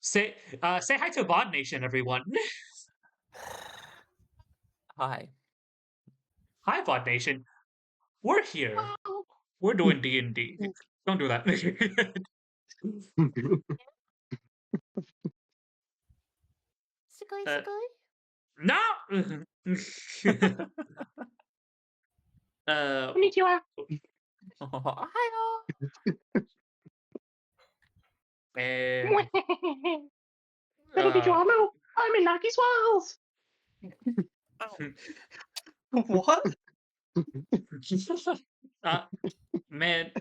Say hi to Bod Nation, everyone. Hi. Hi, Bod Nation. We're here. We're doing D&D. Don't do that. Uh, no. Konnichiwa. Hi. Little did you all know, I'm in Naki's Walls. What? Man.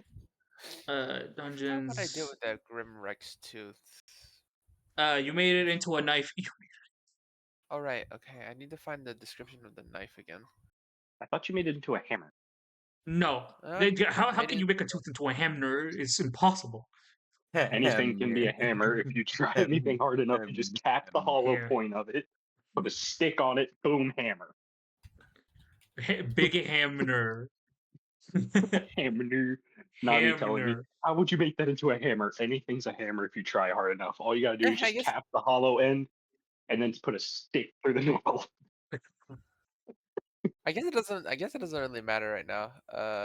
What Dungeons. would I do with that Grim Rex tooth? You made it into a knife. All right, okay. I need to find the description of the knife again. I thought you made it into a hammer. No. How can you make a tooth into a hammer? It's impossible. Anything can be a hammer if you try anything hard enough. You just cap the hollow point of it, put a stick on it, boom, hammer. Big hammer. Hammer. Nani telling me, how would you make that into a hammer? Anything's a hammer if you try hard enough. All you gotta do is just cap the hollow end and then put a stick through the middle. I guess it doesn't really matter right now.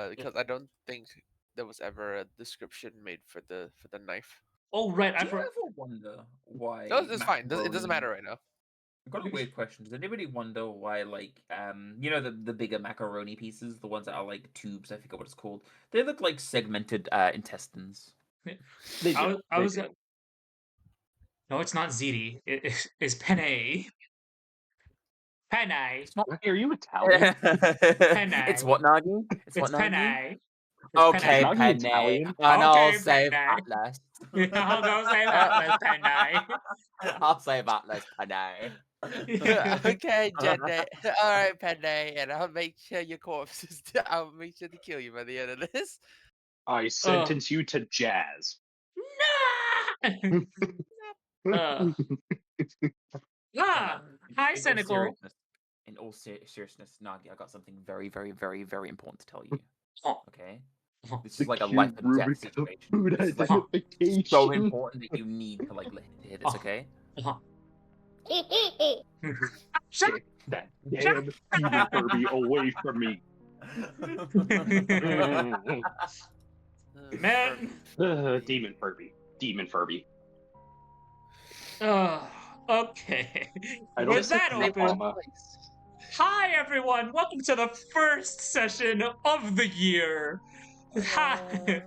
Because I don't think there was ever a description made for the knife. Oh right, Do you ever wonder why? No, it's fine. It doesn't matter right now. I've got a weird question. Does anybody wonder why, like, the bigger macaroni pieces, the ones that are like tubes, I forget what it's called. They look like segmented intestines. I was. No, it's not ziti. It's penne. Penne. Are you Italian? Penne. It's what, Nagi? It's what, penne. Okay, Nagi penne. Italian? And Okay, I'll say penne. that less. I'll go say that less penne. I'll say that less penne. Okay, Jenny. All right, Penne, and I'll make sure your corpse is. I'll make sure to kill you by the end of this. I sentence you to jazz. Hi, Cynical. In all seriousness, Nagi, I got something very, very, very, very important to tell you. Okay? This is like a life and death situation. This is like so important that you need to like hear this, okay? Get that damn demon Furby away from me. Man. Demon Furby. Demon Furby. Okay. With that open, hi everyone! Welcome to the first session of the year. Hi.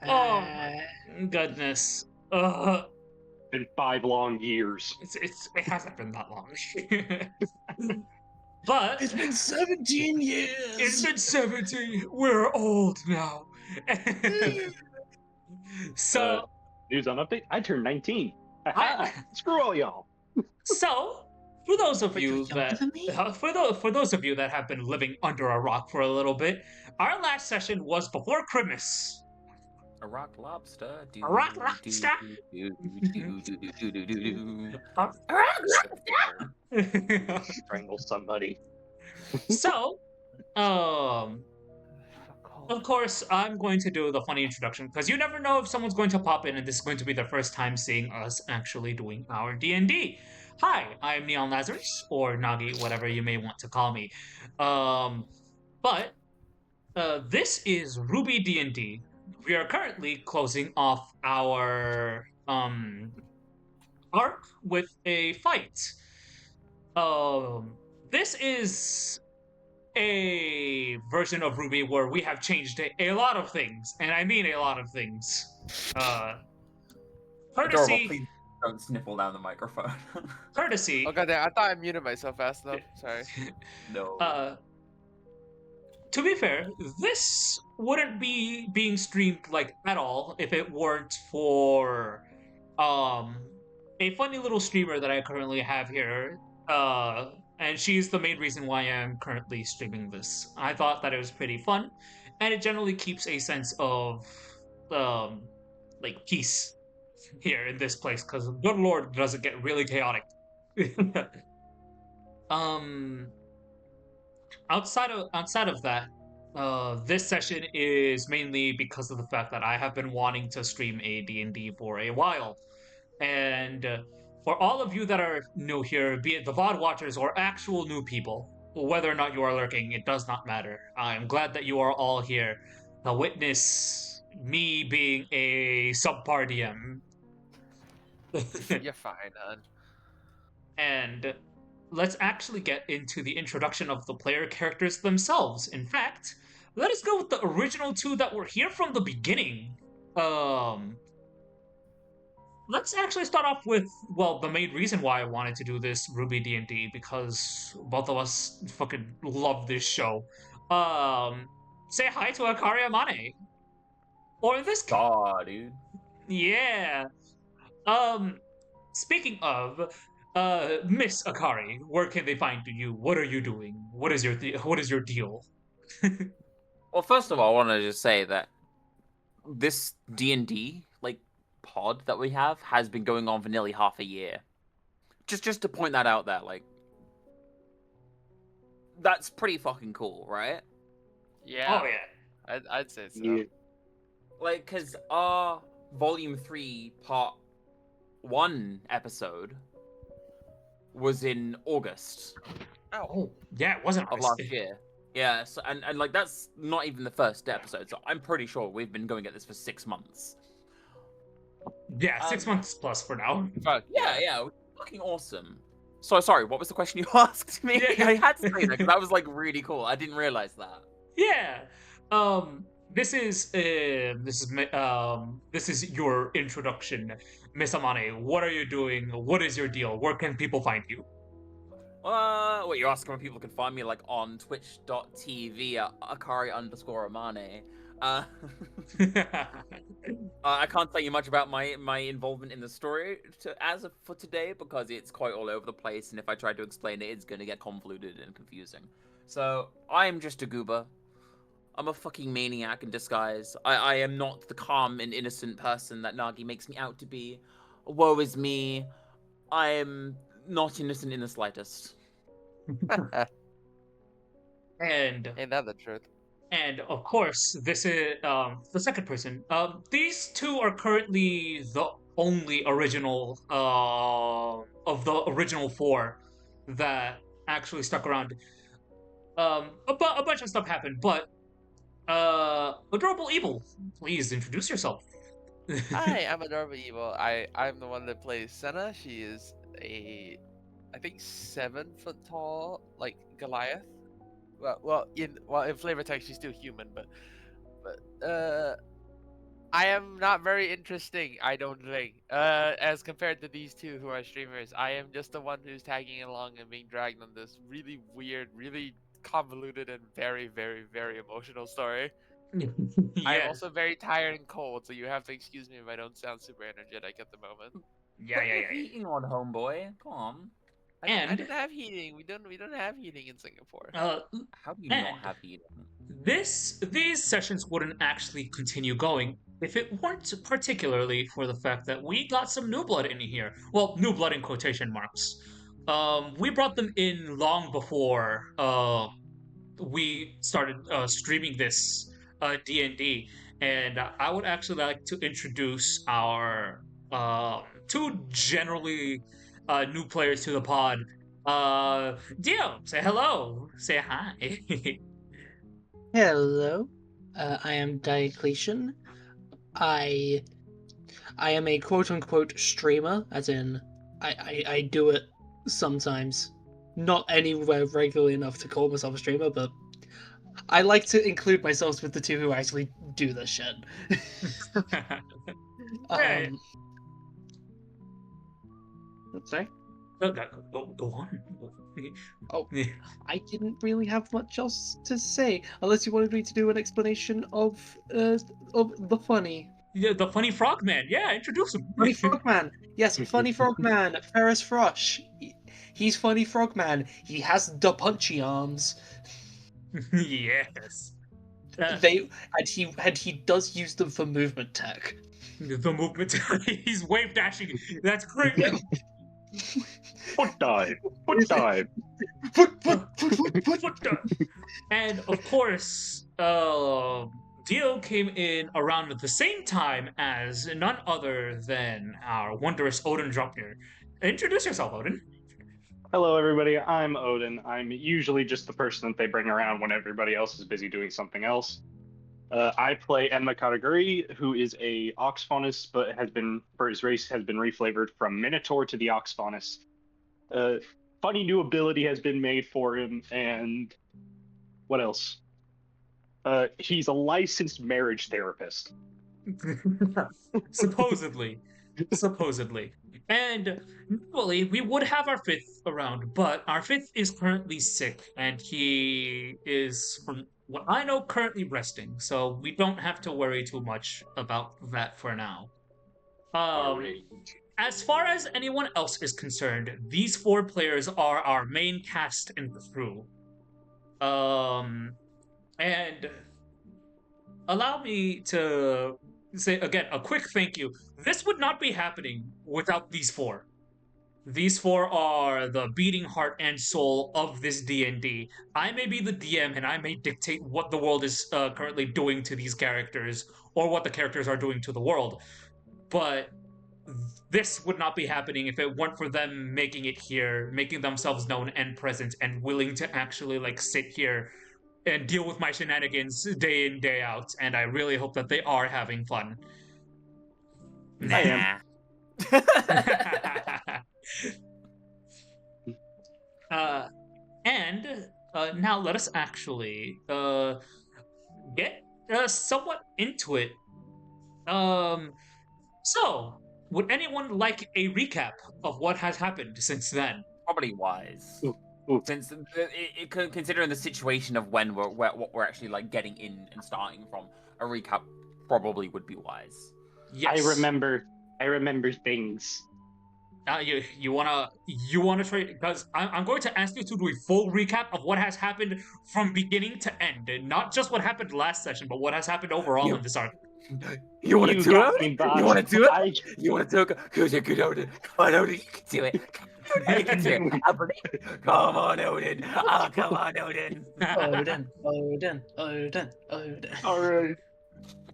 Oh my goodness. Been 5 long years. It hasn't been that long. But it's been 17 years. It's been 17. We're old now. So news on update. I turned 19. Screw all y'all. So for those of you that for those of you that have been living under a rock for a little bit, our last session was before Christmas. A rock lobster. A rock lobster. A rock lobster. Strangle somebody. So, of course, I'm going to do the funny introduction because you never know if someone's going to pop in and this is going to be their first time seeing us actually doing our D&D. Hi, I'm Neon Lazarus, or Nagi, whatever you may want to call me. But this is Rwby D&D. We are currently closing off our arc with a fight. This is a version of Rwby where we have changed a lot of things, and I mean a lot of things. Courtesy. Adorable, please don't sniffle down the microphone. Courtesy. Oh goddamn! I thought I muted myself fast enough. Sorry. No. To be fair, this wouldn't be being streamed like at all if it weren't for a funny little streamer that I currently have here. And she's the main reason why I'm currently streaming this. I thought that it was pretty fun, and it generally keeps a sense of like peace here in this place, because good lord does it get really chaotic. Outside of that, this session is mainly because of the fact that I have been wanting to stream a D&D for a while. And for all of you that are new here, be it the VOD watchers or actual new people, whether or not you are lurking, it does not matter. I'm glad that you are all here to witness me being a subpar DM. You're fine, hon. And let's actually get into the introduction of the player characters themselves. In fact, let us go with the original two that were here from the beginning. Let's actually start off with, well, the main reason why I wanted to do this Rwby D&D, because both of us fucking love this show. Say hi to Akari Amane. Or in this case, dude. Yeah. Speaking of, Miss Akari, where can they find you? What are you doing? What is your deal? Well, first of all, I want to just say that this D&D pod that we have has been going on for nearly half a year. Just to point that out there, that's pretty fucking cool, right? Yeah. Oh yeah. I'd say so. Yeah. Because our Volume 3 Part 1 episode was in August. Oh, yeah, it wasn't of last year. Yeah, so, and that's not even the first episode, so I'm pretty sure we've been going at this for 6 months. Yeah, 6 months plus for now. Fuck, yeah, fucking awesome. So sorry, what was the question you asked me? Yeah. I had to say that because that was really cool. I didn't realize that. Yeah. This is your introduction, Miss Amane. What are you doing? What is your deal? Where can people find you? Wait, you're asking where people can find me, on twitch.tv at Akari_Amane. I can't tell you much about my involvement in the story for today because it's quite all over the place, and if I try to explain it, it's going to get convoluted and confusing. So, I am just a goober. I'm a fucking maniac in disguise. I am not the calm and innocent person that Nagi makes me out to be. Woe is me. I am not innocent in the slightest. And ain't that the truth? And of course, this is the second person. These two are currently the only original of the original four that actually stuck around. A bunch of stuff happened, but Adorable Evil, please introduce yourself. Hi, I'm Adorable Evil. I'm the one that plays Senna. She is I think 7 foot tall, like Goliath. Well, in flavor text she's still human, but I am not very interesting, I don't think. As compared to these two who are streamers, I am just the one who's tagging along and being dragged on this really weird, really convoluted, and very, very, very emotional story. Yes. I'm also very tired and cold, so you have to excuse me if I don't sound super energetic at the moment. Yeah. Heating on, homeboy. Come on. I don't have heating. We don't have heating in Singapore. How do you not have heating? These sessions wouldn't actually continue going if it weren't particularly for the fact that we got some new blood in here. Well, new blood in quotation marks. We brought them in long before we started streaming this D&D, and I would actually like to introduce our two generally new players to the pod. Dio, say hello. Say hi. Hello, I am Diocletian. I am a quote-unquote streamer, as in I do it sometimes. Not anywhere regularly enough to call myself a streamer, but I like to include myself with the two who actually do this shit. Sorry? Go on. Oh, I didn't really have much else to say, unless you wanted me to do an explanation of the funny. Yeah, the funny frogman. Yeah, introduce him. Funny frogman. Yes, funny frogman. Ferris Frosh. He's funny frogman. He has the punchy arms. Yes. He does use them for movement tech. The movement. He's wave dashing. That's great. Foot dive. Foot dive. Foot dive. And of course, Dio Dio came in around the same time as none other than our wondrous Odin Dropner. Introduce yourself, Odin. Hello, everybody. I'm Odin. I'm usually just the person that they bring around when everybody else is busy doing something else. I play Enma Kataguri, who is a Ox Faunus, but for his race, has been reflavored from Minotaur to the Ox Faunus. Funny new ability has been made for him, and what else? He's a licensed marriage therapist. Supposedly. Supposedly. And normally we would have our fifth around, but our fifth is currently sick, and he is, from what I know, currently resting. So we don't have to worry too much about that for now. Alright. As far as anyone else is concerned, these four players are our main cast and crew. And allow me to say again a quick thank you. This would not be happening without these four. These four are the beating heart and soul of this D&D. I may be the DM and I may dictate what the world is currently doing to these characters or what the characters are doing to the world. But this would not be happening if it weren't for them making it here, making themselves known and present and willing to actually like sit here and deal with my shenanigans day in, day out. And I really hope that they are having fun. I am. And now let us actually get somewhat into it. So, would anyone like a recap of what has happened since then? Probably wise. Ooh. Since considering the situation of when what we're actually like getting in and starting from, a recap probably would be wise. Yes. I remember things. You wanna try, because I'm going to ask you to do a full recap of what has happened from beginning to end, and not just what happened last session, but what has happened overall in this arc. You want to do it? You want to do it? You want to do it? Because you're good, Odin. Come on, Odin. You can do it. You can do it. I believe. Come on, Odin. Oh, come on, Odin. Odin. All right.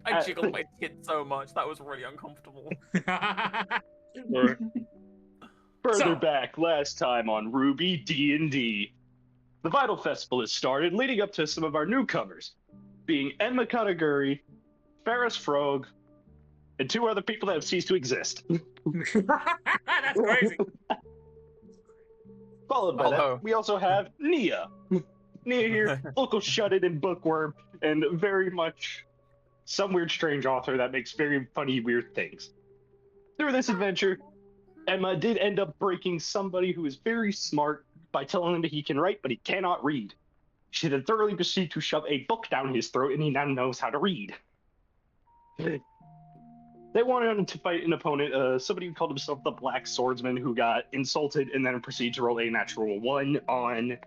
I jiggled my tit so much. That was really uncomfortable. Further back, last time on Rwby D&D, the Vital Festival has started, leading up to some of our newcomers, being Enma Kataguri, Ferris Frog, and two other people that have ceased to exist. That's crazy. Followed by that, we also have Nia. Nia here, local shut-in and bookworm, and very much some weird strange author that makes very funny weird things. Through this adventure, Emma did end up breaking somebody who is very smart by telling him that he can write, but he cannot read. She then thoroughly proceeded to shove a book down his throat, and he now knows how to read. They wanted him to fight an opponent, somebody who called himself the Black Swordsman, who got insulted and then proceeded to roll a natural 1 on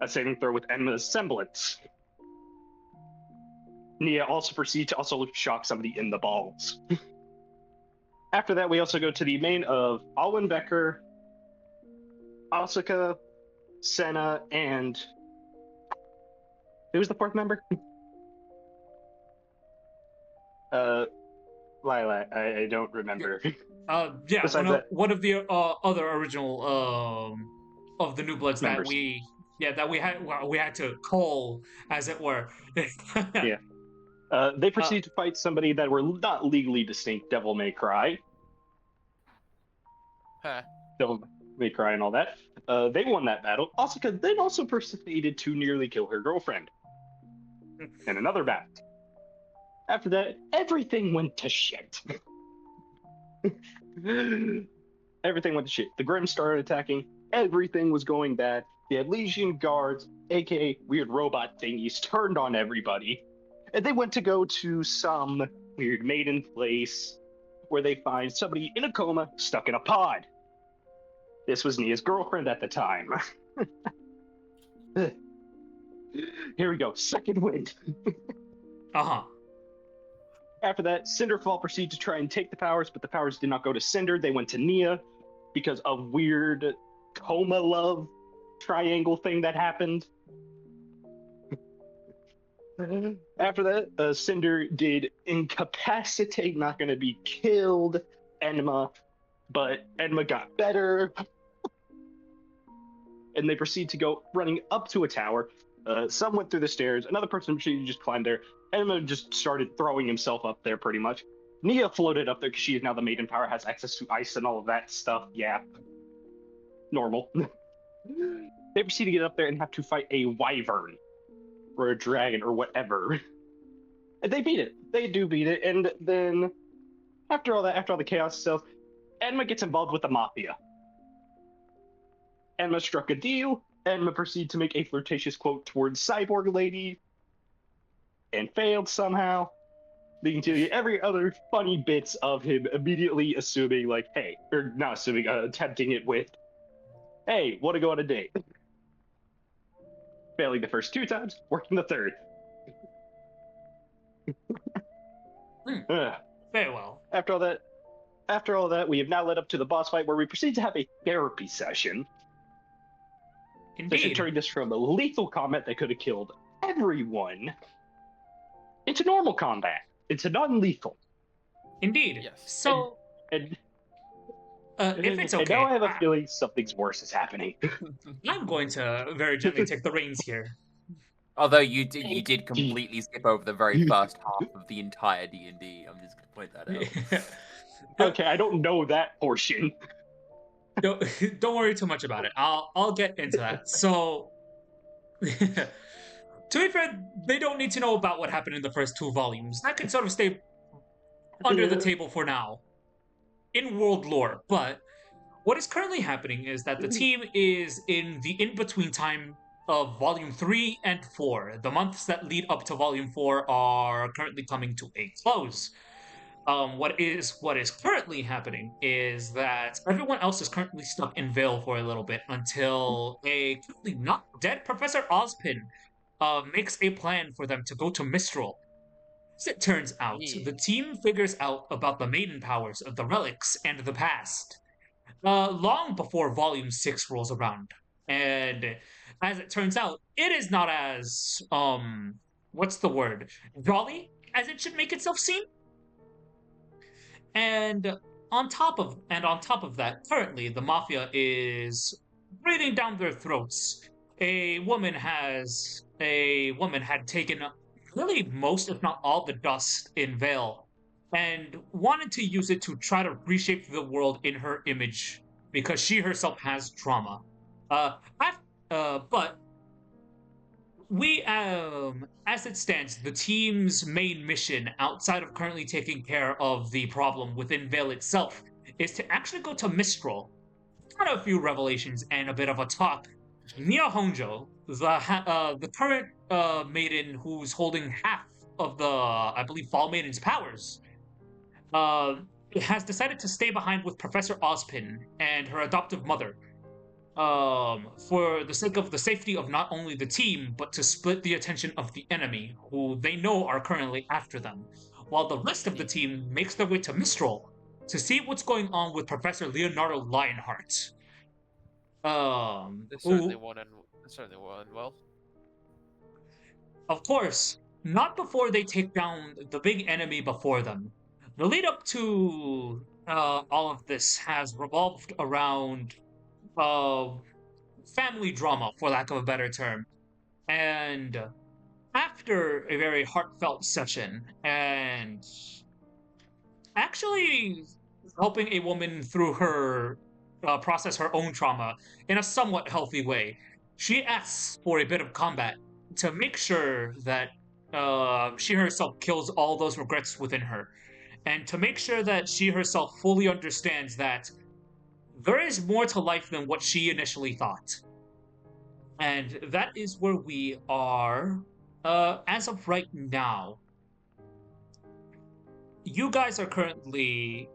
a saving throw with Emma's semblance. Nia also proceeded to also shock somebody in the balls. After that, we also go to the main of Alwyn Becker, Asuka, Senna, and who was the fourth member? Lilac. I don't remember. Yeah, one of the other original of the New Bloods members that we had to call, as it were. Yeah. They proceed to fight somebody that were not legally distinct, Devil May Cry. Devil May Cry and all that. They won that battle. Asuka then also proceeded to nearly kill her girlfriend. In another battle. After that, everything went to shit. Everything went to shit. The Grimm started attacking. Everything was going bad. The Elysian guards, aka weird robot thingies, turned on everybody. And they went to go to some weird maiden place where they find somebody in a coma stuck in a pod. This was Nia's girlfriend at the time. Here we go. Second wind. Uh-huh. After that, Cinderfall proceeded to try and take the powers, but the powers did not go to Cinder. They went to Nia because of weird coma love triangle thing that happened. After that, Cinder did incapacitate, not going to be killed, Enma, but Enma got better, and they proceed to go running up to a tower. Some went through the stairs, another person just climbed there. Enma just started throwing himself up there pretty much. Nia floated up there because she is now the maiden power, has access to ice and all of that stuff. Yeah, normal. They proceed to get up there and have to fight a wyvern or a dragon or whatever. And they beat it. They do beat it. And then after all that, after all the chaos itself, Enma gets involved with the mafia. Enma struck a deal. Enma proceeded to make a flirtatious quote towards Cyborg Lady and failed somehow, leading to every other funny bits of him immediately assuming, like, hey, or not assuming, attempting it with, hey, want to go on a date? Failing the first 2 times, working the third. Very well. After all that, we have now led up to the boss fight where we proceed to have a therapy session. Indeed. Turning this from a lethal combat that could have killed everyone into normal combat. Into non-lethal. Indeed. Yes. So, And if it's okay, and now I have a feeling something's worse is happening. I'm going to very gently take the reins here. Although you did completely skip over the very first half of the entire D&D. I'm just gonna point that out. Okay, I don't know that portion. Don't worry too much about it. I'll get into that. So, to be fair, they don't need to know about what happened in the first 2 volumes. That can sort of stay under the table for now in world lore. But what is currently happening is that the team is in the in-between time of Volume 3 and 4. The months that lead up to Volume 4 are currently coming to a close. What is currently happening is that everyone else is currently stuck in Vale for a little bit until a currently not dead Professor Ozpin makes a plan for them to go to Mistral. As it turns out, the team figures out about the maiden powers of the relics and the past long before Volume 6 rolls around. And as it turns out, it is not as, what's the word? Jolly as it should make itself seem. And on top of that, currently the mafia is breathing down their throats. A woman had taken really most, if not all, the dust in Vale, and wanted to use it to try to reshape the world in her image because she herself has trauma. But we, as it stands, the team's main mission, outside of currently taking care of the problem within Vale itself, is to actually go to Mistral. Got a few revelations and a bit of a talk. Nia Honjo, the current maiden who's holding half of the, I believe, Fall Maiden's powers, has decided to stay behind with Professor Ozpin and her adoptive mother, for the sake of the safety of not only the team, but to split the attention of the enemy, who they know are currently after them, while the rest of the team makes their way to Mistral to see what's going on with Professor Leonardo Lionheart. This certainly won't end well. Of course, not before they take down the big enemy before them. The lead up to all of this has revolved around family drama, for lack of a better term. And after a very heartfelt session and actually helping a woman through her process her own trauma in a somewhat healthy way, she asks for a bit of combat to make sure that she herself kills all those regrets within her, and to make sure that she herself fully understands that there is more to life than what she initially thought. And that is where we are as of right now. You guys are currently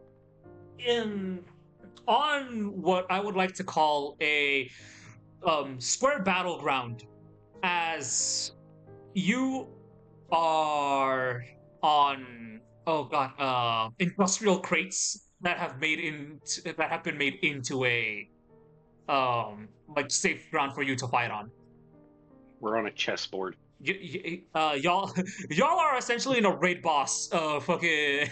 on what I would like to call a square battleground, as you are on industrial crates that have been made into a safe ground for you to fight on. We're on a chessboard. y'all y'all are essentially in a raid boss fucking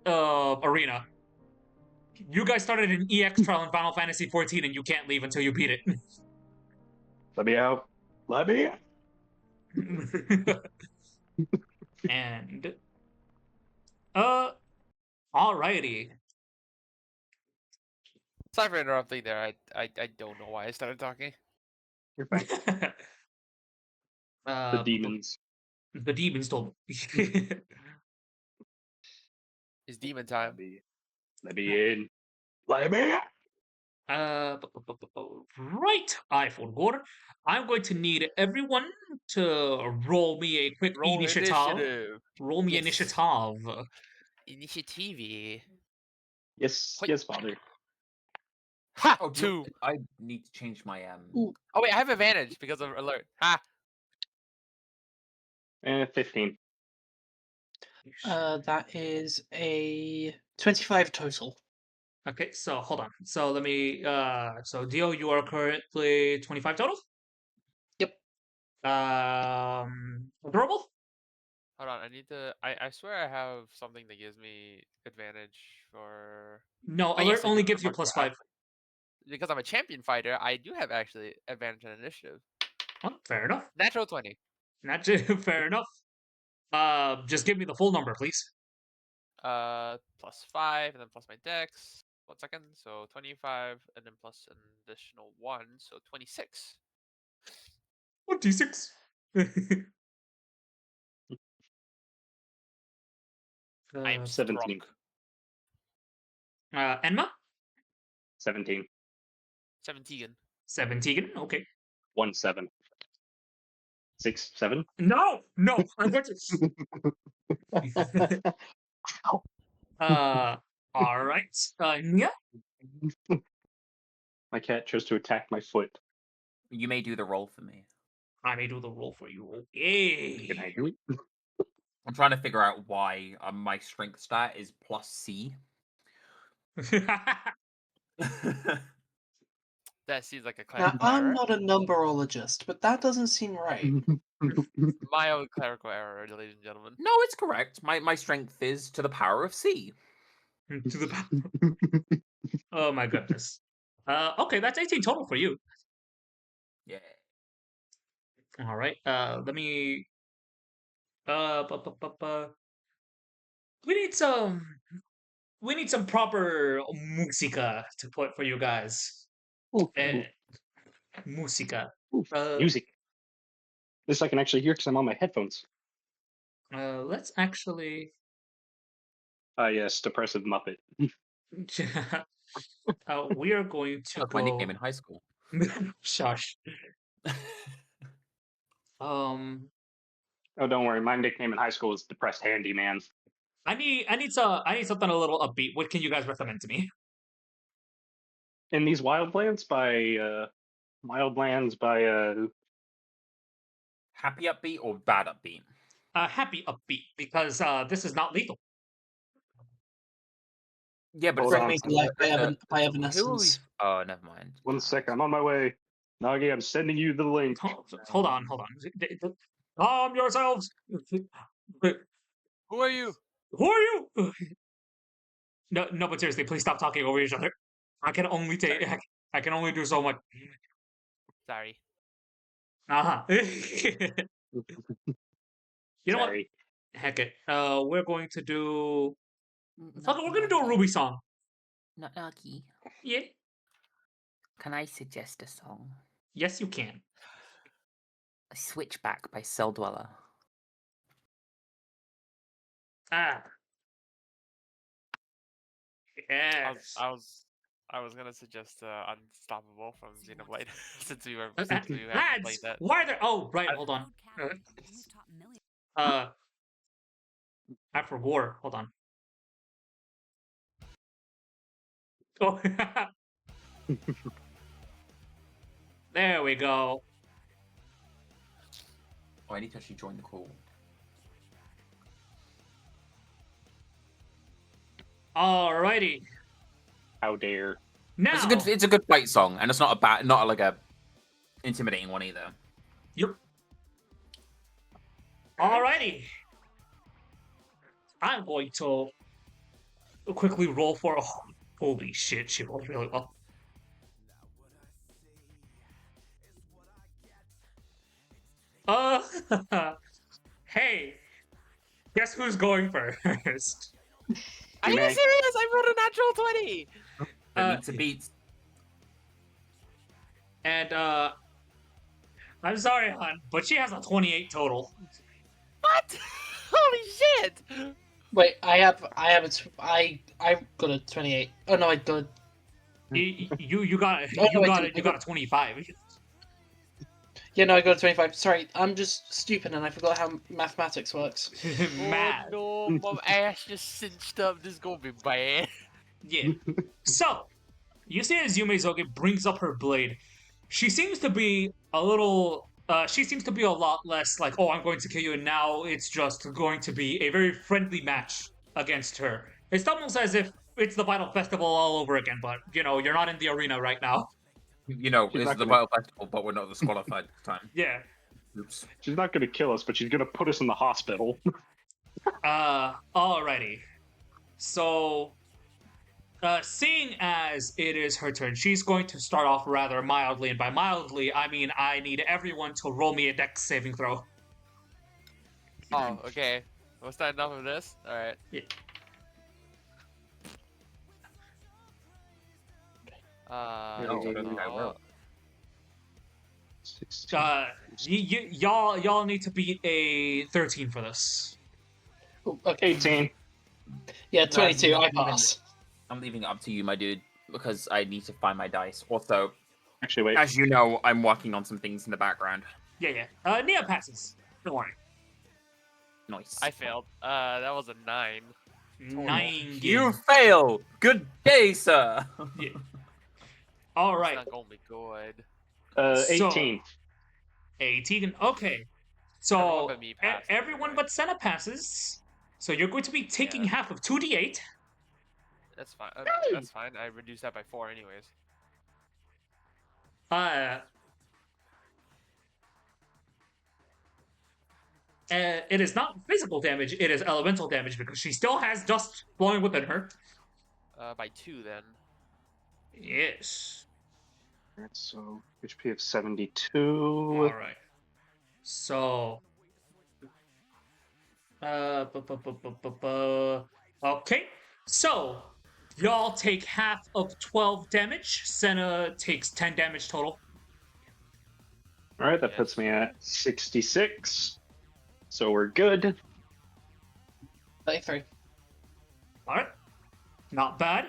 arena. You guys started an EX trial in Final Fantasy 14 and you can't leave until you beat it. Let me out. Let me out. And uh alrighty. Sorry for interrupting there. I don't know why I started talking. You're fine. The demons. The demons told me. It's demon time. Let me in. Let me out. Right, iPhone Gore. I'm going to need everyone to roll me a quick Roll initiative. initiative. Roll me Yes. initiative. Initiative. Yes, Hoi. yes, father. Ha! Oh, do you- 2. I need to change my Ooh. Oh wait, I have advantage because of alert. Ha! 15. That is a 25 total. Okay, so hold on. So let me so Dio, you are currently 25 total? Yep. Adorable? Hold on, I need to. I swear I have something that gives me advantage for. No, Oh, alert yes, I only do. gives you plus 5. Because I'm a champion fighter, I do have actually advantage on initiative. Oh, fair enough. Natural 20. Not fair enough. Just give me the full number, please. Plus 5, and then plus my dex. 1 second. So 25, and then plus an additional 1, so 26. 26. I am 17. strong. Enma? 17. 17. 17. Okay. 1, 7. 6, 7. No! No! I'm going to. Alright. Yeah. My cat chose to attack my foot. You may do the roll for me. I may do the roll for you. Can I Okay. do it? I'm trying to figure out why my strength stat is plus C. That seems like a Now, clerical I'm error. not a numberologist, but that doesn't seem right. My own clerical error, ladies and gentlemen. No, it's correct. My strength is to the power of C. To the power. Oh my goodness. Okay, that's 18 total for you. Yeah. Alright. Let me bu- bu- bu- bu- we need some proper musica to put for you guys. Ooh, Eh, musica. ooh, music. This I can actually hear because I'm on my headphones. Let's actually Yes, depressive Muppet. we are going to That's my go nickname in high school. shush. Um Oh, don't worry. My nickname in high school was Depressed Handyman. I need something a little upbeat. What can you guys recommend to me? In these Wildlands by Happy upbeat or bad upbeat? Happy upbeat because this is not lethal. Yeah, but Hold it's on. Bring me to life by Who are we? Evanescence. Oh, never mind. One sec, I'm on my way. Nagi, I'm sending you the link. Hold on. Calm yourselves. Who are you? Who are you? No, but seriously, please stop talking over each other. I can only take. I can only do so much. Sorry. Uh huh. You know what? Sorry. Heck it. We're going to do. Fuck it, we're gonna Nagi, do a Ruby song. Nagi, Yeah. can I suggest a song? Yes, you can. Switchback by Cell Dweller. Ah. Yes. I was gonna suggest Unstoppable from Xenoblade since we haven't Lads, played that. why are there? Oh, right. Hold on. I forgot. Hold on. Oh. There we go. Oh, I need to actually join the call. Alrighty. How dare. Now. It's a good fight song, and it's not like a intimidating one either. Yep. Alrighty. I'm going to quickly roll for. Oh, holy shit! She rolled really well. Hey, guess who's going first? Are you may. serious? I rolled a natural 20. That meets a beat. And I'm sorry, hon, but she has a 28 total. What? Holy shit! Wait, I got a 28. Oh no, I got. You got Oh, no, you got a 25. Yeah, no, I got a 25. Sorry, I'm just stupid and I forgot how mathematics works. Mad. Oh no, my ass just cinched up. This is gonna be bad. Yeah. So, you see as Yume Zoge brings up her blade, she seems to be a little. She seems to be a lot less like, oh, I'm going to kill you, and now it's just going to be a very friendly match against her. It's almost as if it's the Vital Festival all over again, but, you know, you're not in the arena right now. You know, She's it's not the gonna- Battle Festival, but we're not disqualified this time. Yeah. Oops. She's not going to kill us, but she's going to put us in the hospital. Alrighty. So, seeing as it is her turn, she's going to start off rather mildly, and by mildly, I mean I need everyone to roll me a dex saving throw. Oh, okay. We'll start off with this. All right. Yeah. No. 16. Y'all need to beat a 13 for this. Oh, okay. 18. Yeah, 22. No, I pass. I'm leaving it up to you, my dude, because I need to find my dice. Also, Actually, wait. as you know, I'm working on some things in the background. Yeah. Nia passes. Don't worry. Nice. I failed. That was a 9. 9. You fail! Good day, sir! Yeah. All It's right. not gonna be good. 18. 18. Okay. So Everyone but me passed, everyone anyway. but Senna passes. So you're going to be taking Yeah. half of 2d8. That's fine. That's fine. I reduced that by 4 anyways. It is not physical damage, it is elemental damage because she still has dust flowing within her. By 2 then. Yes. Alright, so HP of 72. Alright. So. Okay. So, y'all take half of 12 damage. Senna takes 10 damage total. Alright, that puts me at 66. So we're good. 33. Alright. Not bad.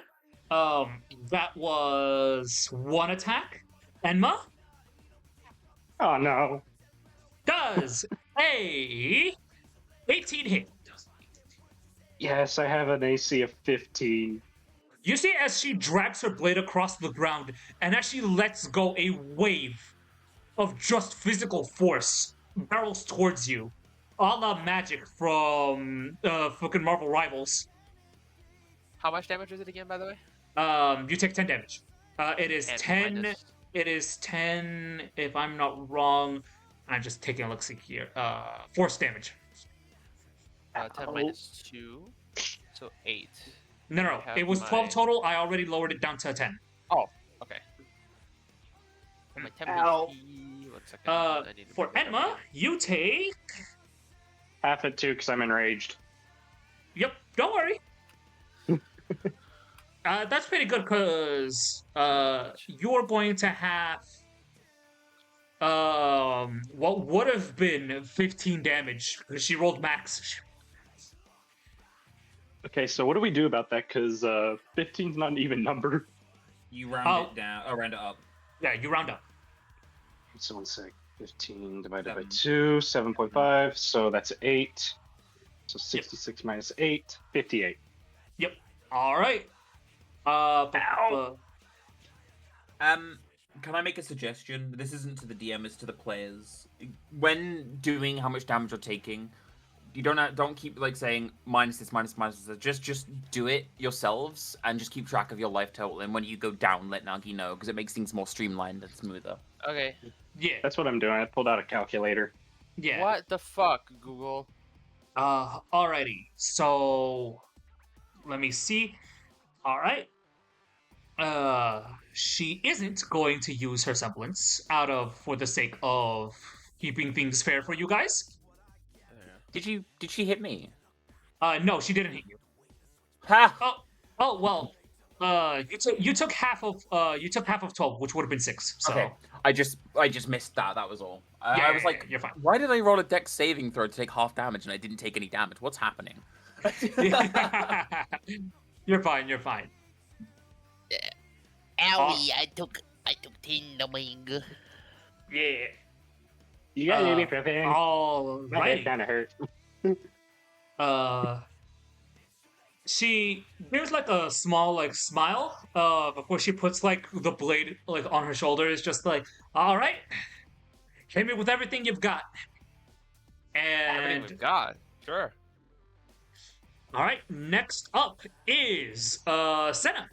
That was one attack. Enma Oh no. does a 18 hit. Yes, I have an AC of 15. You see as she drags her blade across the ground, and as she lets go, a wave of just physical force barrels towards you. A la magic from fucking Marvel Rivals. How much damage was it again, by the way? You take 10 damage. It is And 10. minus- It is 10, if I'm not wrong. I'm just taking a look see here. Force damage. 10 minus 2. So 8. No. I have It was 12 my- total. I already lowered it down to 10. Oh, okay. My 10 Ow. HP. 1 second. I need to For put that Enma, up you take. Half it too, because I'm enraged. Yep, don't worry. That's pretty good because you're going to have what would have been 15 damage because she rolled max. Okay, so what do we do about that? Because 15's not an even number. You round it down, round it up. Yeah, you round up. So 1 sec. 15 divided by 7. 2, 7.5. So that's 8. So 66 minus 8, 58. Yep. All right. Ow. Can I make a suggestion? This isn't to the DM, it's to the players. When doing how much damage you're taking, you don't keep like saying minus this, minus this. Just do it yourselves and just keep track of your life total. And when you go down, let Nagi know because it makes things more streamlined and smoother. Okay. Yeah. That's what I'm doing. I pulled out a calculator. Yeah. What the fuck, Google? Alrighty. So let me see. All right. She isn't going to use her semblance for the sake of keeping things fair for you guys. Did she hit me? No, she didn't hit you. Ha! Oh well. You took half of 12, which would have been 6. So Okay, I just missed that. That was all. yeah, I was like, you're fine. why did I roll a dex saving throw to take half damage and I didn't take any damage? What's happening? You're fine. You're fine. Owie, I took 10 damage. Yeah. You got any prepping? All My head right. kind of hurt. She gives like a small like smile before she puts like the blade like on her shoulder. Is just like, all right, hit me with everything you've got. Everything And we've got. Sure. all right, next up is Senna.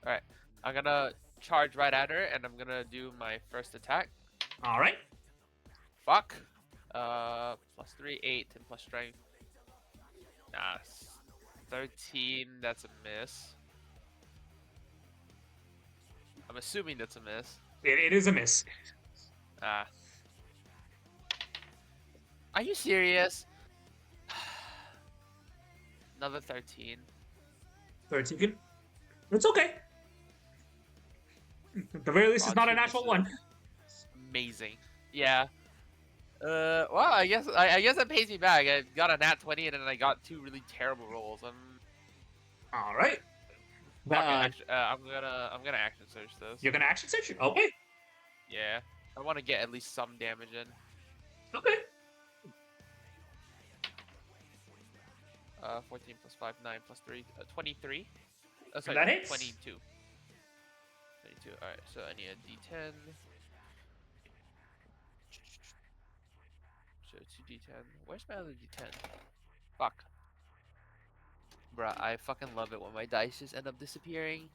Alright. I'm gonna charge right at her, and I'm gonna do my first attack. All right, Fuck. +3, 8, and plus strength. Nah, 13, that's a miss. I'm assuming that's a miss. it is a miss. Ah. Are you serious? Another 13. 13. It's okay. At the very least, it's not a natural one. Amazing. Yeah. Well, I guess that pays me back. I got a nat 20 and then I got 2 really terrible rolls. All right. I'm gonna action search this. You're gonna action search it. Okay. Yeah. I want to get at least some damage in. Okay. 14 plus 5, 9 plus 3, 23. Oh, sorry, That hits. 22. 22. Alright, so I need a d10. So 2d10. Where's my other d10? Fuck. Bruh, I fucking love it when my dice just end up disappearing.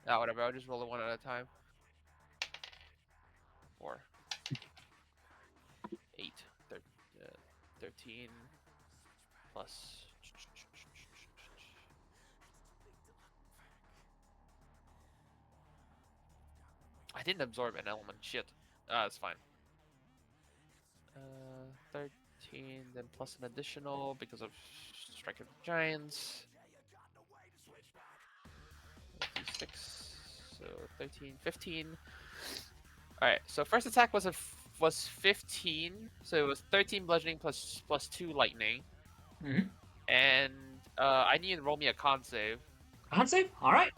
Ah, whatever, I'll just roll it one at a time. 4. 8. 13. Plus... I didn't absorb an element. Shit. It's fine. 13, then plus an additional because of Strike of the Giants. 6, so 13, 15. Alright, so first attack was 15, so it was 13 bludgeoning plus 2 lightning. Mm-hmm. And I need to roll me a con save. Con save. All right.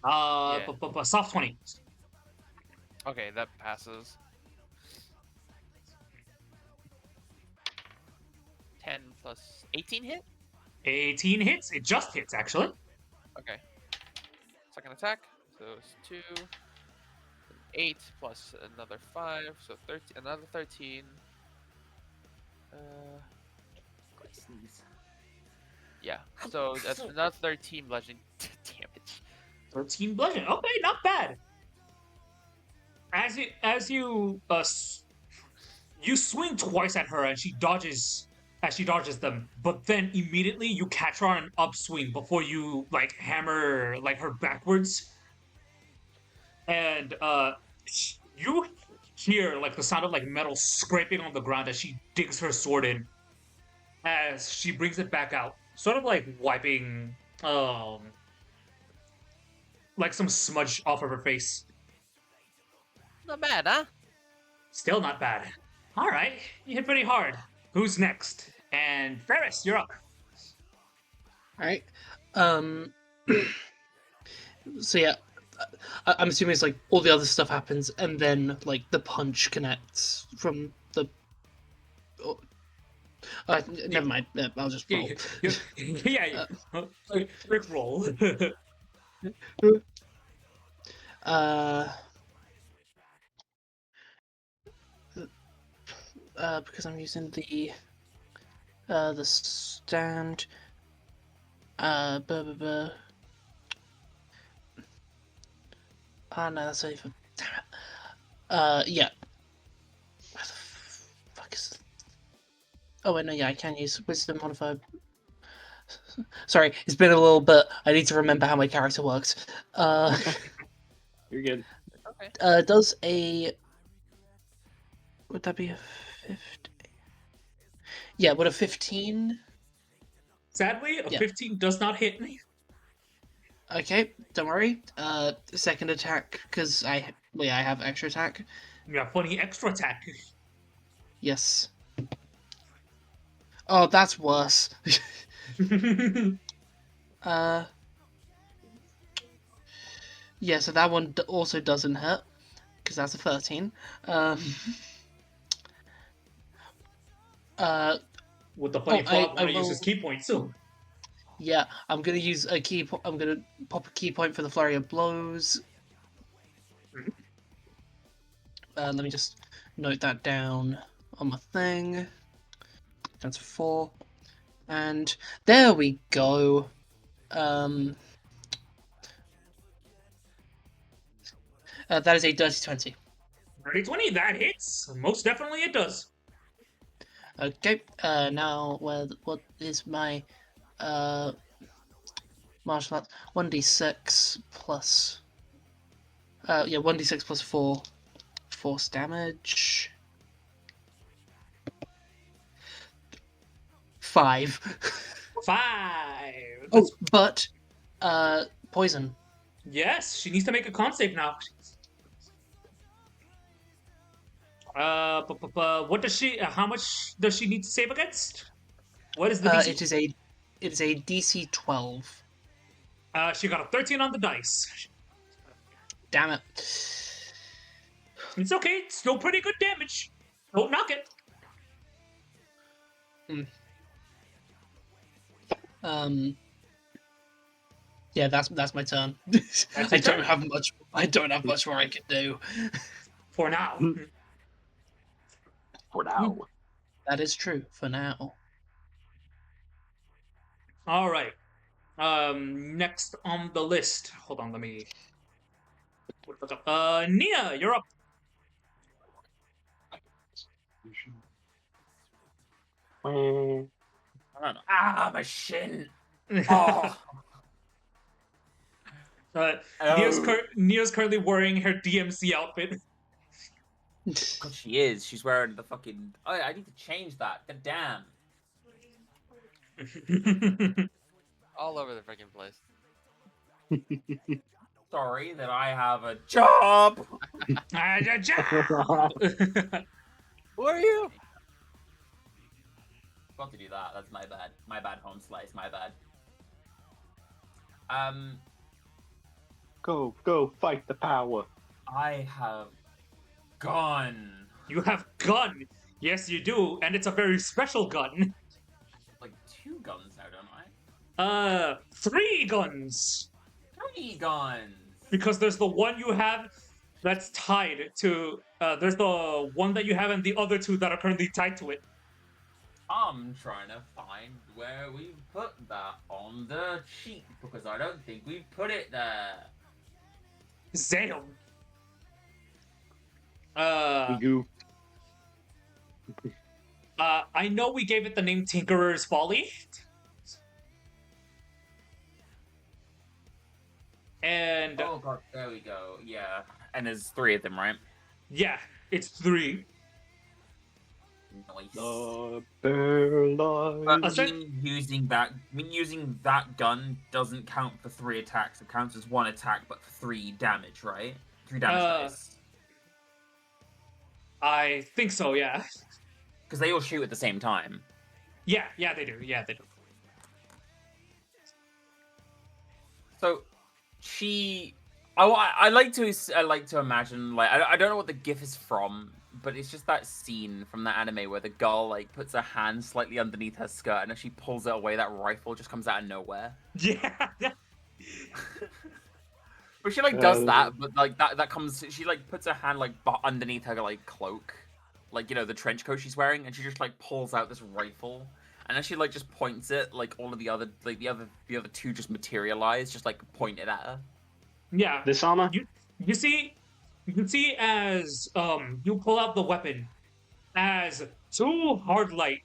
Yeah. Soft 20. Okay, that passes. 10 plus 18 hit? 18 hits. It just hits, actually. Okay. Second attack. So it's 2. 8 plus another 5. So 13. Another 13. Yeah. So that's another 13 bludgeoning damage. 13 bludgeon. Okay, not bad. As you swing twice at her and she dodges them, but then immediately you catch her on an upswing before you like hammer like her backwards, and you hear like the sound of like metal scraping on the ground as she digs her sword in, as she brings it back out, sort of like wiping like some smudge off of her face. Not bad, huh? Still not bad. All right, you hit pretty hard. Who's next? And Ferris, you're up. All right. So yeah, I'm assuming it's like all the other stuff happens, and then like the punch connects from the. Oh, never mind. I'll just roll. Yeah. Quick roll. Because I'm using the stand. No, that's only for. Damn it. Yeah. Oh wait, no, yeah, I can use wisdom modifier. Sorry, it's been a little bit. I need to remember how my character works. You're good. Okay. Does a... Would that be a 50? Yeah, would a 15? Sadly, a Yeah. 15 does not hit me. Okay, don't worry. Second attack, because I have extra attack. Yeah, funny extra attack. Yes. Oh, that's worse. Yeah, so that one also doesn't hit, because that's a 13. With the funny I Frog want to use will... his key points too. Yeah, I'm gonna use a key. I'm gonna pop a key point for the flurry of blows. Let me just note that down on my thing. That's 4, and there we go. That is a dirty 20. Dirty 20, that hits. Most definitely it does. Okay. Now what is my martial arts? 1d6 plus. Yeah, 1d6 plus 4 force damage. 5. 5. Oh, but poison. Yes, she needs to make a con save now. What does she? How much does she need to save against? What is the DC? It is a DC 12. She got a 13 on the dice. Damn it. It's okay. It's still pretty good damage. Don't knock it. Yeah, that's my turn. That's your turn. I don't have much more I can do. For now. For now. That is true for now. All right. Next on the list. Hold on, let me. Nia, you're up. Eh, I don't know. Ah, my shin. Oh. Nia's currently wearing her DMC outfit. God, she is. She's wearing the fucking. Oh, I need to change that. God damn. All over the freaking place. Sorry that I have a job. Who are you? Got to do that. That's my bad. My bad, home slice. My bad. Go fight the power. I have gun. You have gun. Yes, you do, and it's a very special gun. Like 2 guns now, don't I? 3 guns. 3 guns. Because there's the one you have that's tied to. There's the one that you have, and the other 2 that are currently tied to it. I'm trying to find where we put that on the sheet because I don't think we put it there. Zam. Goo. I know we gave it the name Tinkerer's Folly. And Oh god, there we go. Yeah, and there's 3 of them, right? yeah, it's 3. Nice. The bear lies. Me using that gun doesn't count for 3 attacks. It counts as 1 attack, but for 3 damage, right? 3 damage dice. I think so, yeah. Because they all shoot at the same time. Yeah, they do. Yeah, they do. So, I like to imagine, like, I don't know what the GIF is from, but it's just that scene from that anime where the girl, like, puts her hand slightly underneath her skirt, and as she pulls it away, that rifle just comes out of nowhere. Yeah. But she, like, does that, but, like, that comes, she, like, puts her hand, like, underneath her, like, cloak, like, you know, the trench coat she's wearing, and she just, like, pulls out this rifle, and as she, like, just points it, like, all of the other, like, the other 2 just materialize, just, like, point it at her. Yeah. This armor? You can see as you pull out the weapon, as two hard light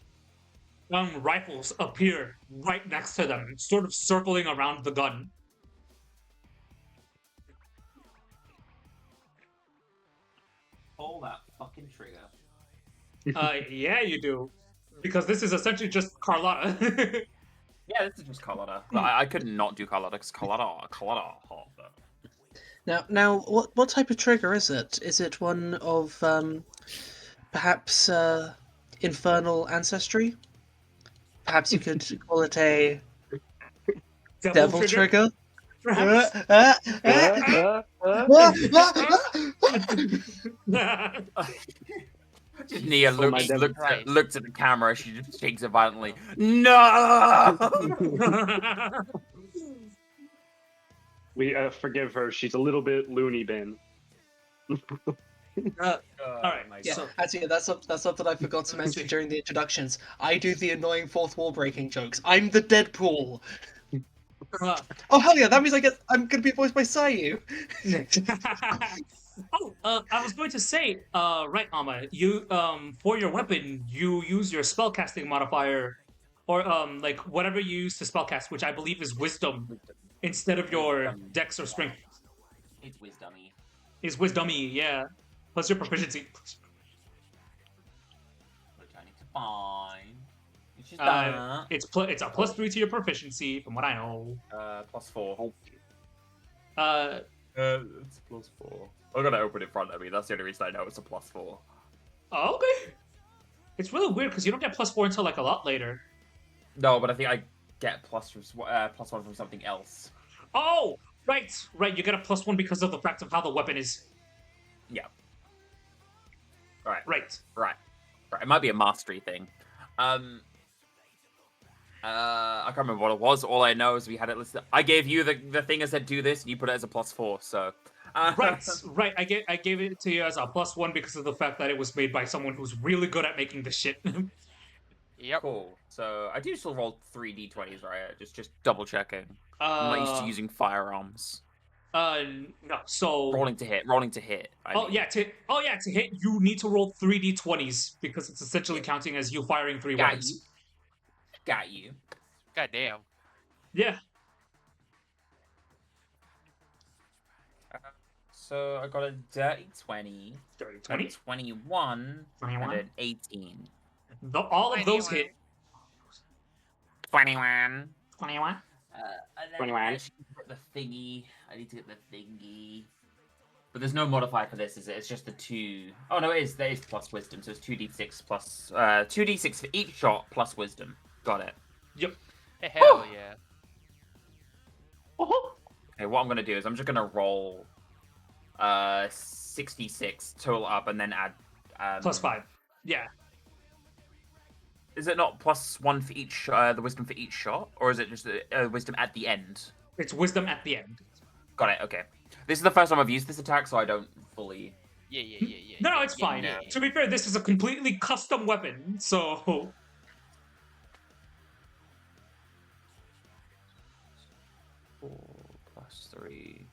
rifles appear right next to them, sort of circling around the gun. Pull that fucking trigger. Yeah, you do. Because this is essentially just Carlotta. Yeah, this is just Carlotta. I could not do Carlotta because Carlotta hot. But... Now, what type of trigger is it? Is it one of perhaps infernal ancestry? Perhaps you could call it a devil trigger. Perhaps. Just Nia Oh, my looked at the camera. She just shakes it violently. No. We forgive her. She's a little bit loony bin. All right. Yeah, So, actually, that's something I forgot to mention during the introductions. I do the annoying fourth wall breaking jokes. I'm the Deadpool. Oh hell yeah! That means I'm gonna be voiced by Sayu. I was going to say, right, Ama, you for your weapon, you use your spellcasting modifier, or like whatever you use to spellcast, which I believe is wisdom, instead of your dex or strength. It's wisdomy. Is wisdomy, yeah. Plus your proficiency. Which I need to find. It's just It's a +3 to your proficiency, from what I know. +4. It's +4. I'm gonna open it in front of me. That's the only reason I know it's a +4. Oh, okay. It's really weird because you don't get +4 until like a lot later. No, but I think I get +1 from something else. Oh, right. You get a +1 because of the fact of how the weapon is. Yeah. Right. Right. It might be a mastery thing. I can't remember what it was. All I know is we had it listed. I gave you the thing that said do this, and you put it as a +4. So. Right. I gave it to you as a +1 because of the fact that it was made by someone who's really good at making this shit. Yep. Cool. So I do still roll 3d20s, right? Just double checking. I'm not used to using firearms. No. So Rolling to hit. I mean. To hit, you need to roll 3d20s because it's essentially counting as you firing 3 weapons. Got you. God damn. Yeah. So I got a dirty 20, Dirty a 20. 21, 21. and an 18. All of those hit. 21. 21. 21. I should get the thingy. I need to get the thingy. But there's no modifier for this, is it? It's just the 2. Oh no, it is. There is plus wisdom, so it's 2d6 plus 2d6 for each shot plus wisdom. Got it. Yep. Hell yeah. Okay, what I'm gonna do is I'm just gonna roll 66 total up and then add +5. Yeah. Is it not +1 for each the wisdom for each shot, or is it just wisdom at the end? It's wisdom at the end. Got it. Okay. This is the first time I've used this attack, so I don't fully. Yeah. No, it's fine. yeah. To be fair, this is a completely custom weapon, so 4 plus 3.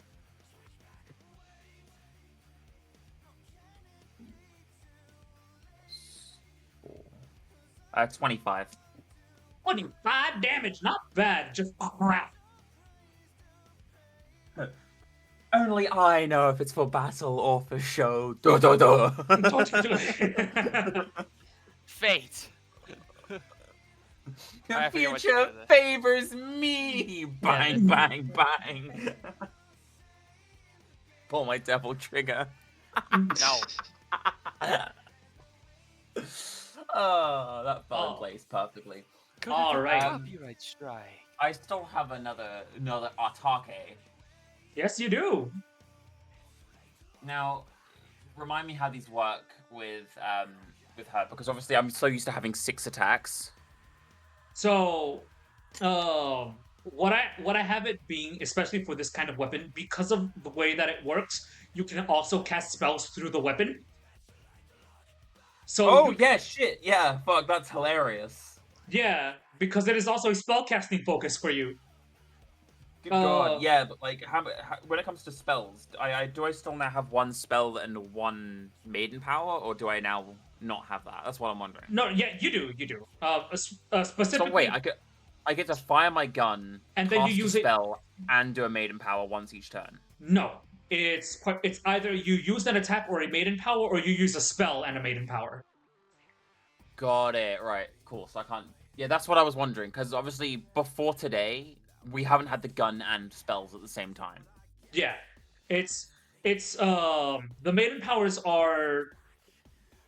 Plus 4. 25. 25 damage. Not bad. Just crap. Only I know if it's for battle or for show. Duh, duh, duh. Fate. The I forget what you future did there. favors me. Bang, bang, bang. Pull my devil trigger. No. Oh, that fell in Oh. place perfectly. All right. Copyright strike. I still have another Atake. Yes, you do. Now, remind me how these work with her, because obviously I'm so used to having 6 attacks. So, what I have it being, especially for this kind of weapon, because of the way that it works, you can also cast spells through the weapon. So Yeah, shit, yeah, fuck, that's hilarious. yeah, because it is also a spellcasting focus for you. Good God, yeah, but like, when it comes to spells, do I still now have one spell and one maiden power, or do I now not have that? That's what I'm wondering. No, yeah, you do. So Specifically. wait, I get to fire my gun, and cast then you use a spell, and do a maiden power once each turn. No, it's either you use an attack or a maiden power, or you use a spell and a maiden power. Got it. Right. Cool. So I can't. Yeah, that's what I was wondering, because obviously before today we haven't had the gun and spells at the same time. Yeah, it's the maiden powers are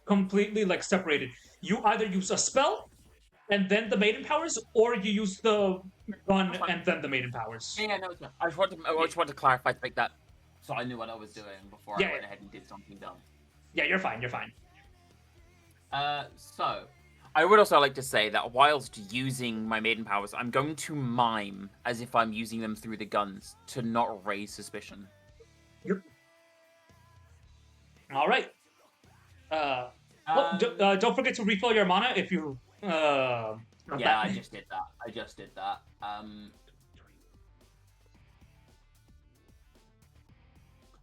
completely like separated. You either use a spell and then the maiden powers, or you use the gun and then the maiden powers. Yeah, no, it's not. I just want to clarify to make that so I knew what I was doing before I went ahead and did something dumb. Yeah, you're fine. You're fine. So I would also like to say that whilst using my maiden powers, I'm going to mime as if I'm using them through the guns to not raise suspicion. Yep. All right. Don't forget to refill your mana if you. Yeah, I just did that.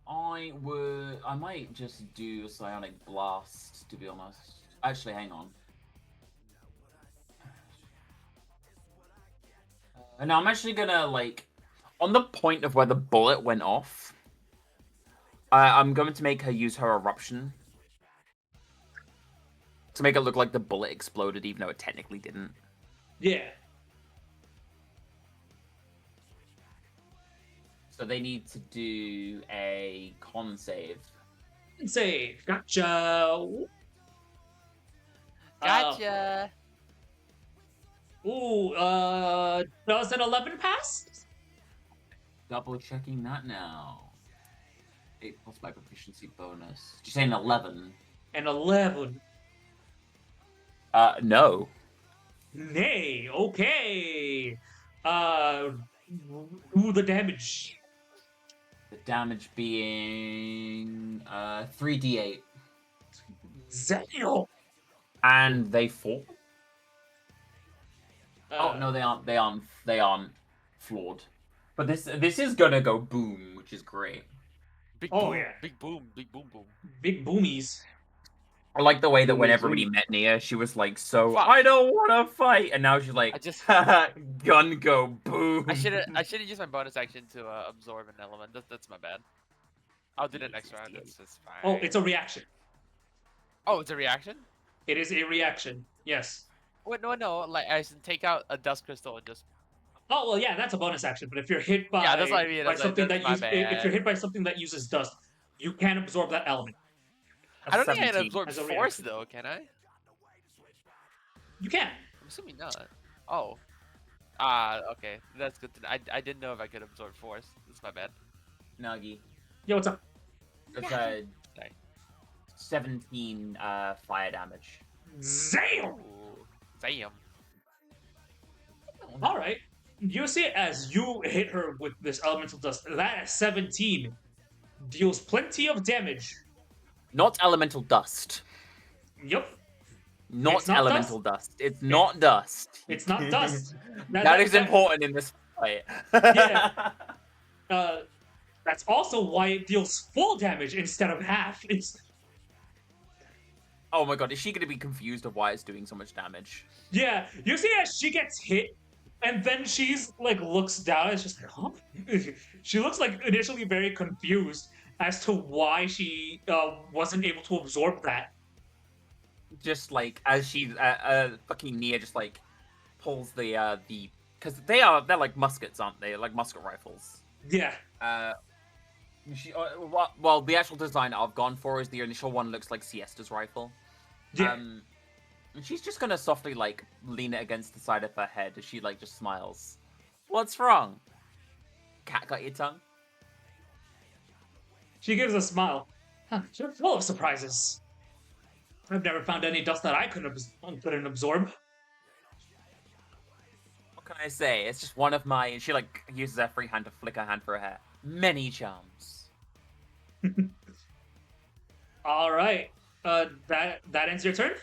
I might just do a psionic blast, to be honest. Actually, hang on. No, I'm actually gonna, like, on the point of where the bullet went off, I'm going to make her use her eruption to make it look like the bullet exploded, even though it technically didn't. Yeah. So they need to do a con save. Save. Gotcha. Gotcha. Does an 11 pass? Double checking that now. 8 plus my proficiency bonus. Did you say an 11? An 11. No. Nay, okay. Do the damage. The damage being 3d8. Zeno. And they fall. Oh no, they aren't flawed. But this is gonna go boom, which is great. Big Oh, boom, yeah. big boom, big boom, boom. Big boomies. I like the way that when Boomies, everybody boomies. met Nia, she was like, "So Fuck. I don't want to fight," and now she's like, I just- "Gun go boom." I should have used my bonus action to absorb an element. That's my bad. I'll do that next round. It's fine. Oh, it's a reaction. Oh, it's a reaction? It is a reaction. Yes. Wait, no. Like I should take out a dust crystal and just. Oh well, yeah, that's a bonus action. But if you're hit by, Yeah, that's what I mean. by That's something that's that my if you're bad. hit by something that uses dust, you can absorb that element. I don't think I can 17. absorb As a force reaction. though, can I? You can. I'm assuming not. Oh. Okay. That's good to know. I didn't know if I could absorb force. That's my bad. Nagi. Yo, what's up? It's Sorry. 17 fire damage. Damn. Ooh, damn. All right. You see it as you hit her with this elemental dust. That 17 deals plenty of damage. Not elemental dust. Yup. Not It's not elemental dust. It's not dust. It's not dust. That is important in this fight. Yeah. That's also why it deals full damage instead of half. It's Oh my god, is she going to be confused of why it's doing so much damage? yeah. You see as she gets hit, and then she's like looks down. It's just like, huh? She looks like initially very confused as to why she wasn't able to absorb that. Just like as she fucking Nia just like pulls the because they're like muskets, aren't they? Like musket rifles. Yeah. Well, the actual design I've gone for is the initial one looks like Siesta's rifle. Yeah. And she's just gonna softly like lean it against the side of her head as she like just smiles. What's wrong? Cat got your tongue? She gives a smile. Huh, you're full of surprises. I've never found any dust that I couldn't absorb. What can I say? It's just one of my. And she like uses her free hand to flick her hand for her hair. Many charms. All right. That ends your turn.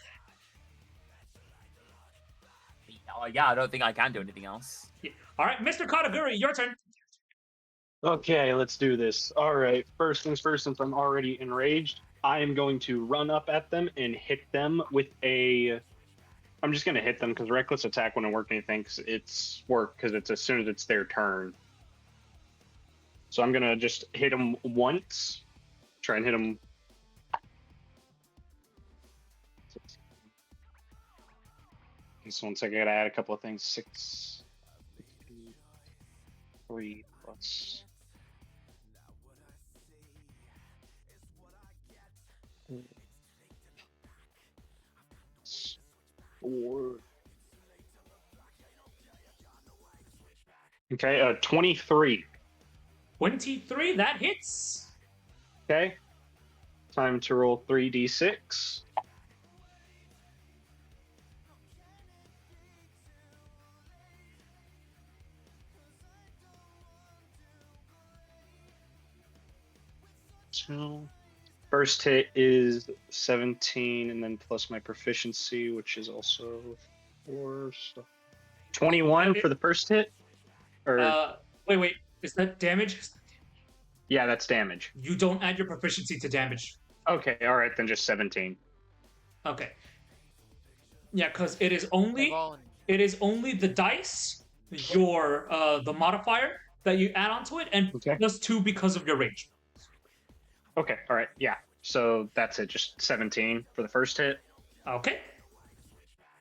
Yeah, I don't think I can do anything else. All right, Mr. Kataguri, your turn. Okay, let's do this. All right, first things first, since I'm already enraged, I am going to run up at them and hit them with a. I'm just going to hit them because reckless attack wouldn't work anything. It's work because it's as soon as it's their turn. So I'm going to just hit them once. Try and hit them. Just 1 second, I gotta add a couple of things. 6, 3 plus. Four. Okay, 23. 23, that hits. Okay. Time to roll 3d6. So, first hit is 17, and then plus my proficiency, which is also 4. So 21 for the first hit. Or Wait. Is that damage? yeah, that's damage. You don't add your proficiency to damage. Okay, all right, then just 17. Okay. Yeah, because it is only the dice, your the modifier that you add onto it, and Okay. plus 2 because of your range. Okay, all right, yeah. So that's it, just 17 for the first hit. Okay.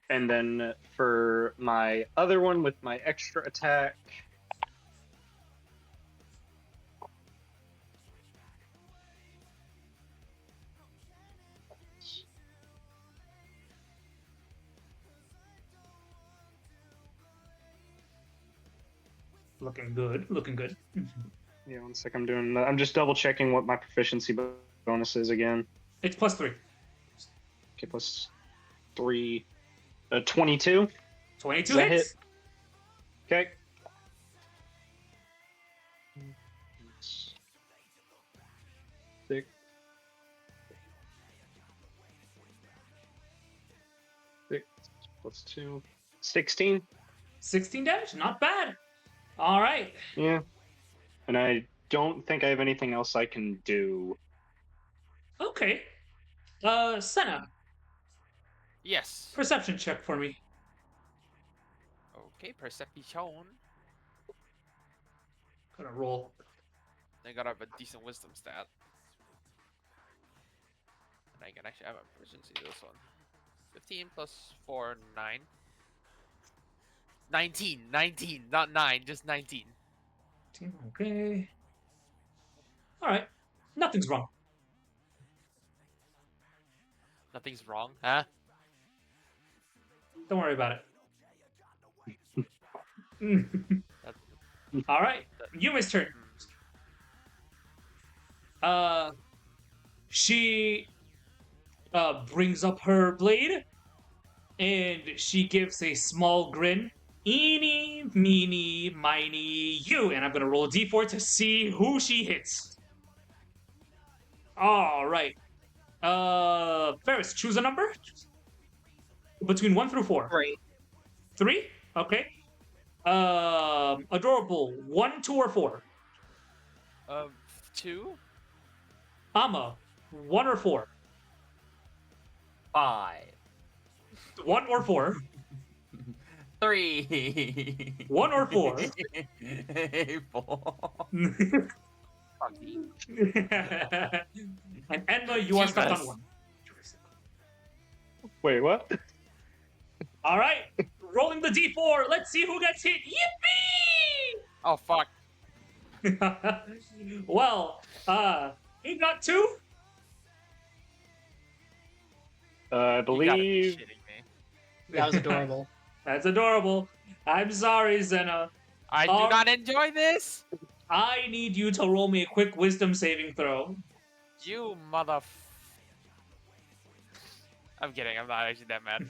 And then for my other one with my extra attack. Looking good. Yeah, 1 sec. I'm just double checking what my proficiency bonus is again. It's plus 3. Okay, plus 3. 22. 22 Does that hits. hit? Okay. Six. 6 plus 2. 16. 16 damage? Not bad. All right. Yeah. And I don't think I have anything else I can do. Okay. Senna, Yes. perception check for me. Okay, perception. Gonna roll. I gotta have a decent wisdom stat. And I can actually have a proficiency to this one. 15 plus 4, 9. 19, not 9, just 19. Okay. All right. Nothing's wrong. Nothing's wrong, huh? Don't worry about it. All right. Yumi's turn. She brings up her blade and she gives a small grin. Eeny, meeny, miny, you. And I'm going to roll a d4 to see who she hits. All right. Ferris, choose a number. Between 1 through 4. 3. 3? Okay. Adorable. 1, 2, or 4? 2? Ama. 1 or 4? 5. 1 or 4? 3. 1 or 4? 4. Fuck you. And Enma, you are stuck on Jesus. 1. Wait, what? All right, rolling the d4. Let's see who gets hit. Oh, fuck. Yippee! Well, he got 2. I You gotta be believe. shitting me. That was adorable. That's adorable. I'm sorry, Zena. I do not enjoy this! I need you to roll me a quick wisdom saving throw. You I'm kidding, I'm not actually that mad.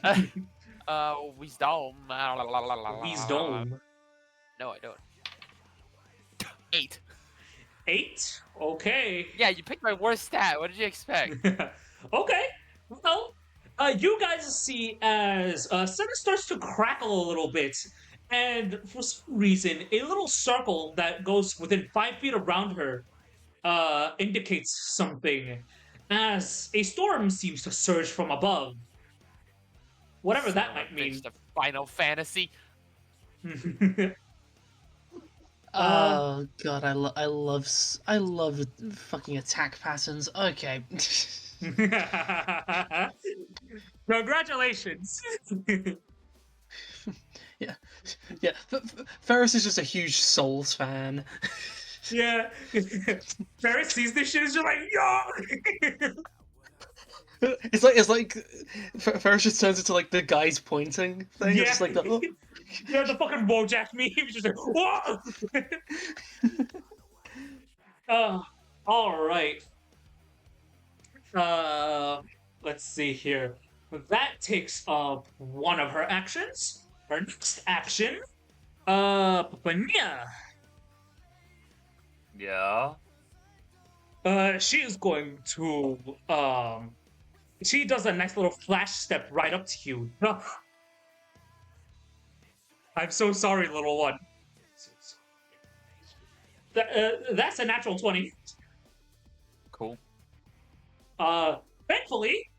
Wisdom. Wisdom. No, I don't. 8. 8? Okay. Yeah, you picked my worst stat. What did you expect? Okay. Well, you guys see as Senna starts to crackle a little bit, And for some reason, a little circle that goes within 5 feet around her indicates something as a storm seems to surge from above. Whatever Son that of a might bitch, mean. the Final Fantasy. Oh god, I love fucking attack patterns. Okay. Congratulations. Yeah, yeah. Ferris is just a huge Souls fan. Yeah. Ferris sees this shit and is just like, yo! It's like Ferris just turns into like the guys pointing thing. It's Yeah. just like the oh. Yeah, the fucking Wojak meme. He's just like, whoa! All right. Uh, let's see here. That takes up one of her actions. Her next action, Papania. Yeah. She is going to, she does a nice little flash step right up to you. I'm so sorry, little one. That's a natural 20. Cool. Thankfully,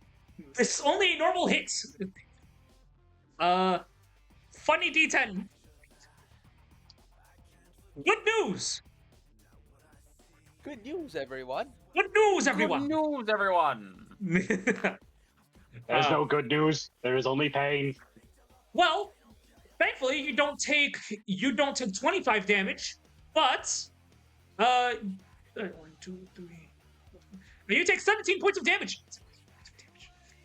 this is only a normal hit. Funny D10. Good news! Good news, everyone. Good news, everyone! Good news, everyone. There's no good news. There is only pain. Well, thankfully you don't take 25 damage, but 1, 2, 3. You take 17 points of damage.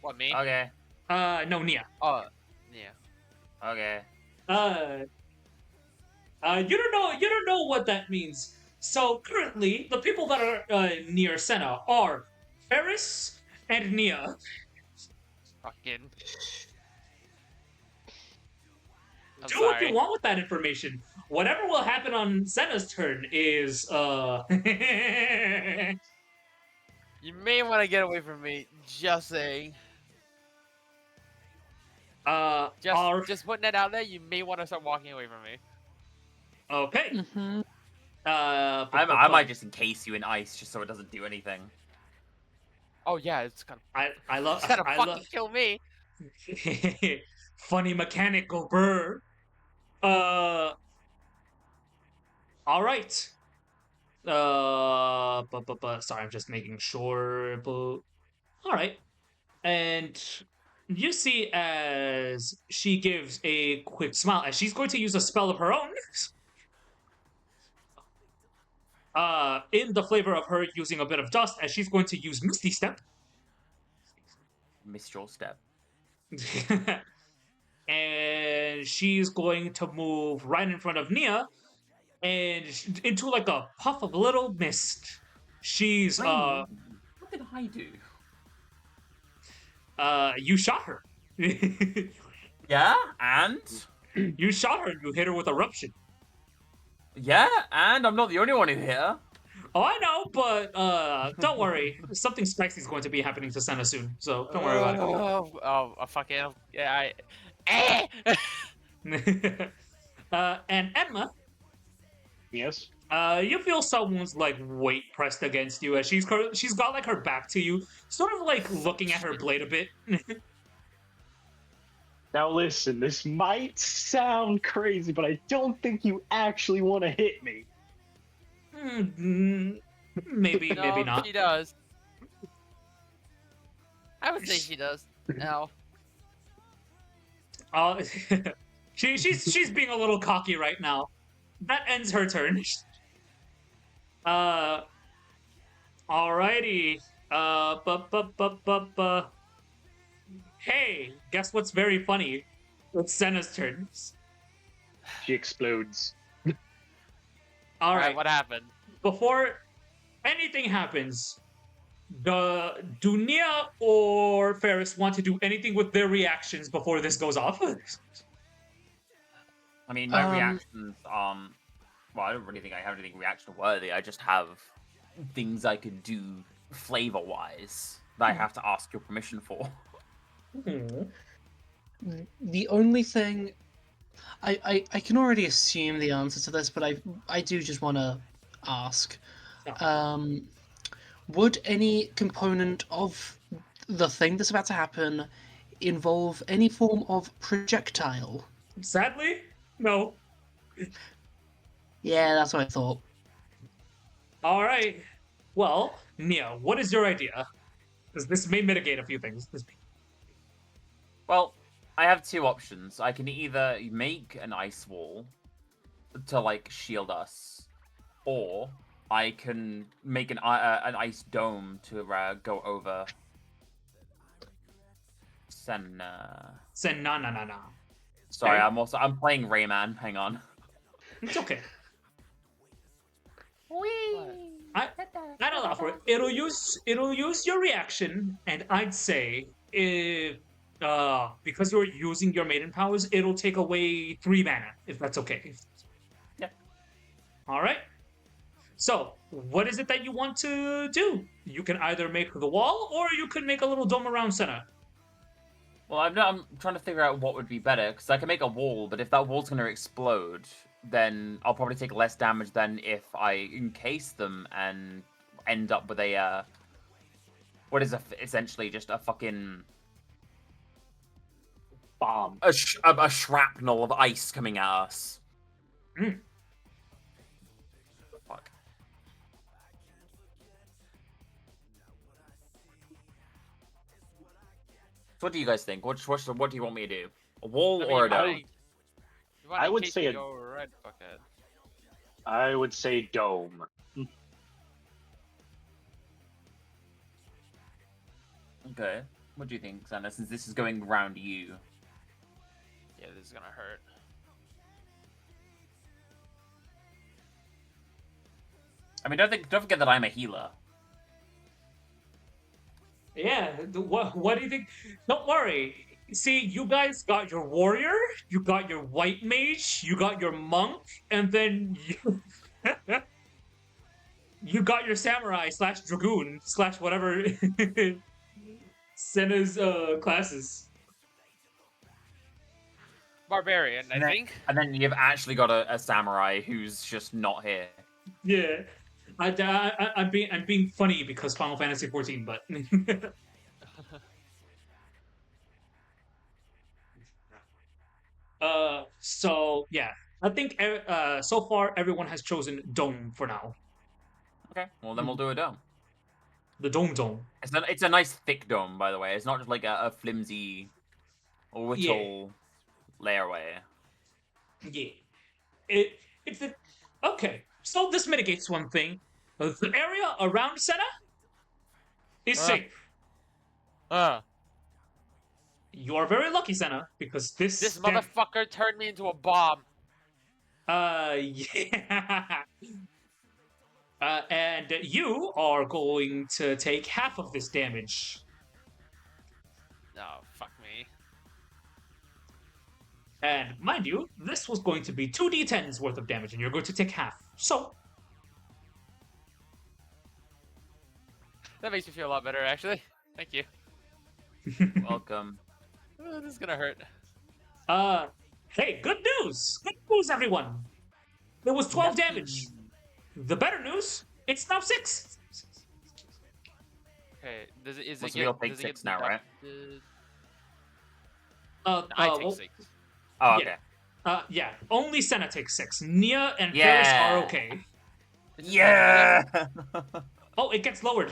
What, me? Okay. No, Nia. Oh, yeah. Okay. You don't know what that means. So currently, the people that are near Senna are Ferris and Nia. Fucking. Do what you want with that information. Whatever will happen on Senna's turn is You may want to get away from me. Just saying. Just putting that out there. You may want to start walking away from me. Okay. Mm-hmm. I might just encase you in ice just so it doesn't do anything. Oh yeah, it's gonna. I love. It's gonna I fucking love. kill me. Funny mechanical burr. All right. Sorry, I'm just making sure. All right. And you see as she gives a quick smile as she's going to use a spell of her own. In the flavor of her using a bit of dust, as she's going to use Misty Step. Mistral step. And she's going to move right in front of Nia and into like a puff of little mist. She's What did I do? You shot her. Yeah, and You shot her and you hit her with eruption. yeah, and I'm not the only one who hit her. Oh, I know, but don't worry. Something spicy is going to be happening to Senna soon, so don't worry about Oh, fucking yeah. it. And Emma, Yes. you feel someone's like weight pressed against you as she's got like her back to you, sort of like looking at her blade a bit. Now listen, this might sound crazy, but I don't think you actually want to hit me. Maybe, No, maybe not. She does. I would say she does. No. She's being a little cocky right now. That ends her turn. Alrighty. Hey, guess what's very funny? It's Senna's turn. She explodes. All right. What happened? Before anything happens, do Nia or Ferris want to do anything with their reactions before this goes off? I mean, my reactions, well, I don't really think I have anything reaction worthy. I just have things I could do flavor-wise that I have to ask your permission for. The only thing I can already assume the answer to this, but I do just want to ask. Would any component of the thing that's about to happen involve any form of projectile? Sadly, no. Yeah, that's what I thought. All right. Well, Nia, what is your idea? Because this may mitigate a few things. Well, I have two options. I can either make an ice wall to like shield us, or I can make an ice dome to go over. Senna. Na. Sorry, Okay. I'm playing Rayman. Hang on. It's okay. What? I'd allow for it. It'll use your reaction, and I'd say if because you're using your maiden powers, it'll take away 3 mana, if that's okay. Yeah. Alright. So, what is it that you want to do? You can either make the wall, or you can make a little dome around Senna. Well, I'm trying to figure out what would be better, because I can make a wall, but if that wall's going to explode, then I'll probably take less damage than if I encase them and end up with a, what is essentially just a fucking... Bomb. A shrapnel of ice coming at us. Mm. Fuck. So what do you guys think? What do you want me to do? A wall or a dome? I would say a- Go right, fuckhead. I would say dome. Okay. What do you think, Xander, since this is going round you? Yeah, this is gonna hurt. I mean, don't forget that I'm a healer. Yeah, what do you think? Don't worry. See, you guys got your warrior, you got your white mage, you got your monk, and then you, you got your samurai / dragoon / whatever Senna's classes. Barbarian, I And then- think. And then you've actually got a samurai who's just not here. Yeah, I'm being funny because Final Fantasy 14, but so yeah, I think so far everyone has chosen dome for now. Okay, well then we'll do a dome. The dome. It's a nice thick dome, by the way. It's not just like a flimsy, little layerway. Yeah, it's a, okay. So this mitigates one thing. The area around Senna is safe. You are very lucky, Senna, because This motherfucker turned me into a bomb. Yeah. And you are going to take half of this damage. No, fuck me. And mind you, this was going to be 2d10s worth of damage, and you're going to take half. So, That makes me feel a lot better, actually. Thank you. Welcome. This is gonna hurt. Hey, good news! Good news, everyone! There was 12 damage. The better news, it's now 6. Okay, is Well, it so we'll get, take does it 6 get now, right? deducted? I I take well, 6. Oh, okay. yeah, only Senna takes 6. Nia and Yeah. Ferris are okay. Yeah! Oh, it gets lowered.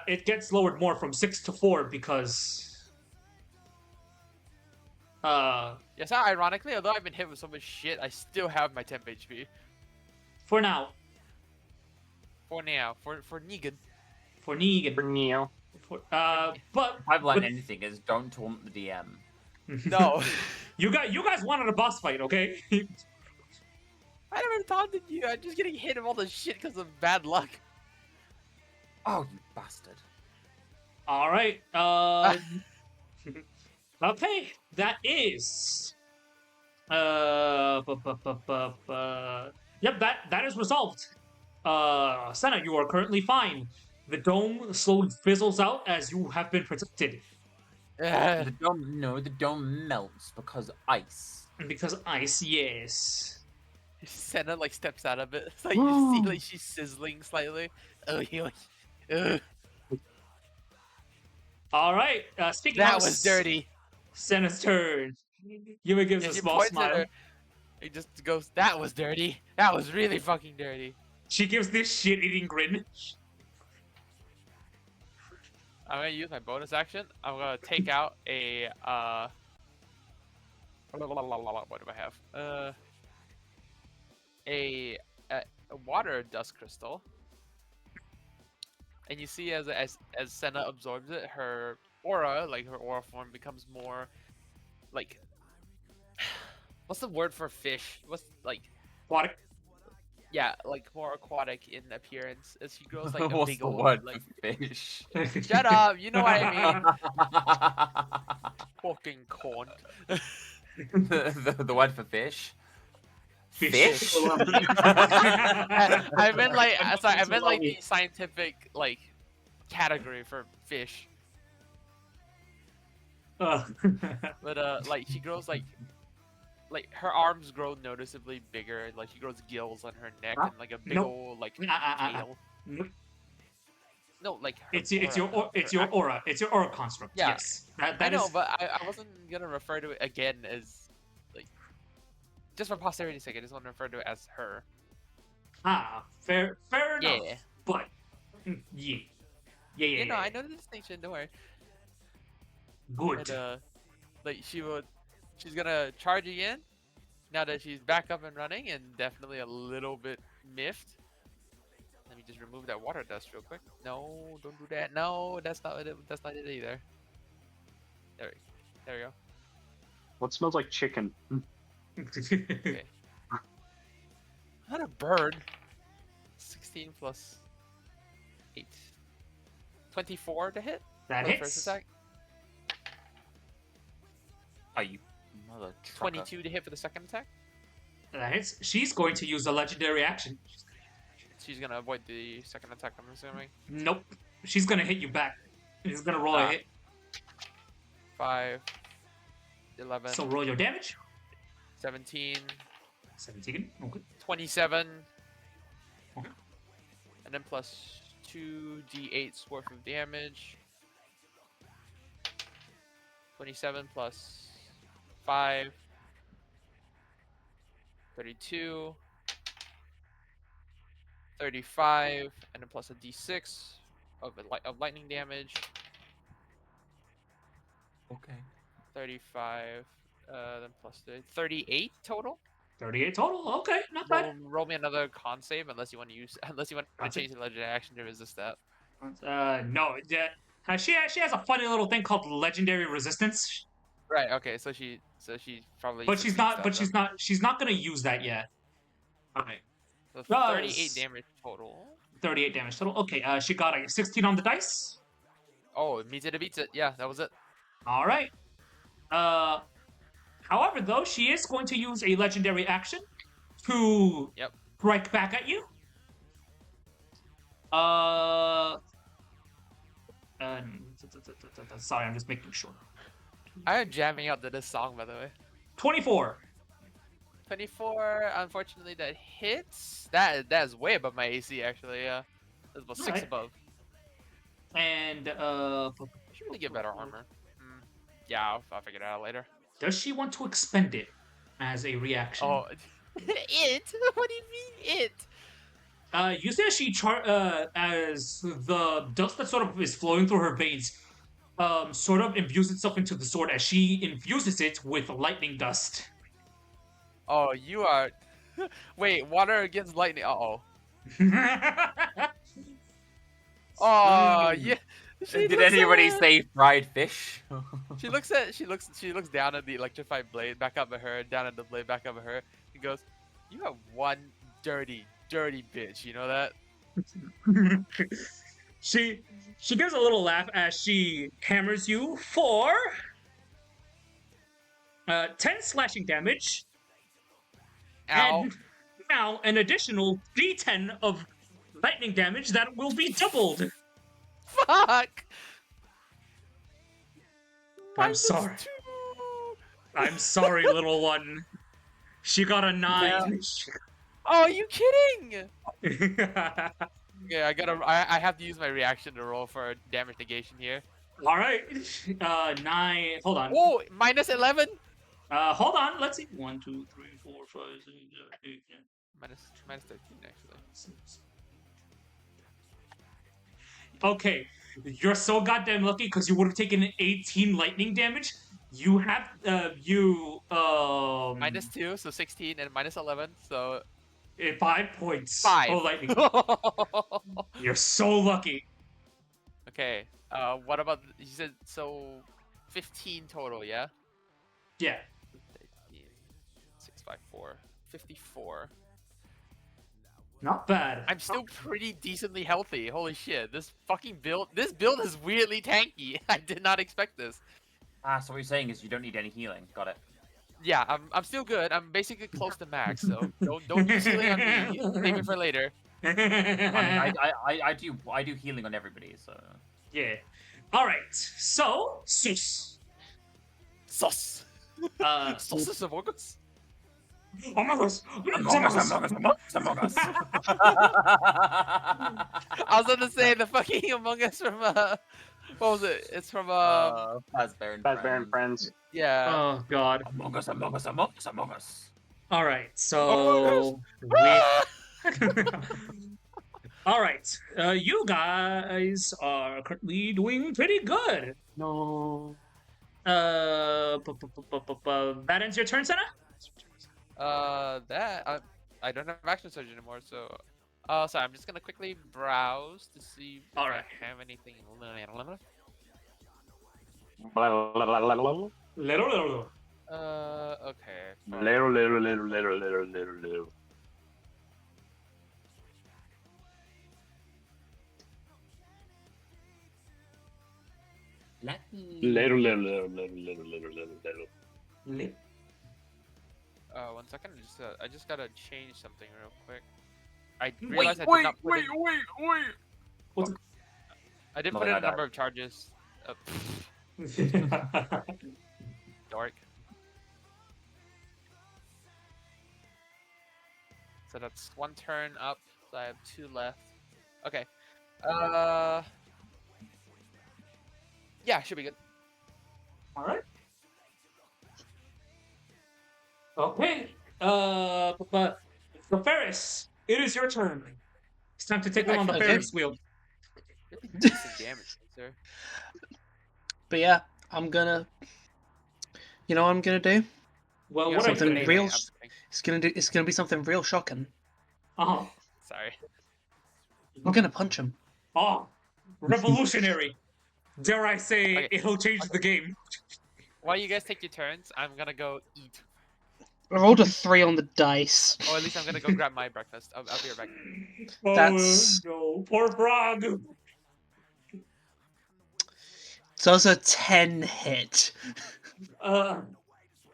It gets lowered more from 6 to 4 because... Yes, ironically, although I've been hit with so much shit, I still have my temp HP. For now. For now. For Negan. For Negan. For Neo. But... If I've learned but- anything is don't taunt the DM. No. You guys wanted a boss fight, okay? I never taunted you. I'm just getting hit with all this shit because of bad luck. Oh, you bastard. Alright, okay, that is... Yep, that is resolved. Senna, you are currently fine. The dome slowly fizzles out as you have been protected. The dome melts because ice. Because ice, yes. Senna like steps out of it. It's like you see like she's sizzling slightly. Oh, ugh. All right. Speaking That of was dirty. Senna's turn. Yuma gives And a she small points at smile. her. It just goes, that was dirty. That was really fucking dirty. She gives this shit-eating grin. I'm gonna use my bonus action. I'm gonna take out a what do I have? A water dust crystal. And you see as Senna absorbs it, her aura, like her aura form, becomes more like what's the word for fish? What's like Aquatic. yeah, like more aquatic in appearance as she grows like a What's big the old word like for fish? shut up, you know what I mean. Fucking corn. The word for fish? Fish. I meant like sorry, I meant like the scientific like category for fish. But like she grows like her arms grow noticeably bigger, like she grows gills on her neck and like a big Nope. old like tail. Nope. No, like her It's your aura, it's her your aura. It's your aura construct. Yeah. Yes. That I know, is. but I wasn't gonna refer to it again as like just for posterity's sake. I just want to refer to it as her. Fair enough. Yeah. But yeah. You know, I know the distinction. Don't worry. Good. And like she's gonna charge again. Now that she's back up and running and definitely a little bit miffed. Let me just remove that water dust real quick. No, don't do that. No, that's not it. That's not it either. There we go. What smells like chicken? Okay. Not a bird. 16 plus 8. 24 to hit. That for the first hits. attack. Are you mother trucker? 22 to hit for the second attack. That hits. She's going to use a legendary action. She's gonna avoid the second attack, I'm assuming. Nope. She's gonna hit you back. She's gonna roll a hit. 5, 11, So roll your damage. 17, 17. Okay. 27, Okay. and then plus 2d8 worth of damage. 27 plus 5, 32, 35, and then plus a d6 of lightning damage. Okay. 35, then plus 38 total. 38 total. Okay, not bad. Roll me another con save unless you want to Con save? change the legendary action to resist that. No. She has a funny little thing called legendary resistance, Right. Okay. So she probably. but she's succeeds not. that, She's not gonna use that yet. Okay. So Does. 38 damage total. 38 damage total. Okay. She got a 16 on the dice. Oh, it meets it. It beats it. Yeah, that was it. All right. However, though, she is going to use a legendary action to strike back at you. Sorry, I'm just making sure. I am jamming out to this song, by the way. 24. 24. Unfortunately, that hits. That's way above my AC, actually. Yeah, that's about 6 Alright. above. And I should really get better armor. Yeah, I'll figure it out later. does she want to expend it as a reaction? Oh, it? What do you mean it? You see as as the dust that sort of is flowing through her veins, sort of imbues itself into the sword as she infuses it with lightning dust. Oh, you are. Wait, water against lightning. Uh-oh. Oh, yeah. Did anybody say fried fish? She looks down at the electrified blade, back up at her, down at the blade, back up at her. He goes, "You are one dirty bitch. You know that?" She gives a little laugh as she hammers you for 10 slashing damage. Ow. And now an additional D10 of lightning damage that will be doubled. Fuck. I'm sorry. I'm sorry, little one. She got a 9. Oh, are you kidding? Okay, I have to use my reaction to roll for damage negation here. All right. 9. Hold on. Oh, minus 11. Hold on. Let's see. 1, 2, 3, 4, 5, 6, 7, 8, 9. Minus 13 actually. Okay, you're so goddamn lucky because you would have taken 18 lightning damage. You have Minus 2, so 16, and minus 11, so 5 points 5. of lightning. You're so lucky. Okay. What about you said so 15 total, yeah? Yeah. 13, 6, 5, 4, 54. Not bad. I'm still pretty decently healthy. Holy shit! This build is weirdly tanky. I did not expect this. Ah, so what you're saying is you don't need any healing. Got it. Yeah, I'm still good. I'm basically close to max, so don't use healing on me. Save it for later. I mean, I do healing on everybody, so. Yeah. All right. So, sus. Sus. Sus Among Us. Among Us. Among Us. I was gonna say the fucking Among Us from what was it? It's from Fazbear and Friends. yeah. Oh God. Among Us. All right. So we. All right. You guys are currently doing pretty good. No. That ends your turn, Senna? That I don't have action surge anymore, so sorry, I'm just gonna quickly browse to see if All right. I have anything. Little. Okay. Little. Little. One second. I just gotta change something real quick. I realized I did not put in, What's I didn't No, put in I a died. number of charges. Dark. So that's 1 turn up. So I have 2 left. Okay. Yeah, should be good. All right. Okay. But the Ferris, it is your turn. It's time to take them on the Okay. Ferris wheel. Pretty decent damage, sir. But yeah, I'm gonna. You know what I'm gonna do? Well, You what gotta are you make something gonna the do? real. I'm kidding. It's gonna be something real shocking. Uh-huh. Sorry. I'm gonna punch him. Oh, revolutionary. Dare I say, Okay. it'll change the game. While you guys take your turns, I'm gonna go eat. I rolled a 3 on the dice. Or at least I'm gonna go grab my breakfast. I'll be right back. Oh, That's- no. Poor frog. Does a 10 hit?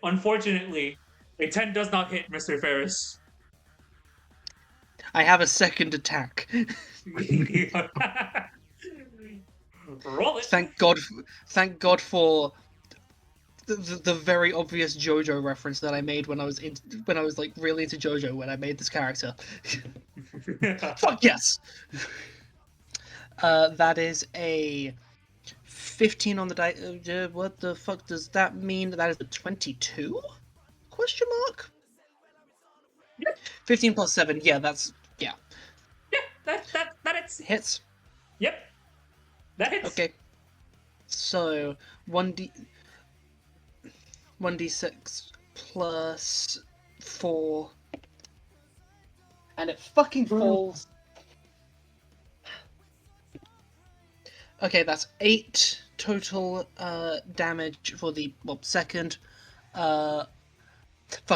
Unfortunately, a 10 does not hit Mr. Ferris. I have a second attack. Roll it. Thank God for the very obvious JoJo reference that I made when I was like really into JoJo when I made this character. Fuck yes. That is a 15 on the die. What the fuck does that mean? That is a 22? Question mark. 15 plus 7. Yeah, that's Yeah, that hits. hits. Yep. That hits. Okay. So 1d6 plus 4, and it fucking falls. Okay, that's 8 total damage for the second. Fuck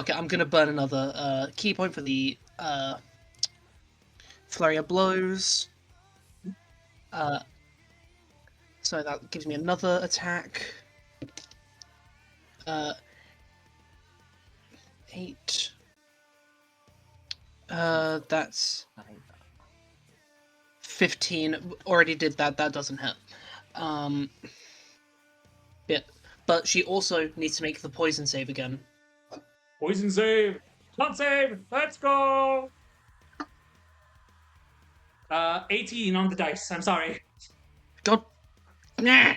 it, I'm gonna burn another key point for the flurry of blows. So that gives me another attack. 8. That's 15. Already did that. That doesn't hit. Yeah. but she also needs to make the poison save again. Poison save. Con save. Let's go. 18 on the dice. I'm sorry. God. Nah.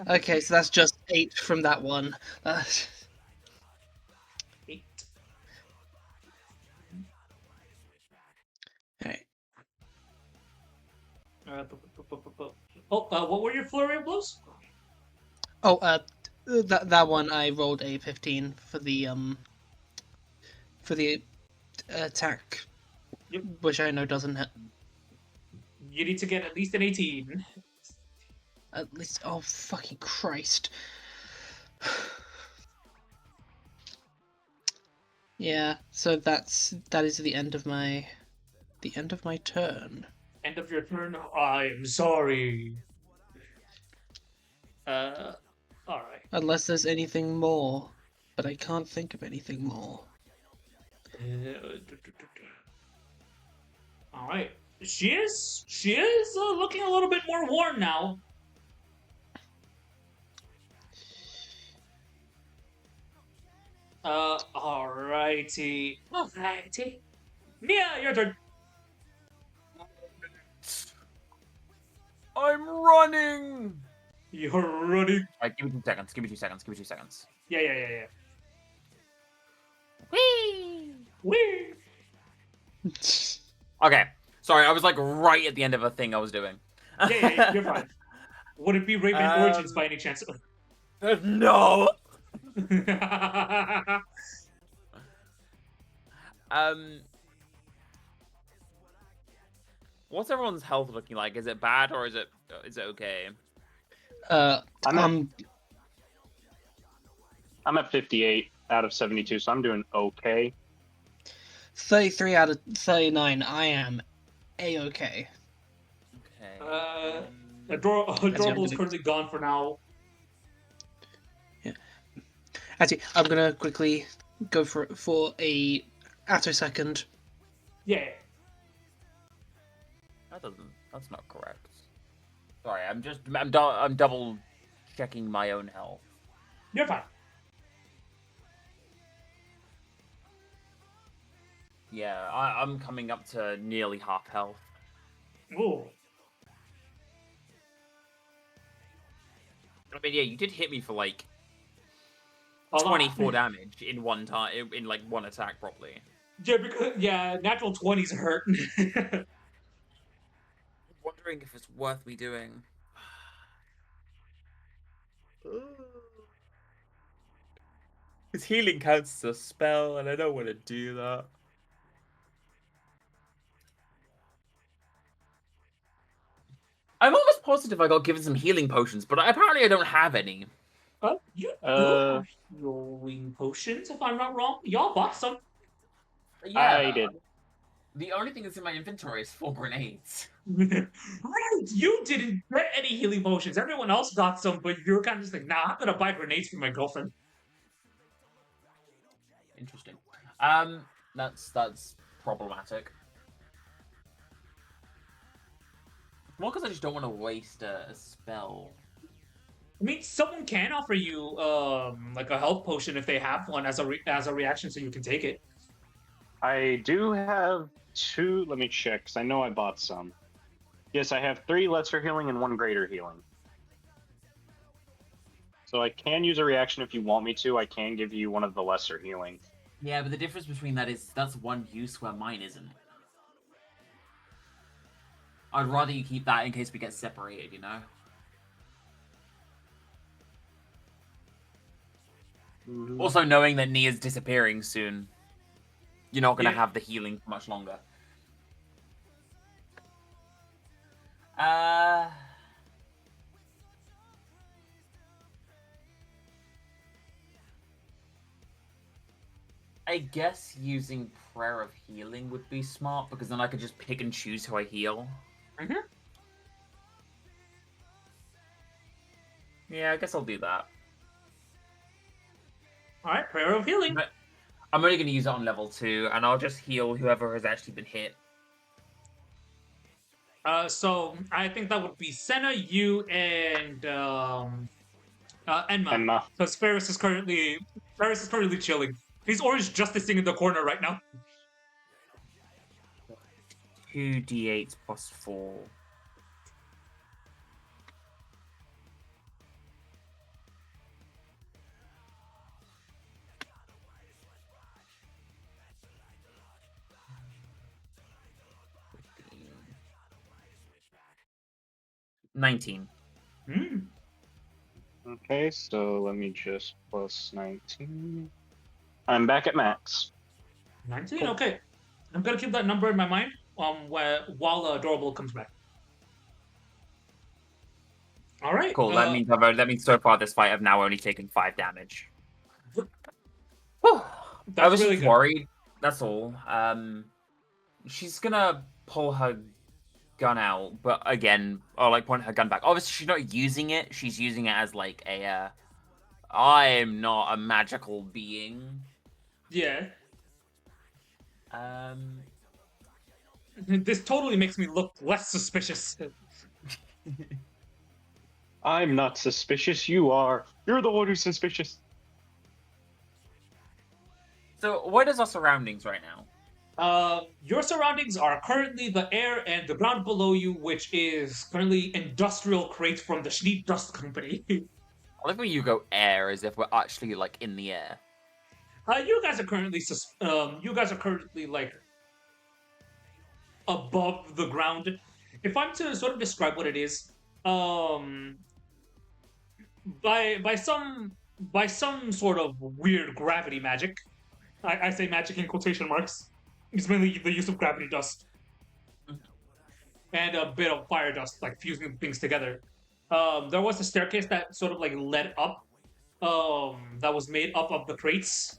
Okay, so that's just 8 from that one. 8. Alright. What were your flurry of blows? Oh, that one I rolled a 15 for the attack, Yep. which I know doesn't hit. You need to get at least an 18. At least, oh fucking Christ! Yeah, so that is the end of my turn. End of your turn. I'm sorry. All right. Unless there's anything more, but I can't think of anything more. All right. She is looking a little bit more worn now. Alrighty. Nia, your turn. I'm running. You're running. Alright, give me 2 seconds. Give me 2 seconds. Give me 2 seconds. Yeah. Whee! Whee! Okay. Sorry, I was like right at the end of a thing I was doing. Yeah, you're fine. Would it be Rayman Origins by any chance? No. What's everyone's health looking like? Is it bad or is it okay? I'm at 58 out of 72, so I'm doing okay. 33 out of 39. I am a-okay. Okay. Adorable is currently gone for now. Yeah. Actually, I'm gonna quickly go for a attosecond. Yeah. That's not correct. Sorry, I'm double checking my own health. You're fine. Yeah, I'm coming up to nearly half health. Ooh. I mean, yeah, you did hit me for like A lot. 24 damage in one time, in like one attack, probably. Yeah, natural 20s hurt. I'm wondering if it's worth me doing. Because healing counts as a spell, and I don't want to do that. I'm almost positive I got given some healing potions, but apparently I don't have any. You have healing potions, if I'm not wrong. Y'all bought some. Yeah, I did. The only thing that's in my inventory is 4 grenades. Right, you didn't get any healing potions. Everyone else got some, but you're kind of just like, nah, I'm gonna buy grenades for my girlfriend. Interesting. That's problematic. More because I just don't want to waste a spell. I mean, someone can offer you like a health potion if they have one as a reaction, so you can take it. I do have 2. Let me check, because I know I bought some. Yes, I have 3 lesser healing and 1 greater healing. So I can use a reaction if you want me to. I can give you one of the lesser healing. Yeah, but the difference between that is that's one use where mine isn't. I'd rather you keep that in case we get separated, you know? Also, knowing that Nia's disappearing soon, you're not going to have the healing for much longer. I guess using Prayer of Healing would be smart, because then I could just pick and choose who I heal. Mm-hmm. Yeah, I guess I'll do that. Alright, Prayer of Healing. But I'm only going to use it on level 2, and I'll just heal whoever has actually been hit. So I think that would be Senna, you, and Enma. Enma. Because Ferris is currently chilling. He's orange justicing in the corner right now. 2d8 plus 4. $19. Okay, so let me just plus 19. I'm back at max. 19? Cool. Okay. I'm gonna keep that number in my mind while Adorable comes back. All right. Cool. That means so far this fight I've now only taken 5 damage. I was really just good. worried. That's all. She's gonna pull her gun out, but again, or like point her gun back. Obviously, she's not using it. She's using it as like a. I'm not a magical being. Yeah. Um. This totally makes me look less suspicious. I'm not suspicious. You are. You're the one who's suspicious. So, what is our surroundings right now? Your surroundings are currently the air and the ground below you, which is currently industrial crates from the Schneid Dust Company. I like when you go air as if we're actually like in the air. You guys are currently like above the ground. If I'm to sort of describe what it is, by some sort of weird gravity magic, I say magic in quotation marks. It's mainly the use of gravity dust and a bit of fire dust, like fusing things together. There was a staircase that sort of like led up, that was made up of the crates,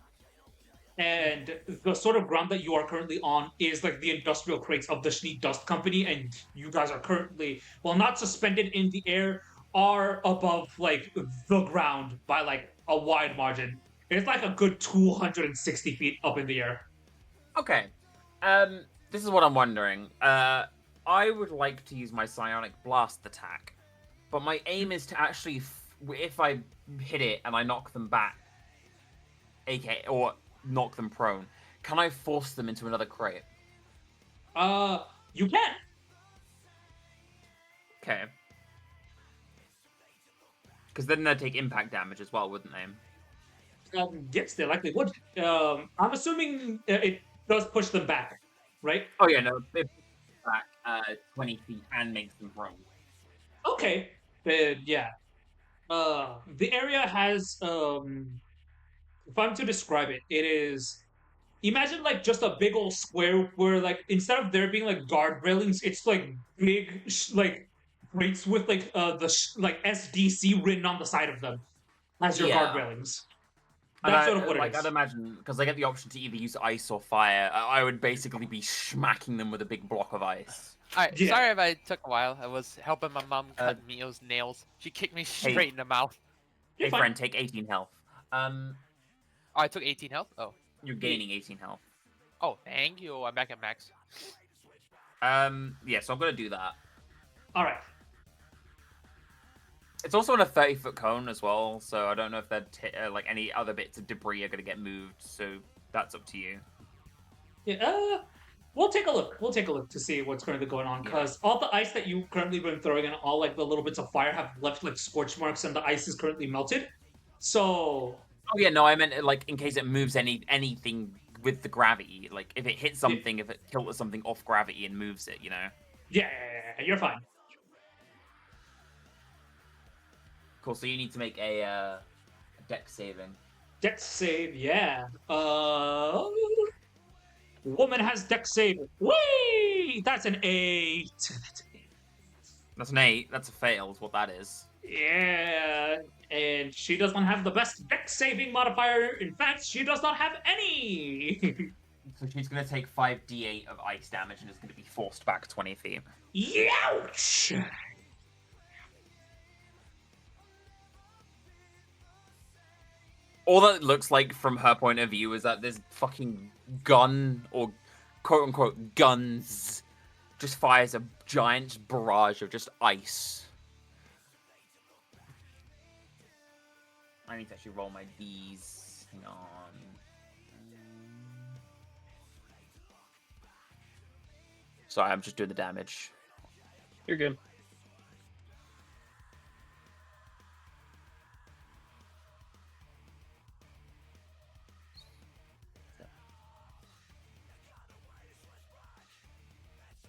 and the sort of ground that you are currently on is like the industrial crates of the Schneid Dust Company, and you guys are currently, well, not suspended in the air, are above like the ground by like a wide margin. It's like a good 260 feet up in the air. Okay. This is what I'm wondering. I would like to use my psionic blast attack, but my aim is to actually, if I hit it and I knock them back, or knock them prone, can I force them into another crate? You can. Okay. Because then they'd take impact damage as well, wouldn't they? Yes, they likely would. I'm assuming it does push them back, right? Oh yeah, no, it pushes back 20 feet and makes them prone. Okay. Yeah. The area has, if I'm to describe it, it is, imagine like just a big old square where like instead of there being like guard railings, it's like big like crates with like like SDC written on the side of them as your guard railings. That's sort of what it is. I'd imagine, because I get the option to either use ice or fire, I would basically be smacking them with a big block of ice. Alright, sorry if I took a while. I was helping my mom cut Mio's nails. She kicked me straight in the mouth. Hey friend, take 18 health. Oh, I took 18 health? Oh. You're gaining 18 health. Oh, thank you. I'm back at max. Yeah, so I'm gonna do that. Alright. It's also in a 30-foot cone as well, so I don't know if that like any other bits of debris are gonna get moved. So that's up to you. Yeah. We'll take a look. We'll take a look to see what's currently going on, because all the ice that you currently been throwing and all like the little bits of fire have left like scorch marks, and the ice is currently melted. So. Oh yeah, no, I meant like in case it moves anything with the gravity, like if it hits something, if it tilts something off gravity and moves it, you know. Yeah, you're fine. Cool. So you need to make a dex saving. Dex save, yeah. Woman has dex save. Whee! That's an 8. That's an 8. That's a fail, is what that is. Yeah, and she does not have the best dex saving modifier. In fact, she does not have any. So she's going to take 5d8 of ice damage and is going to be forced back 20 feet. Youch! All that looks like from her point of view is that this fucking gun, or quote-unquote guns, just fires a giant barrage of just ice. I need to actually roll my D's. Hang on. Sorry, I'm just doing the damage. You're good.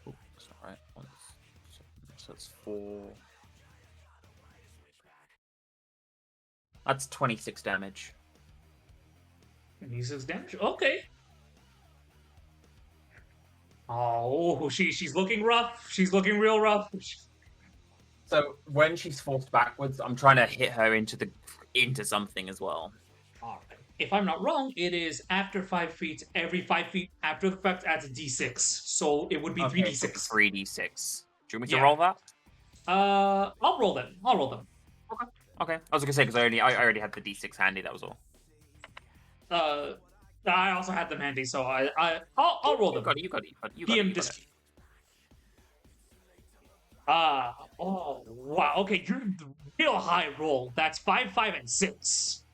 Oh, that's not right. So it's 4. That's 26 damage. 26 damage. Okay. Oh, she's looking rough. She's looking real rough. So when she's forced backwards, I'm trying to hit her into something as well. All right. If I'm not wrong, it is after 5 feet. Every 5 feet after the fact adds a d6. So it would be 3d6. 3d6. Do you want me Yeah. to roll that? I'll roll them. Okay. I was gonna say because I already had the d6 handy. That was all. I also had them handy, so I'll roll them. You got it. DM disc. Oh wow. Okay, you're real high roll. That's 5, 5, and 6.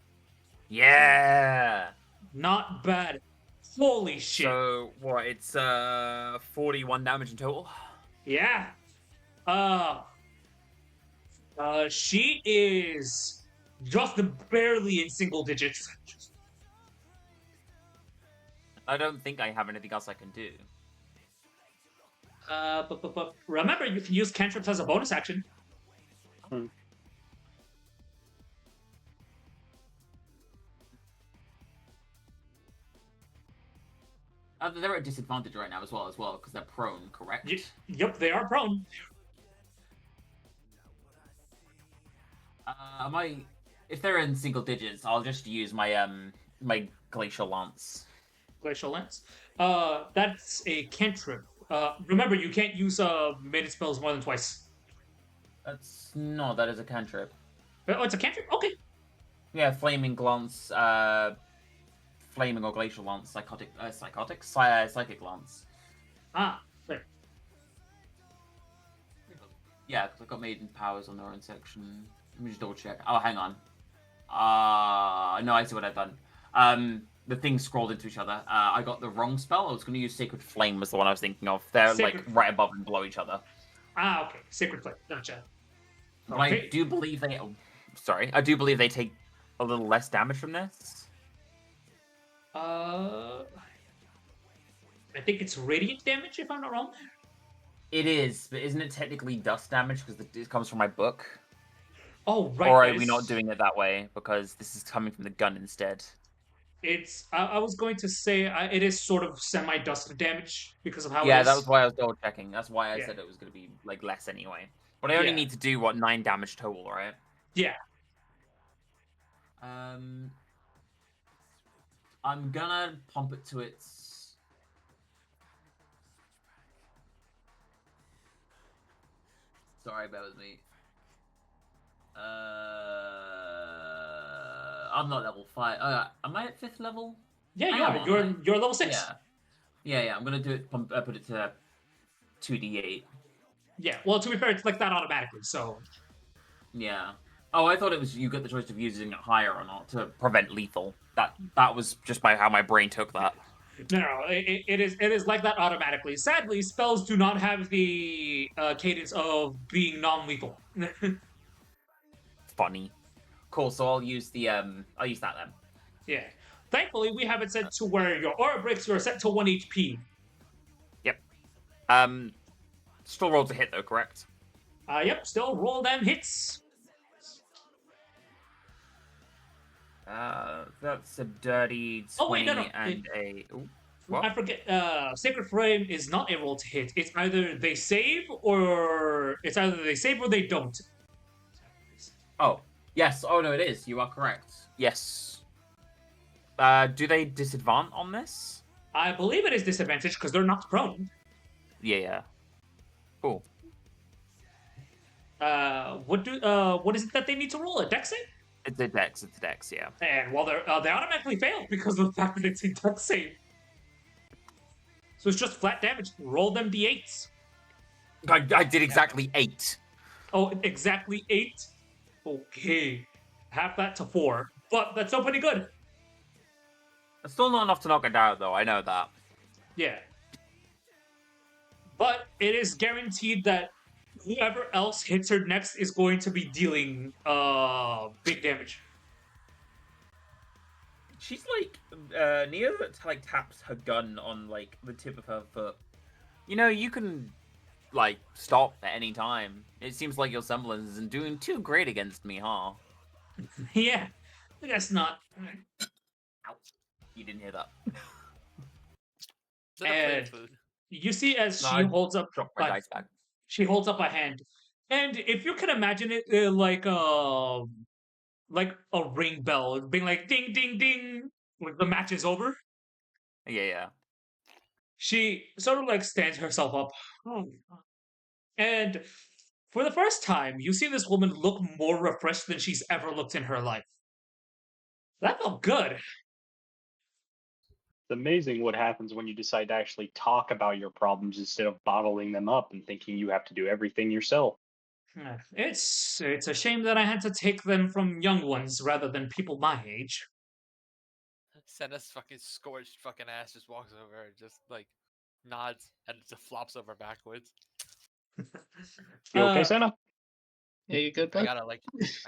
Yeah. Not bad. Holy shit. So what? It's 41 damage in total. Yeah. She is just barely in single digits. I don't think I have anything else I can do. But remember, you can use cantrips as a bonus action. They're at disadvantage right now as well, because they're prone, correct? Yep, they are prone. If they're in single digits, I'll just use my my glacial lance. Glacial Lance. That's a cantrip. Remember, you can't use maiden spells more than twice. That is a cantrip. Oh, it's a cantrip? Okay. Yeah, flaming glance, flaming or glacial lance, psychic lance. Ah, there. Yeah, because I've got maiden powers on their own section. Let me just double check. Oh, hang on. No, I see what I've done. The things scrolled into each other. I got the wrong spell. I was going to use Sacred Flame was the one I was thinking of. They're like right above and below each other. Ah, okay. Sacred Flame. Gotcha. But Okay. I do believe they... Oh, sorry. I do believe they take a little less damage from this. I think it's radiant damage, if I'm not wrong. It is, but isn't it technically dust damage because it comes from my book? Oh, right. Or are we not doing it that way because this is coming from the gun instead? It's. I was going to say it is sort of semi-dust damage because of how. Yeah, it is. that was why I was double checking. That's why I Yeah. said it was going to be like less anyway. But I only need to do 9 damage total, right? Yeah. I'm gonna pump it to its. Sorry, bear with me. I'm not level 5. Am I at 5th level? Yeah, you are. You're level 6. Yeah. I'm gonna do it. Put it to 2d8. Yeah. Well, to be fair, it's like that automatically. So. Yeah. Oh, I thought it was you get the choice of using it higher or not to prevent lethal. That was just by how my brain took that. No. It is like that automatically. Sadly, spells do not have the cadence of being non-lethal. Funny. Cool. So I'll use that then. Yeah. Thankfully, we have it set to where your aura breaks are set to 1 HP. Yep. Still roll to hit though, correct? Yep. Still roll them hits. That's a dirty 20 Oh, wait, no. and a. Ooh, what? I forget. Sacred Flame is not a roll to hit. It's either they save or they don't. Oh yes. Oh no, it is. You are correct. Yes. Do they disadvantage on this? I believe it is disadvantage because they're not prone. Yeah. Cool. What is it that they need to roll? A dex save? It's a dex, yeah. And well, they automatically fail because of the fact that it's a dex save. So it's just flat damage. Roll them d8s. I did exactly 8. Oh, exactly 8? Okay. half that to 4, but that's still pretty good. It's still not enough to knock it down, though. I know that. Yeah. But it is guaranteed that whoever else hits her next is going to be dealing big damage. She's like Nia like taps her gun on like the tip of her foot. You know, you can like stop at any time. It seems like your semblance isn't doing too great against me, huh? Yeah, I guess not. Ouch. You didn't hear that. Is that a plate of food? You see as No, she I holds up dropped my dice bag. She holds up a hand, and if you can imagine it like a ring bell, being like ding ding ding, when the match is over. Yeah. She sort of like stands herself up, and for the first time, you see this woman look more refreshed than she's ever looked in her life. That felt good. It's amazing what happens when you decide to actually talk about your problems instead of bottling them up and thinking you have to do everything yourself. It's a shame that I had to take them from young ones rather than people my age. Senna's fucking scorched fucking ass just walks over and just like nods and just flops over backwards. You okay, Senna? Yeah, you good, I bud?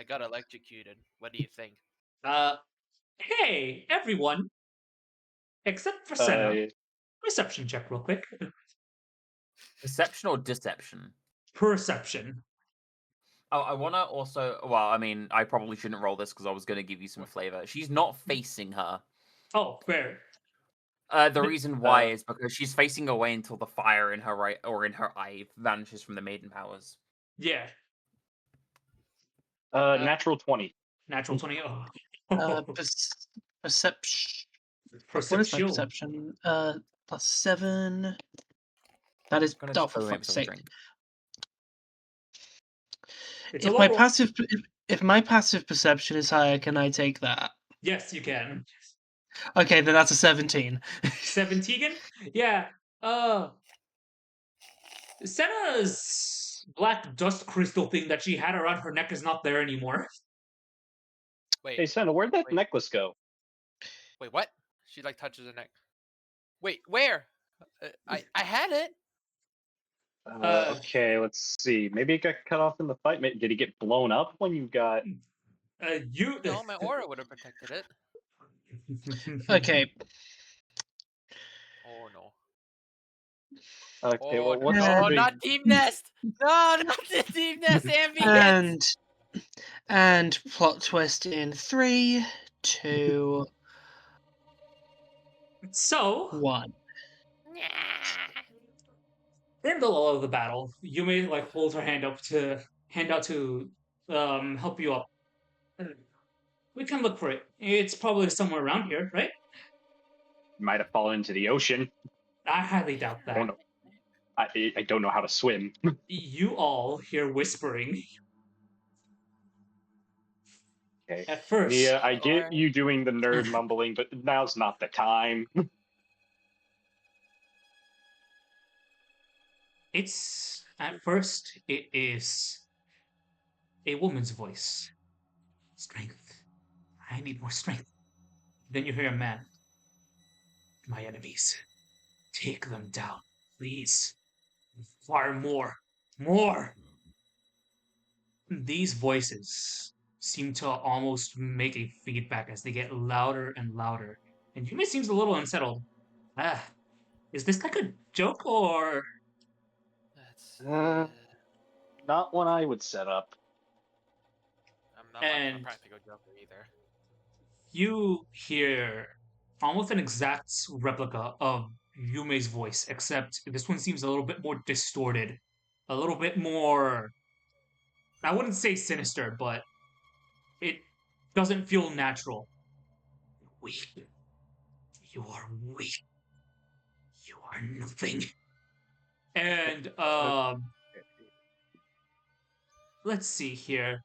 got electrocuted. What do you think? Hey, everyone, except for Senna. Uh, Perception check real quick. Perception or deception? Perception. Oh, I want to also. Well, I mean, I probably shouldn't roll this because I was going to give you some flavor. She's not facing her. Oh, fair. The reason why is because she's facing away until the fire in her right or in her eye vanishes from the maiden powers. Yeah. natural 20. Natural 20. Oh. Perception. What is my Perception. perception? +7. That is. Gonna Oh, just for go make fuck's some sake! drink. It's a If low my roll. passive, if my passive perception is higher, can I take that? Yes, you can. Okay, then that's a 17. 17? Yeah. Senna's black dust crystal thing that she had around her neck is not there anymore. Wait, Hey, Senna, where'd that Wait. necklace go? wait, what? She like touches her neck. Wait, where? I had it. Okay, let's see. Maybe it got cut off in the fight. Did it get blown up when you got? You. No, my aura would have protected it. Okay. Oh no. Okay, Oh, well, what's no, the big... not Team Nest! No, not the Team Nest ambience! And plot twist in 3, 2, So, 1. in the lull of the battle, you may like hold her hand out to help you up. We can look for it. It's probably somewhere around here, right? Might have fallen into the ocean. I highly doubt I don't that. know. I don't know how to swim. You all hear whispering. Okay. At first. Yeah, I get you doing the nerd mumbling, but now's not the time. At first, it is a woman's voice. Strength. I need more strength. Then you hear a man. My enemies. Take them down, please. Far more. More! These voices seem to almost make a feedback as they get louder and louder. And Yumi seems a little unsettled. Is this like a joke or... Uh, not one I would set up. I'm not much of a And practical joker either. you hear almost an exact replica of Yume's voice, except this one seems a little bit more distorted, a little bit more. I wouldn't say sinister, but it doesn't feel natural. Weak. You are weak. You are nothing. And let's see here.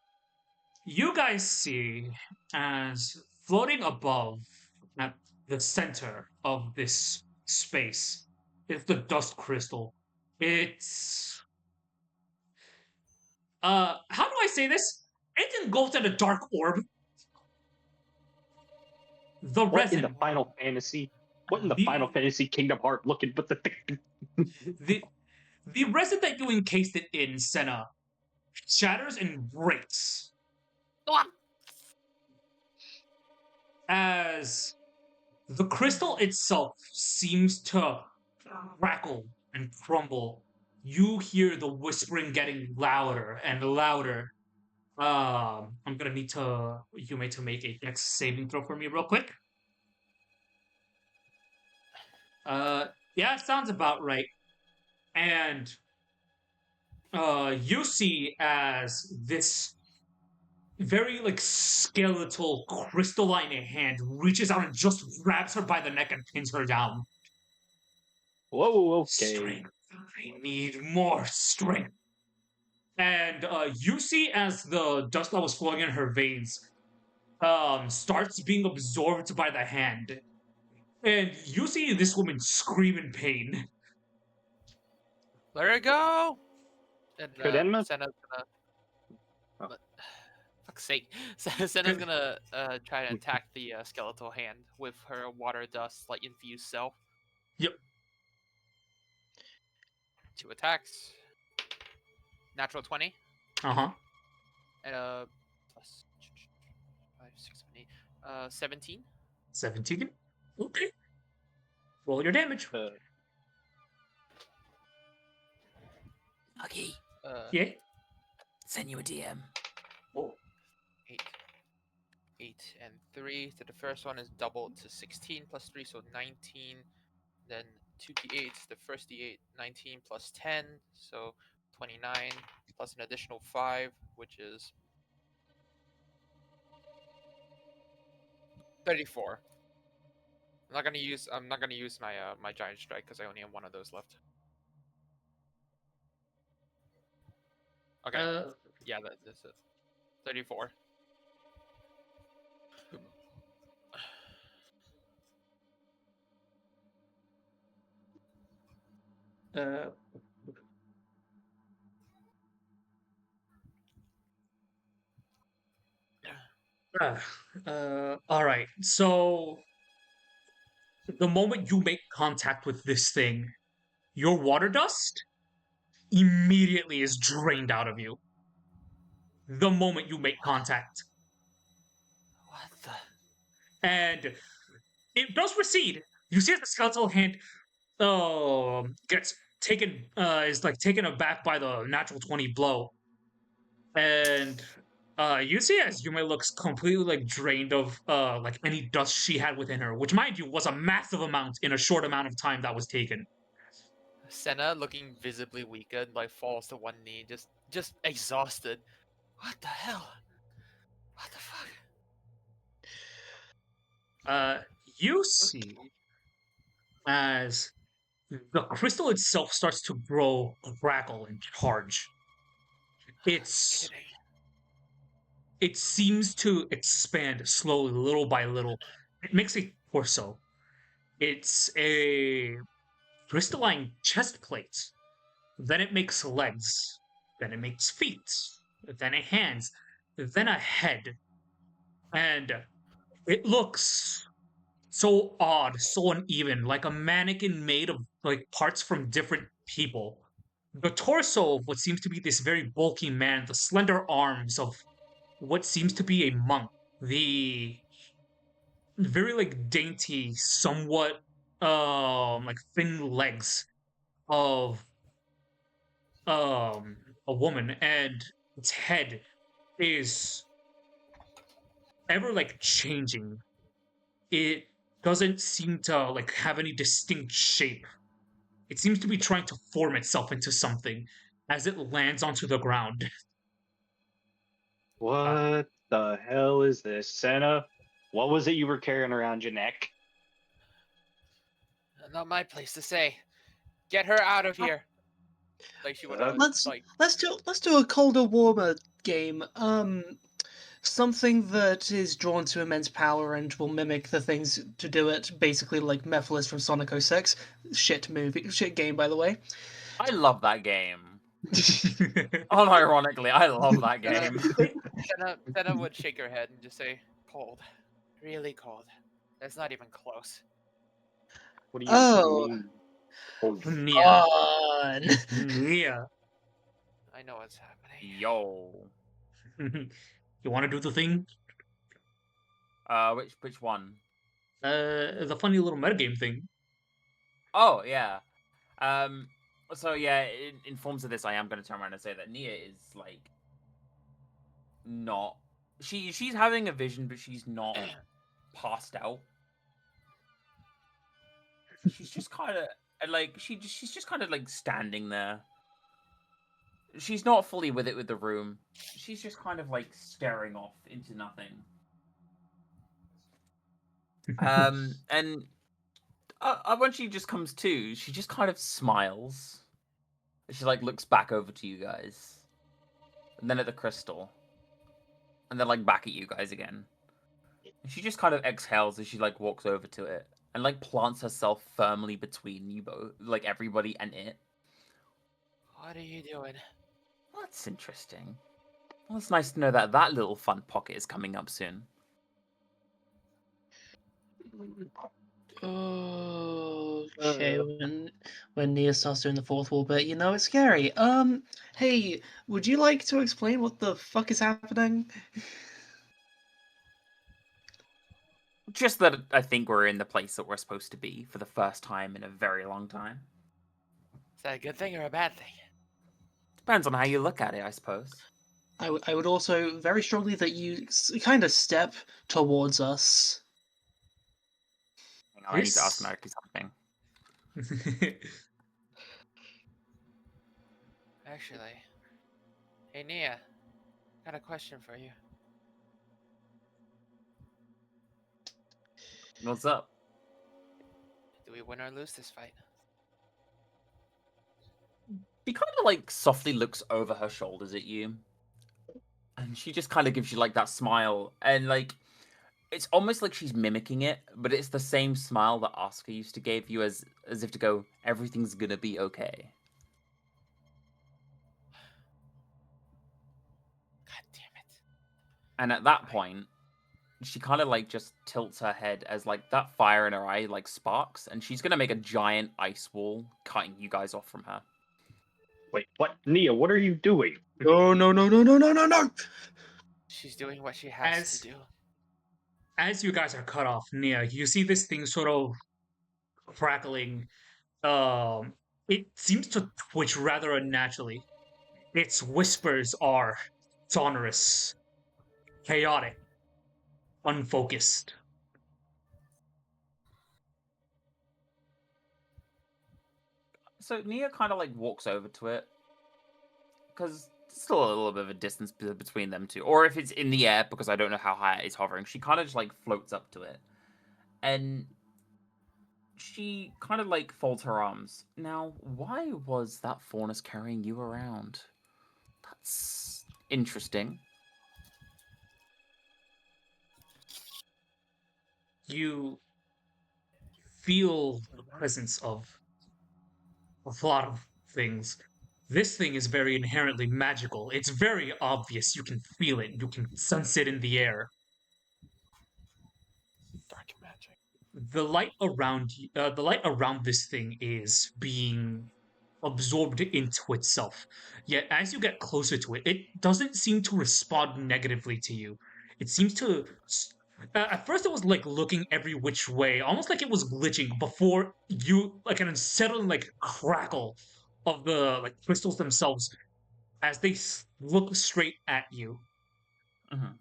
You guys see as floating above at the center of this space is the dust crystal. It's how do I say this? It's engulfed in a dark orb. The What in the resin, Final Fantasy? What in the the Final Fantasy Kingdom Heart looking but the the the resin that you encased it in, Senna, shatters and breaks as the crystal itself seems to crackle and crumble. You hear the whispering getting louder and louder. I'm gonna need you to make a dex saving throw for me real quick. Yeah, it sounds about right. And you see as this very like skeletal crystalline hand reaches out and just grabs her by the neck and pins her down. Whoa, okay. Strength. I need more strength. And you see as the dust that was flowing in her veins starts being absorbed by the hand. And you see this woman scream in pain. Let her go. And Could Enma? Senna's gonna. Oh. Fuck's sake. Senna's gonna try to attack the skeletal hand with her water dust, like infused self. Yep. 2 attacks. Natural 20. Uh-huh. And plus 5, 6, 7, 8. 17. 17. Okay. Roll your damage. Okay, Yeah. send you a DM. Oh. 8. 8 and 3. So the first one is doubled to 16 plus 3, so 19. Then 2 d8s. The first d8, 19 plus 10, so 29 plus an additional 5, which is 34. I'm not gonna use my my giant strike because I only have one of those left. Okay. Yeah, that's it. 34. Uh, all right. So the moment you make contact with this thing, your water dust immediately is drained out of you. The moment you make contact. What the? And it does recede. You see as the skeletal hand gets taken is like taken aback by the natural 20 blow. And you see as Yume looks completely like drained of like any dust she had within her, which mind you was a massive amount in a short amount of time that was taken. Senna, looking visibly weakened, like falls to one knee, just exhausted. What the hell? What the fuck? You see as the crystal itself starts to grow, crackle, and charge. It's Kidding. it seems to expand slowly, little by little. It makes a torso. It's a crystalline chest plate. Then it makes legs. Then it makes feet. Then a hands. Then a head. And it looks so odd, so uneven, like a mannequin made of like parts from different people. The torso of what seems to be this very bulky man, the slender arms of what seems to be a monk, the very like dainty, somewhat like thin legs of um a woman, and its head is ever like changing. It doesn't seem to like have any distinct shape. It seems to be trying to form itself into something as it lands onto the ground. What the hell is this, Senna? What was it you were carrying around your neck? Not my place to say. Get her out of here. Like she would Let's do a colder, warmer game. Something that is drawn to immense power and will mimic the things to do it. Basically, like Mephiles from Sonic 06. Shit game, by the way. I love that game. Unironically, I love that game. Senna would shake her head and just say, cold. Really cold. That's not even close. What do you Oh. mean? Oh, Nia. On. Nia. I know what's happening. Yo. You want to do the thing? Which one? The funny little metagame thing. Oh yeah. So yeah, in forms of this, I am going to turn around and say that Nia is like not. She's having a vision, but she's not passed out. She's just kind of like she's just kind of like standing there. She's not fully with it with the room. She's just kind of like staring off into nothing. And when she just comes to, she just kind of smiles. She like looks back over to you guys, and then at the crystal, and then like back at you guys again. And she just kind of exhales as she like walks over to it and like plants herself firmly between you both, like everybody and it. What are you doing? Well, that's interesting. Well, it's nice to know that that little fun pocket is coming up soon. Okay, when Nia starts doing the fourth wall bit, it's scary. Hey, would you like to explain what the fuck is happening? Just that I think we're in the place that we're supposed to be for the first time in a very long time. Is that a good thing or a bad thing? Depends on how you look at it, I suppose. I would also very strongly that you kind of step towards us. Hang on, I need to ask Narky something. Actually, hey Nia, got a question for you. What's up? Do we win or lose this fight? She kind of like softly looks over her shoulders at you, and she just kind of gives you like that smile, and like it's almost like she's mimicking it, but it's the same smile that Oscar used to give you, as if to go, everything's gonna be okay. God damn it! And at that point, she kind of like just tilts her head as like that fire in her eye like sparks, and she's gonna make a giant ice wall, cutting you guys off from her. wait, what? Nia, what are you doing? No, no, no, no, no, no, no, no! She's doing what she has to do. As you guys are cut off, Nia, you see this thing sort of crackling. It seems to twitch rather unnaturally. Its whispers are sonorous, chaotic, unfocused. So Nia kind of like walks over to it, because still a little bit of a distance between them two. Or if it's in the air, because I don't know how high it is hovering, she kind of just like floats up to it. And she kind of like folds her arms. Now, why was that faunus carrying you around? That's interesting. You feel the presence of a lot of things. This thing is very inherently magical. It's very obvious. You can feel it. You can sense it in the air. Dark magic. The light around this thing is being absorbed into itself. Yet as you get closer to it, it doesn't seem to respond negatively to you. It seems to. At first, it was like looking every which way, almost like it was glitching. Before you, like an unsettling like crackle of the like crystals themselves as they look straight at you. Mm-hmm.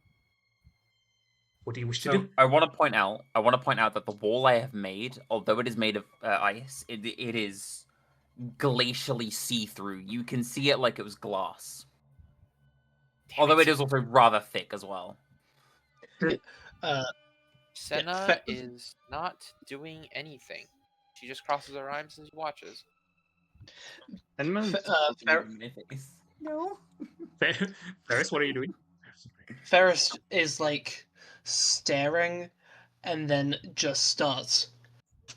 What do you wish to So do? I want to point out that the wall I have made, although it is made of ice, it is glacially see-through. You can see it like it was glass. Although it is also rather thick as well. Senna is not doing anything. She just crosses her arms and watches. No. Ferris, what are you doing? Ferris is like staring, and then just starts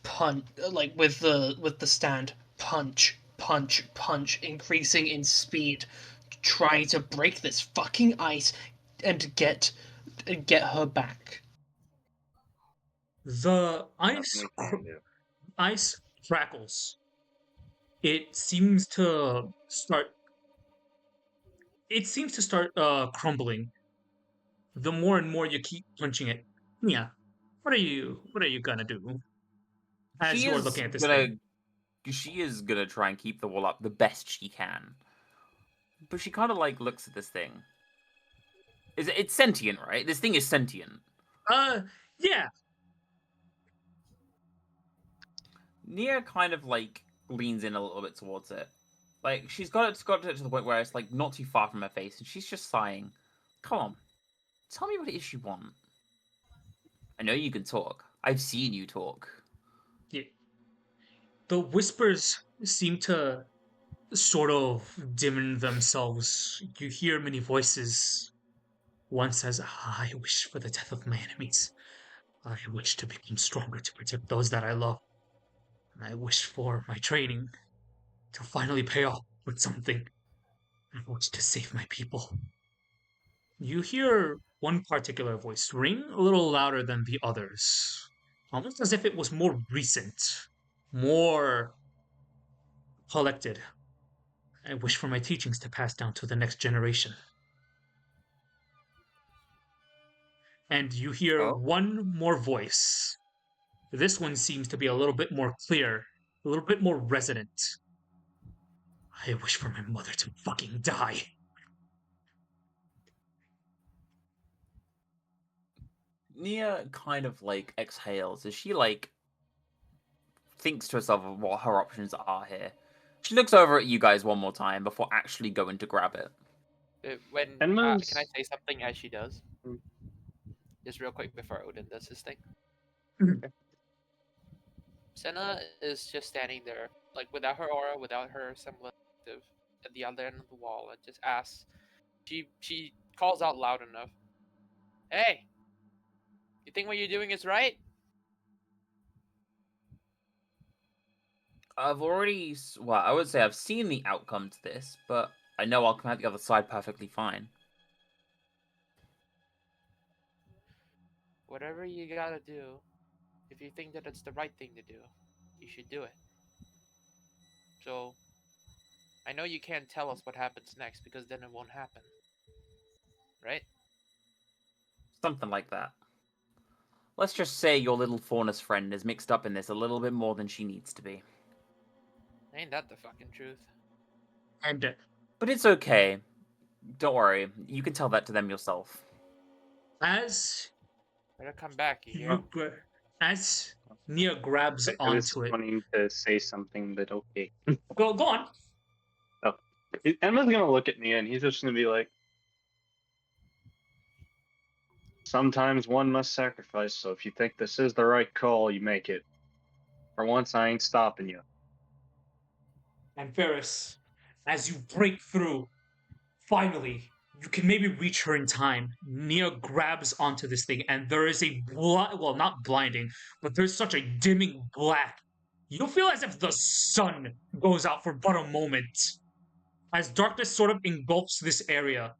punch like with the stand, punch, punch, punch, increasing in speed, trying to break this fucking ice and get her back. The Nothing we can do. ice crackles. It seems to start. It seems to start crumbling. The more and more you keep punching it. Yeah. What are you? What are you gonna do? As She you are is looking at this gonna thing. she is gonna try and keep the wall up the best she can. But she kind of like looks at this thing. It's sentient, right? This thing is sentient. Yeah. Nia kind of like leans in a little bit towards it. Like she's got it to the point where it's like not too far from her face, and she's just sighing. Come on, tell me what it is you want. I know you can talk. I've seen you talk. Yeah. The whispers seem to sort of dim themselves. You hear many voices. One says, I wish for the death of my enemies. I wish to become stronger to protect those that I love. And I wish for my training to finally pay off with something. I wish to save my people. You hear one particular voice ring a little louder than the others, almost as if it was more recent, more collected. I wish for my teachings to pass down to the next generation. And you hear Oh, one more voice. This one seems to be a little bit more clear, a little bit more resonant. I wish for my mother to fucking die. Nia kind of like exhales as she like thinks to herself of what her options are here. She looks over at you guys one more time before actually going to grab it. Can I Enma's say something as she does? Mm. Just real quick before Odin does his thing. Okay. Senna is just standing there, like without her aura, without her semblance of at the other end of the wall, and just asks. She calls out loud enough. Hey, you think what you're doing is right? I've already, well, I would say I've seen the outcome to this, but I know I'll come out the other side perfectly fine. Whatever you gotta do, if you think that it's the right thing to do, you should do it. So, I know you can't tell us what happens next because then it won't happen. Right? Something like that. Let's just say your little faunus friend is mixed up in this a little bit more than she needs to be. Ain't that the fucking truth? And But it's okay. Don't worry. You can tell that to them yourself. as Better come back, you hear? you as Nia grabs I was onto it, wanting to say something, but okay. go on. Oh, Emma's gonna look at Nia, and he's just gonna be like, "Sometimes one must sacrifice. So if you think this is the right call, you make it. For once, I ain't stopping you." And Ferris, as you break through, finally, you can maybe reach her in time. Nia grabs onto this thing, and there is a well, not blinding, but there's such a dimming black. You feel as if the sun goes out for but a moment, as darkness sort of engulfs this area.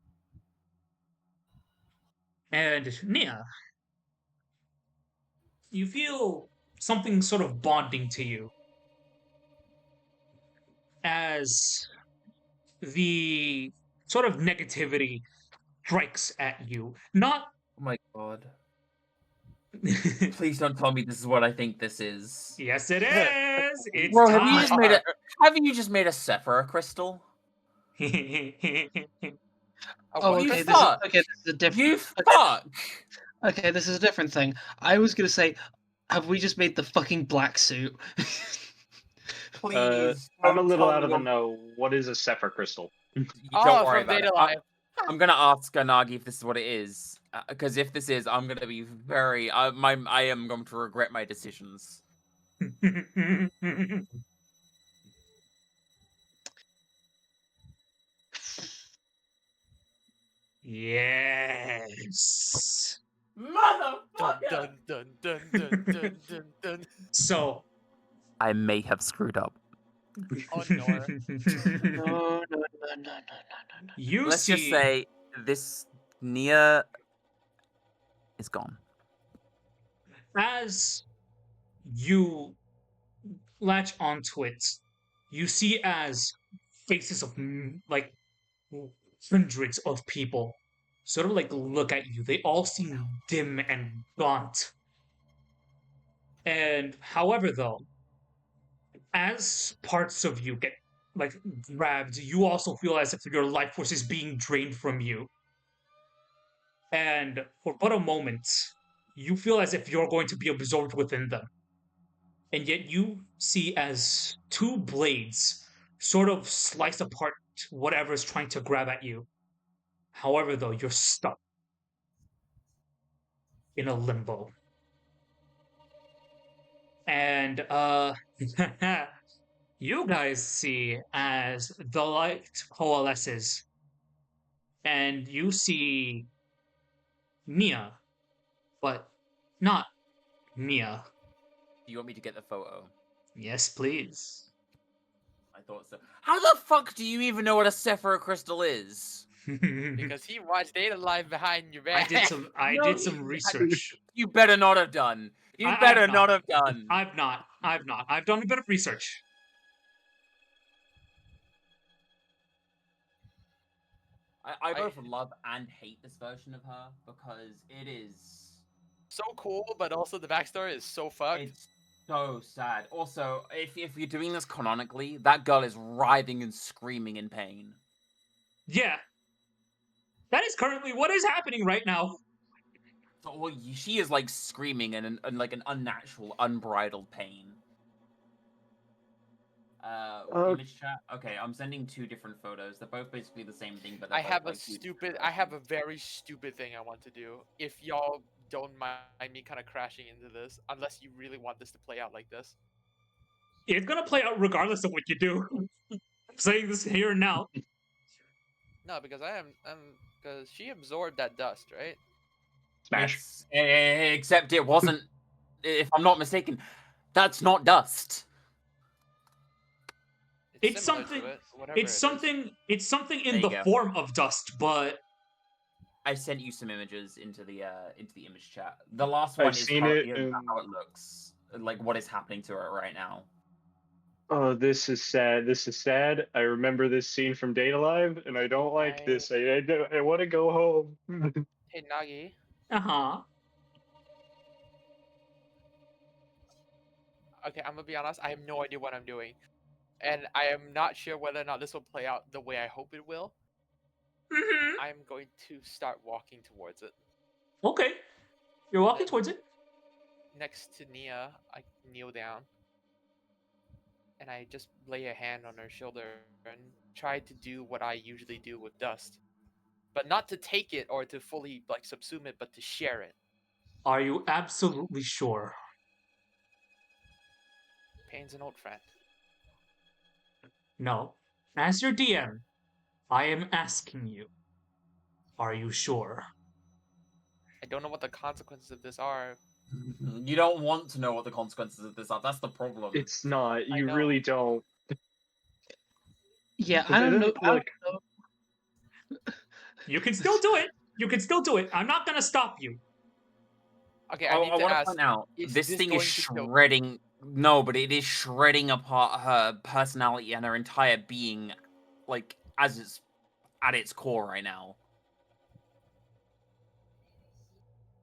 And Nia, you feel something sort of bonding to you as the sort of negativity strikes at you. Not. Oh my god. Please don't tell me this is what I think this is. Yes, it is. It's Bro, have you just made a Sephora crystal? Oh, You okay. fuck! This is a different. You fuck! Okay, this is a different thing. I was gonna say, have we just made the fucking black suit? Please. I'm a don't little tell out of me the know. What is a Sephir crystal? You Oh, don't worry from about Data it. Life. I'm gonna ask Nagi if this is what it is, because if this is, I'm gonna be very. I am going to regret my decisions. Yes. Dun Motherfucker! dun dun dun dun dun dun dun. So. I may have screwed up. Oh, Nora. No. You Let's see. just say this Nia is gone. as you latch onto it, you see as faces of like hundreds of people sort of like look at you. They all seem dim and gaunt. And however, though, as parts of you get like grabbed, you also feel as if your life force is being drained from you. And for but a moment, you feel as if you're going to be absorbed within them. And yet you see as two blades sort of slice apart whatever is trying to grab at you. However, though, you're stuck in a limbo. And you guys see as the light coalesces, and you see Mia, but not Mia. Do you want me to get the photo? Yes, please. I thought so. How the fuck do you even know what a Sephira crystal is? Because he watched Data Live behind your back. I No, did some you- research. You better not have done. You I've better not. not have done. I've not. I've done a bit of research. I both love and hate this version of her because it is So cool, but also the backstory is so fucked. it's so sad. Also, if you're doing this canonically, that girl is writhing and screaming in pain. Yeah. That is currently what is happening right now. So well, she is like screaming in like an unnatural, unbridled pain. Image chat. Okay, I'm sending two different photos. They're both basically the same thing, but I they're have both, a like, two stupid. different I have a versions. very stupid thing I want to do. If y'all don't mind me kind of crashing into this, unless you really want this to play out like this. It's gonna play out regardless of what you do. I'm saying this here and now. No, because because she absorbed that dust, right? Smash. Except it wasn't. If I'm not mistaken, that's not dust. It's similar something. to it, whatever It's it is. something. It's something in There the you go. form of dust, but I sent you some images into the image chat. The last I've one is seen currently it, about and how it looks, like what is happening to it right now. oh, this is sad. This is sad. I remember this scene from Data Live, and I don't like this. I want to go home. Hey Nagi, uh-huh. okay, I'm gonna be honest. I have no idea what I'm doing, and I am not sure whether or not this will play out the way I hope it will. Mm-hmm. I'm going to start walking towards it. Okay. You're walking towards it. Next to Nia, I kneel down and I just lay a hand on her shoulder and try to do what I usually do with dust. But not to take it or to fully like subsume it, but to share it. Are you absolutely sure? Pain's an old friend. No. As your DM, I am asking you. Are you sure? I don't know what the consequences of this are. You don't want to know what the consequences of this are. That's the problem. It's not. I You know. really don't. Yeah, Because I don't know. look, I don't know. You can still do it. You can still do it. I'm not gonna stop you. Okay, I I need to want to ask. point out is this this thing going is to kill me? shredding. No, but it is shredding apart her personality and her entire being, like as it's at its core right now.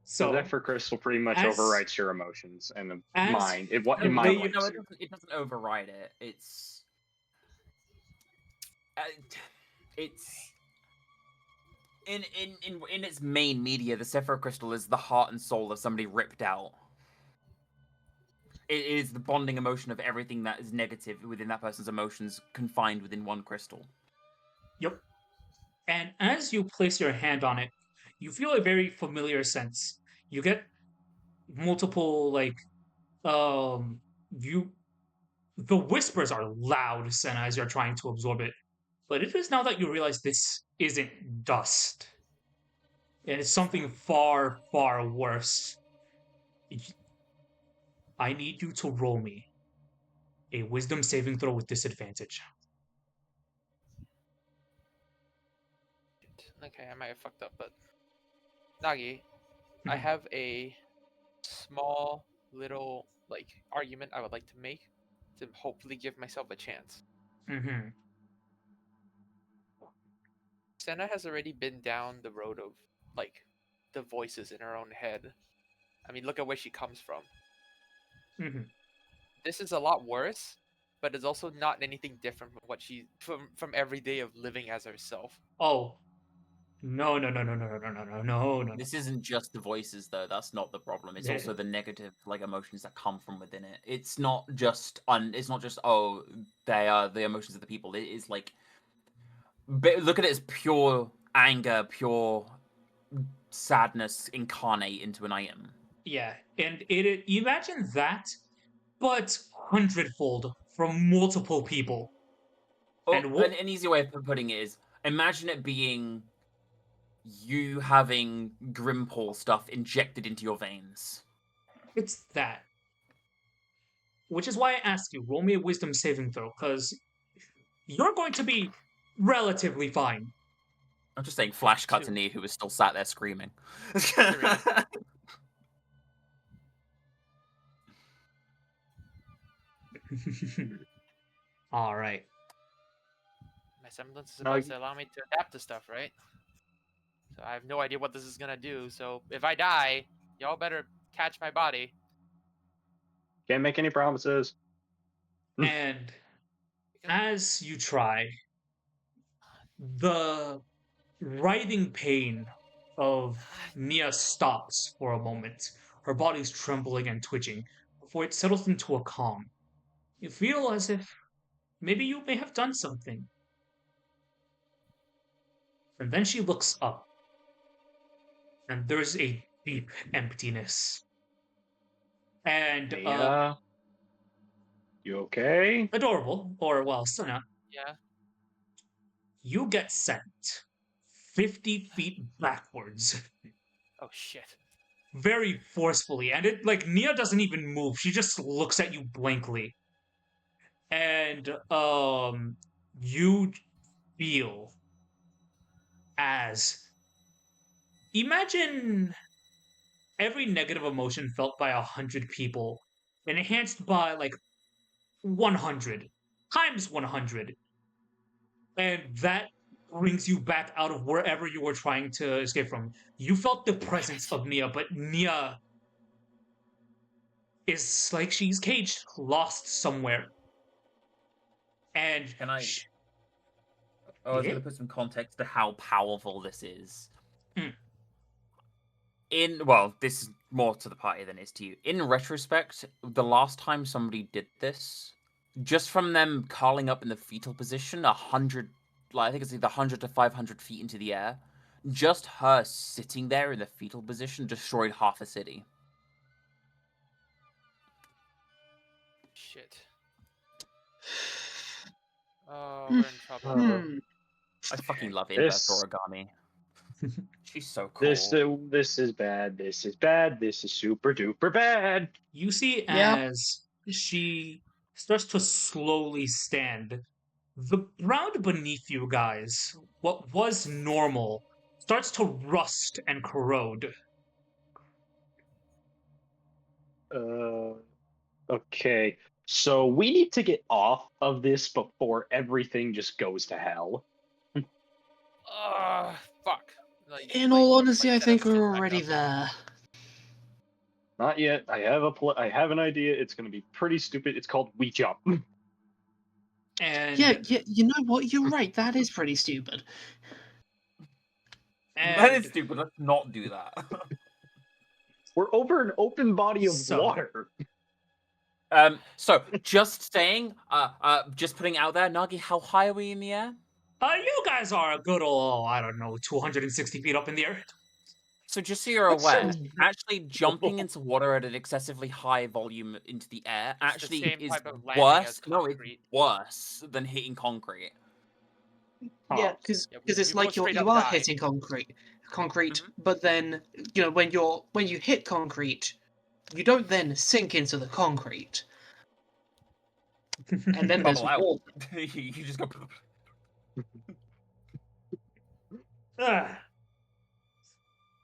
So So, Zephyr Crystal pretty much as- overwrites your emotions and as mine. In the my way point. No, it doesn't override it. It's in its main media. The Sephira Crystal is the heart and soul of somebody ripped out. It is the bonding emotion of everything that is negative within that person's emotions confined within one crystal. Yep. And as you place your hand on it, you feel a very familiar sense. You get multiple you the whispers are loud, Senna, as you're trying to absorb it. But it is now that you realize this isn't dust. And it's something far, far worse. I need you to roll me a wisdom saving throw with disadvantage. Okay, I might have fucked up, but Nagi, I have a small little like argument I would like to make to hopefully give myself a chance. Mm-hmm. Senna has already been down the road of like the voices in her own head. I mean, look at where she comes from. Mm-hmm. This is a lot worse, but it's also not anything different from what from every day of living as herself. Oh, no, no, no, no, no, no, no, no, no, no. This isn't just the voices, though. That's not the problem. It's Yeah. also the negative, like, emotions that come from within it. It's not just oh, they are the emotions of the people. It is like, look at it as pure anger, pure sadness incarnate into an item. Yeah, and imagine that, but hundredfold from multiple people. Oh, And what? an easy way of putting it is, imagine it being you having Grimpole stuff injected into your veins. It's that. Which is why I asked you, roll me a wisdom saving throw, because you're going to be relatively fine. I'm just saying, flash cut to 2. Nia, who was still sat there screaming. 3. All right. My semblance is No, supposed to allow me to adapt to stuff, right? So I have no idea what this is gonna do. So if I die, y'all better catch my body. Can't make any promises. And as you try, the writhing pain of Nia stops for a moment. Her body's trembling and twitching before it settles into a calm. You feel as if maybe you may have done something. And then she looks up, and there's a deep emptiness. And Yeah. You okay? adorable, or well, Sana, Yeah. you get sent 50 feet backwards Oh shit. very forcefully. And it, like, Nia doesn't even move. She just looks at you blankly. And you feel as imagine every negative emotion felt by 100 people enhanced by like 100 times 100, and that brings you back out of wherever you were trying to escape from. You felt the presence of Nia, but Nia is like she's caged, lost somewhere. And Can I? sh- I was yeah? going to put some context to how powerful this is. Mm. This is more to the party than it is to you. In retrospect, the last time somebody did this, just from them curling up in the fetal position, 100, I think it's either 100 to 500 feet into the air, just her sitting there in the fetal position destroyed half a city. Shit. Oh, we're in trouble. I fucking love This- Inverse Origami. She's so cool. This is bad. This is bad. This is super duper bad. You see Yeah. as she starts to slowly stand, the ground beneath you guys, what was normal, starts to rust and corrode. Okay. So we need to get off of this before everything just goes to hell. Fuck. Like, In all like honesty, I Senna think sit we're back already up. there. Not yet. I have an idea. It's going to be pretty stupid. It's called We Jump. And Yeah, you know what? You're right. That is pretty stupid. That is and stupid. Let's not do that. We're over an open body of So- water. So just saying, just putting it out there, Nagi, how high are we in the air? you guys are a good old, I don't know, 260 feet up in the air. So just so you're That's aware, so- actually jumping into water at an excessively high volume into the air It's the actually same is type of landing worse. as No, it's concrete. worse than hitting concrete. Yeah, Huh. because Yeah, it's we like both straight you up are die. hitting concrete, Mhm. but then when you hit concrete, you don't then sink into the concrete, and then there's Bubble out. water. You just go. Ah,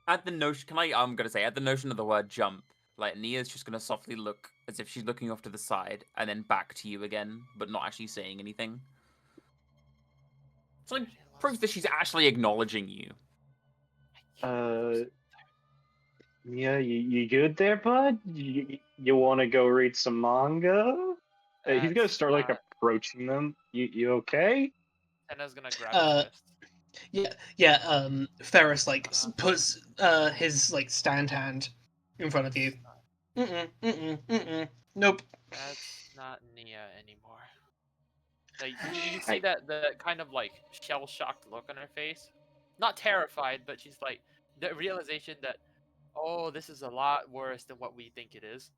At the notion, I'm gonna say, at the notion of the word jump, Like Nia's just gonna softly look as if she's looking off to the side, and then back to you again, but not actually saying anything. It's like proof that she's actually acknowledging you. Yeah, you good there, bud? You want to go read some manga? He's gonna start like approaching them. You okay? Senna's gonna grab Uh, his wrist. yeah. Ferris like puts his like stand hand in front of you. Nope. That's not Nia anymore. Like you see that the kind of like shell-shocked look on her face. Not terrified, but she's like the realization that, oh, this is a lot worse than what we think it is.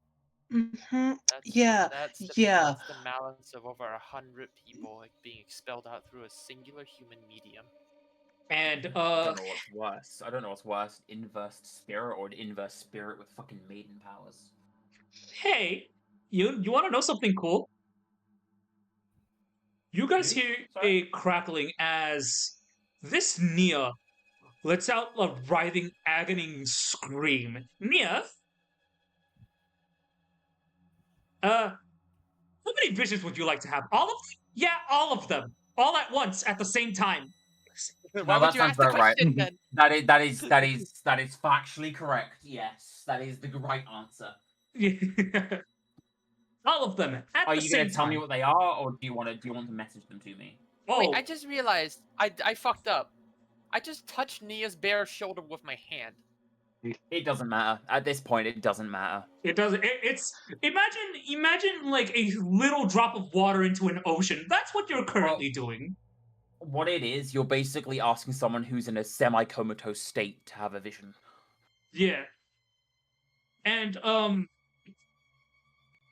Yeah. That's Yeah. the malice of over 100 people like being expelled out through a singular human medium. And I don't know what's worse. I don't know what's worse, inverse spirit or an inverse spirit with fucking maiden powers. hey, you want to know something cool? You guys hear a crackling as this Nia lets out a writhing, agony scream. Nia, how many visions would you like to have? All of them? Yeah, all of them, all at once, at the same time. Why would you ask the question then? That is factually correct. Yes, that is the right answer. All of them at Are the you same gonna tell time. me what they are, or do you want to message them to me? Oh. Wait, I just realized I fucked up. I just touched Nia's bare shoulder with my hand. It doesn't matter at this point. It doesn't matter. It doesn't. It's imagine like a little drop of water into an ocean. That's what you're currently doing. What it is, you're basically asking someone who's in a semi-comatose state to have a vision. Yeah. And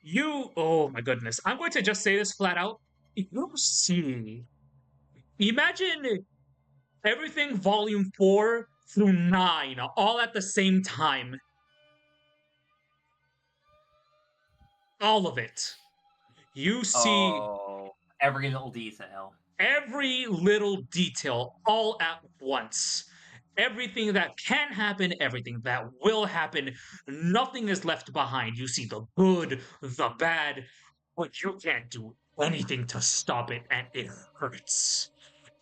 you. Oh my goodness! I'm going to just say this flat out. You see, imagine everything Volume 4 through 9 all at the same time. All of it. You see every little detail. Every little detail all at once. Everything that can happen, everything that will happen, nothing is left behind. You see the good, the bad, but you can't do anything to stop it, and it hurts.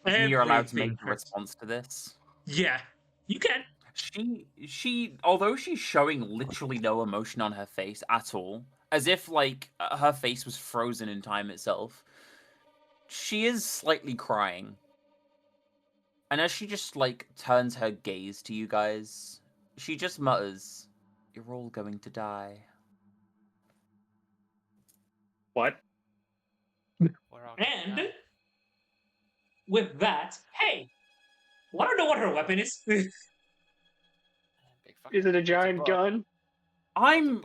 Isn't you're allowed to make Everything a hurts. response to this? Yeah, you can. She, although she's showing literally no emotion on her face at all, as if like her face was frozen in time itself, she is slightly crying. And as she just like turns her gaze to you guys, she just mutters, "You're all going to die." What? And with that, hey, want to know what her weapon is? Is it a giant gun? I'm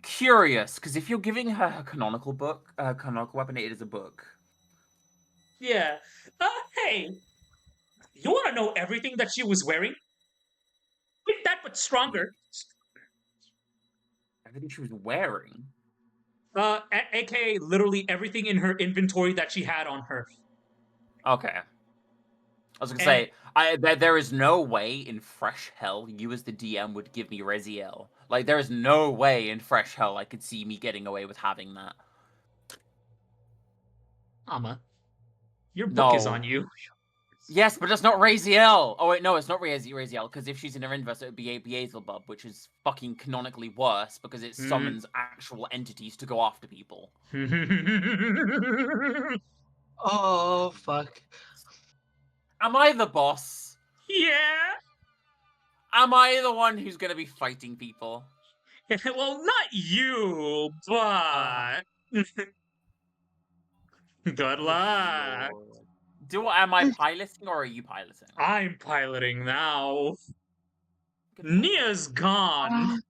curious because if you're giving her her canonical weapon, it is a book. Yeah. Hey, you want to know everything that she was wearing? With that, but stronger. Everything she was wearing. AKA literally everything in her inventory that she had on her. Okay. I was gonna say, there is no way in fresh hell you as the DM would give me Reziel. Like, there is no way in fresh hell I could see me getting away with having that. Amma, your book is on you. Yes, but it's not Raziel. Oh wait, no, it's not Raziel, because if she's in her inverse, it would be Beelzebub, which is fucking canonically worse because it summons actual entities to go after people. Oh fuck. Am I the boss? Yeah. Am I the one who's gonna be fighting people? Well, not you, but good luck. Am I piloting or are you piloting? I'm piloting now. Nia's gone.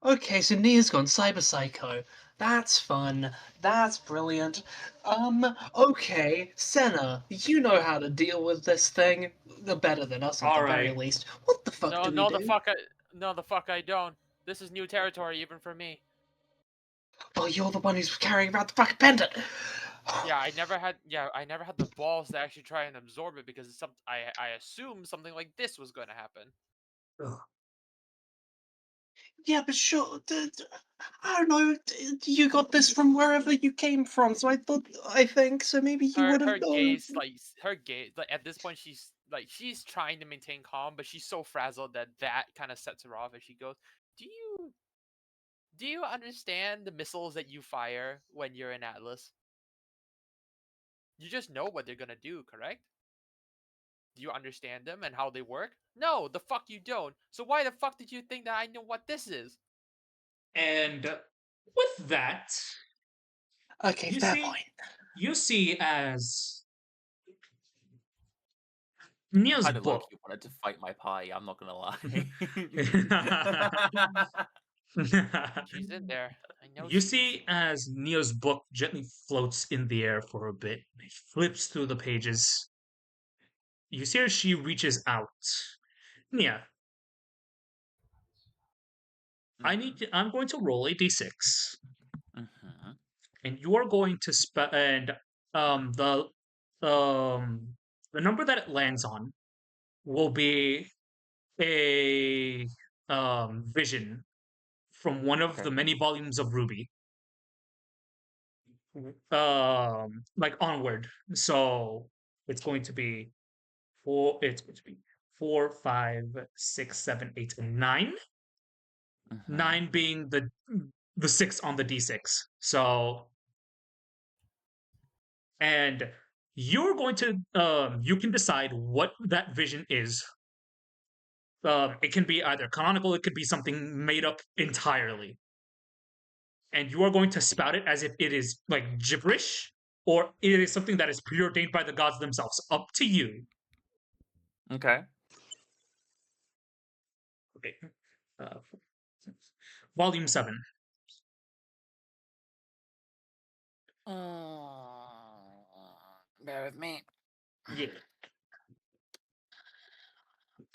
Okay, so Nia's gone Cyber Psycho. That's fun. That's brilliant. Okay, Senna, you know how to deal with this thing better than us at the very least. What the fuck do we do? No, the fuck I don't. This is new territory even for me. Oh, you're the one who's carrying around the fucking pendant. Yeah, I never had the balls to actually try and absorb it because I assumed something like this was going to happen. Yeah, but sure. I don't know. You got this from wherever you came from, so I think so. Maybe you would Her have known. gaze, her gaze, at this point, she's trying to maintain calm, but she's so frazzled that kind of sets her off. As she goes, "Do you understand the missiles that you fire when you're in Atlas? You just know what they're gonna do, correct? Do you understand them and how they work? No, the fuck you don't. So why the fuck did you think that I know what this is?" And with that, Okay, you fair see, point. you see as Nia's Kind of low book. key wanted to fight my pie. I'm not gonna lie. She's in there. I know You she is. see as Nia's book gently floats in the air for a bit. It flips through the pages. You see as she reaches out. Nia, I'm going to roll a d6, Mhm. and you are going to and um the um the number that it lands on will be a vision from one of Okay. the many volumes of Ruby. Like onward. So it's going to be four. It's going to be 4, 5, 6, 7, 8, and 9. Mhm. 9 being the 6 on the d6. So and you're going to you can decide what that vision is. It can be either canonical, it could be something made up entirely, and you are going to spout it as if it is like gibberish, or it is something that is preordained by the gods themselves. Up to you. Okay. Okay. Uh, Volume 7. Bear with me. Yeah.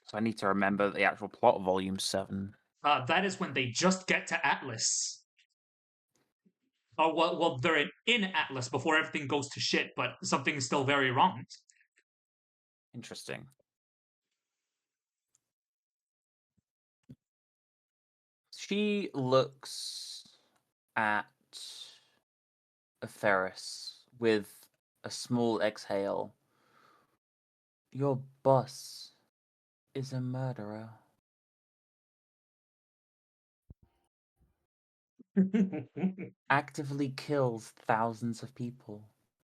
So I need to remember the actual plot of Volume 7. That is when they just get to Atlas. Oh, well, they're in Atlas before everything goes to shit, but something's still very wrong. Interesting. She looks at a Ferris with a small exhale. Your boss is a murderer. Actively kills thousands of people,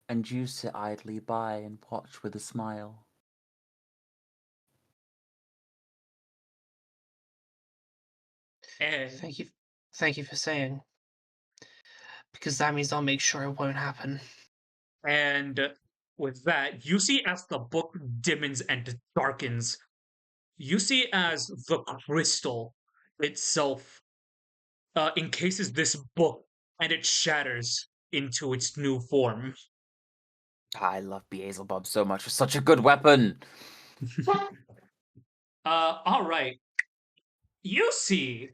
and you sit idly by and watch with a smile. and Thank you for saying. Because that means I'll make sure it won't happen. and with that, you see as the book dimmens and darkens, you see as the crystal itself encases this book and it shatters into its new form. I love Beelzebub so much. It's such a good weapon. All right. You see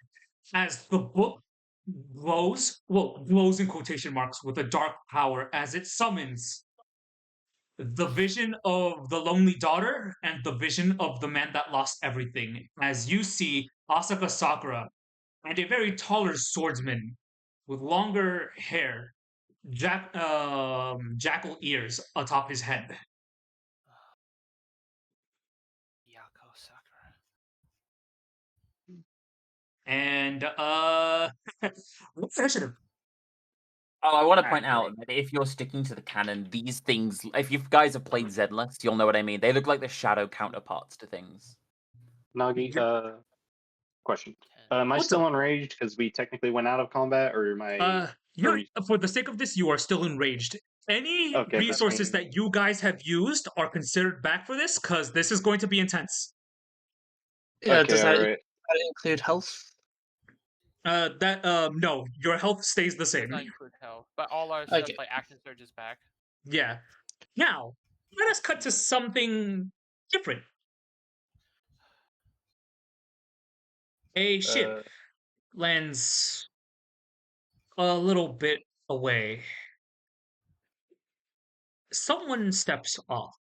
as the book glows in quotation marks with a dark power as it summons the vision of the lonely daughter and the vision of the man that lost everything. As you see Asaka Sakura and a very taller swordsman with longer hair, jackal ears atop his head. Yako Sakura. And what's initiative? Oh, I want to point Actually. out that if you're sticking to the canon, these things, if you guys have played Zedless, you'll know what I mean. They look like the shadow counterparts to things. Nagi, question. 10. Am I What's still up? enraged because we technically went out of combat, or am I? Are You're we? for the sake of this, you are still enraged. Any Okay, that resources means. that you guys have used are considered back for this, because this is going to be intense. Yeah, Okay, does all right. that include health? No, your health stays the Does same. not include health, but all our stuff Okay. like action surge is back. Yeah. Now, let us cut to something different. A ship lands a little bit away. Someone steps off.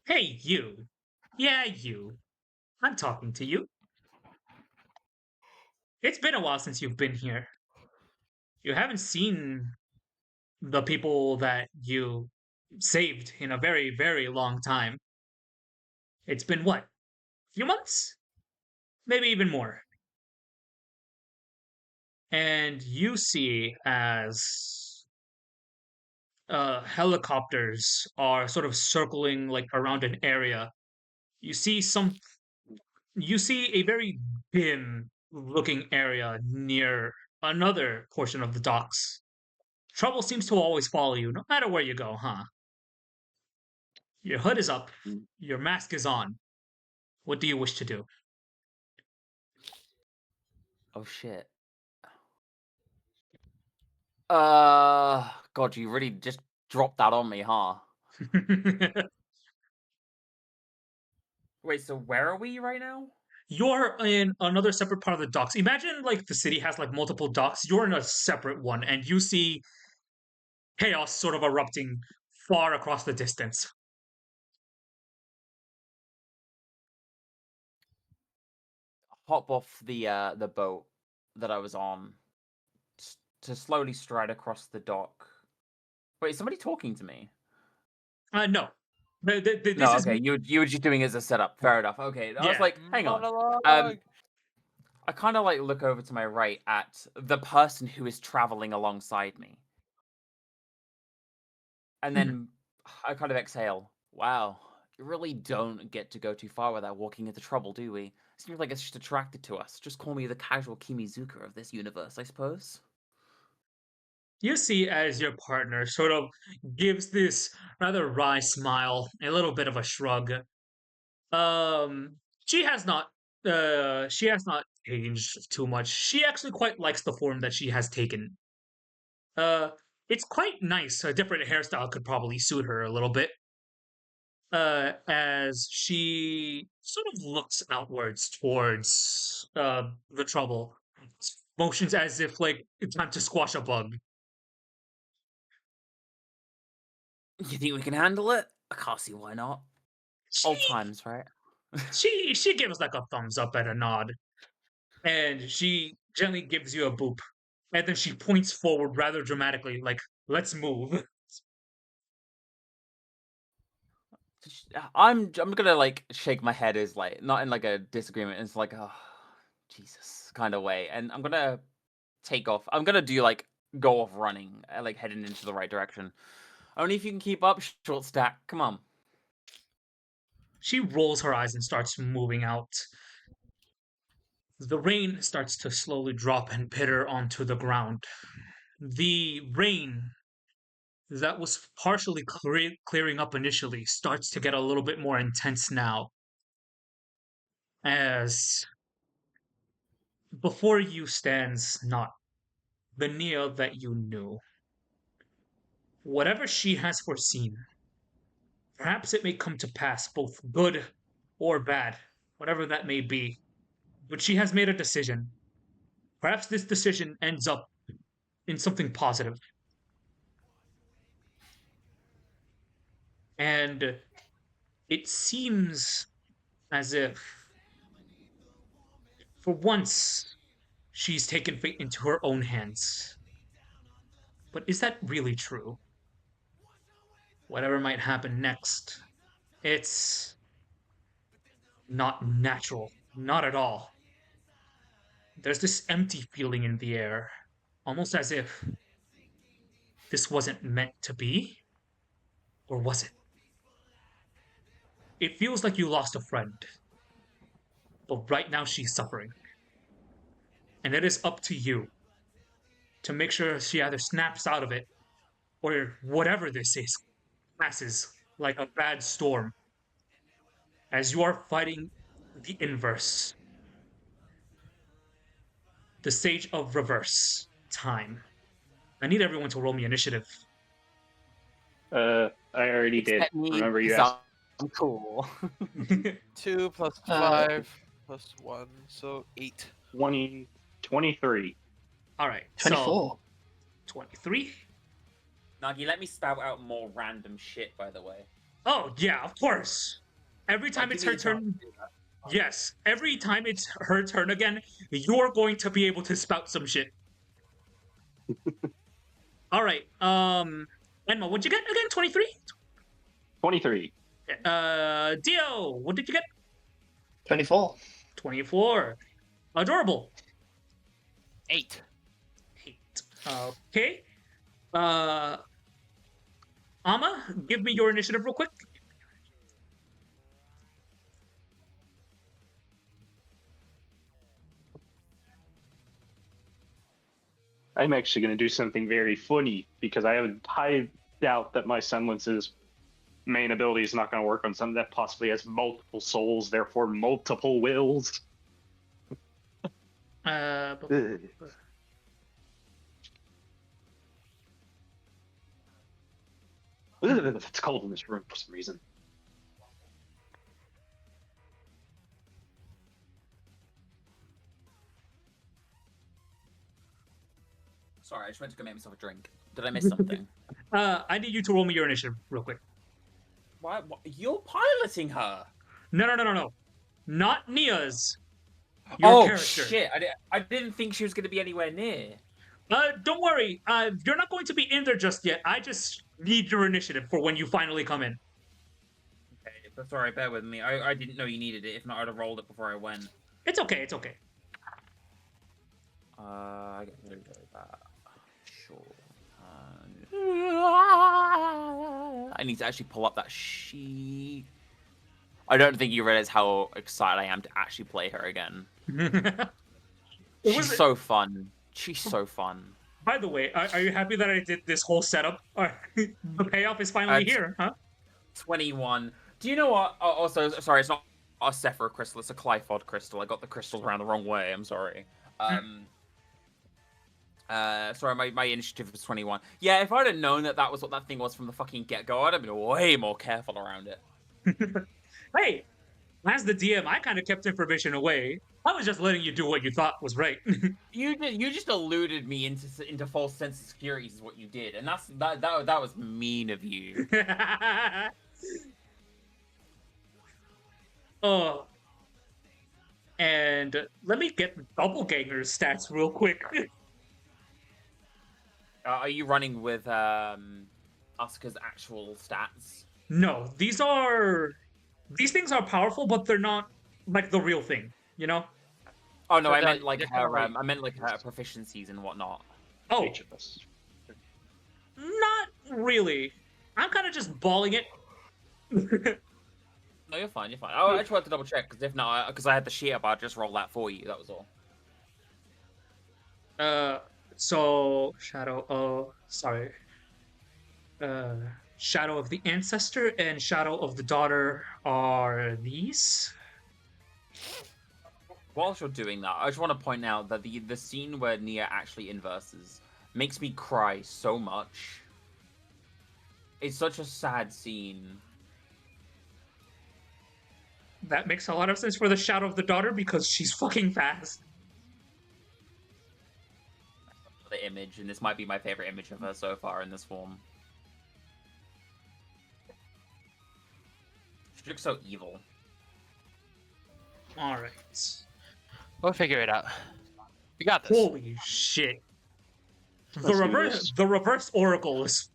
Hey, you. Yeah, you. I'm talking to you. It's been a while since you've been here. You haven't seen the people that you saved in a very, very long time. It's been what? A few months? Maybe even more. And you see as helicopters are sort of circling like around an area. You see you see a very dim looking area near another portion of the docks. Trouble seems to always follow you, no matter where you go, huh? Your hood is up, your mask is on. What do you wish to do? Oh shit. God, you really just dropped that on me, huh? Wait, so where are we right now? You're in another separate part of the docks. Imagine like the city has like multiple docks. You're in a separate one, and you see chaos sort of erupting far across the distance. Hop off the boat that I was on to slowly stride across the dock. Wait, is somebody talking to me? No. This No, is okay, you were just doing it as a setup. Fair enough. Okay, I was Yeah. like, hang on. Monologue. I kind of like look over to my right at the person who is traveling alongside me, and then I kind of exhale. Wow, you really don't get to go too far without walking into trouble, do we? Seems like it's just attracted to us. Just call me the casual Kimizuka of this universe, I suppose. You see as your partner sort of gives this rather wry smile, a little bit of a shrug. Um, she has not changed too much. She actually quite likes the form that she has taken. Uh, it's quite nice. A different hairstyle could probably suit her a little bit. As she sort of looks outwards towards the trouble, motions as if like it's time to squash a bug. You think we can handle it? I can't see why not. Old She times, right? she gives like a thumbs up and a nod, and she gently gives you a boop, and then she points forward rather dramatically, like "Let's move." I'm gonna like shake my head as like not in like a disagreement. It's like oh Jesus kind of way, and I'm gonna take off. I'm gonna do like go off running, like heading into the right direction. Only if you can keep up, short stack. Come on. She rolls her eyes and starts moving out. The rain starts to slowly drop and pitter onto the ground. The rain that was partially clearing up initially starts to get a little bit more intense now. As before you stands not the Nia that you knew. Whatever she has foreseen, perhaps it may come to pass, both good or bad, whatever that may be. But she has made a decision. Perhaps this decision ends up in something positive. And it seems as if, for once, she's taken fate into her own hands. But is that really true? Whatever might happen next, it's not natural. Not at all. There's this empty feeling in the air, almost as if this wasn't meant to be, or was it? It feels like you lost a friend, but right now she's suffering. And it is up to you to make sure she either snaps out of it or whatever this is passes like a bad storm as you are fighting the inverse, the stage of reverse time. I need everyone to roll me initiative. I already did. Except me, Remember you 'cause asked. I'm cool. 2 plus Uh, 5 plus 1, so 8. 23. All right, so 24. 23. Nagi, let me spout out more random shit, by the way. Oh yeah, of course. Every time Like, it's give her me a chance turn, to do that. Yes, every time it's her turn again, you're going to be able to spout some shit. All right. Enma, what'd you get again? 23? 23. Dio, what did you get? 24. 24. Adorable. 8. 8. Okay. Uh, Ama, give me your initiative real quick. I'm actually going to do something very funny because I have a high doubt that my semblance's main ability is not going to work on something that possibly has multiple souls, therefore multiple wills. It's cold in this room for some reason. Sorry, I just went to go make myself a drink. Did I miss something? I need you to roll me your initiative real quick. Why? You're piloting her. No. Not Nia's. Your character. Shit! I didn't think she was going to be anywhere near. Don't worry. You're not going to be in there just yet. I just need your initiative for when you finally come in. Okay, but sorry, bear with me. I didn't know you needed it. If not, I'd have rolled it before I went. It's okay. It's okay. I get rid of that. Sure. I need to actually pull up that sheet. I don't think you realize how excited I am to actually play her again. She's so fun. She's so fun. By the way, are you happy that I did this whole setup? The payoff is finally here, huh? 21. Do you know what? Also, sorry, it's not a Sephira crystal. It's a Clyphod crystal. I got the crystals around the wrong way. I'm sorry. Sorry, my initiative was 21. Yeah, if I'd have known that that was what that thing was from the fucking get-go, I'd have been way more careful around it. Hey, as the DM, I kind of kept information away. I was just letting you do what you thought was right. You just eluded me into false sense of security is what you did, and that was mean of you. Oh, and let me get Doppelganger's stats real quick. Are you running with Asuka's actual stats? No, these things are powerful, but they're not like the real thing, you know? Oh no, So I meant that- like they're her. kinda like- I meant like her proficiencies and whatnot. Oh, Each of us. not really. I'm kind of just balling it. No, you're fine. You're fine. I just wanted to double check because if not, because I had the sheet up, I'd just roll that for you. That was all. So Shadow. Sorry. Shadow of the Ancestor and Shadow of the Daughter are these. Whilst you're doing that, I just want to point out that the scene where Nia actually inverses makes me cry so much. It's such a sad scene. That makes a lot of sense for the Shadow of the Daughter because she's fucking fast. The image, and this might be my favorite image of her so far in this form. She looks so evil. All right. We'll figure it out. We got this. Holy shit. The Let's do reverse this. the reverse oracle is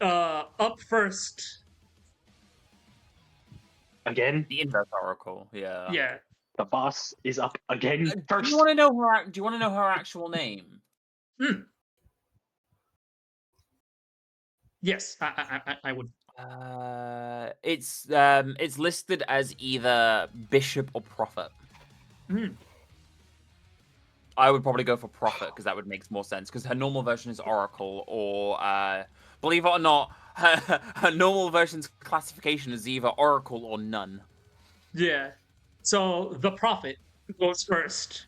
up first. Again, The inverse oracle, yeah. Yeah. the boss is up again Do first. you want to know her? Do you want to know her actual name? Yes, I would. It's listed as either bishop or prophet. I would probably go for prophet because that would make more sense. Because her normal version is oracle, or believe it or not, her normal version's classification is either oracle or none. Yeah. So the prophet goes first.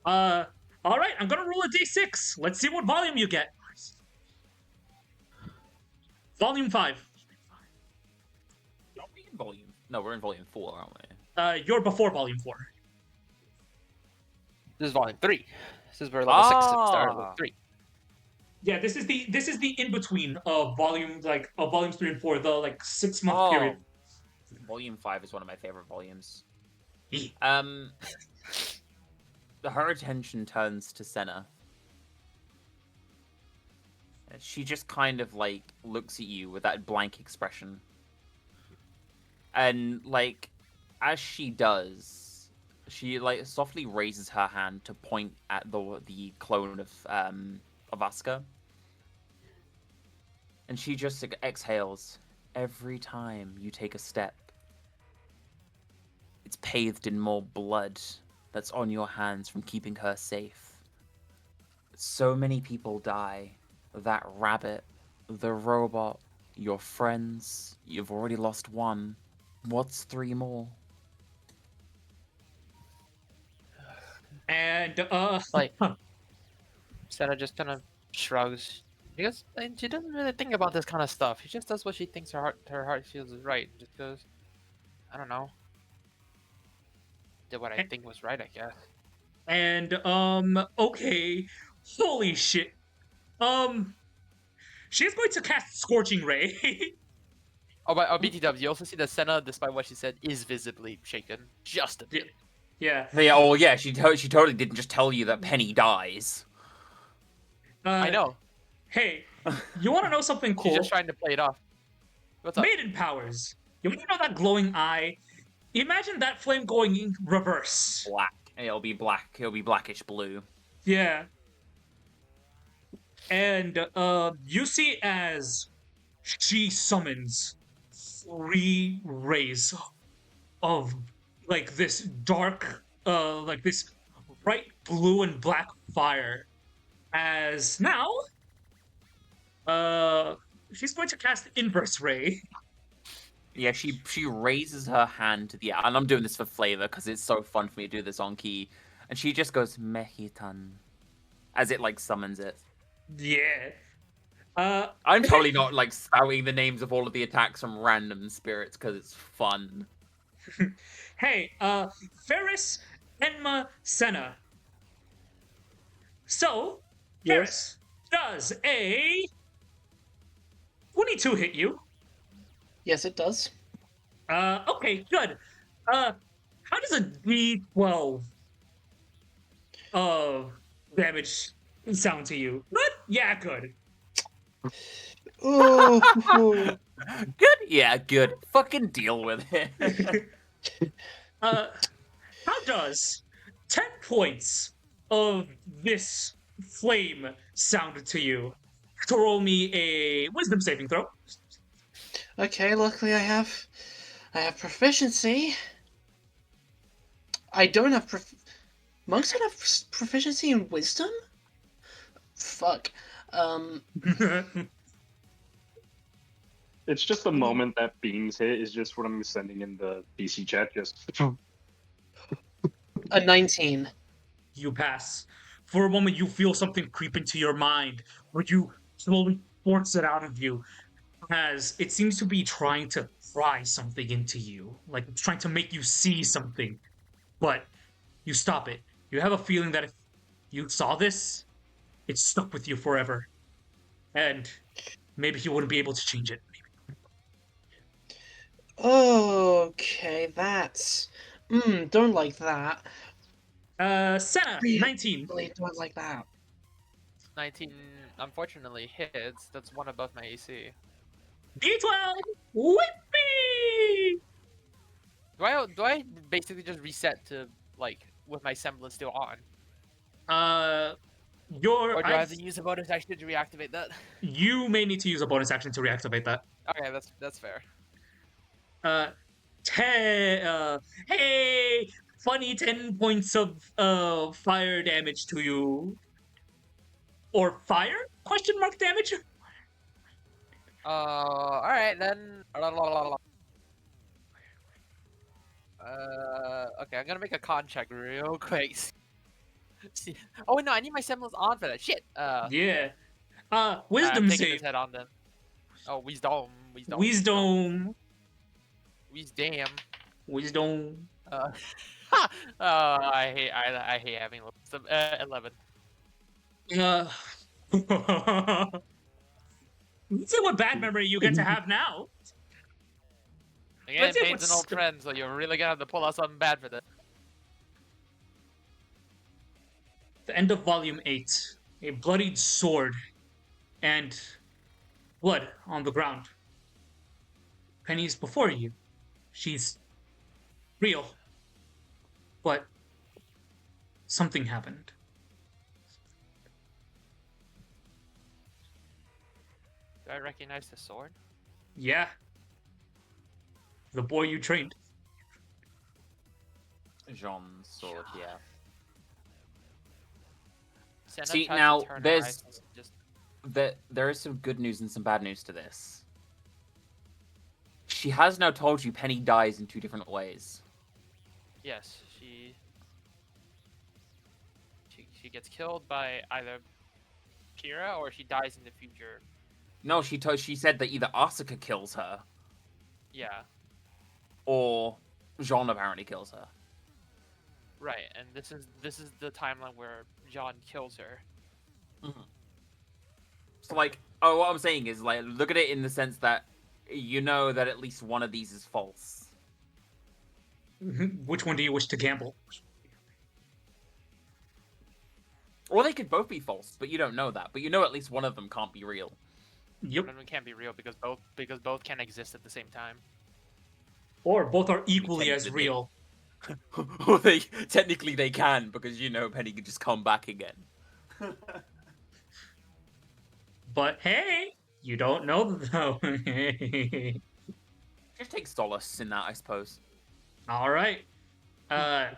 All right, I'm gonna roll a d6. Let's see what volume you get. Volume 5. Are we in volume? No, we're in volume 4, aren't we? You're before volume 4. This is volume 3. This is where level 6 started with 3. Yeah, this is the in between of volumes 3 and 4, the like 6-month period. Volume 5 is one of my favorite volumes. Um, her attention turns to Senna. She just kind of like looks at you with that blank expression. And like as she does, she like softly raises her hand to point at the clone of Asuka. And she just exhales. Every time you take a step, it's bathed in more blood that's on your hands from keeping her safe. So many people die. That rabbit, the robot, your friends. You've already lost one. What's 3 more? And Like, Sarah just kind of shrugs. Because she doesn't really think about this kind of stuff. She just does what she thinks her heart feels is right. Just goes, I don't know. Did what I think was right, I guess. and okay, holy shit. She's going to cast Scorching Ray. Oh, but BTW, you also see that Senna, despite what she said, is visibly shaken just a bit. Yeah. Yeah, oh yeah, she totally didn't just tell you that Penny dies. I know. Hey, you want to know something cool? She's just trying to play it off. What's up? Maiden powers. You want to know that glowing eye? Imagine that flame going in reverse. Black. It'll be black. It'll be blackish blue. Yeah. And you see as she summons 3 rays of like this dark, like this bright blue and black fire. As now, she's going to cast Inverse Ray. Yeah, she raises her hand to the and I'm doing this for flavor because it's so fun for me to do this on key, and she just goes Mehitan as it like summons it. Yeah. I'm totally not like spouting the names of all of the attacks from random spirits because it's fun. Hey, Ferris, Enma, Senna. So, Ferris, does a 22 hit you? Yes, it does. Okay, good. How does a D12 damage sound to you? Good? Yeah, good. Oh, Good? Yeah, good. Fucking deal with it. How does 10 points of this flame sound to you? Throw me a wisdom saving throw. okay. Luckily, I have proficiency. I don't have monks don't have proficiency in wisdom. Fuck. It's just the moment that beams hit is just what I'm sending in the PC chat. Just A 19. You pass. For a moment, you feel something creep into your mind, but you slowly force it out of you, as it seems to be trying to pry something into you, like it's trying to make you see something. But you stop it. You have a feeling that if you saw this, it's stuck with you forever, and maybe you wouldn't be able to change it. Okay, that's. Don't like that. Senna, 19. Really don't like that. 19, unfortunately, hits. That's one above my AC. D12, whippy! Do I basically just reset to, like, with my semblance still on? Or Or do I have to use a bonus action to reactivate that? You may need to use a bonus action to reactivate that. Okay, that's fair. Hey, funny 10 points of fire damage to you. Or fire? Question mark damage? Alright then. Okay, I'm gonna make a con check real quick. See. Oh no, I need my semblance on for that. Shit. Yeah. I'm Wisdom taking save. his head on then. Oh, wisdom. Wisdom. Wisdom. Oh, I hate having wisdom. 11. Let's see what bad memory you get to have now. Again, Let's see Payne's an old friend, so you're really gonna have to pull out something bad for this. the end of Volume 8, a bloodied sword and blood on the ground. Penny's before you. She's real. But something happened. Do I recognize the sword? Yeah. The boy you trained. Jean's sword, yeah. Senna See, tries now, to turn her there's- eyes and just There is some good news and some bad news to this. She has now told you Penny dies in 2 different ways. yes, she gets killed by either Kira or she dies in the future. No, she said that either Asuka kills her Yeah, or Jean apparently kills her. right. And this is the timeline where John kills her. So, like, oh, what I'm saying is, like, look at it in the sense that you know that at least one of these is false. Which one do you wish to gamble? Or they could both be false, but you don't know that. But you know at least one of them can't be real. Yep. One of them can't be real because both can exist at the same time. Or both are equally as technically- real. Or technically they can, because you know Penny could just come back again. But hey, you don't know though. Just take solace in that, I suppose. All right. At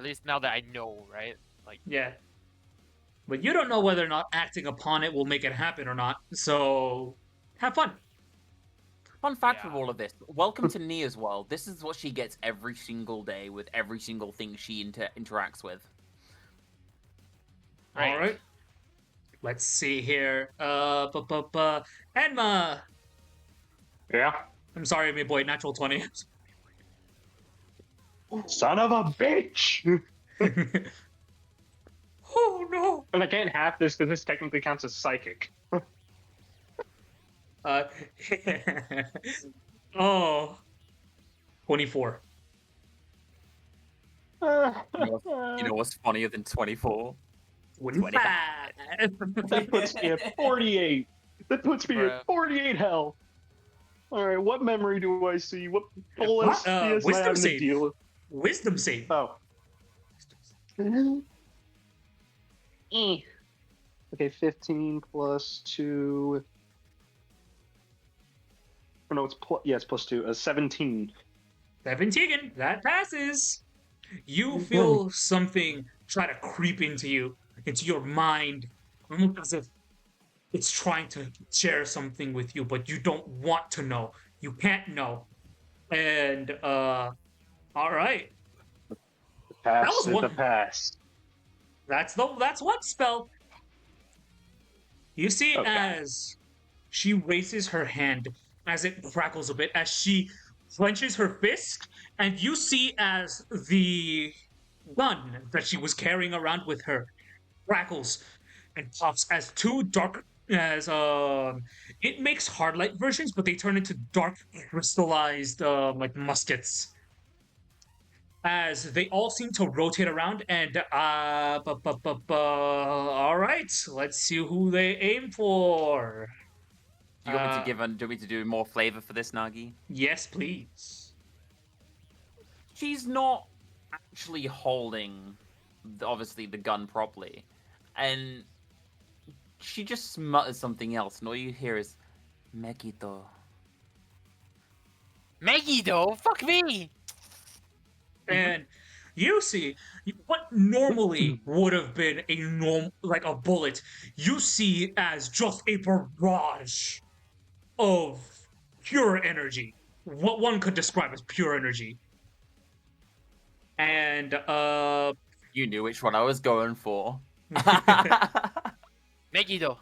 least now that I know, right? Like, Yeah. But you don't know whether or not acting upon it will make it happen or not. So have fun. Fun fact Yeah. with all of this: welcome to Nia's world. This is what she gets every single day with every single thing she interacts with. Right. All right. Let's see here. Enma. Yeah. I'm sorry, my boy. Natural 20. Son of a bitch! Oh no. And I can't have this because this technically counts as psychic. Oh. 24. You know what's funnier than 24? 25. That puts me at 48. That puts me Bruh. at 48 hell. All right, what memory do I see? What OS am I wisdom having to save. deal with? Wisdom save. Oh. Okay, 15 plus 2. Oh, no, it's it's plus 2. 17. 17. That passes. You feel something try to creep into your mind, almost as if it's trying to share something with you, but you don't want to know. You can't know. And all right. The past was is one- the past. That's one spell. You see Okay. as she raises her hand, as it crackles a bit, as she clenches her fist, and you see as the gun that she was carrying around with her crackles and pops as two dark as it makes hard light versions, but they turn into dark crystallized like muskets. As they all seem to rotate around, and all right, let's see who they aim for. Do you want me to do you want me to do more flavor for this, Nagi? Yes, please. She's not actually holding, obviously, the gun properly. And she just mutters something else, and all you hear is, Megiddo. Megiddo, fuck me. And you see what normally would have been a bullet, you see as just a barrage of pure energy. What one could describe as pure energy. And You knew which one I was going for. Megiddo.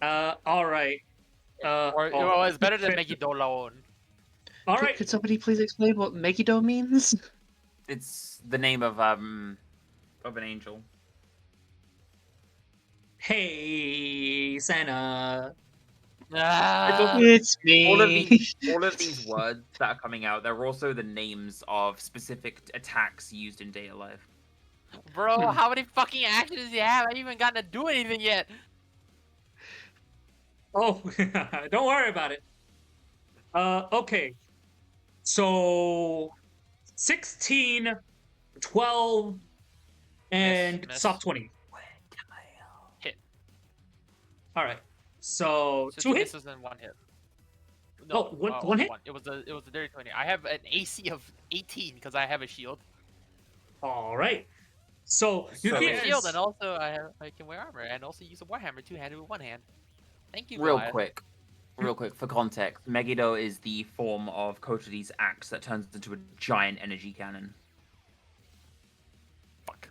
all right. Well, it's better than Megiddo alone. All right. Could somebody please explain what Megiddo means? It's the name of an angel. Hey, Santa. Ah, It's me. All of these words that are coming out, they're also the names of specific attacks used in Day of Life. Bro, how many fucking actions do you have? I haven't even gotten to do anything yet. Oh, don't worry about it. Okay. So 16, 12, and Miss. soft 20. Hit. All right. So, So 2 two hits. misses and 1 hit. Oh, one only hit? one. It was a dirty 20. I have an AC of 18 because I have a shield. All right. So you So- I can have a shield and also I can wear armor and also use a warhammer two-handed with one hand. Thank you, Real Goliath. quick, for context, Megiddo is the form of Kotori's axe that turns into a giant energy cannon. Fuck.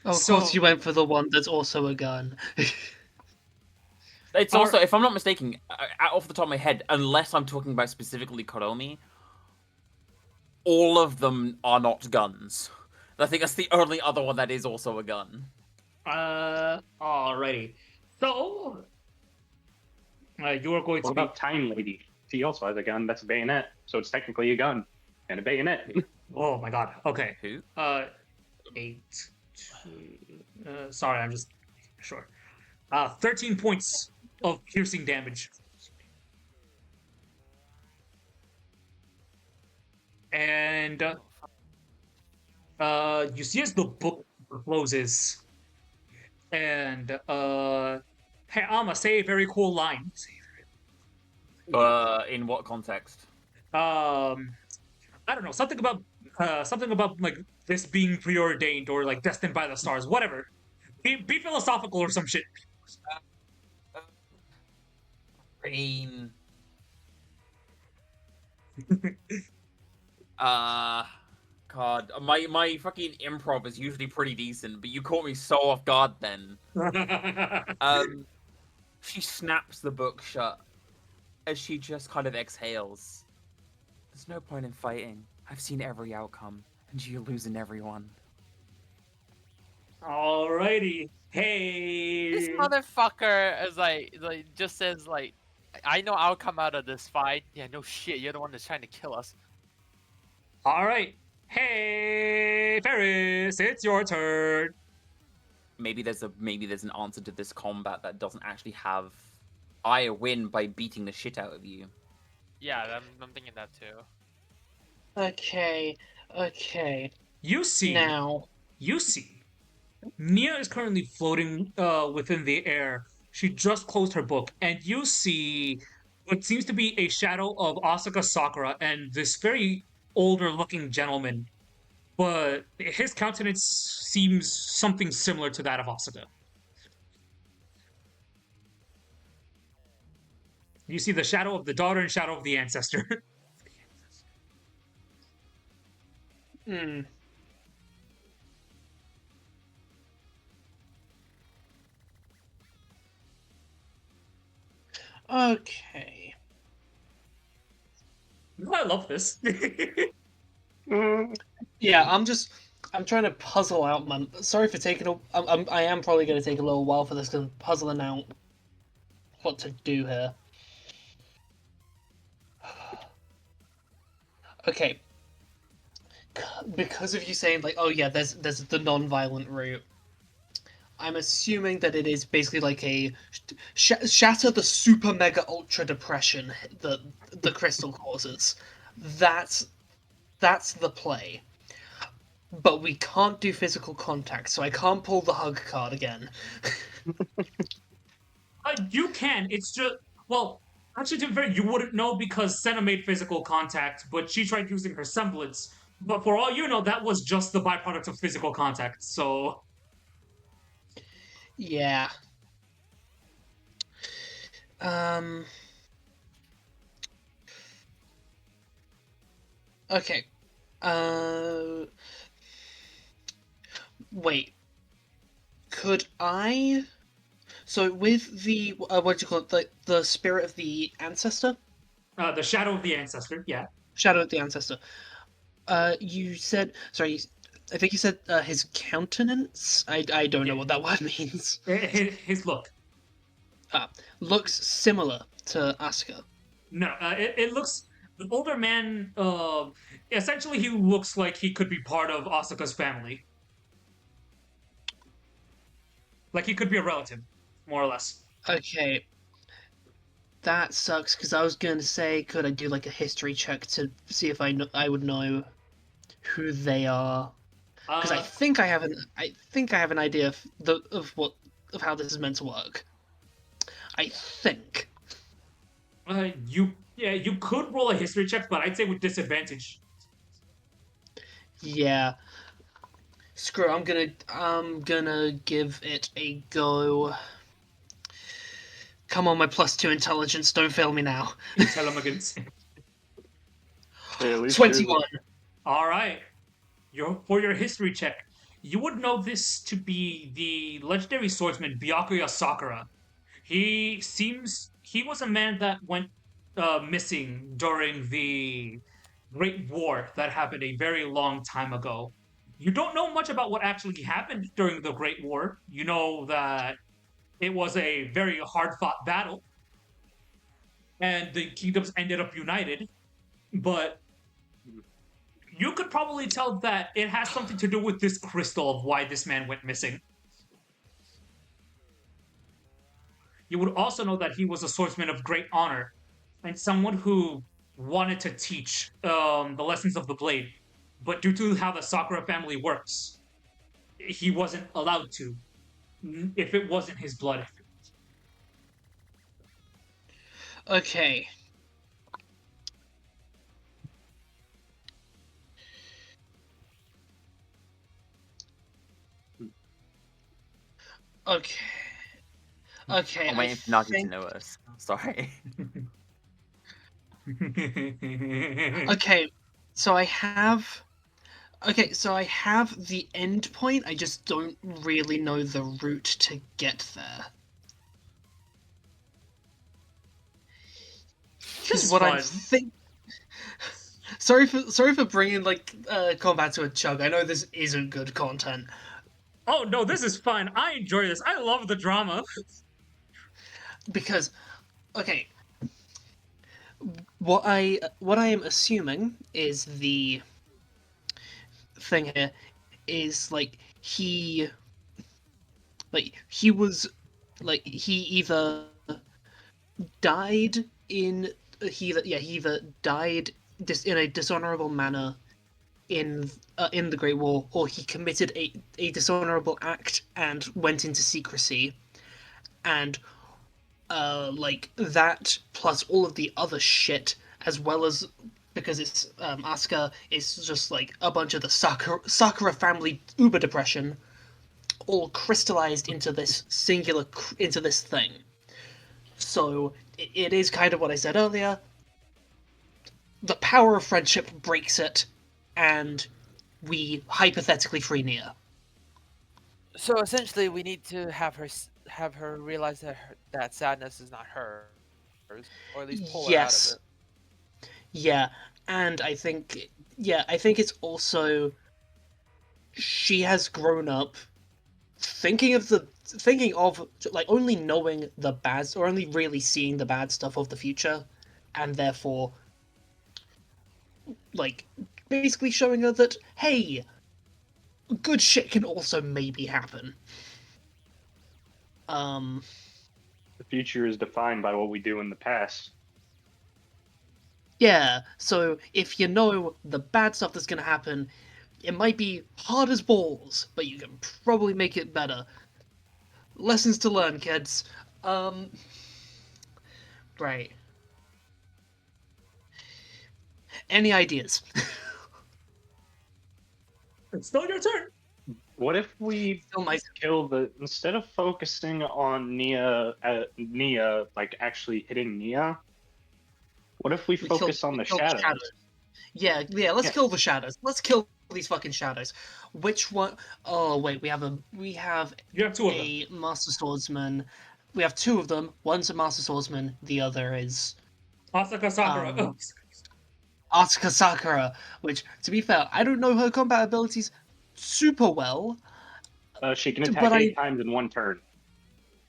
Of So- course, you went for the one that's also a gun. It's Are- also, if I'm not mistaken, off the top of my head, unless I'm talking about specifically Koromi, all of them are not guns. I think that's the only other one that is also a gun. Alrighty. So you are going What to be. about Time Lady? She also has a gun. That's a bayonet, so it's technically a gun and a bayonet. Oh my god. Okay. Who? 8. Sorry, I'm just sure. 13 points of piercing damage. And you see as the book closes, and hey, Amma, say a very cool line. In what context? I don't know, something about like this being preordained or like destined by the stars, whatever. Be philosophical or some shit. Rain. God, my fucking improv is usually pretty decent, but you caught me so off guard then. She snaps the book shut as she just kind of exhales. There's no point in fighting. I've seen every outcome, and you're losing everyone. Alrighty. Hey. This motherfucker is like just says like, I know I'll come out of this fight. Yeah, no shit. You're the one that's trying to kill us. All right. Hey, Ferris, it's your turn. Maybe there's an answer to this combat that doesn't actually have I win by beating the shit out of you. Yeah, I'm thinking that too. Okay. You see, Now, Nia is currently floating within the air. She just closed her book, and you see what seems to be a shadow of Asaka Sakura and this very older-looking gentleman, but his countenance seems something similar to that of Asaka. You see the shadow of the daughter and shadow of the ancestor. hmm. Okay. I love this. Yeah, I'm trying to puzzle out my. Sorry for taking a. I am probably going to take a little while for this because I'm puzzling out what to do here. Okay. Because of you saying like, oh yeah, there's the non-violent route. I'm assuming that it is basically like a shatter the super mega ultra depression that the crystal causes. That's the play. But we can't do physical contact, so I can't pull the hug card again. You can. It's just well, actually, to be fair, you wouldn't know because Senna made physical contact, but she tried using her semblance. But for all you know, that was just the byproduct of physical contact. So Yeah. Okay. Wait. Could I? So with the what do you call it? The spirit of the ancestor, the shadow of the ancestor, yeah. shadow of the ancestor. You said sorry. I think you said his countenance. I don't know Yeah. what that word means. His look. Looks similar to Asuka. No, it looks the older man. Essentially, he looks like he could be part of Asuka's family. Like he could be a relative, more or less. Okay, that sucks because I was going to say, could I do like a history check to see if I would know who they are? Because Uh, I think I have an idea of how this is meant to work. I think. you could roll a history check, but I'd say with disadvantage. Yeah. Screw. I'm gonna give it a go. Come on, my +2 intelligence. Don't fail me now. Intelligence. Hey, at least 21. All right. For your history check, you would know this to be the legendary swordsman Byakuya Sakura. He was a man that went missing during the Great War that happened a very long time ago. You don't know much about what actually happened during the Great War. You know that it was a very hard fought battle, and the kingdoms ended up united. But you could probably tell that it has something to do with this crystal of why this man went missing. You would also know that he was a swordsman of great honor and someone who wanted to teach the lessons of the blade. But due to how the Sakura family works, he wasn't allowed to if it wasn't his blood. Okay. Okay. Okay. I'm I waiting for Nagi to think. know us. Sorry. Okay. So I have. Okay, so I have the end point. I just don't really know the route to get there. Because what I'm think. Sorry for bringing like combat to a chug. I know this isn't good content. Oh no, this is fun. I enjoy this. I love the drama. Because, okay, what I am assuming is the thing here is he was he either died in he either died in a dishonorable manner in the Great War, or he committed a dishonorable act and went into secrecy, and like that plus all of the other shit, as well as because it's Asuka is just like a bunch of the Sakura family uber depression, all crystallized into this into this thing. So it is kind of what I said earlier. The power of friendship breaks it, and we hypothetically free Nia. So essentially, we need to have her realize that sadness is not hers, or at least pull her out of Yes. it. Yeah, and I think it's also she has grown up thinking of like only knowing the bad or only really seeing the bad stuff of the future, and therefore like basically showing her that hey, good shit can also maybe happen. The future is defined by what we do in the past. Yeah, so if you know the bad stuff that's gonna happen, it might be hard as balls, but you can probably make it better. Lessons to learn, kids. Right. Any ideas? It's still your turn. What if we Still my kill instead of focusing on Nia like actually hitting Nia? What if we focus on the kill shadows? Yeah, let's Yeah. kill the shadows. Let's kill these fucking shadows. Which one? Oh wait, we have You have two of them. a master swordsman. We have two of them. One's a master swordsman. The other is Asaka Sakura. Asuka Sakura. Which, to be fair, I don't know her combat abilities super well. She can But attack 8 times in one turn.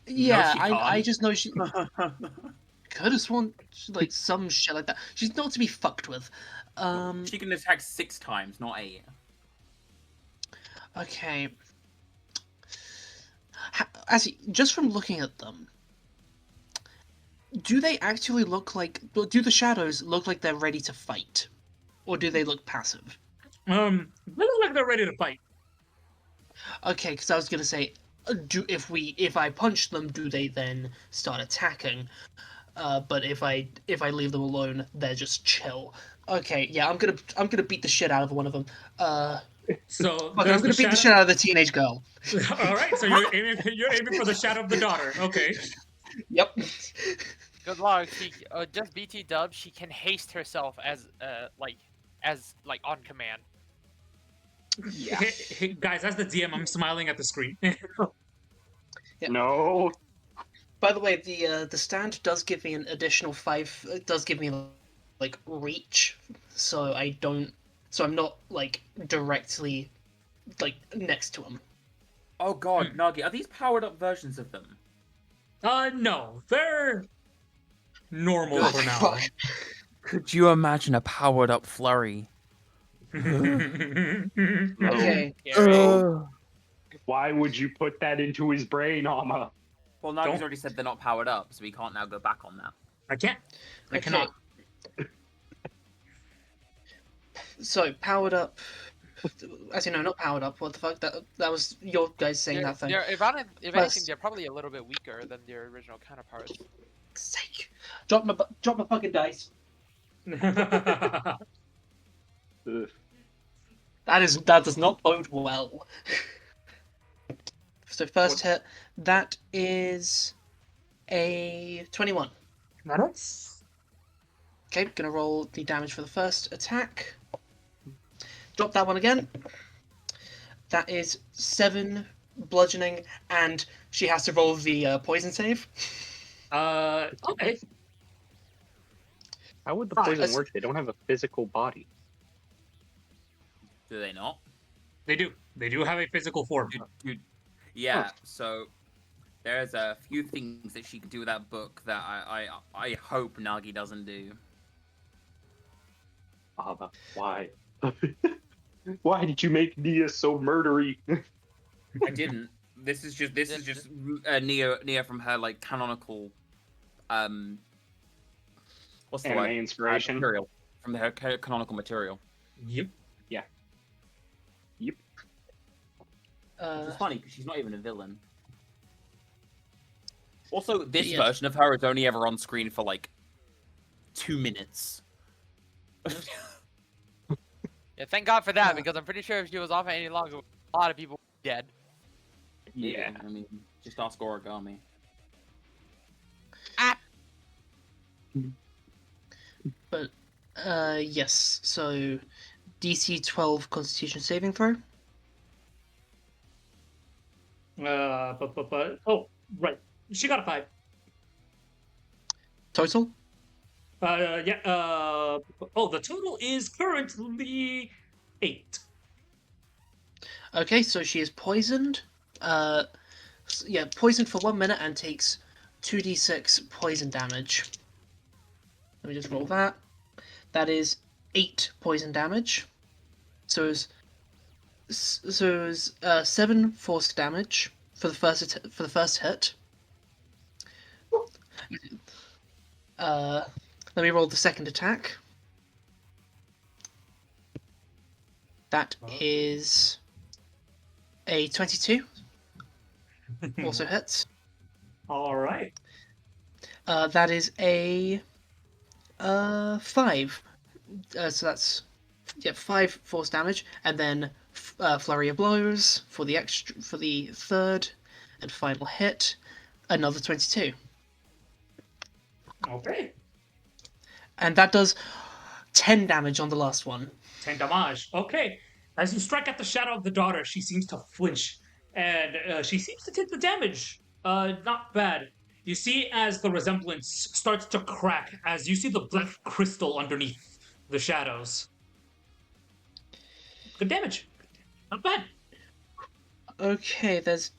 Yeah, she I can't. just know she could have sworn like some shit like that. She's not to be fucked with. She can attack 6 times, not 8. Okay. just from looking at them, do they actually look like? Do the shadows look like they're ready to fight, or do they look passive? They look like they're ready to fight. Okay, because I was gonna say, if I punch them, do they then start attacking? But if I leave them alone, they're just chill. Okay, yeah, I'm gonna beat the shit out of one of them. So I'm there's the gonna beat the shadow. shit out of the teenage girl. All right, so you're aiming for the shadow of the daughter. Okay. Yep. Good luck. She just BT dub. She can haste herself as on command. Yeah. Hey, guys, as the DM, I'm smiling at the screen. Yeah. No. By the way, the stand does give me an additional 5. It does give me like reach, so I'm not like directly like next to him. Oh god, Nagi, are these powered up versions of them? No, they're normal Good. for now. Fuck. Could you imagine a powered up flurry? Okay. No. Why would you put that into his brain, Ama? Well, Nagi's Don't- already said they're not powered up, so we can't now go back on that. I can't. I Okay. cannot. So powered up. As you know, not powered up. What the fuck? That was your guys saying that thing. If anything, First- they're probably a little bit weaker than their original counterparts. Sake. Drop my fucking dice. Ugh. That does not bode well. So first hit, that is a 21. That's Okay, gonna roll the damage for the first attack. Drop that one again. That is 7 bludgeoning, and she has to roll the poison save. okay. How would the Right, poison let's- work? They don't have a physical body. Do they not? They do. They do have a physical form. Yeah, so there's a few things that she can do with that book that I hope Nagi doesn't do. Ama, why? Why did you make Nia so murdery? I didn't. This is just Nia from her like canonical what's the Anime word? inspiration. Material from her canonical material. Yep. It's funny because she's not even a villain. Also, this Yeah. version of her is only ever on screen for like 2 minutes. Yeah, thank God for that, because I'm pretty sure if she was off any longer, a lot of people would be dead. Yeah. I mean, just ask Origami. But yes. So DC 12 Constitution saving throw. Oh, right. She got a 5. Total. Yeah. Oh, the total is currently 8. Okay, so she is poisoned. Yeah, poisoned for 1 minute and takes 2d6 poison damage. Let me just roll that. That is 8 poison damage. So it's 7 force damage for the first hit. Let me roll the second attack. That is a 22. Also hits. All right. That is a 5. So that's 5 force damage, and then flurry of blows for the third and final hit. Another 22, Okay. and that does 10 damage on the last one. 10 damage. Okay. As you strike at the shadow of the daughter, she seems to flinch, and she seems to take the damage. Not bad. You see as the resemblance starts to crack, as you see the black crystal underneath the shadows. Good damage. Not bad. Okay, there's.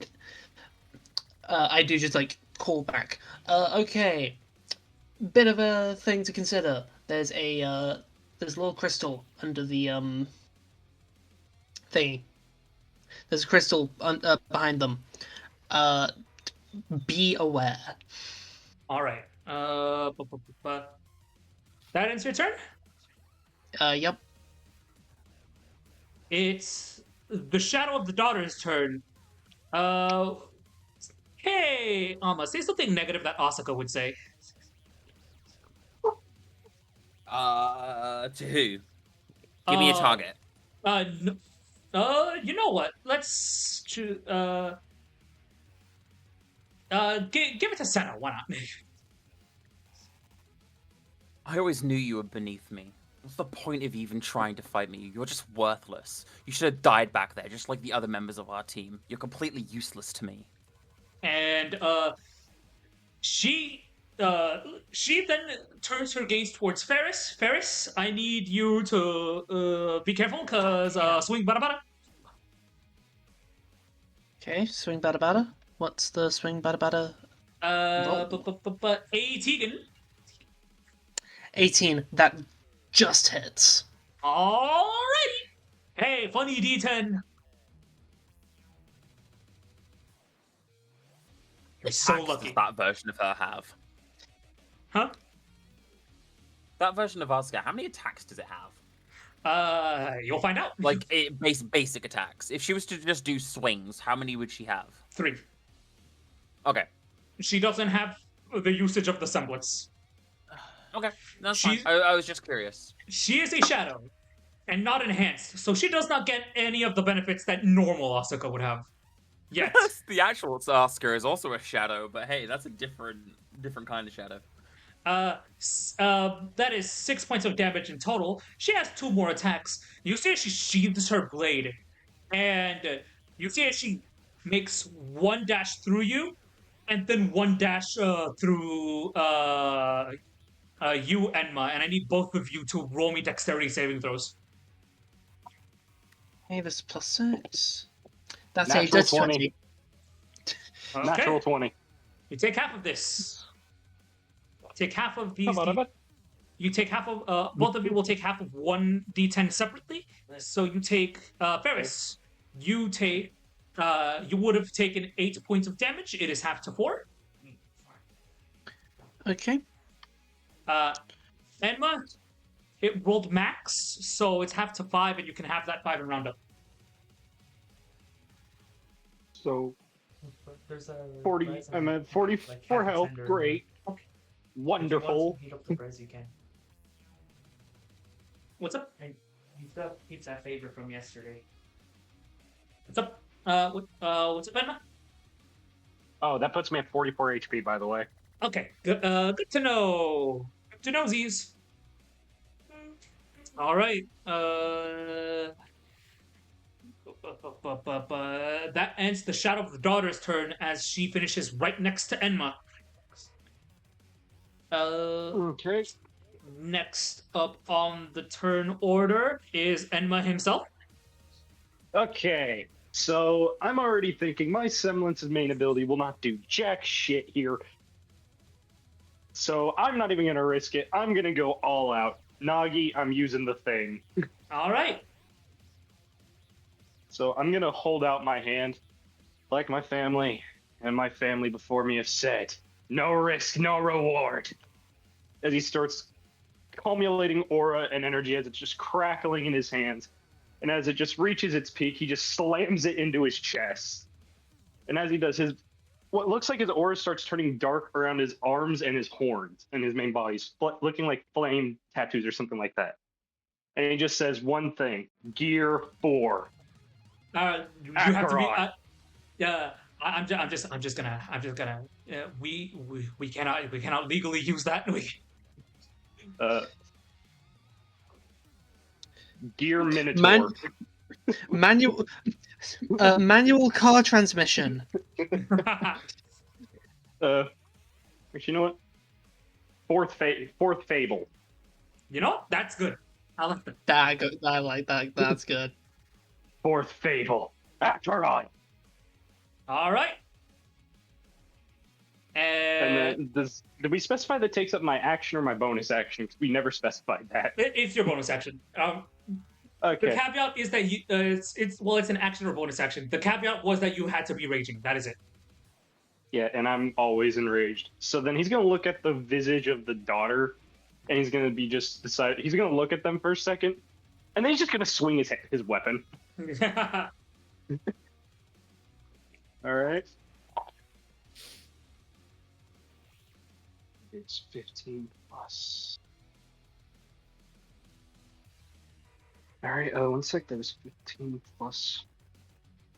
I do just like call back. Okay, bit of a thing to consider. There's a little crystal under the thingy. There's a crystal behind them. be aware. All right. That ends your turn. Yep. It's the shadow of the daughter's turn. Hey, say something negative that Asuka would say. To who? Give me a target. You know what? Let's choose. Give it to Senna. Why not? I always knew you were beneath me. What's the point of even trying to fight me? You're just worthless. You should have died back there, just like the other members of our team. You're completely useless to me. And she then turns her gaze towards Ferris. Ferris, I need you to be careful, cause swing bada bada. Okay, swing bada bada. What's the swing bada bada? A Tegan. 18. That just hits. Alrighty. Hey, funny D10. You're so Attacks lucky. does that version of her have? Huh? That version of Asuka, how many attacks does it have? You'll find out. Like basic attacks. If she was to just do swings, how many would she have? 3. Okay. She doesn't have the usage of the semblance. Okay, that's fine. I was just curious. She is a shadow and not enhanced, so she does not get any of the benefits that normal Asuka would have. Yet. The actual Asuka is also a shadow, but hey, that's a different kind of shadow. That is 6 points of damage in total. She has 2 more attacks. You see as she sheathes her blade, and you see as she makes 1 dash through you, and then 1 dash through you, Enma, and I need both of you to roll me dexterity saving throws. Hey, this is +6. That's Natural a 20. Okay. Natural 20. You take half of this. Take half of these. You take half of. Both of you will take half of 1d10 separately. So you take Ferris. You take. You would have taken 8 points of damage. It is half to 4. Okay. Enma, it rolled max, so it's half to 5, and you can have that 5 and round up. So There's a 40. I'm at 44 health. Great. Okay. Wonderful. Heat up the res, you can. What's up? Keeps that favor from yesterday. What's up? What's up, Enma? Oh, that puts me at 44 HP, by the way. Okay, good to know. Good to know, Z's. All right. That ends the Shadow of the Daughter's turn as she finishes right next to Enma. Okay. Next up on the turn order is Enma himself. Okay. So I'm already thinking my semblance's main ability will not do jack shit here. So I'm not even going to risk it. I'm going to go all out. Nagi, I'm using the thing. All right. So I'm going to hold out my hand like my family and my family before me have said. No risk, no reward. As he starts accumulating aura and energy as it's just crackling in his hands. And as it just reaches its peak, he just slams it into his chest. And as he does, what looks like his aura starts turning dark around his arms and his horns and his main body, looking like flame tattoos or something like that. And he just says one thing: Gear 4. You have to be. Yeah, I'm just gonna. We cannot legally use that. Gear Minotaur. Manual car transmission. Actually, you know what? Fourth Fable. You know, that's good. I like that. I like that. That's good. Fourth Fable. Acheron. All right. And then did we specify that takes up my action or my bonus action? Because we never specified that. It's your bonus action. Okay. The caveat is that it's an action or bonus action. The caveat was that you had to be raging. That is it. Yeah, and I'm always enraged. So then he's gonna look at the visage of the daughter, and he's gonna be just decide. He's gonna look at them for a second, and then he's just gonna swing his weapon. All right. It's 15 plus. All right. Oh, 1 sec. That was 15 plus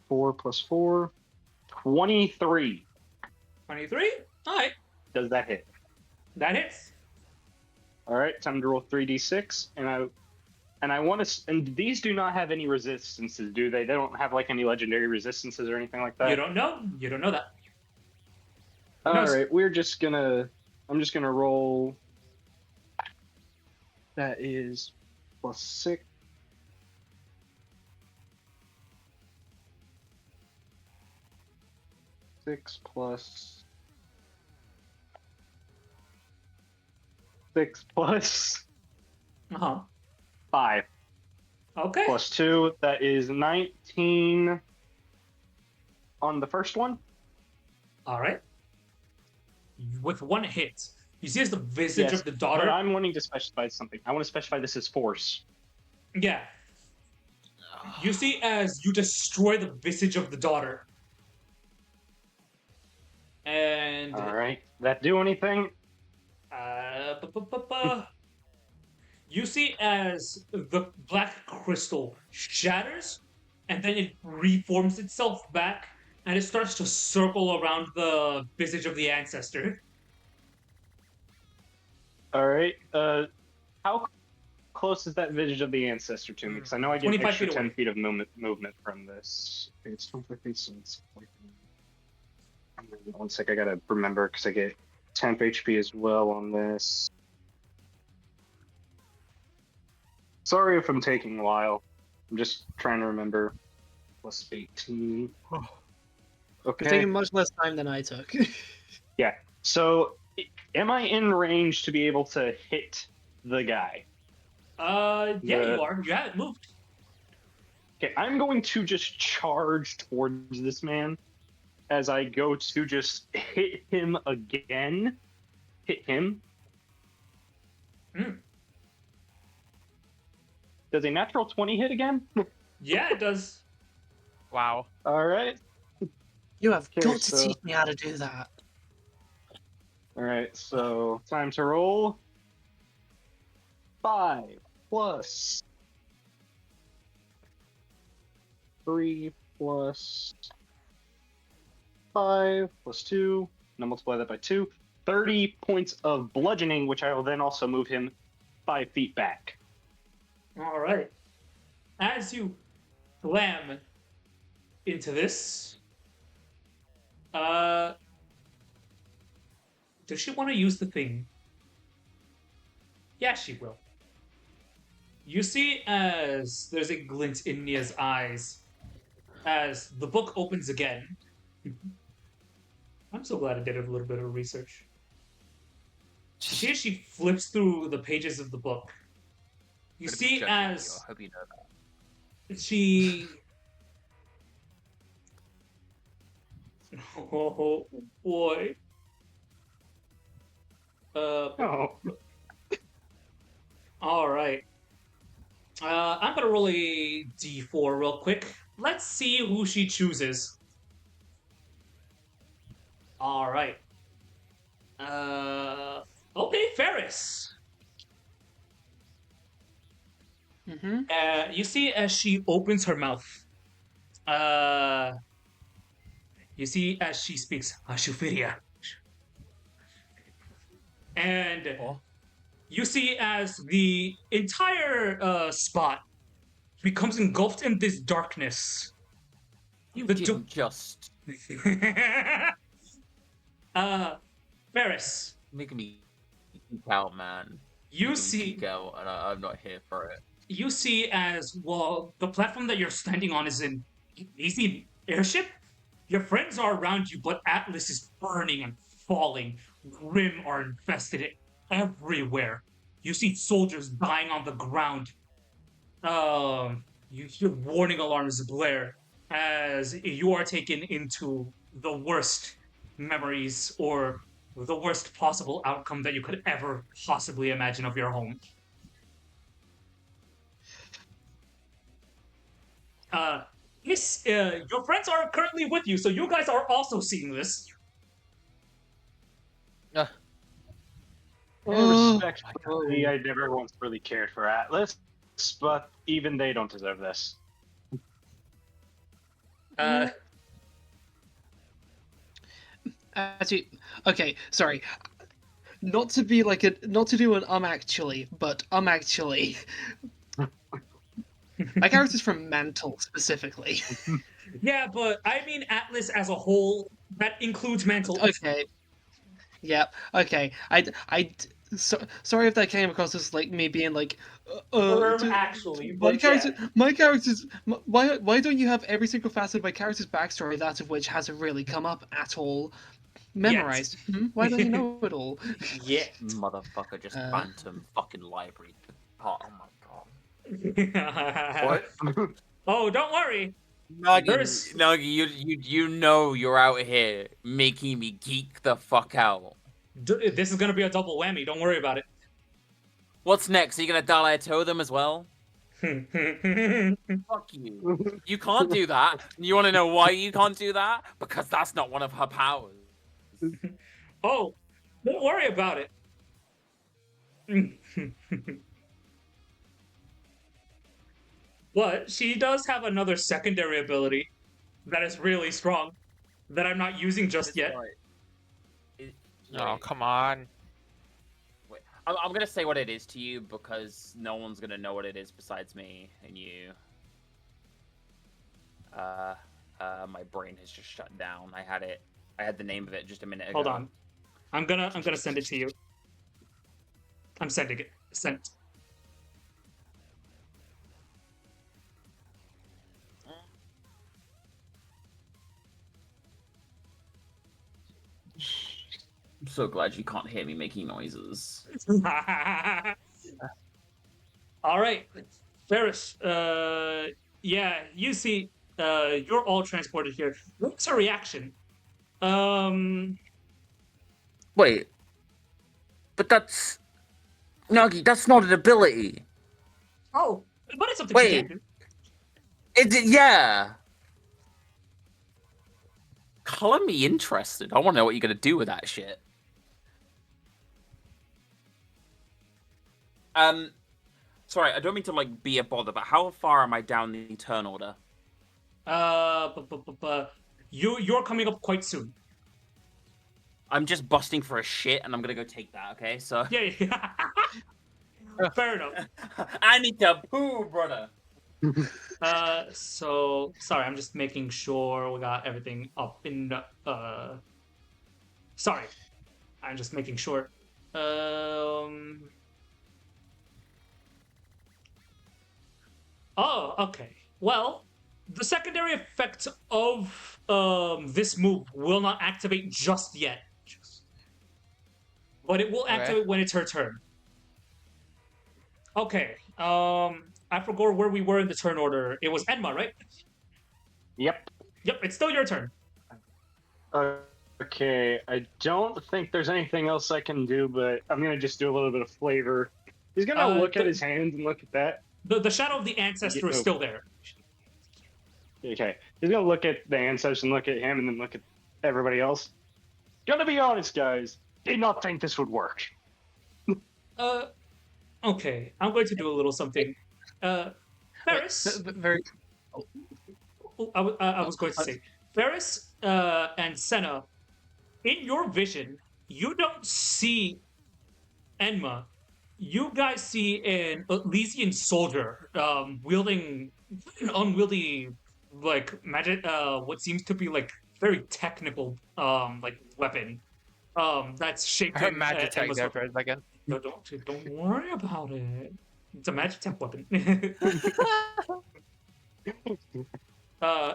4 plus 4. 23. 23? Alright. Does that hit? That hits. All right. Time to roll 3d6, and I want to. And these do not have any resistances, do they? They don't have like any legendary resistances or anything like that. You don't know? You don't know that. All No. right. We're just gonna. I'm just gonna roll. That is plus 6. Six plus 6 plus Uh-huh. 5 Okay. plus 2. That is 19 on the first one. Alright. With one hit, you see as the visage Yes, of the but daughter. I'm wanting to specify something. I want to specify this as force. Yeah. You see as you destroy the visage of the daughter. And All right. That do anything? you see as the black crystal shatters, and then it reforms itself back, and it starts to circle around the visage of the ancestor. All right. How close is that visage of the ancestor to me? Because I know I get 25 extra feet 10 away. feet of movement from this. Okay, it's 25 feet, so it's like. 1 sec, I gotta remember because I get 10 HP as well on this. Sorry if I'm taking a while. I'm just trying to remember. Plus 18. You're Okay. taking much less time than I took. Yeah. So, am I in range to be able to hit the guy? Yeah, The- you are. You haven't moved. Okay, I'm going to just charge towards this man as I go to just hit him again. Hit him. Hmm. Does a natural 20 hit again? Yeah, it does. Wow. All right. You have Okay, got to so- teach me how to do that. All right, so time to roll. 5 plus 3 plus 5 plus 2. Now multiply that by 2. 30 points of bludgeoning, which I will then also move him 5 feet back. All right. As you slam into this, does she want to use the thing? Yeah, she will. You see as there's a glint in Nia's eyes as the book opens again. I'm so glad I did a little bit of research. See as she flips through the pages of the book. You Gonna be see judging you, as I hope you know that. she oh boy. Oh. All right. I'm gonna roll a d4 real quick. Let's see who she chooses. All right. Okay, Ferris. Mm-hmm. You see as she opens her mouth. You see as she speaks Ashufiria. And Oh. you see as the entire spot becomes engulfed in this darkness. You The didn't just Ferris, make me geek out, man. you Making me see geek out, and I'm not here for it. you see as well the platform that you're standing on is an easy airship. Your friends are around you, but Atlas is burning and falling. Grim are infested everywhere. You see soldiers dying on the ground. You hear warning alarms blare as you are taken into the worst memories or the worst possible outcome that you could ever possibly imagine of your home. Yes, your friends are currently with you, so you guys are also seeing this. Respectfully, I never once really cared for Atlas, but even they don't deserve this. Actually, okay, sorry. Not to be like not to do an actually, but actually. My character's from Mantle specifically. Yeah, but I mean Atlas as a whole. That includes Mantle. Okay. Yep. Okay. Sorry if that came across as like me being like, Actually, my but character, yeah. my character's. Why don't you have every single facet of my character's backstory, that of which hasn't really come up at all, memorized? Why don't you know it all? Yeah. Motherfucker, just phantom fucking library. Oh my god. What? Oh, don't worry. Nuggy, you know you're out here making me geek the fuck out. This is gonna be a double whammy. Don't worry about it. What's next? Are you gonna Dalai toe them as well? Fuck you. You can't do that. You want to know why you can't do that? Because that's not one of her powers. Oh, don't worry about it. But she does have another secondary ability that is really strong that I'm not using just yet. Oh, come on. Wait, I'm gonna say what it is to you because no one's gonna know what it is besides me and you. My brain has just shut down. I had the name of it just a minute ago. Hold on. I'm gonna send it to you. I'm sending it. Sent. I'm so glad you can't hear me making noises. All right, Ferris. Yeah, you see, you're all transported here. What's her reaction? Wait, but that's Nagi. That's not an ability. Oh, but it's something she Wait. can do. Yeah. Color me interested. I want to know what you're gonna do with that shit. Sorry, I don't mean to like be a bother, but how far am I down the turn order? You're coming up quite soon. I'm just busting for a shit, and I'm gonna go take that. Okay, so Yeah. Fair enough. I need to poo, brother. So sorry, I'm just making sure we got everything up in sorry. I'm just making sure. Oh, okay. Well, the secondary effect of this move will not activate just yet. But it will activate when it's her turn. Okay. I forgot where we were in the turn order. It was Enma, right? Yep. Yep, it's still your turn. Okay, I don't think there's anything else I can do, but I'm gonna just do a little bit of flavor. He's gonna look at his hands and look at that. The shadow of the ancestor is still there. Okay, he's gonna look at the ancestor and look at him and then look at everybody else. Gonna be honest, guys, did not think this would work. Okay, I'm going to do a little something. Ferris. Very. I was going to say, Ferris and Senna, in your vision, you don't see Enma. You guys see an Elysian soldier wielding an unwieldy, like magic, what seems to be like very technical, like weapon. That's shaped I heard in magic tag Enma's there for a second. No, don't worry about it. It's a magic tech weapon.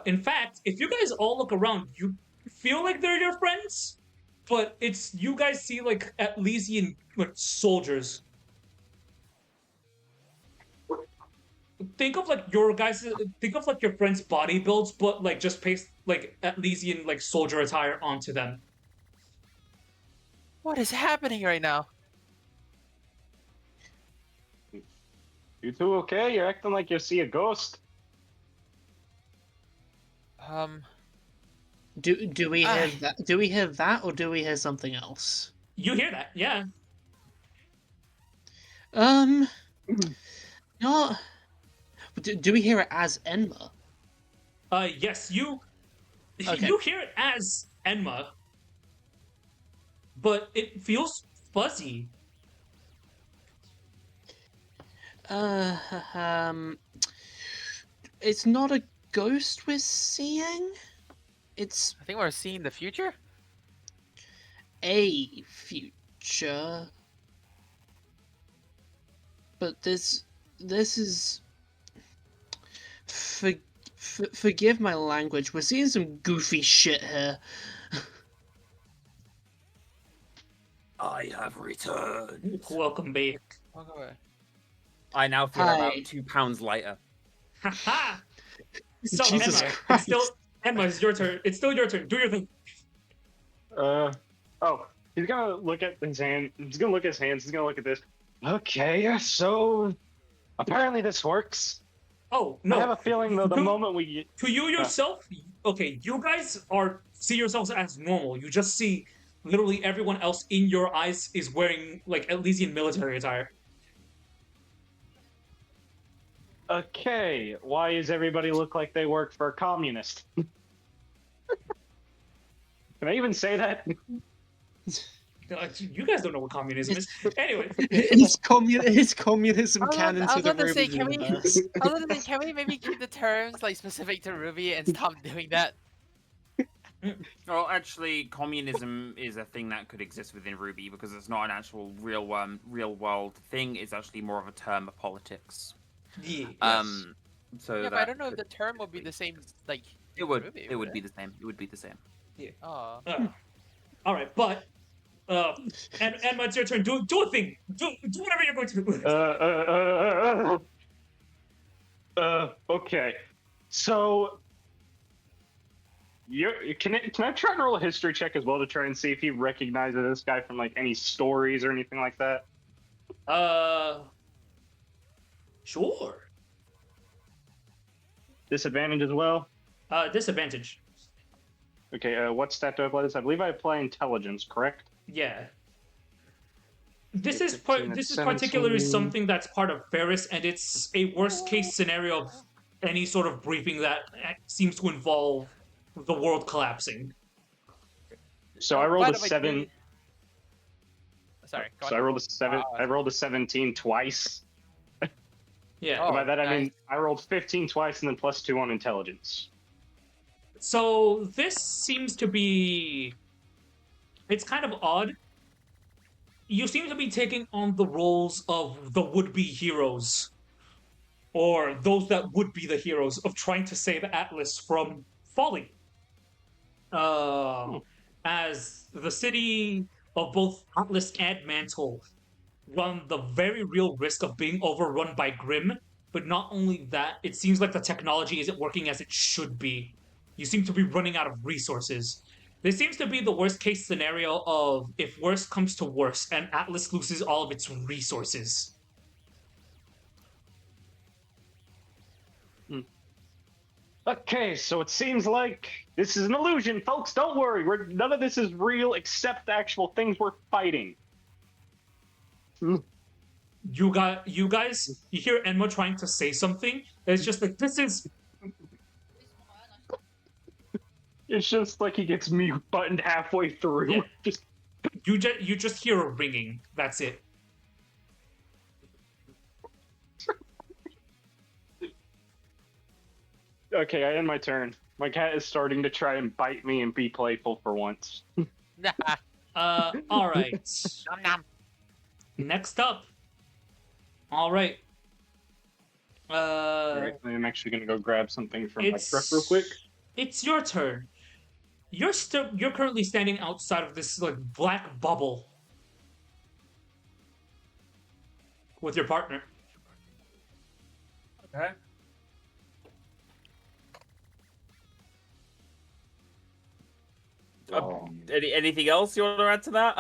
In fact, if you guys all look around, you feel like they're your friends, but it's you guys see like Elysian like soldiers. Think of like your guys. Think of like your friends' body builds, but like just paste like Elysian like soldier attire onto them. What is happening right now? You two okay? You're acting like you see a ghost. Do we hear that? Do we hear that, or do we hear something else? You hear that? Yeah. Not. Do we hear it as Enma? Yes, you Okay. you hear it as Enma, but it feels fuzzy. It's not a ghost we're seeing. It's I think we're seeing the future. a future, but this is forgive my language. We're seeing some goofy shit here. I have returned. Welcome back. Okay. I now feel Hi. about 2 pounds lighter. Haha. So Jesus Emma, Christ. it's still Emma. It's your turn. It's still your turn. Do your thing. Oh, he's gonna look at his hand. He's gonna look at his hands. He's gonna look at this. Okay, so apparently this works. Oh no! I have a feeling though the To- moment we To you yourself, okay, you guys see yourselves as normal. You just see literally everyone else in your eyes is wearing like Elysian military attire. okay, why does everybody look like they work for a communist? Can I even say that? You guys don't know what communism is. Anyway, His communism canon I to was the about to say, Rwby can we? universe. I was gonna say, can we maybe keep the terms like specific to Ruby and stop doing that? Well, actually, communism is a thing that could exist within Ruby because it's not an actual real world thing. It's actually more of a term of politics. yeah. So Yeah, but I don't know if the term would be the same. Like It would. Ruby, It would right? be the same. It would be the same. Oh. All right, but and it's your turn. Do a thing. Do whatever you're going to do. Okay. So, can I try and roll a history check as well to try and see if he recognizes this guy from like any stories or anything like that? Sure. Disadvantage as well. Disadvantage. Okay. What stat do I apply this? I believe I apply intelligence. Correct. Yeah. This is 15 and this is particularly 17. something that's part of Ferris, and it's a worst case scenario of any sort of briefing that seems to involve the world collapsing. So I rolled By a the way, 7. Sorry. Go So on. I rolled a 7. Wow. I rolled a 17 twice. Yeah. Oh, By that I nice. mean I rolled 15 twice and then +2 on intelligence. So this seems to be. It's kind of odd. You seem to be taking on the roles of the would-be heroes, or those that would be the heroes of trying to save Atlas from falling. As the city of both Atlas and Mantle run the very real risk of being overrun by Grim, but not only that, it seems like the technology isn't working as it should be. You seem to be running out of resources. This seems to be the worst case scenario of if worst comes to worst and Atlas loses all of its resources. Okay, so it seems like this is an illusion, folks. Don't worry. None of this is real except the actual things we're fighting. You guys, you hear Enma trying to say something. It's just like this is. It's just like he gets mute buttoned halfway through. Yeah. Just You just hear a ringing. That's it. okay. I end my turn. My cat is starting to try and bite me and be playful for once. All right. Nom nom. Next up. All right. Alright, I'm actually gonna go grab something from my It's truck real quick. It's your turn. You're currently standing outside of this like black bubble with your partner. Okay. Anything else you want to add to that?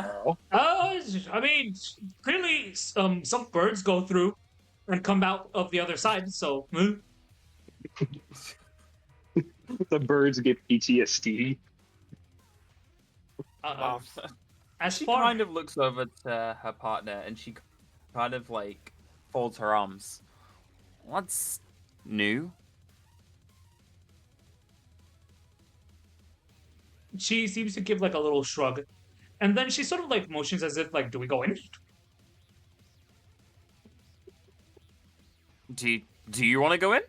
I mean, clearly, some birds go through and come out of the other side. So, The birds get PTSD. uh, as She far kind of looks over to her partner and she kind of like folds her arms. What's new? she seems to give like a little shrug, and then she sort of like motions as if like, "Do we go in?" Do you want to go in?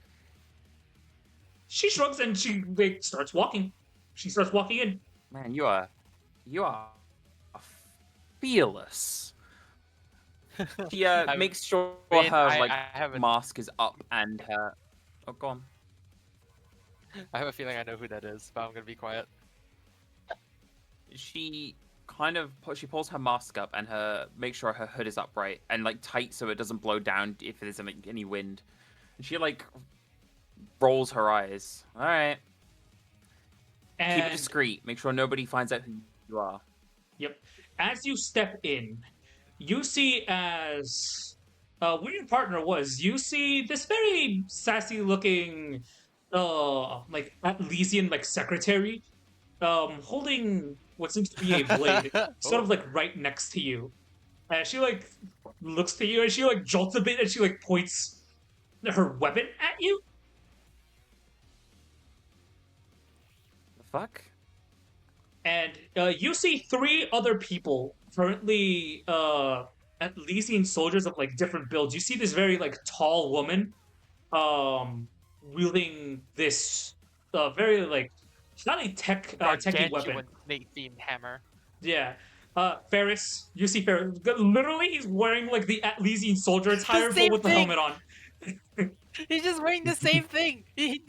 She shrugs and she like, starts walking. She starts walking in. Man, you are fearless. She makes sure mean, her I like haven't- mask is up and her. Oh, go on. I have a feeling I know who that is, but I'm gonna be quiet. She kind of she pulls her mask up and her make sure her hood is upright and like tight so it doesn't blow down if there's any wind. And she like rolls her eyes. All right. And Keep it discreet. Make sure nobody finds out who you are. Yep. As you step in, you see as where your partner was, you see this very sassy looking like Atlesian like secretary holding what seems to be a blade sort of like right next to you. And she like looks to you and she like jolts a bit and she like points her weapon at you. The fuck? And you see three other people currently Elysian soldiers of like different builds. You see this very like tall woman wielding this very like not a techy weapon. Gargantuan snake-themed hammer. Yeah. Ferris, you see Ferris. Literally, he's wearing like the Elysian soldier attire, but same with the thing! helmet on. He's just wearing the same thing. Like,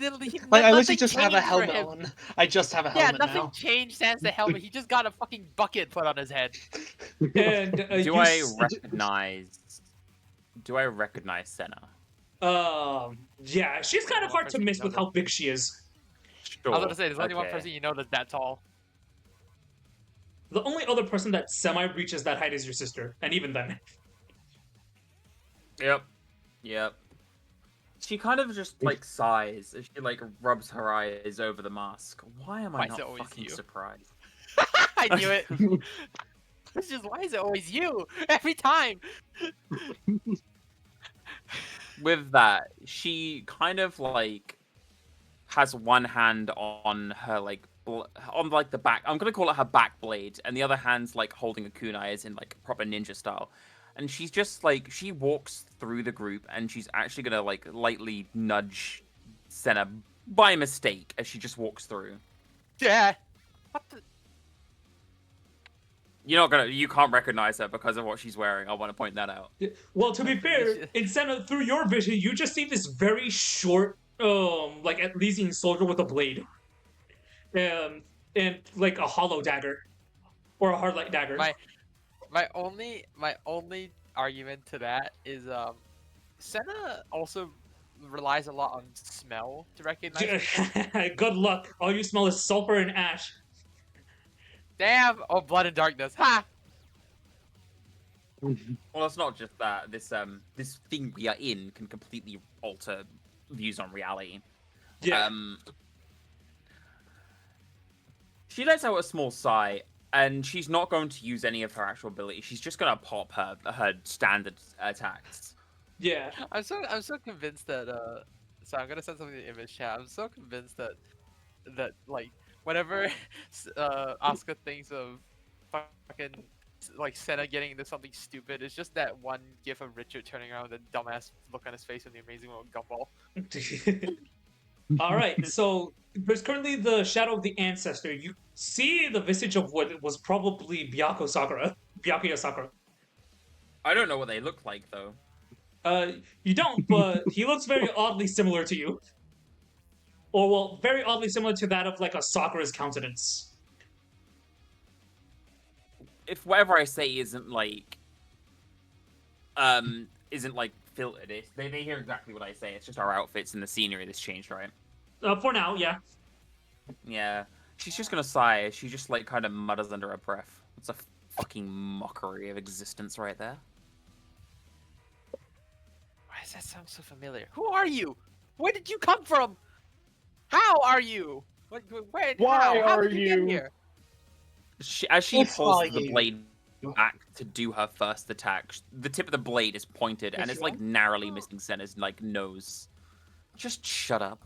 I literally nothing just have a changed for helmet him. on. I just have a Yeah, helmet nothing now. changed since the helmet. He just got a fucking bucket put on his head. And Do I recognize Senna? Yeah, she's kind of hard to miss with how big she is. Sure. I was gonna say, there's only one okay. person you know that's that tall. The only other person that semi reaches that height is your sister, and even then. Yep. She kind of just like sighs as she like rubs her eyes over the mask. Why am I Why is it not always fucking you? surprised? I knew it. It's just, why is it always you? Every time! With that, she kind of like has one hand on her like on like the back. I'm gonna call it her back blade, and the other hand's like holding a kunai, as in like proper ninja style. And she's just like she walks through the group, and she's actually gonna like lightly nudge Senna by mistake as she just walks through. Yeah. What the? You can't recognize her because of what she's wearing. I want to point that out. Well, to be fair, instead of through your vision, you just see this very short, like Elysian soldier with a blade, and like a hollow dagger, or a hard light dagger. My only argument to that is Senna also relies a lot on smell to recognize people. Good luck. All you smell is sulfur and ash. Damn! Oh, blood and darkness. Ha! Well, it's not just that. This thing we are in can completely alter views on reality. Yeah. She lets out a small sigh, and she's not going to use any of her actual ability. She's just gonna pop her standard attacks. Yeah. I'm so convinced that so I'm gonna send something to the image chat. I'm so convinced that like whenever Asuka thinks of fucking like Senna getting into something stupid, it's just that one gif of Richard turning around with a dumbass look on his face in the Amazing World Gumball. All right, so there's currently the shadow of the ancestor. You see the visage of what was probably Byakuya Sakura. I don't know what they look like though. You don't, but he looks very oddly similar to you. Or, well, very oddly similar to that of, like, a Sakura's countenance. If whatever I say isn't like filtered, they hear exactly what I say. It's just our outfits and the scenery that's changed, right? For now, yeah. Yeah. She's just gonna sigh. She just like kind of mutters under her breath. It's a fucking mockery of existence right there. Why does that sound so familiar? Who are you? Where did you come from? How are you? Where? Why How are did you get you? here? As she Yes, pulls are the you? blade back to do her first attack, the tip of the blade is pointed and Yes, it's you like are. narrowly missing Senna's like nose. Just shut up.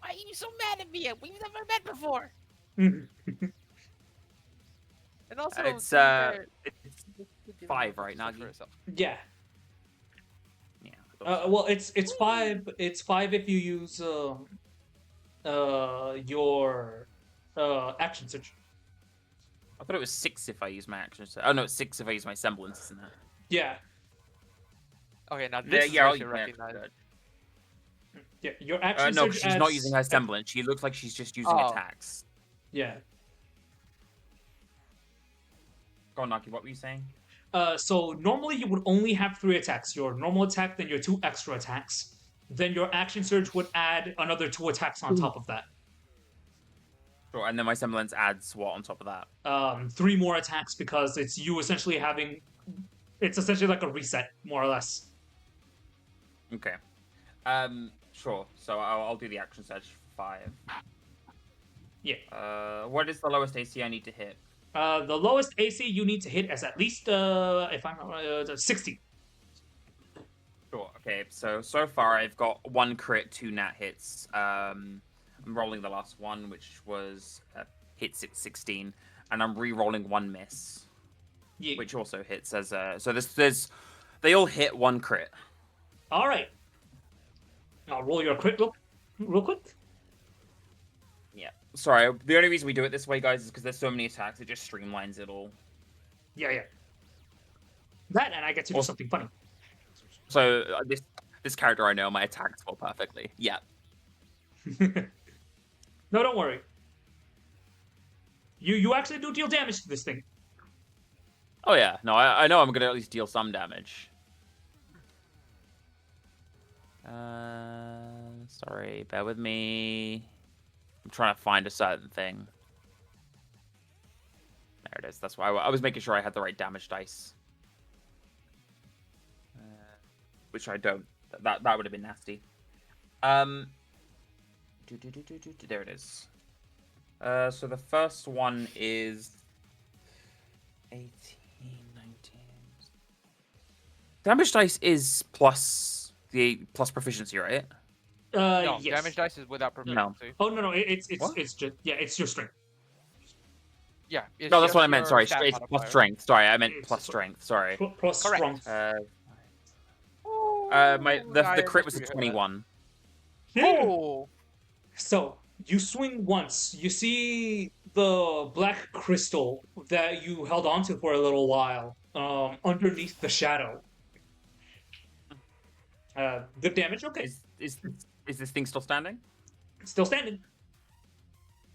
Why are you so mad at me? We've never met before. And also, It's to be fair, it's 5, right, Nagi? Nagi? Yeah. Yeah. I thought so. Well, it's 5. It's 5 if you use your action search. I thought it was 6 if I use my action. Oh no, it's 6 if I use my semblance, isn't it? Yeah. Okay, now this is yeah, where I'll she use my action recognized. search. Yeah. Your action No, search. because she's not using her semblance. She looks like she's just using Oh. attacks. Yeah. Go on, Naki, what were you saying? So normally you would only have 3 attacks. Your normal attack, then your 2 extra attacks. Then your action surge would add another 2 attacks on top of that. Sure, and then my semblance adds what on top of that? 3 more attacks because it's you essentially having. It's essentially like a reset, more or less. Okay. Sure. So I'll do the action search for 5. Yeah. What is the lowest AC I need to hit? The lowest AC you need to hit is at least, if I'm not 60. Sure. Okay. So far I've got 1 crit, 2 nat hits. I'm rolling the last one, which was hit 16, and I'm re-rolling 1 miss, Yeah. which also hits as so there's they all hit 1 crit. All right. I'll roll your crit real quick. Yeah. Sorry. The only reason we do it this way, guys, is because there's so many attacks. It just streamlines it all. Yeah. That, and I get to do something funny. So this character I know my attacks fall perfectly. Yeah. No, don't worry. You actually do deal damage to this thing. Oh yeah. No, I know I'm gonna at least deal some damage. Sorry, bear with me. I'm trying to find a certain thing. There it is. That's why I was making sure I had the right damage dice. Which I don't. That would have been nasty. There it is. So the first one is 18, 19. Damage dice is plus proficiency, right? No, Yes. damage dice is without No. proficiency. Oh no, it's What? just it's your strength. Yeah. It's No, that's what I just meant. your Sorry, stat it's plus modifier. strength. Sorry, I meant It's plus just- strength. Sorry. Plus Correct. strength. The crit was a 21. Oh. So you swing once. You see the black crystal that you held onto for a little while underneath the shadow. Good damage. Okay, Is this thing still standing? still standing.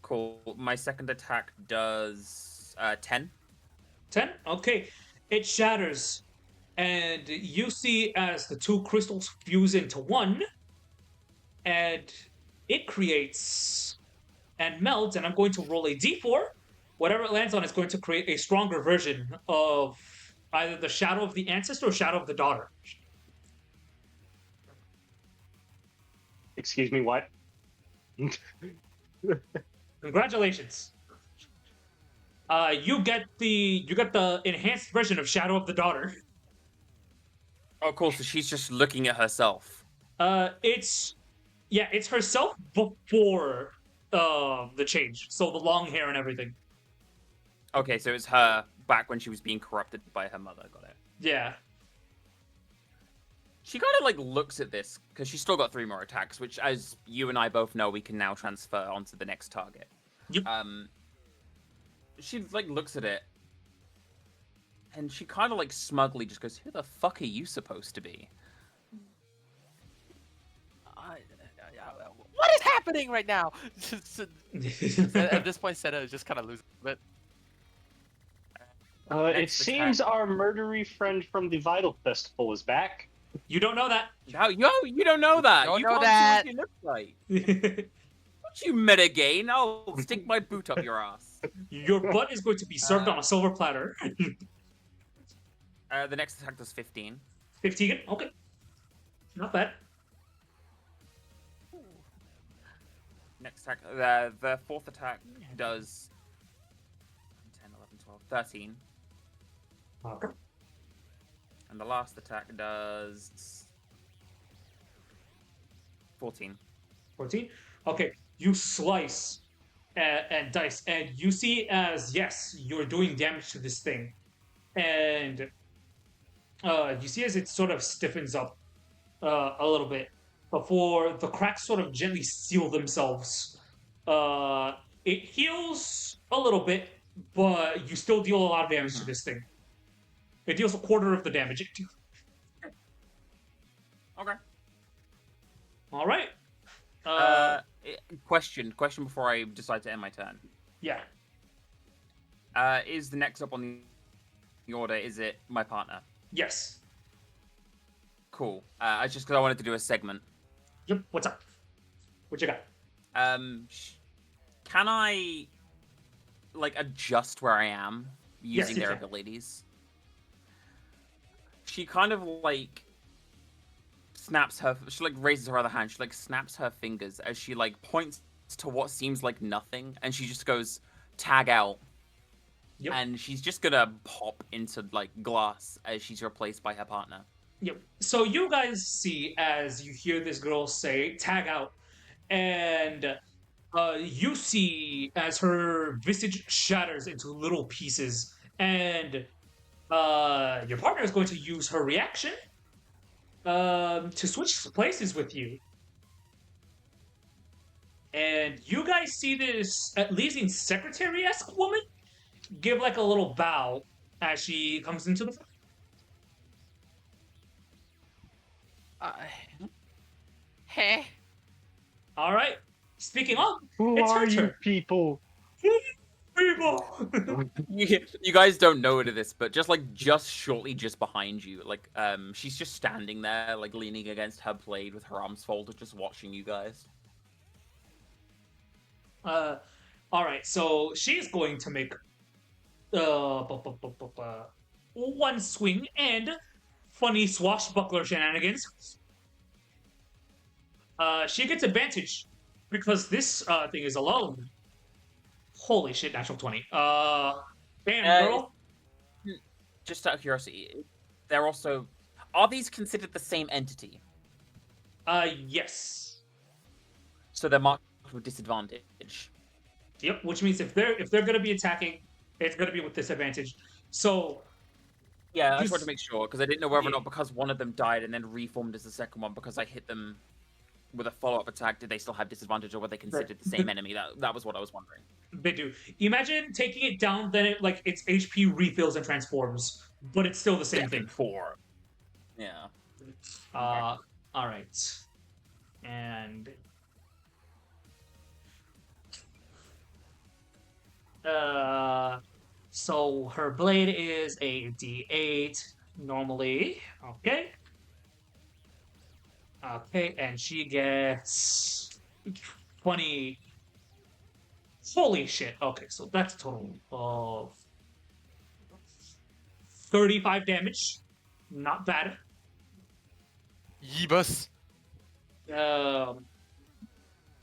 Cool. My second attack does 10. 10. Okay, it shatters, and you see as the 2 crystals fuse into one, and it creates and melts. And I'm going to roll a d4. Whatever it lands on is going to create a stronger version of either the shadow of the ancestor or shadow of the daughter. Excuse me, what? Congratulations. You get the enhanced version of Shadow of the Daughter. Oh, cool. So she's just looking at herself. It's herself before the change. So the long hair and everything. Okay, so it's her back when she was being corrupted by her mother. Got it. Yeah. She kind of like looks at this because she's still got 3 more attacks, which, as you and I both know, we can now transfer onto the next target. Yep. She like looks at it, and she kind of like smugly just goes, "Who the fuck are you supposed to be?" What is happening right now? At this point, Senna is just kind of losing it. It Next seems our murdery friend from the Vital Festival is back. You don't know that. You don't know that. Don't You know can't that. see what she looks like. you metagain. I'll stick my boot up your ass. Your butt is going to be served on a silver platter. The next attack does 15. 15. Okay. Not bad. Next attack, the fourth attack does 10, 11, 12, 13. Okay. And the last attack does 14. 14. Okay. You slice and dice, and you see as, yes, you're doing damage to this thing. And you see as it sort of stiffens up a little bit before the cracks sort of gently seal themselves. It heals a little bit, but you still deal a lot of damage to this thing. It deals a quarter of the damage it deals. Okay. All right. Question before I decide to end my turn. Yeah. Is the next up on the order, is it my partner? Yes. Cool. Just because I wanted to do a segment. Yep. What's up? What you got? Can I, like, adjust where I am using their abilities? She kind of, like, snaps her... She, like, raises her other hand. She, like, snaps her fingers as she, like, points to what seems like nothing. And she just goes, tag out. Yep. And she's just gonna pop into, like, glass as she's replaced by her partner. Yep. So you guys see as you hear this girl say, tag out. And you see as her visage shatters into little pieces. And your partner is going to use her reaction to switch places with you. And you guys see this Elysian secretary-esque woman give like a little bow as she comes into the front. Heh. All right. Speaking of, Who it's her are you turn. people? People. You guys don't know this, but just shortly just behind you, like, she's just standing there, like, leaning against her blade with her arms folded, just watching you guys. All right. So she's going to make one swing and funny swashbuckler shenanigans. She gets advantage because this thing is alone. Holy shit, natural 20. Damn, girl. Just out of curiosity, they're also... Are these considered the same entity? Yes. So they're marked with disadvantage. Yep, which means if they're gonna be attacking, it's gonna be with disadvantage. So yeah, I just wanted to make sure, because I didn't know whether or not because one of them died and then reformed as the second one because I hit them with a follow-up attack, did they still have disadvantage or were they considered the same enemy? That was what I was wondering. They do. Imagine taking it down, then it like its HP refills and transforms, but it's still the same thing. Four. Yeah. All right, and so her blade is a D8 normally. Okay. Okay, and she gets 20. Holy shit. Okay, so that's a total of 35 damage. Not bad. Yeebus.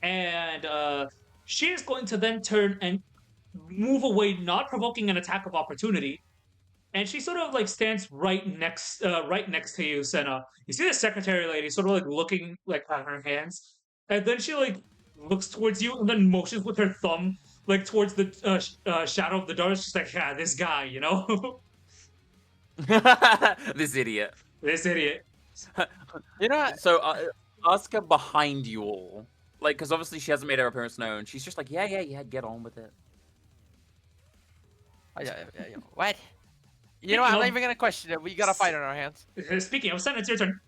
And she is going to then turn and move away, not provoking an attack of opportunity. And she sort of like stands right next to you, Senna. You see the secretary lady sort of like looking like at her hands, and then she like looks towards you and then motions with her thumb like towards the shadow of the door. She's like, yeah, this guy, you know. This idiot. This idiot. You know what? So ask her behind you all, like, because obviously she hasn't made her appearance known. She's just like, yeah, get on with it. Yeah. What? You know what? I'm not even gonna question it. We got a fight on our hands. Speaking of, Senna, it's your turn.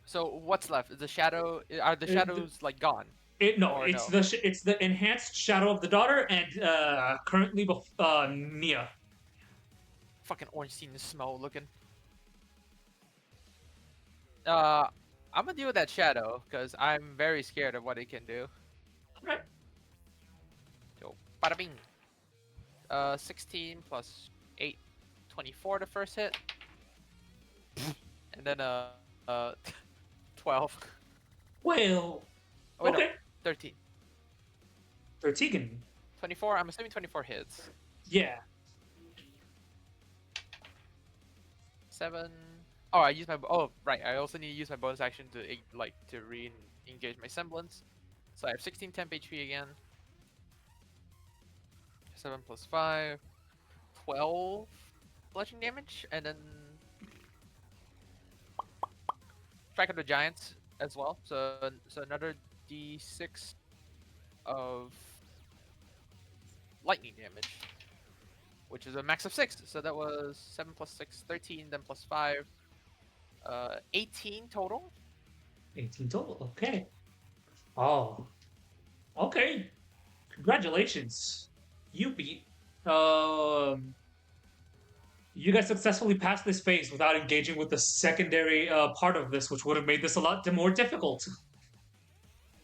So what's left? Is the shadow? Are the shadows like gone? It's the enhanced shadow of the daughter and currently Nia. Fucking orange scene smell looking. I'm gonna deal with that shadow because I'm very scared of what it can do. Alright. Yo, bada bing. 16 plus 8, 24 the first hit, and then 12. Well, Oh wait, no, okay. 13. Tertigan. 24. I'm assuming 24 hits. Yeah. 7. Oh, I use my. Oh, right. I also need to use my bonus action to to re-engage my semblance. So I have 16 temp HP again. 7 plus 5, 12 bludgeoning damage, and then strike of the giants as well. So another d6 of lightning damage, which is a max of 6. So that was 7 plus 6, 13, then plus 5, 18 total. 18 total. Okay. Oh. Okay. Congratulations. You beat. You guys successfully passed this phase without engaging with the secondary part of this, which would have made this a lot more difficult.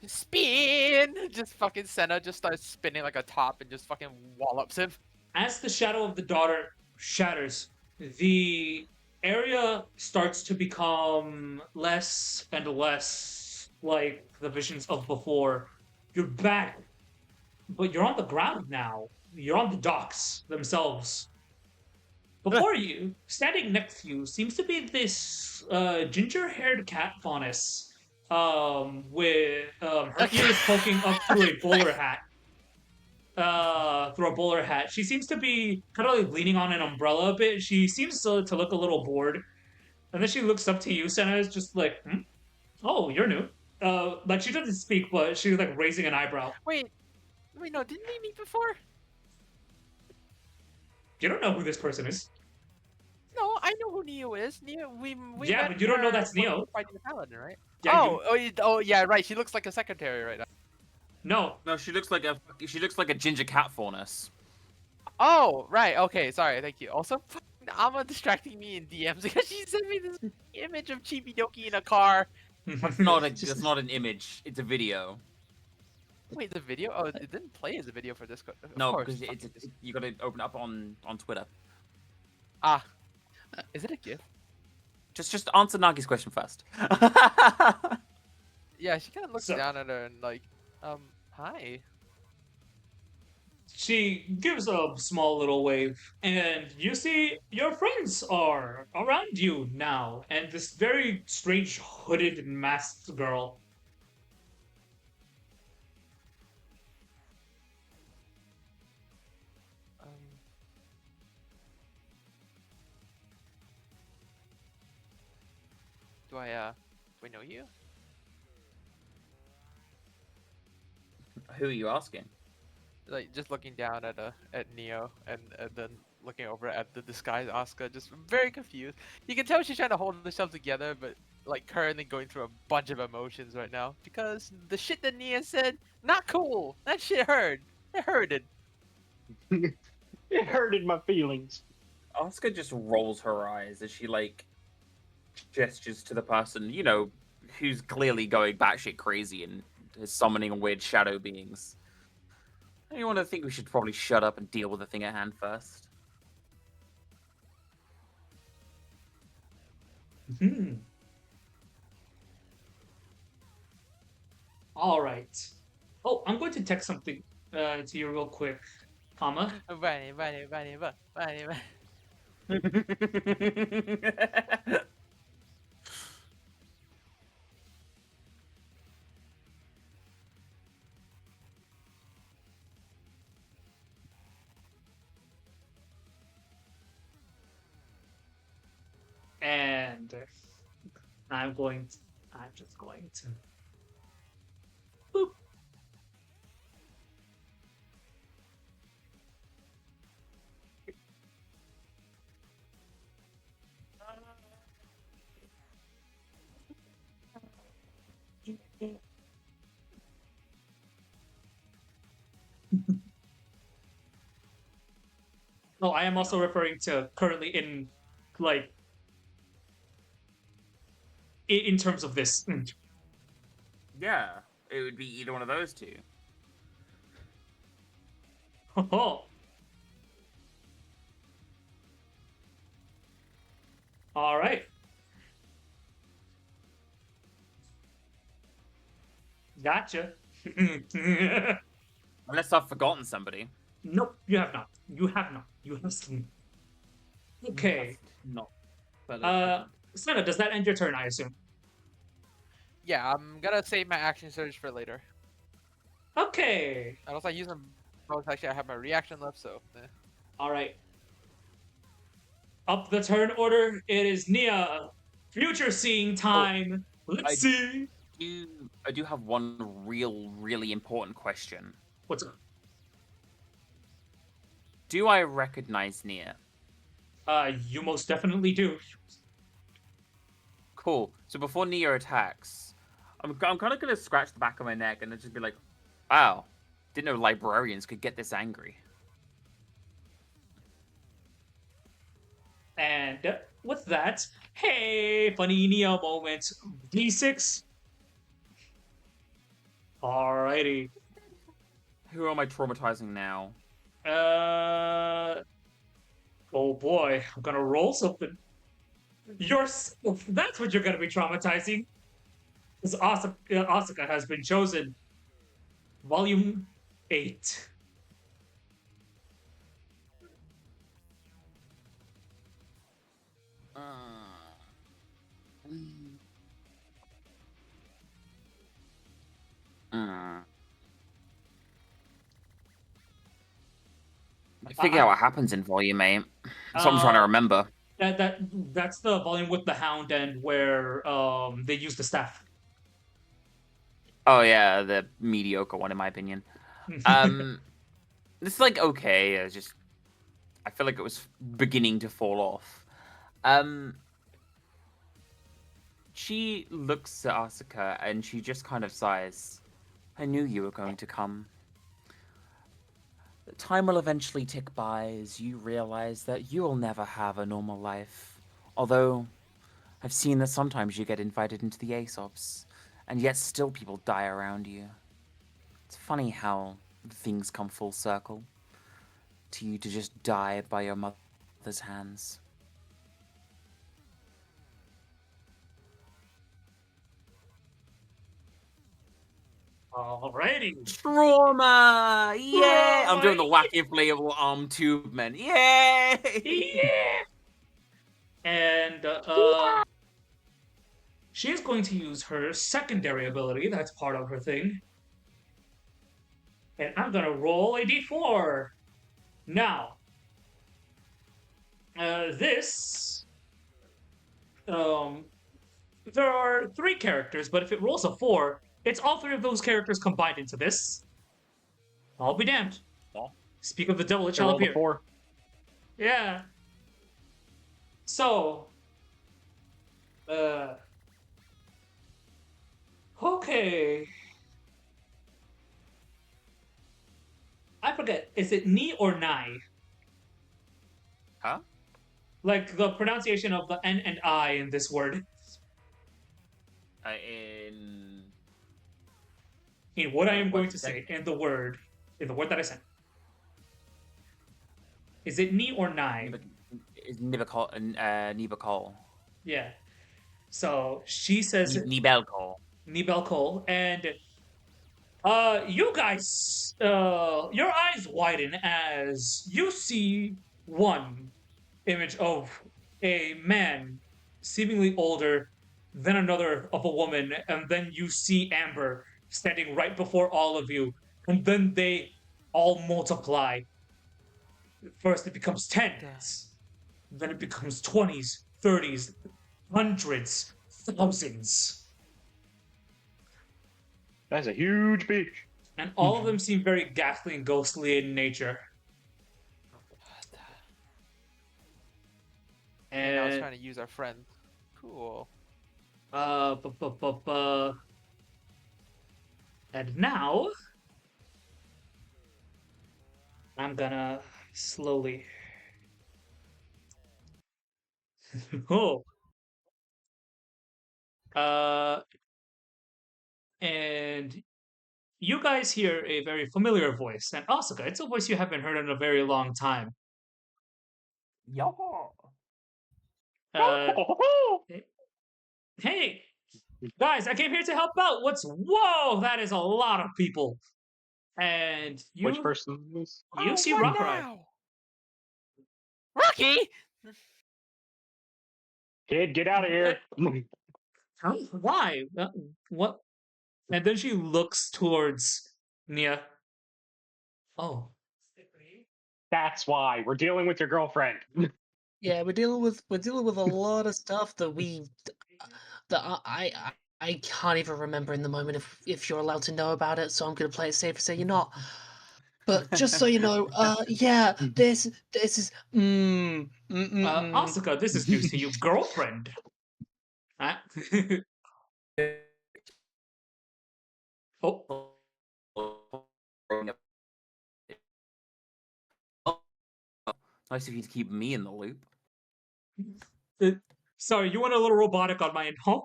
Spin! Just fucking Senna just starts spinning like a top and just fucking wallops him. As the shadow of the daughter shatters, the area starts to become less and less like the visions of before. You're back, but you're on the ground now. You're on the docks themselves. Before you, standing next to you, seems to be this ginger-haired cat faunus with her ears poking up through a bowler hat. Through a bowler hat. She seems to be kind of like leaning on an umbrella a bit. She seems to look a little bored. And then she looks up to you, Senna is just like, oh, you're new. Like she doesn't speak, but she's like raising an eyebrow. Wait, no, didn't we meet before? You don't know who this person is. No, I know who Neo is. Neo, we Yeah, met but you don't know that's when we Neo. were fighting the paladin, right? Yeah, Oh, yeah, right. She looks like a secretary right now. No. No, she looks like a ginger cat faunus. Oh, right. Okay, sorry. Thank you. Also, Alma distracting me in DMs because she sent me this image of Chibi Doki in a car. It's not an image. It's a video. Wait, the video? Oh, it didn't play as a video for Discord. Of No, course, because you gotta open up on Twitter. Ah, is it a GIF? Just answer Nagi's question first. Yeah, she kind of looks So- down at her and like, hi. She gives a small little wave, and you see your friends are around you now, and this very strange hooded and masked girl. Do I know you? Who are you asking? Like just looking down at Neo and then looking over at the disguised Asuka, just very confused. You can tell she's trying to hold herself together, but like currently going through a bunch of emotions right now because the shit that Nia said, not cool. That shit hurt. It hurted. It hurted my feelings. Asuka just rolls her eyes as she like gestures to the person, who's clearly going batshit crazy and is summoning weird shadow beings. You want to think we should probably shut up and deal with the thing at hand first? All right. Oh, I'm going to text something to you real quick, comma. Bunny. And I'm just going to boop. Oh, I am also referring to currently in like in terms of this. Yeah, it would be either one of those two. Oh. All right. Gotcha. Unless I've forgotten somebody. Nope, you have not. You have not. You have seen. Okay. Not. Senna, does that end your turn, I assume? Yeah, I'm gonna save my action surge for later. Okay. Unless I use them both, actually I have my reaction left, so. All right. Up the turn order, it is Nia. Future seeing time. Let's see. I do have one really important question. What's up? Do I recognize Nia? You most definitely do. Cool. So before Nia attacks, I'm kind of gonna scratch the back of my neck and then just be like, "Wow, didn't know librarians could get this angry." And with that, hey, funny Nia moment. D6. Alrighty. Who am I traumatizing now? Oh boy, I'm gonna roll something. Yourself. That's what you're gonna be traumatizing. Because Asuka has been chosen. Volume 8. Figure out what happens in Volume 8. That's what I'm trying to remember. That's the volume with the Hound and where they use the staff. Oh yeah, the mediocre one in my opinion. This is like okay. I feel like it was beginning to fall off. She looks at Asuka and she just kind of sighs. I knew you were going to come. Time will eventually tick by as you realize that you will never have a normal life. Although, I've seen that sometimes you get invited into the Aesops, and yet still people die around you. It's funny how things come full circle. To you to just die by your mother's hands. Alrighty. Trauma! Yeah! I'm doing the Trauma, wacky inflatable arm tube, man. Yay! Yeah. And she is going to use her secondary ability. That's part of her thing. And I'm gonna roll a d4. Now, this there are 3 characters, but if it rolls a 4, it's all 3 of those characters combined into this. I'll be damned. Speak of the devil, it shall appear. 4. Yeah. So, okay. I forget. Is it ni or nai? Huh? Like the pronunciation of the n and I in this word. In what I am going to say, in the word that I said. Is it ni or nai? Is Nibakol. Yeah. So she says Nibelkol. Nibelkol, and you guys, your eyes widen as you see one image of a man, seemingly older, then another of a woman, and then you see Amber standing right before all of you, and then they all multiply. First, it becomes tens, then it becomes 20s, 30s, hundreds, thousands. That's a huge bitch. And all of them seem very ghastly and ghostly in nature. And I was trying to use our friend. Cool. And now I'm gonna slowly. Oh. And you guys hear a very familiar voice. And Asuka, it's a voice you haven't heard in a very long time. Yo. Uh, hey, guys, I came here to help out. Whoa, that is a lot of people. And Which person is? you see what Rockrai. now? Rocky! Kid, get out of here. Why? What? And then she looks towards Nia. Oh. That's why we're dealing with your girlfriend. Yeah, we're dealing with a lot of stuff that I can't even remember in the moment if you're allowed to know about it, so I'm gonna play it safe and say you're not. But just so you know, yeah, this is Asuka, this is news to you, girlfriend. Huh? Oh. Nice of you to keep me in the loop. Sorry, you went a little robotic on my end. Huh?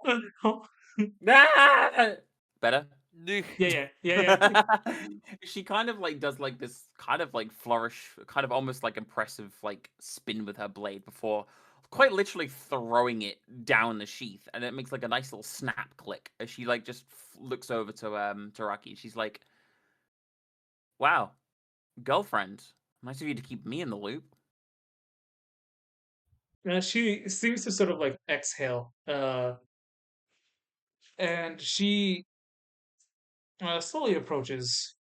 Better? Yeah. She kind of like does like this kind of like flourish, kind of almost like impressive like spin with her blade before quite literally throwing it down the sheath, and it makes like a nice little snap click as she like just looks over to Raki. She's like, "Wow, girlfriend, nice of you to keep me in the loop." She seems to sort of like exhale, and she slowly approaches,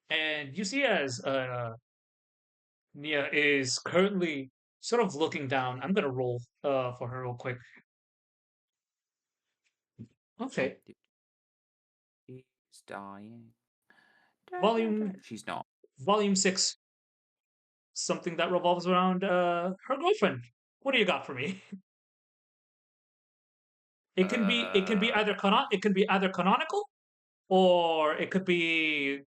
and you see as Nia is currently sort of looking down. I'm gonna roll for her real quick. Okay. She's dying. Volume She's not. Volume 6. Something that revolves around her girlfriend. What do you got for me? It can be either canonical, or it could be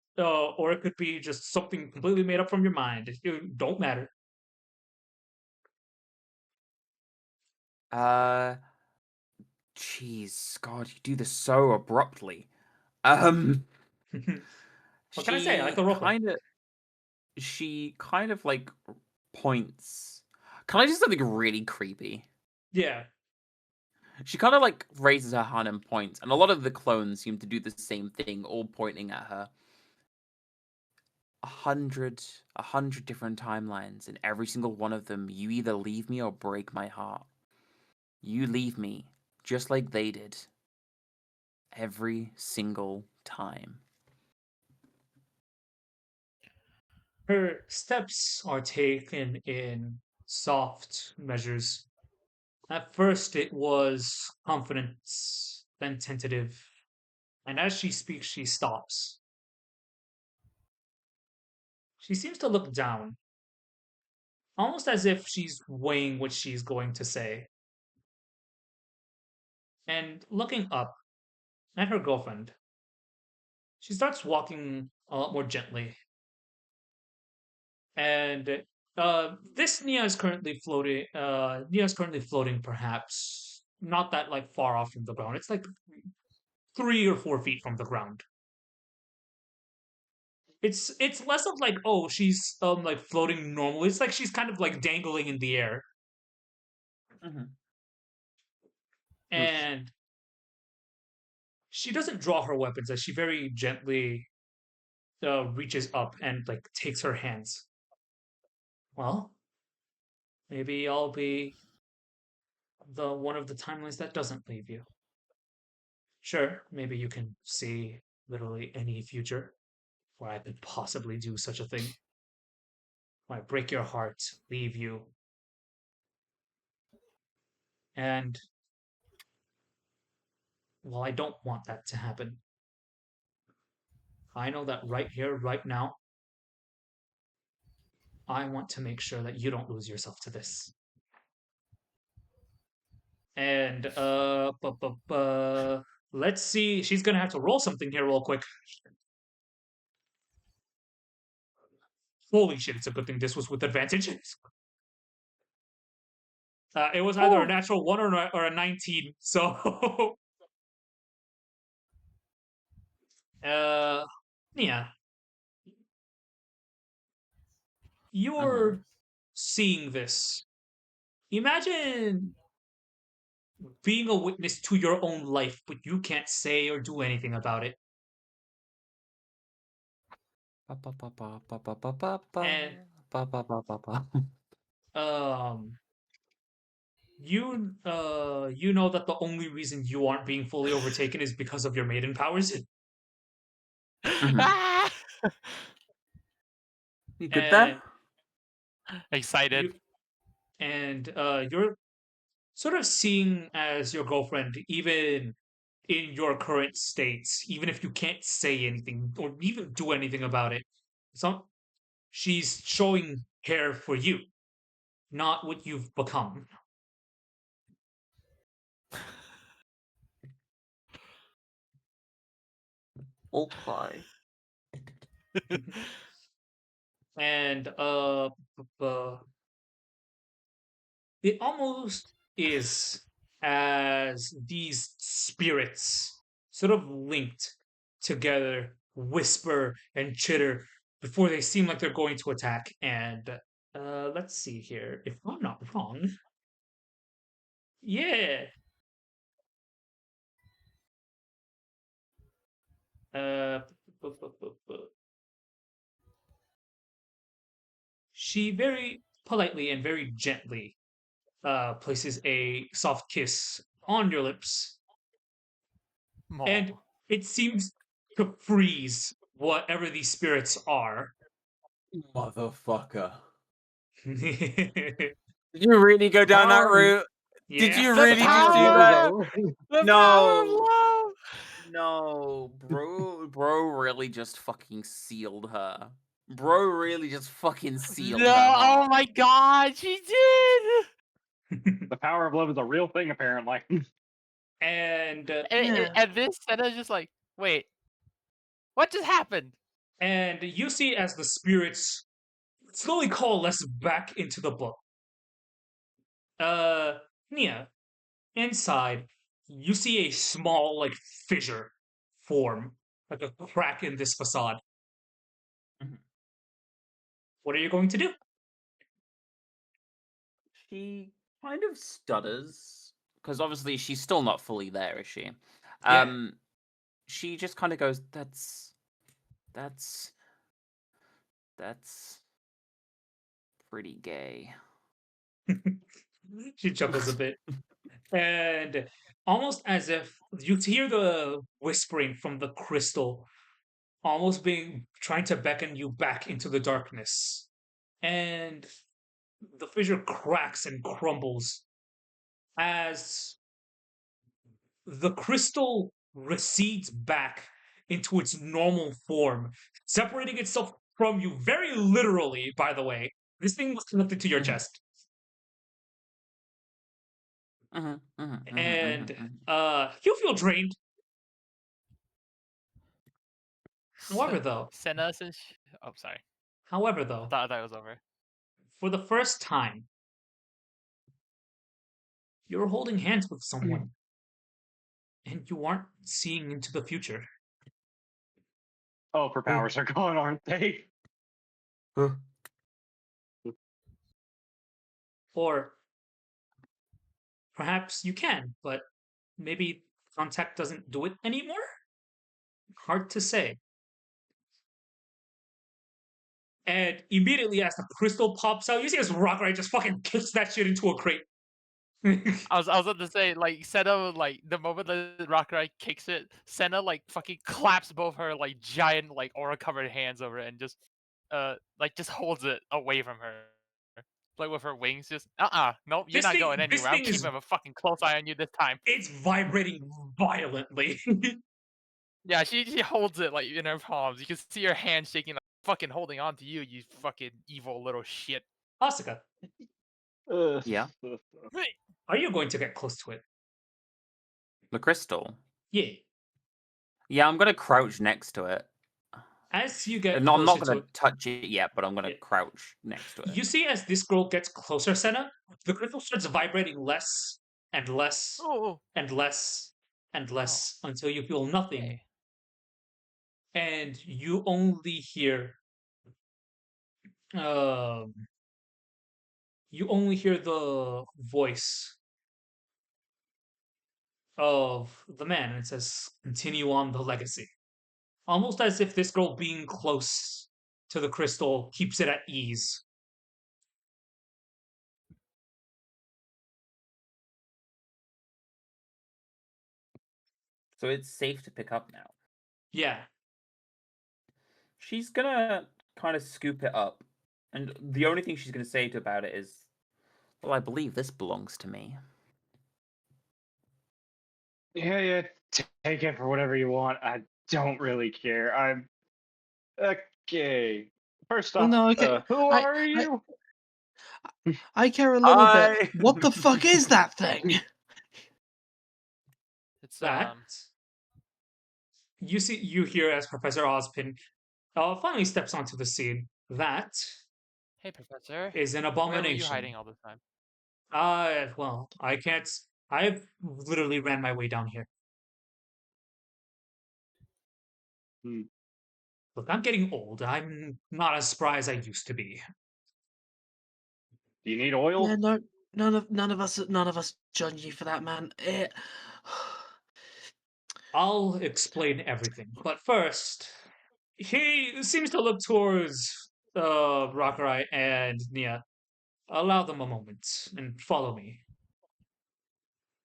just something completely made up from your mind. It don't matter. Jeez, God, you do this so abruptly. What can I say? I like the roleplay. She kind of like points. Can I do something really creepy? Yeah. She kind of like raises her hand and points, and a lot of the clones seem to do the same thing, all pointing at her. 100 different timelines, and every single one of them, you either leave me or break my heart. You leave me, just like they did. Every single time. Her steps are taken in soft measures. At first, it was confidence, then tentative, and as she speaks, she stops. She seems to look down, almost as if she's weighing what she's going to say. And looking up at her girlfriend, she starts walking a lot more gently. And this Nia is currently floating. Nia is currently floating, perhaps not that like far off from the ground. It's like 3 or 4 feet from the ground. It's less of like, oh, she's like floating normally. It's like she's kind of like dangling in the air. Mm-hmm. And she doesn't draw her weapons as she very gently reaches up and like takes her hands. Well, maybe I'll be the one of the timelines that doesn't leave you. Sure, maybe you can see literally any future where I could possibly do such a thing. Where I break your heart, leave you, and well, I don't want that to happen. I know that right here, right now, I want to make sure that you don't lose yourself to this. And let's see. She's gonna have to roll something here real quick. Holy shit! It's a good thing this was with advantage. It was either a natural 1 or a 19. So, yeah, you're seeing this. Imagine being a witness to your own life, but you can't say or do anything about it. And um, you know that the only reason you aren't being fully overtaken is because of your maiden powers. Ah! You good And there? Excited. you're sort of seeing as your girlfriend, even in your current states, even if you can't say anything or even do anything about it, so she's showing care for you, not what you've become. Okay. And it almost is as these spirits sort of linked together whisper and chitter before they seem like they're going to attack. And let's see here, if I'm not wrong, yeah, uh she very politely and very gently places a soft kiss on your lips, and it seems to freeze whatever these spirits are. Motherfucker. Yeah. Did you really go down that route? Did you The really just do that? power! The power of No. love! No, bro really just fucking sealed her. Bro really just fucking sealed No, her oh heart. my god, she did! The power of love is a real thing, apparently. and And this Senna's just like, wait, what just happened? and you see as the spirits slowly coalesce back into the book. Nia, inside, you see a small, like, fissure form, like a crack in this facade. Mhm. What are you going to do? She kind of stutters because obviously she's still not fully there, is she? Yeah. She just kind of goes, that's pretty gay." She chuckles a bit. And almost as if you hear the whispering from the crystal, almost being trying to beckon you back into the darkness. And the fissure cracks and crumbles as the crystal recedes back into its normal form, separating itself from you very literally, by the way. This thing was connected to your chest. And you feel drained. However, though, Senna since oh sorry. however, I though, thought it was over. for the first time, you're holding hands with someone and you aren't seeing into the future. Oh, her powers are gone, aren't they? Or perhaps you can, but maybe contact doesn't do it anymore? Hard to say. And immediately as the crystal pops out, you see this Rockray just fucking kicks that shit into a crate. I was about to say, like, Senna, like, the moment that Rockrai kicks it, Senna, like, fucking claps both her, like, giant, like, aura-covered hands over it and just, like, just holds it away from her. Like, with her wings, just, nope, you're not going This anywhere. I'm thing is, keeping a fucking close eye on you this time. it's vibrating violently. Yeah, she holds it, like, in her palms. You can see her hand shaking, like, fucking holding on to you, you fucking evil little shit. Asuka, Yeah. are you going to get close to it? The crystal. Yeah. Yeah, I'm gonna crouch next to it. As you get No, I'm not closer to gonna it, touch it yet, but I'm gonna Yeah. crouch next to it. you see as this girl gets closer, Senna, the crystal starts vibrating less and less Oh, and less and less until you feel nothing, okay. and you only hear um the voice of the man, and it says, "Continue on the legacy." Almost as if this girl being close to the crystal keeps it at ease. So it's safe to pick up now. Yeah. She's gonna kind of scoop it up, and the only thing she's gonna say about it is, "Well, I believe this belongs to me." Yeah, take it for whatever you want. I don't really care. I'm okay. First Well, off, no, okay. who I, are I, you? I care a little bit. I What the fuck is that thing? It's That you hear as Professor Ozpin finally steps onto the scene. That Hey, Professor. is an Where were you abomination. hiding all the time? Well, I can't. I've literally ran my way down here. Hmm. Look, I'm getting old. I'm not as spry as I used to be. Do you need Yeah, oil? no, none of us judge you for that, man. I'll explain everything, but first, he seems to look towards Rakarai and Nia. Allow them a moment and follow me.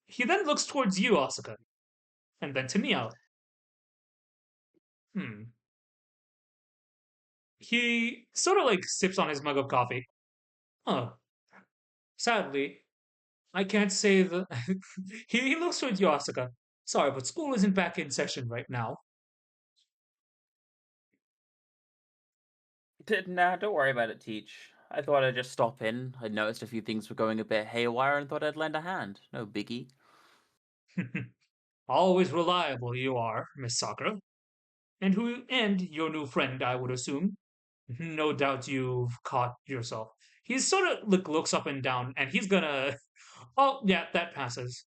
He then looks towards you, Asuka, and then to Nia. Hmm. He sort of like sips on his mug of coffee. Huh. Sadly, I can't say the. He looks towards you, Asuka. Sorry, but school isn't back in session right now. Nah, don't worry about it, Teach. I thought I'd just stop in. I noticed a few things were going a bit haywire and thought I'd lend a hand. No biggie. Always reliable you are, Miss Sakura. And your new friend, I would assume. No doubt you've caught yourself. He sort of looks up and down, and he's gonna. Oh, yeah, that passes.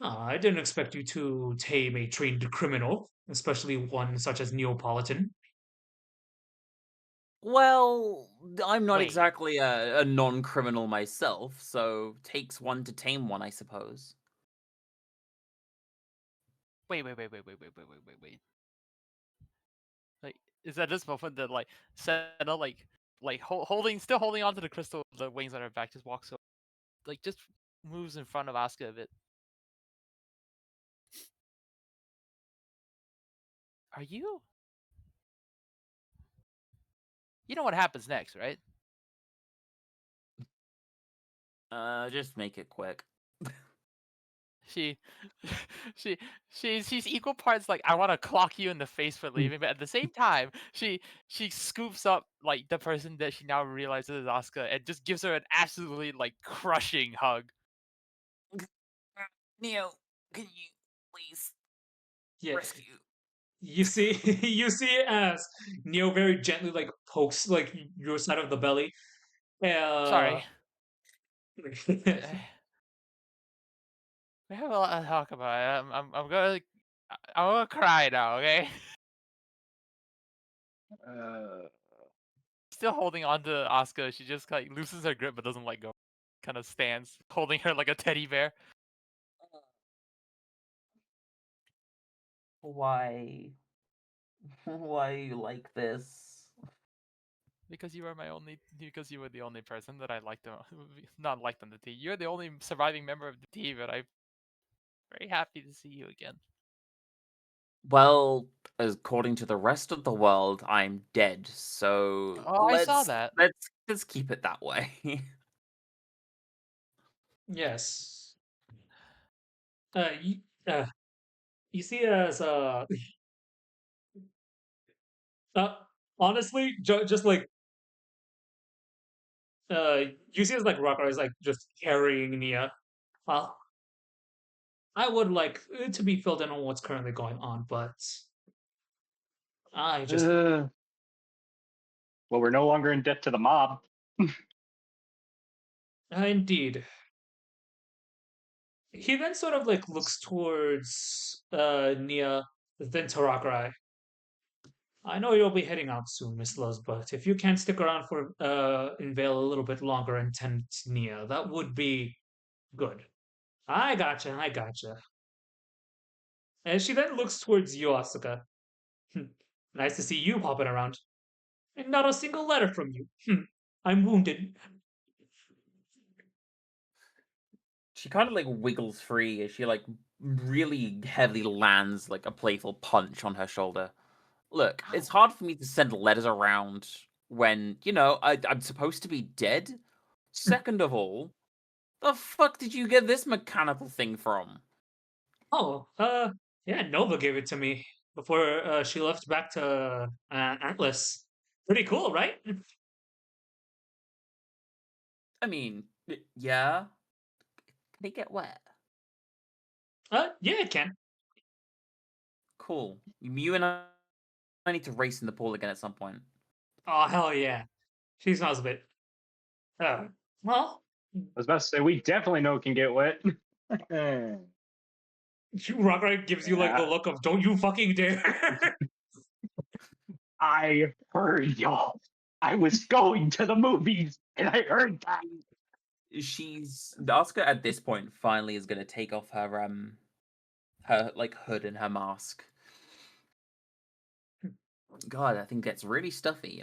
I didn't expect you to tame a trained criminal, especially one such as Neapolitan. Well, I'm not Wait, exactly a non-criminal myself, so takes one to tame one, I suppose. wait. Like, is at this moment that like Senna still holding onto the crystal, the wings on her back, just walks over, like just moves in front of Asuka a bit. Are you? You know what happens next, right? Just make it quick. She, she's equal parts like I want to clock you in the face for leaving, but at the same time, she scoops up like the person that she now realizes is Asuka and just gives her an absolutely like crushing hug. Neo, can you please Yeah, rescue? you see, you see as Neo very gently like pokes like your side of the belly. Uh, Sorry, we have a lot to talk about. I'm gonna cry now, okay? Uh, Still holding on to Asuka, she just like loosens her grip but doesn't let go. Kind of stands, holding her like a teddy bear. Why? Why you like this? Because you were the only person that I liked, not liked on the team. You're the only surviving member of the team, and I'm very happy to see you again. Well, according to the rest of the world, I'm dead. So Oh, I saw that. let's keep it that way. yes. Uh, you, uh, you see as uh honestly, just like you see as like Rocker is like just carrying Nia. Well, I would like to be filled in on what's currently going on, but I just Well, we're no longer in debt to the mob. indeed. He then sort of like looks towards Nia, then Tarakrai. I know you'll be heading out soon, Miss Luz, but if you can stick around for in Vale a little bit longer and tend Nia, that would be good. I gotcha. And she then looks towards you, Asuka. Nice to see you popping around. And not a single letter from you. I'm wounded. She kind of like wiggles free as she like really heavily lands like a playful punch on her shoulder. Look, it's hard for me to send letters around when, I'm supposed to be dead. Second of all, the fuck did you get this mechanical thing from? Oh, yeah, Nova gave it to me before she left back to Atlas. Pretty cool, right? I mean, yeah. Can it get wet? Yeah, it can. Cool. You and I need to race in the pool again at some point. Oh, hell yeah. She smells a bit. Well, I was about to say, we definitely know it can get wet. Rockright gives you like the Yeah. look of "Don't you fucking dare!" I heard y'all. I was going to the movies and I heard that. Oscar at this point finally is gonna take off her like hood and her mask. God, that thing gets really stuffy.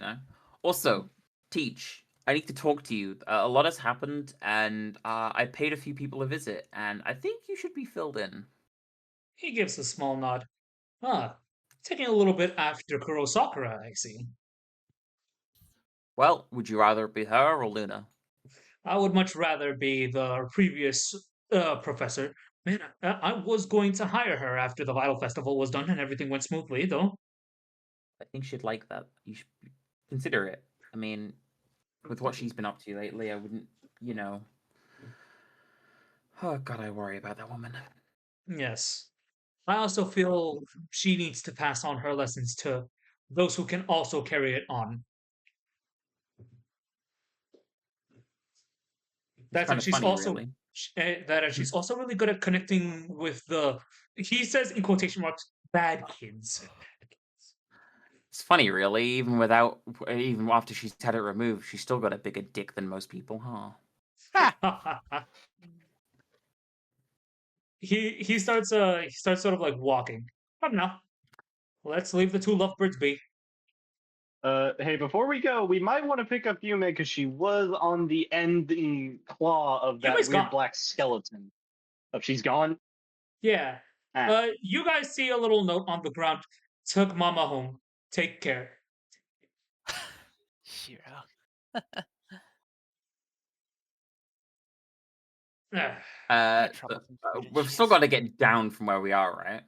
Also, Teach, I need to talk to you. A lot has happened, and I paid a few people a visit, and I think you should be filled in. He gives a small nod. Ah, taking a little bit after Kurosakura, I see. Well, would you rather it be her or Luna? I would much rather be the previous professor. Man, I was going to hire her after the Vital Festival was done and everything went smoothly, though. I think she'd like that. You should consider it. I mean, with what she's been up to lately, I wouldn't. Oh God, I worry about that woman. Yes. I also feel she needs to pass on her lessons to those who can also carry it on. It's That's kind and of she's funny, also really. she's also really good at connecting with the he says in quotation marks bad kids. It's funny, really. Even after she's had it removed, she's still got a bigger dick than most people, huh? He starts sort of like walking. I don't know. Let's leave the two lovebirds be. Hey, before we go, we might want to pick up Yume because she was on the ending claw of that Yume's weird gone. black skeleton. Oh, she's gone? Yeah. Ah. You guys see a little note on the ground. Took mama home. Take care. Shiro. Ah. Troublesome We've still got to get down from where we are, right?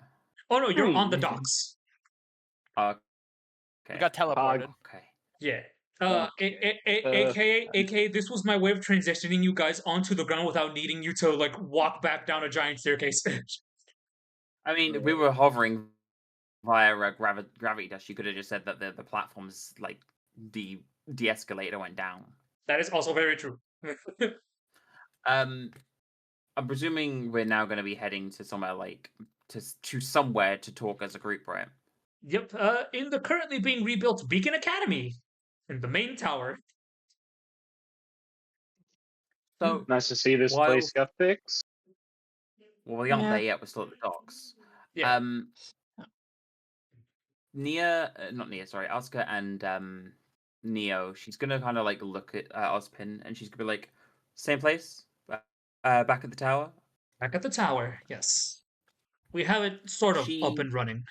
Oh no, you're on the docks. Okay. We got teleported. Okay. Yeah. Okay. AKA, this was my way of transitioning you guys onto the ground without needing you to like walk back down a giant staircase. I mean, we were hovering via gravity dust. You could have just said that the platforms like the de-escalator went down. That is also very true. I'm presuming we're now going to be heading to somewhere to somewhere to talk as a group, right? Yep. In the currently being rebuilt Beacon Academy, in the main tower. So Nice to see this place got fixed. Well, we aren't there yet. We're still at the docks. Yeah. Not Nia, sorry, Asuka and Neo. She's gonna kind of like look at Ozpin, and she's gonna be like, "Same place, back at the tower." Back at the tower, yes. We have it sort of up and running.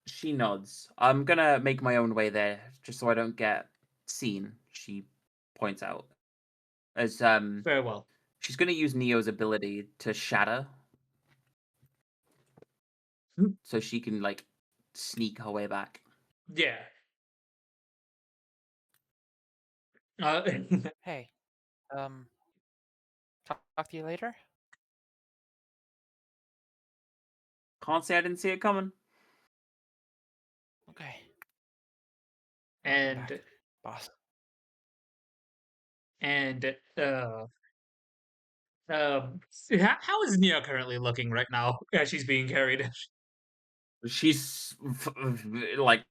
She nods. I'm gonna make my own way there, just so I don't get seen. She points out as very well. She's gonna use Neo's ability to shatter, so she can like sneak her way back. Yeah. Hey, talk to you later. Can't say I didn't see it coming. Okay. And Boss. and how is Nia currently looking right now as she's being carried? She's like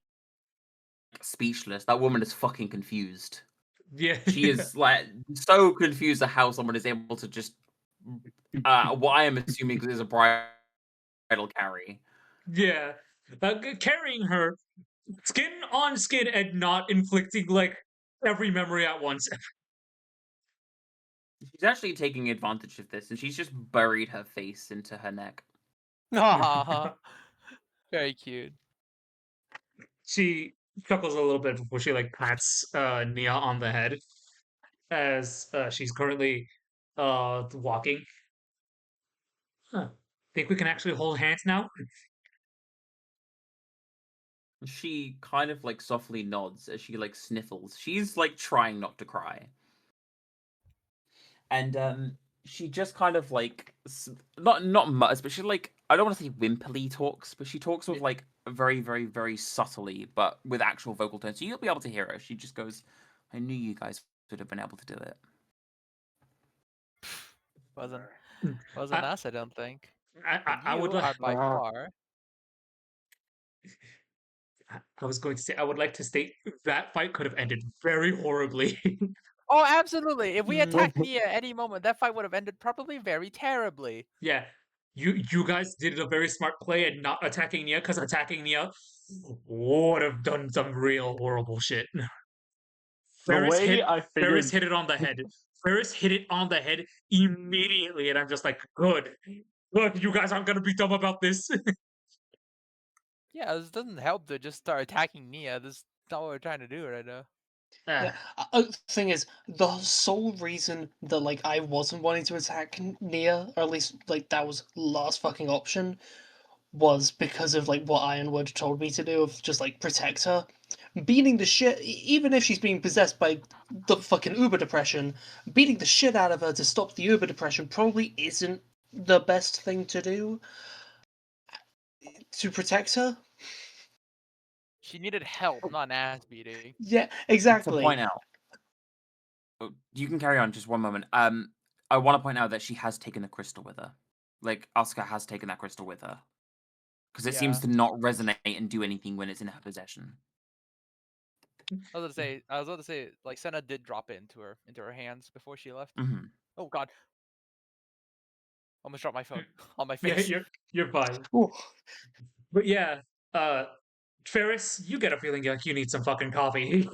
speechless. That woman is fucking confused. Yeah. She is like so confused at how someone is able to just what I am assuming is a bridal carry. Yeah. Carrying her skin on skin and not inflicting like every memory at once. She's actually taking advantage of this, and she's just buried her face into her neck. Aww. Very cute. She chuckles a little bit before she like pats Nia on the head as she's currently walking. Huh. Think we can actually hold hands now? She kind of like softly nods as she like sniffles. She's like trying not to cry. And she just kind of like not mutters, but she like I don't want to say wimpily talks, but she talks with like very very very subtly, but with actual vocal tones. So you'll be able to hear her. She just goes, "I knew you guys would have been able to do it." Wasn't I, us, I don't think. I, And I would you like. are by far. I was going to say I would like to state that fight could have ended very horribly. Oh, absolutely. If we Mm. attacked Nia at any moment, that fight would have ended probably very terribly. Yeah, you guys did a very smart play at not attacking Nia, because attacking Nia would have done some real horrible shit. The Ferris way hit I Ferris figured, hit it on the head. Ferris hit it on the head immediately, and I'm just like, good. You guys aren't gonna be dumb about this. Yeah, this doesn't help to just start attacking Nia. This is not what we're trying to do right now. Yeah. Thing is, the sole reason that like I wasn't wanting to attack Nia, or at least like that was last fucking option, was because of like what Ironwood told me to do of just like protect her. Beating the shit, even if she's being possessed by the fucking Uber depression, beating the shit out of her to stop the Uber depression probably isn't the best thing to do to protect her. She needed help, not an ass beating. Yeah, To exactly. point out, you can carry on just one moment. I want to point out that she has taken the crystal with her. Like Asuka has taken that crystal with her because it seems to not resonate and do anything when it's in her possession. I was about to say, like Senna did drop it into her hands before she left. Mm-hmm. Oh god. Almost dropped my phone on my Yeah, face. you're fine. Ooh. But yeah, Ferris, you get a feeling like you need some fucking coffee.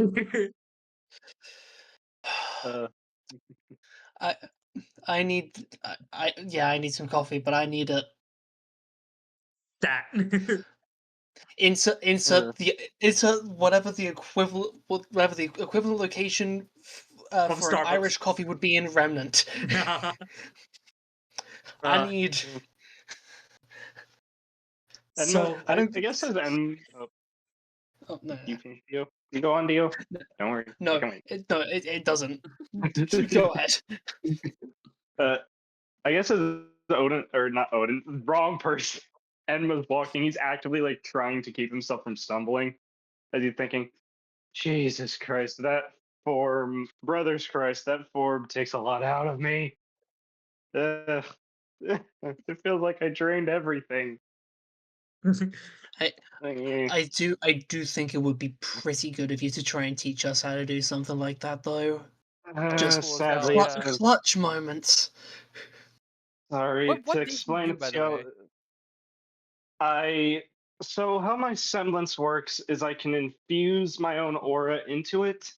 I I need I need some coffee, but I need it. That. Insert whatever the equivalent location Of for an Starbucks. Irish coffee would be in Remnant. I need. and So I guess as M. Oh, no, You finish, Dio. You go on, Dio. Don't worry. I no, can wait. it doesn't. Go ahead. I guess as Odin, or not Odin, wrong person. Enma's walking. He's actively like trying to keep himself from stumbling, as he's thinking, "Jesus Christ, that form, brothers Christ, that form takes a lot out of me. It feels like I drained everything." I Eh, I do think it would be pretty good of you to try and teach us how to do something like that, though. Just cool as hell, sadly, yeah. clutch moments. sorry What to did you explain do, it by to the you. way? So how my semblance works is I can infuse my own aura into it.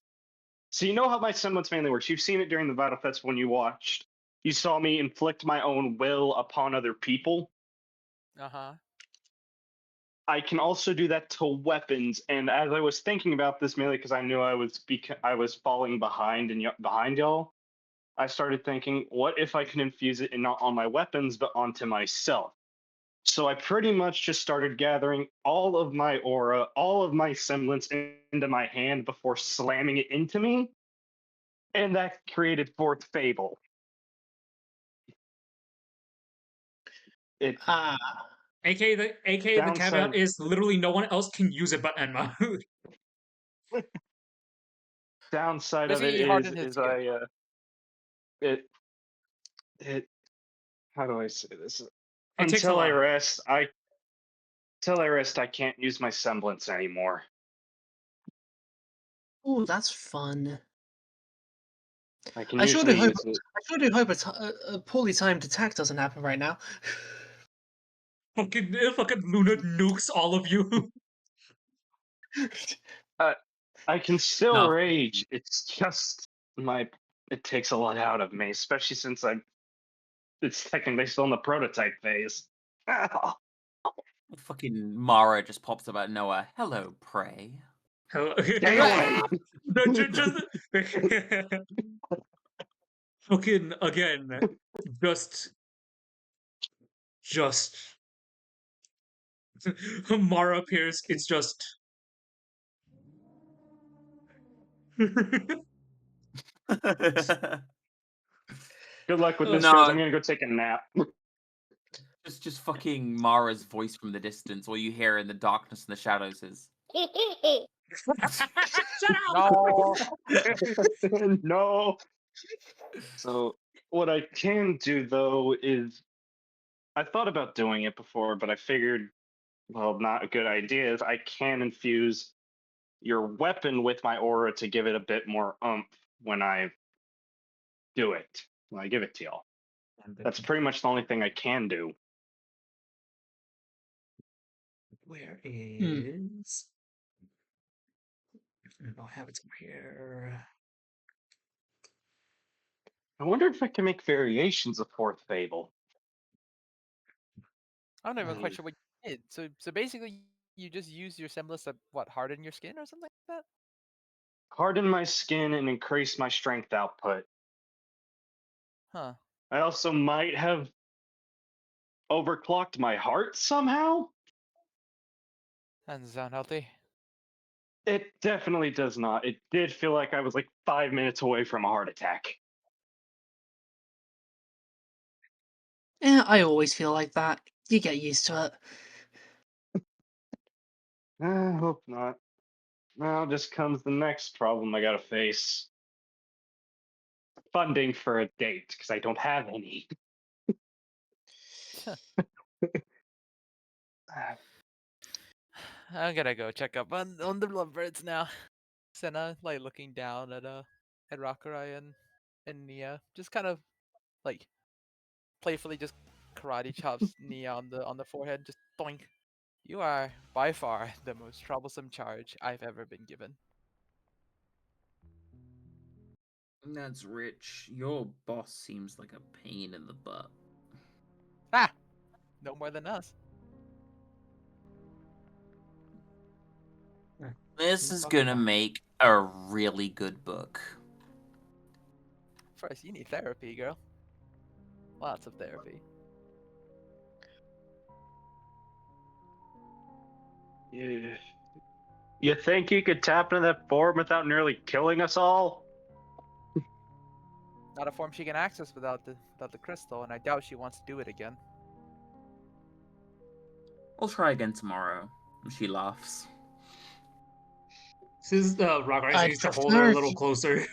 So you know how my semblance mainly works. You've seen it during the Battle Fest when you watched. You saw me inflict my own will upon other people. Uh-huh. I can also do that to weapons. And as I was thinking about this, mainly because I knew I was falling behind and behind y'all, I started thinking, what if I can infuse it not on my weapons but onto myself? So I pretty much just started gathering all of my aura, all of my semblance into my hand before slamming it into me. And that created Fourth Fable. It Ah, AKA the caveat is literally no one else can use it but Enma. Downside of Basically, it he hardened his is ear. it how do I say this? It takes a Until I lot. rest, I can't use my semblance anymore. Oh, that's fun. I can I sure do usually hope. use it. I sure do hope a poorly timed attack doesn't happen right now. Fucking Luna nukes all of you. I can still No. rage. It's just it takes a lot out of me, especially since it's technically still in the prototype phase. Fucking Mara just pops up out of nowhere. Hello, prey. Stay away! Fucking again, just Mara appears. It's just Good luck with this, No. guys. I'm gonna go take a nap. just fucking Mara's voice from the distance. All you hear in the darkness and the shadows is. shut up. No. No. So what I can do though is I thought about doing it before, but I figured, well, not a good idea. Is I can infuse your weapon with my aura to give it a bit more oomph when I do it. When I give it to y'all. That's pretty much the only thing I can do. Where is? I have it here. I wonder if I can make variations of Fourth Fable. I'm not even quite Hmm. sure what you did. So basically, you just use your semblance to harden your skin or something like that. Harden my skin and increase my strength output. Huh. I also might have overclocked my heart somehow. That doesn't sound healthy. It definitely does not. It did feel like I was like 5 minutes away from a heart attack. Yeah, I always feel like that. You get used to it. I hope not. Now just comes the next problem I gotta face. Funding for a date, because I don't have any. I'm gonna go check up on the lovebirds now. Senna like looking down at Rakurai and Nia, just kind of like playfully just karate chops Nia on the forehead, just doink. You are by far the most troublesome charge I've ever been given. That's rich. Your boss seems like a pain in the butt. Ah, no more than us. This is gonna make a really good book. First, you need therapy, girl. Lots of therapy. Yeah. You think you could tap into that form without nearly killing us all? Not a form she can access without the crystal, and I doubt she wants to do it again. I'll try again tomorrow. She laughs. This is the rock I'd needs to hold her prefer a if little you- closer.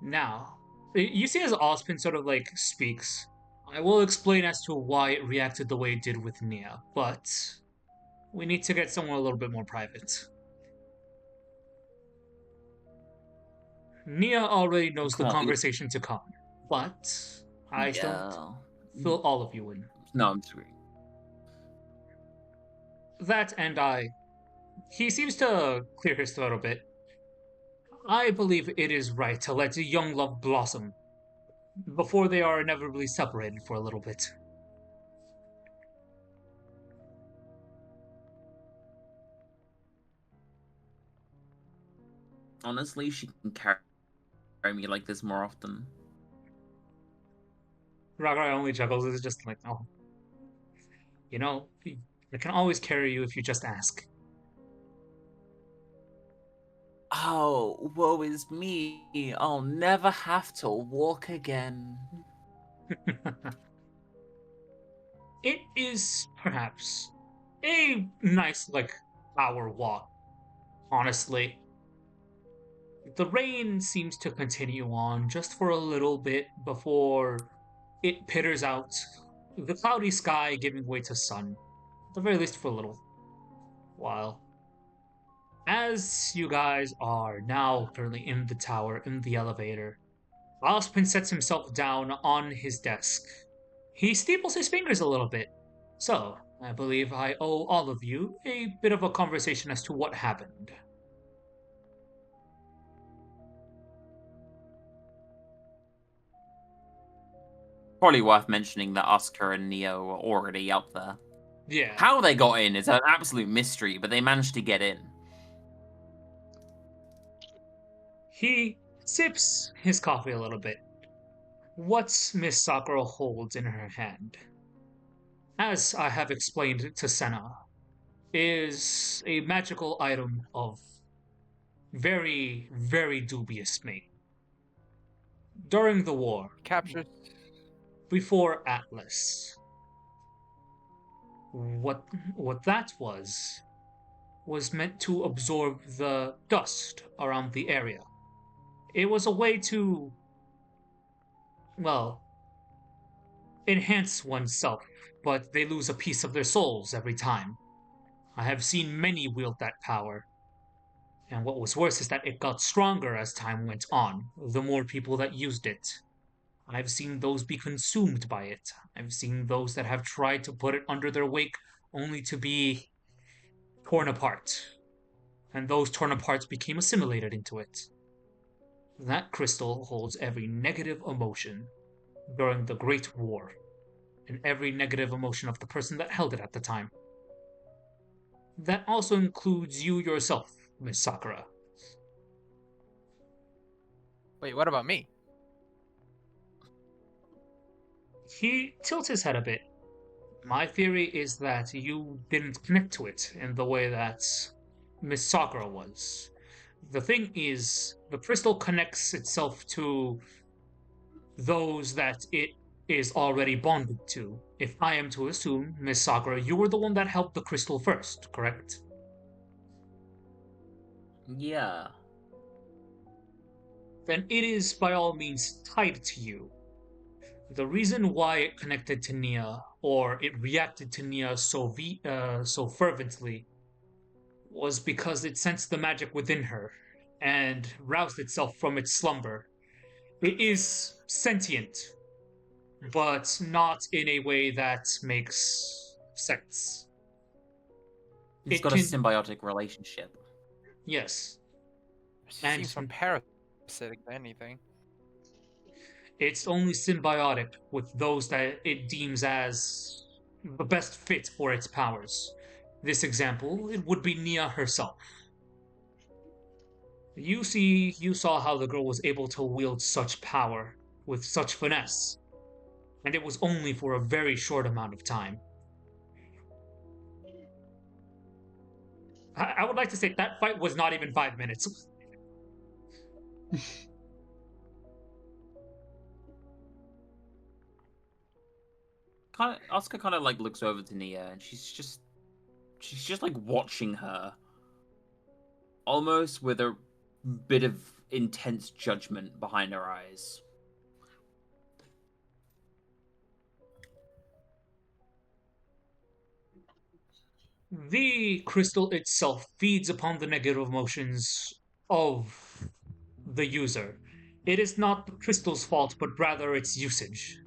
Now, you see as Ozpin sort of like speaks, I will explain as to why it reacted the way it did with Nia, but we need to get somewhere a little bit more private. Nia already knows the Come on. conversation to come, but I don't fill all of you in. No, I'm disagreeing. That and he seems to clear his throat a bit. I believe it is right to let young love blossom before they are inevitably separated for a little bit. Honestly, she can carry me like this more often. Ragai only chuckles. It's just like, oh, I can always carry you if you just ask. Oh, woe is me. I'll never have to walk again. it is perhaps a nice, hour walk, honestly. The rain seems to continue on just for a little bit before it pitters out, the cloudy sky giving way to sun, at the very least for a little while. As you guys are now currently in the tower, in the elevator, Ozpin sets himself down on his desk. He steeples his fingers a little bit. So, I believe I owe all of you a bit of a conversation as to what happened. Probably worth mentioning that Oscar and Neo were already up there. Yeah. How they got in is an absolute mystery, but they managed to get in. He sips his coffee a little bit. What Miss Sakura holds in her hand, as I have explained to Senna, is a magical item of very, very dubious make. During the war, Captured. before Atlas, what that was meant to absorb the dust around the area. It was a way to, well, enhance oneself, but they lose a piece of their souls every time. I have seen many wield that power. And what was worse is that it got stronger as time went on, the more people that used it. I've seen those be consumed by it. I've seen those that have tried to put it under their wake only to be torn apart. And those torn apart became assimilated into it. That crystal holds every negative emotion during the Great War, and every negative emotion of the person that held it at the time. That also includes you yourself, Miss Sakura. Wait, what about me? He tilts his head a bit. My theory is that you didn't connect to it in the way that Miss Sakura was. The thing is, the crystal connects itself to those that it is already bonded to. If I am to assume, Miss Sakura, you were the one that helped the crystal first, correct? Yeah. Then it is by all means tied to you. The reason why it connected to Nia, or it reacted to Nia so fervently, was because it sensed the magic within her and roused itself from its slumber. It is sentient, but not in a way that makes sense. It's It got a can, symbiotic relationship. yes, It And- seems more parasitic than anything. it's only symbiotic with those that it deems as the best fit for its powers. This example, it would be Nia herself. You saw how the girl was able to wield such power with such finesse, and it was only for a very short amount of time. I would like to say that fight was not even 5 minutes. Oscar kind of like looks over to Nia, and she's just like watching her, almost with a bit of intense judgment behind her eyes. The crystal itself feeds upon the negative emotions of the user. It is not the crystal's fault, but rather its usage.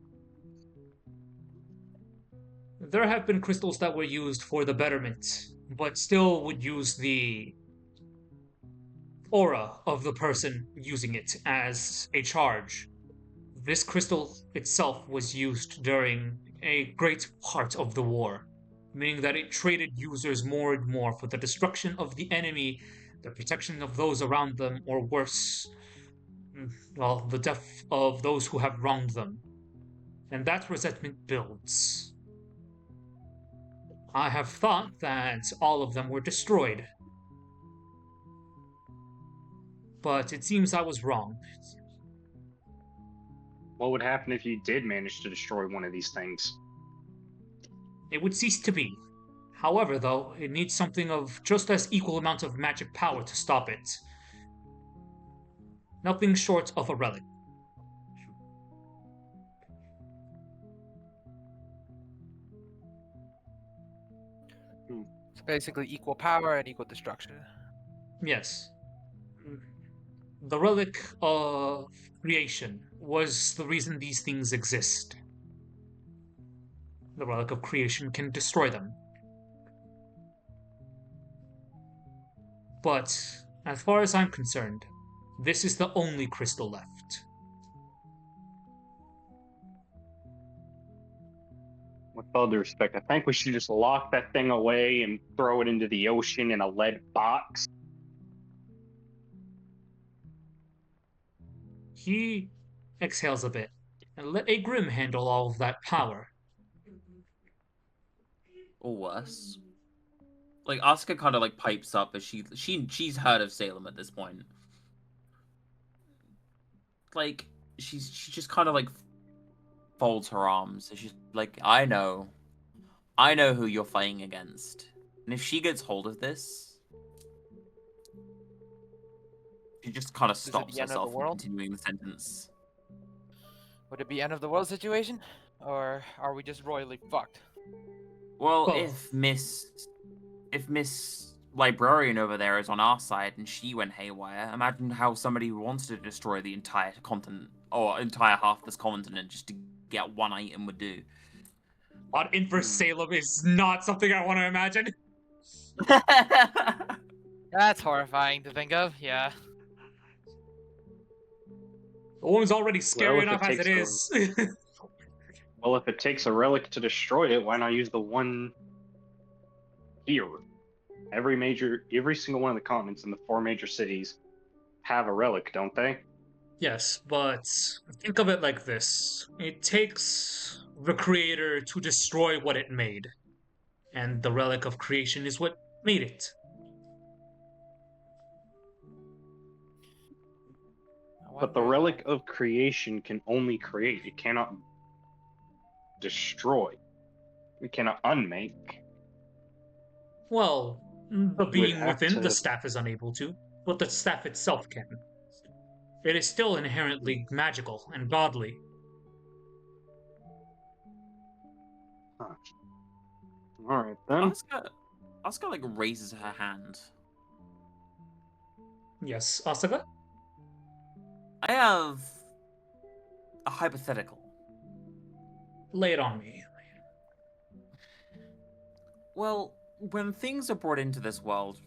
There have been crystals that were used for the betterment, but still would use the aura of the person using it as a charge. This crystal itself was used during a great part of the war, meaning that it traded users more and more for the destruction of the enemy, the protection of those around them, or worse, well, the death of those who have wronged them. And that resentment builds. I have thought that all of them were destroyed. But it seems I was wrong. What would happen if you did manage to destroy one of these things? it would cease to be. However, though, it needs something of just as equal amount of magic power to stop it. Nothing short of a relic. It's basically equal power and equal destruction. Yes. The relic of creation was the reason these things exist. The relic of creation can destroy them. But, as far as I'm concerned, this is the only crystal left. With all due respect, I think we should just lock that thing away and throw it into the ocean in a lead box. He exhales a bit and let a Grim handle all of that power. Or worse. Like Asuka kind of like pipes up as she's heard of Salem at this point. Like she just kind of like folds her arms and she's like, I know who you're fighting against, and if she gets hold of this, she just kind of stops herself from continuing the sentence. Would it be end of the world situation, or are we just royally fucked? Well, if Miss Librarian over there is on our side and she went haywire, imagine how somebody who wants to destroy the entire continent or entire half this continent just to get one item would do. On Inverse Salem is not something I want to imagine. That's horrifying to think of, yeah. The woman's already scary enough as it is. Well, if it takes a relic to destroy it, why not use the one here? Every single one of the continents in the 4 major cities have a relic, don't they? Yes, but think of it like this. It takes the creator to destroy what it made. And the relic of creation is what made it. But the relic of creation can only create. It cannot destroy. It cannot unmake. Well, the being within the staff is unable to, but the staff itself can. It is still inherently magical and godly. Huh. Alright then. Asuka like raises her hand. Yes, Asuka? I have a hypothetical. Lay it on me. Well, when things are brought into this world,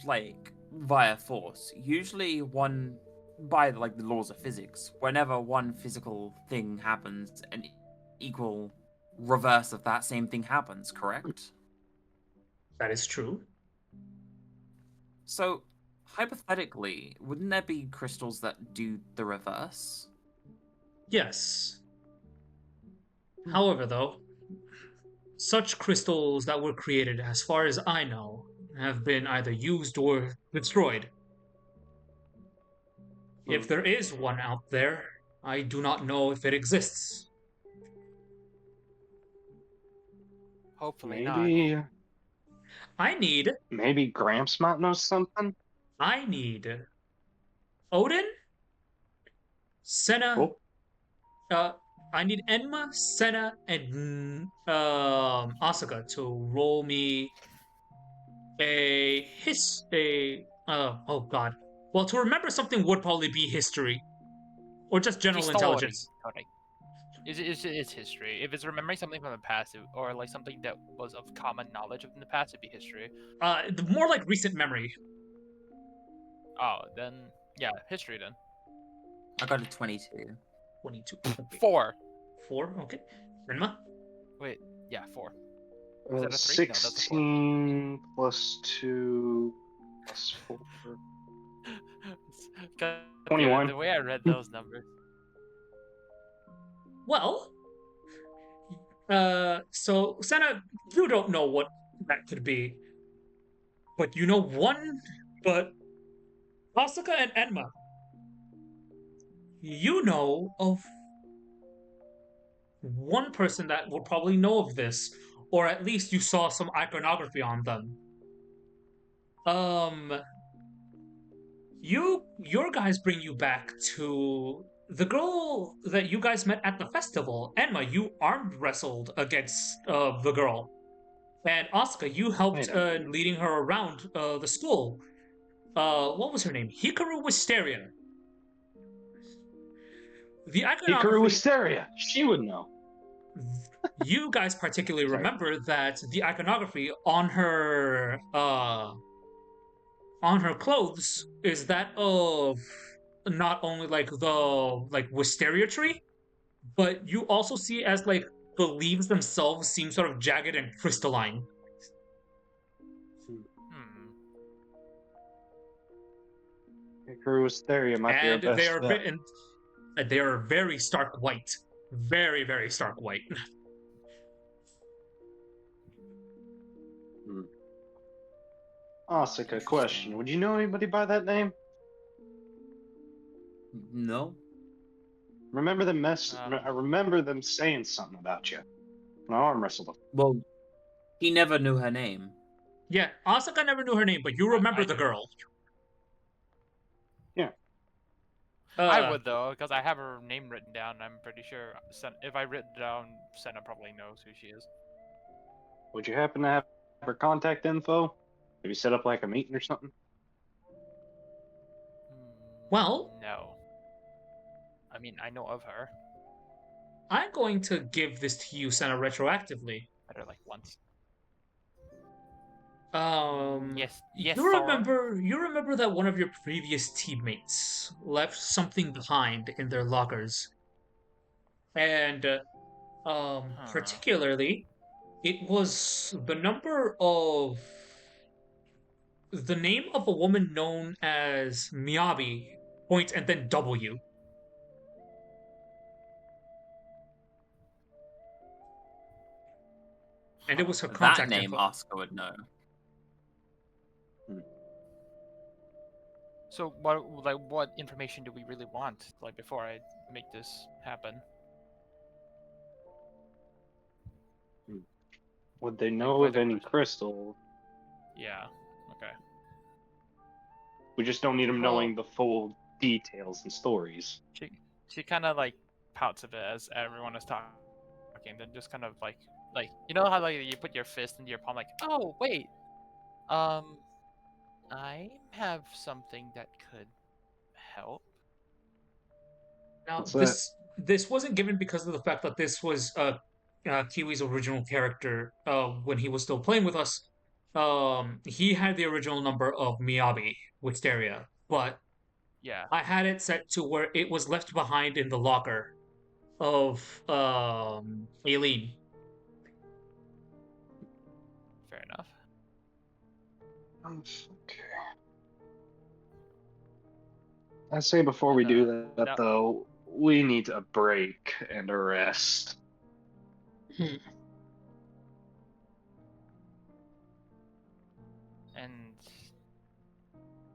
like, via force, usually by, like, the laws of physics, whenever one physical thing happens, an equal reverse of that same thing happens, correct? That is true. So, hypothetically, wouldn't there be crystals that do the reverse? Yes. However, though, such crystals that were created, as far as I know, have been either used or destroyed. If there is one out there, I do not know if it exists. Hopefully Maybe. not. Maybe Gramps might know something? I need Odin, Senna. I need Enma, Senna, and Asuka to roll me oh god. Well, to remember something would probably be history, or just general intelligence. It's history. If it's remembering something from the past, or like something that was of common knowledge of in the past, it'd be history. More like recent memory. Oh, then yeah, history then. I got a 22. 22. 4. 4, okay. Renma? Wait, yeah, 4. Was that a 3? 16 plus 2 plus 4. 21. The way I read those numbers. Well, so Senna, you don't know what that could be, but you know one. But Asuka and Enma, you know of one person that will probably know of this, or at least you saw some iconography on them. Your guys bring you back to the girl that you guys met at the festival. Emma, you armed wrestled against the girl, and Asuka, you helped leading her around the school. What was her name? Hikaru Wisteria. The iconography. Hikaru Wisteria. She would know. You guys particularly Sorry. remember that the iconography on her clothes is that of not only like the wisteria tree, but you also see as like the leaves themselves seem sort of jagged and crystalline. Hikaru Wisteria might be our And best bet. they are very stark white. Very, very stark white. Asuka, question. Would you know anybody by that name? No. Remember them I remember them saying something about you. When I arm wrestled them. Well, he never knew her name. Yeah, Asuka never knew her name, but you remember the girl. Yeah. I would though, because I have her name written down. I'm pretty sure if I written down, Senna probably knows who she is. Would you happen to have her contact info? Maybe set up like a meeting or something? Well, no. I mean, I know of her. I'm going to give this to you, Senna, retroactively. Met her like once. Yes. You remember that one of your previous teammates left something behind in their lockers, and particularly, it was the name of a woman known as Miyabi, point and then W. And it was her contact That name info. Oscar would know. So what information do we really want? Like before I make this happen. Would they know of any crystal? Yeah. Okay. We just don't need them knowing the full details and stories. She kind of like pouts a bit as everyone is talking, then just kind of like you know how like you put your fist into your palm like, oh wait, I have something that could help. Now this wasn't given because of the fact that this was Kiwi's original character when he was still playing with us. He had the original number of Miyabi Wisteria, but yeah, I had it set to where it was left behind in the locker of Aileen. Fair enough. Okay. I say before we do that, though, we need a break and a rest. And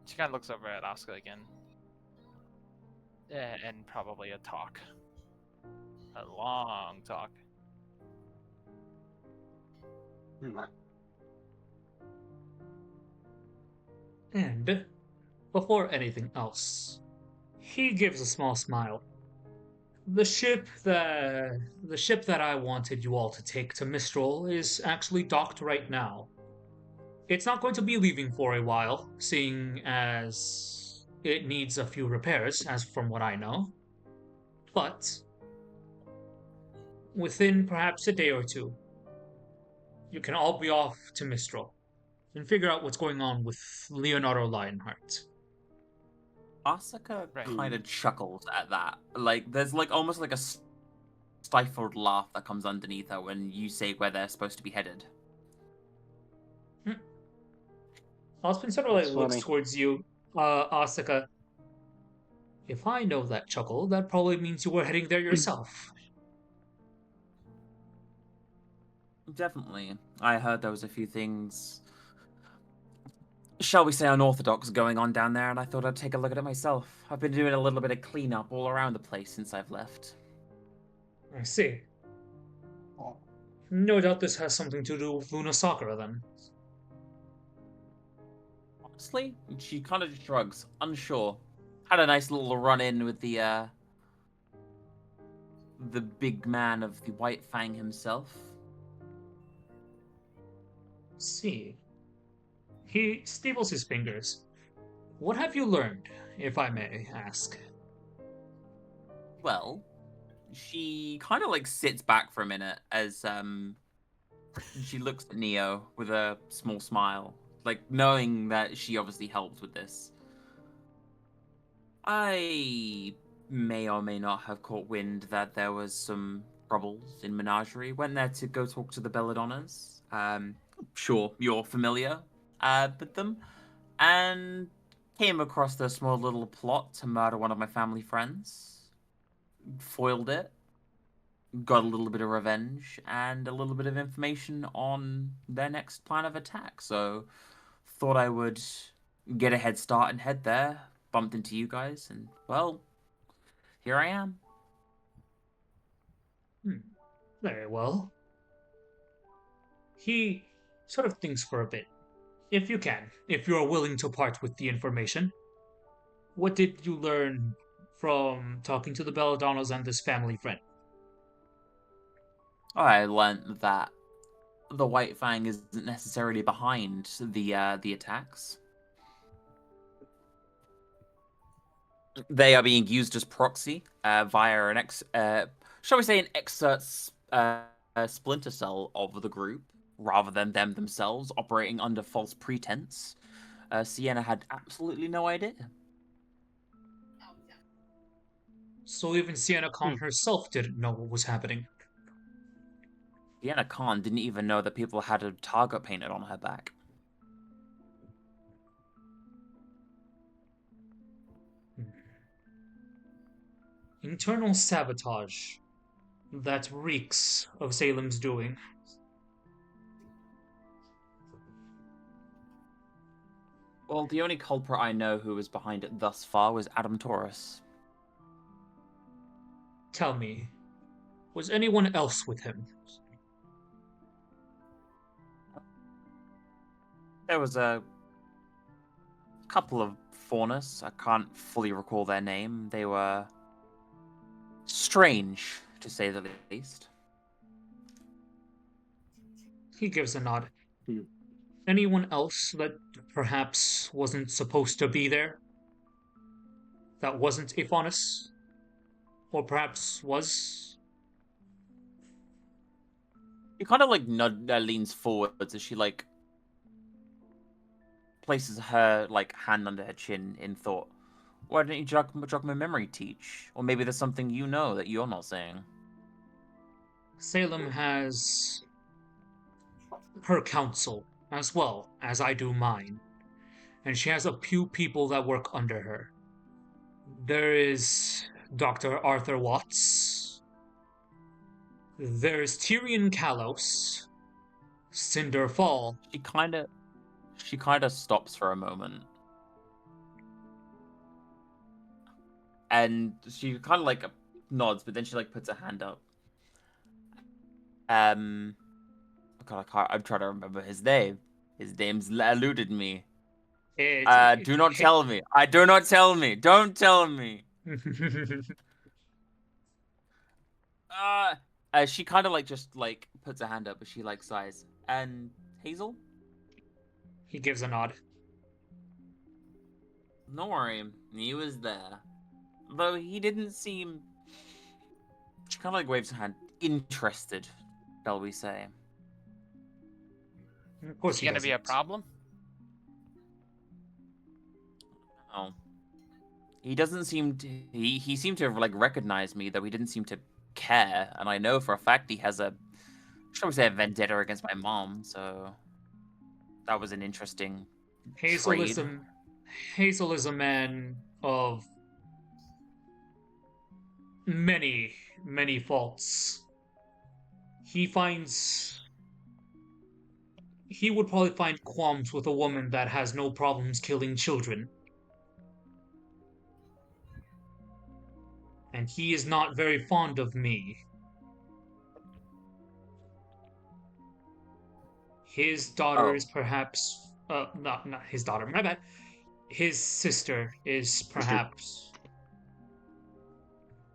she kind of looks over at Asuka again. And probably a talk. A long talk. And before anything else, he gives a small smile. The ship that I wanted you all to take to Mistral is actually docked right now. It's not going to be leaving for a while, seeing as it needs a few repairs, as from what I know. But within perhaps a day or two, you can all be off to Mistral and figure out what's going on with Leonardo Lionheart. Asuka kind of chuckles at that. Like, there's like almost like a stifled laugh that comes underneath her when you say where they're supposed to be headed. Ospen sort of like looks towards you, Asuka. If I know that chuckle, that probably means you were heading there yourself. Definitely. I heard there was a few things, shall we say, unorthodox going on down there, and I thought I'd take a look at it myself. I've been doing a little bit of cleanup all around the place since I've left. I see. No doubt this has something to do with Luna Sakura, then. Honestly, she kind of shrugs, unsure. Had a nice little run-in with the big man of the White Fang himself. See. He staples his fingers. What have you learned, if I may ask? Well, she kind of like sits back for a minute as she looks at Neo with a small smile, like knowing that she obviously helped with this. I may or may not have caught wind that there was some troubles in Menagerie. Went there to go talk to the Belladonnas. Sure, you're familiar with them. And came across a small little plot to murder one of my family friends. Foiled it. Got a little bit of revenge and a little bit of information on their next plan of attack. So thought I would get a head start and head there. Bumped into you guys, and well, here I am. Very well. He sort of thinks for a bit. If you can, if you are willing to part with the information, what did you learn from talking to the Belladonnas and this family friend? I learnt that the White Fang isn't necessarily behind the attacks. They are being used as proxy via shall we say, an exert splinter cell of the group, rather than them themselves operating under false pretense. Sienna had absolutely no idea. So even Sienna Khan herself didn't know what was happening. Sienna Khan didn't even know that people had a target painted on her back. Internal sabotage. That reeks of Salem's doing. Well, the only culprit I know who was behind it thus far was Adam Taurus. Tell me, was anyone else with him? There was a couple of faunus. I can't fully recall their name. They were strange, to say the least. He gives a nod. Hmm. Anyone else that perhaps wasn't supposed to be there? That wasn't a faunus? Or perhaps was? He kind of like leans forward as she like places her like hand under her chin in thought. Why don't you jog my memory, Teach? Or maybe there's something you know that you're not saying. Salem has her council as well as I do mine, and she has a few people that work under her. There is Dr. Arthur Watts. There's Tyrion Kalos, Cinder Fall. She kind of stops for a moment. And she kind of like nods, but then she like puts her hand up. God, I'm trying to remember his name. His name's eluded me. Do not tell me. Do not tell me. Don't tell me. She kind of like just like puts her hand up, but she like sighs. And Hazel? He gives a nod. Don't worry, he was there. Though he didn't seem. She kind of like waves her hand. Interested, shall we say? Of course, Is he gonna be a problem? Oh. He doesn't seem to. He seemed to like recognize me, though he didn't seem to care. And I know for a fact he has a, shall we say, a vendetta against my mom. So that was an interesting Hazel is a man of many, many faults. He would probably find qualms with a woman that has no problems killing children. And he is not very fond of me. His daughter is perhaps not his daughter, my bad. His sister is perhaps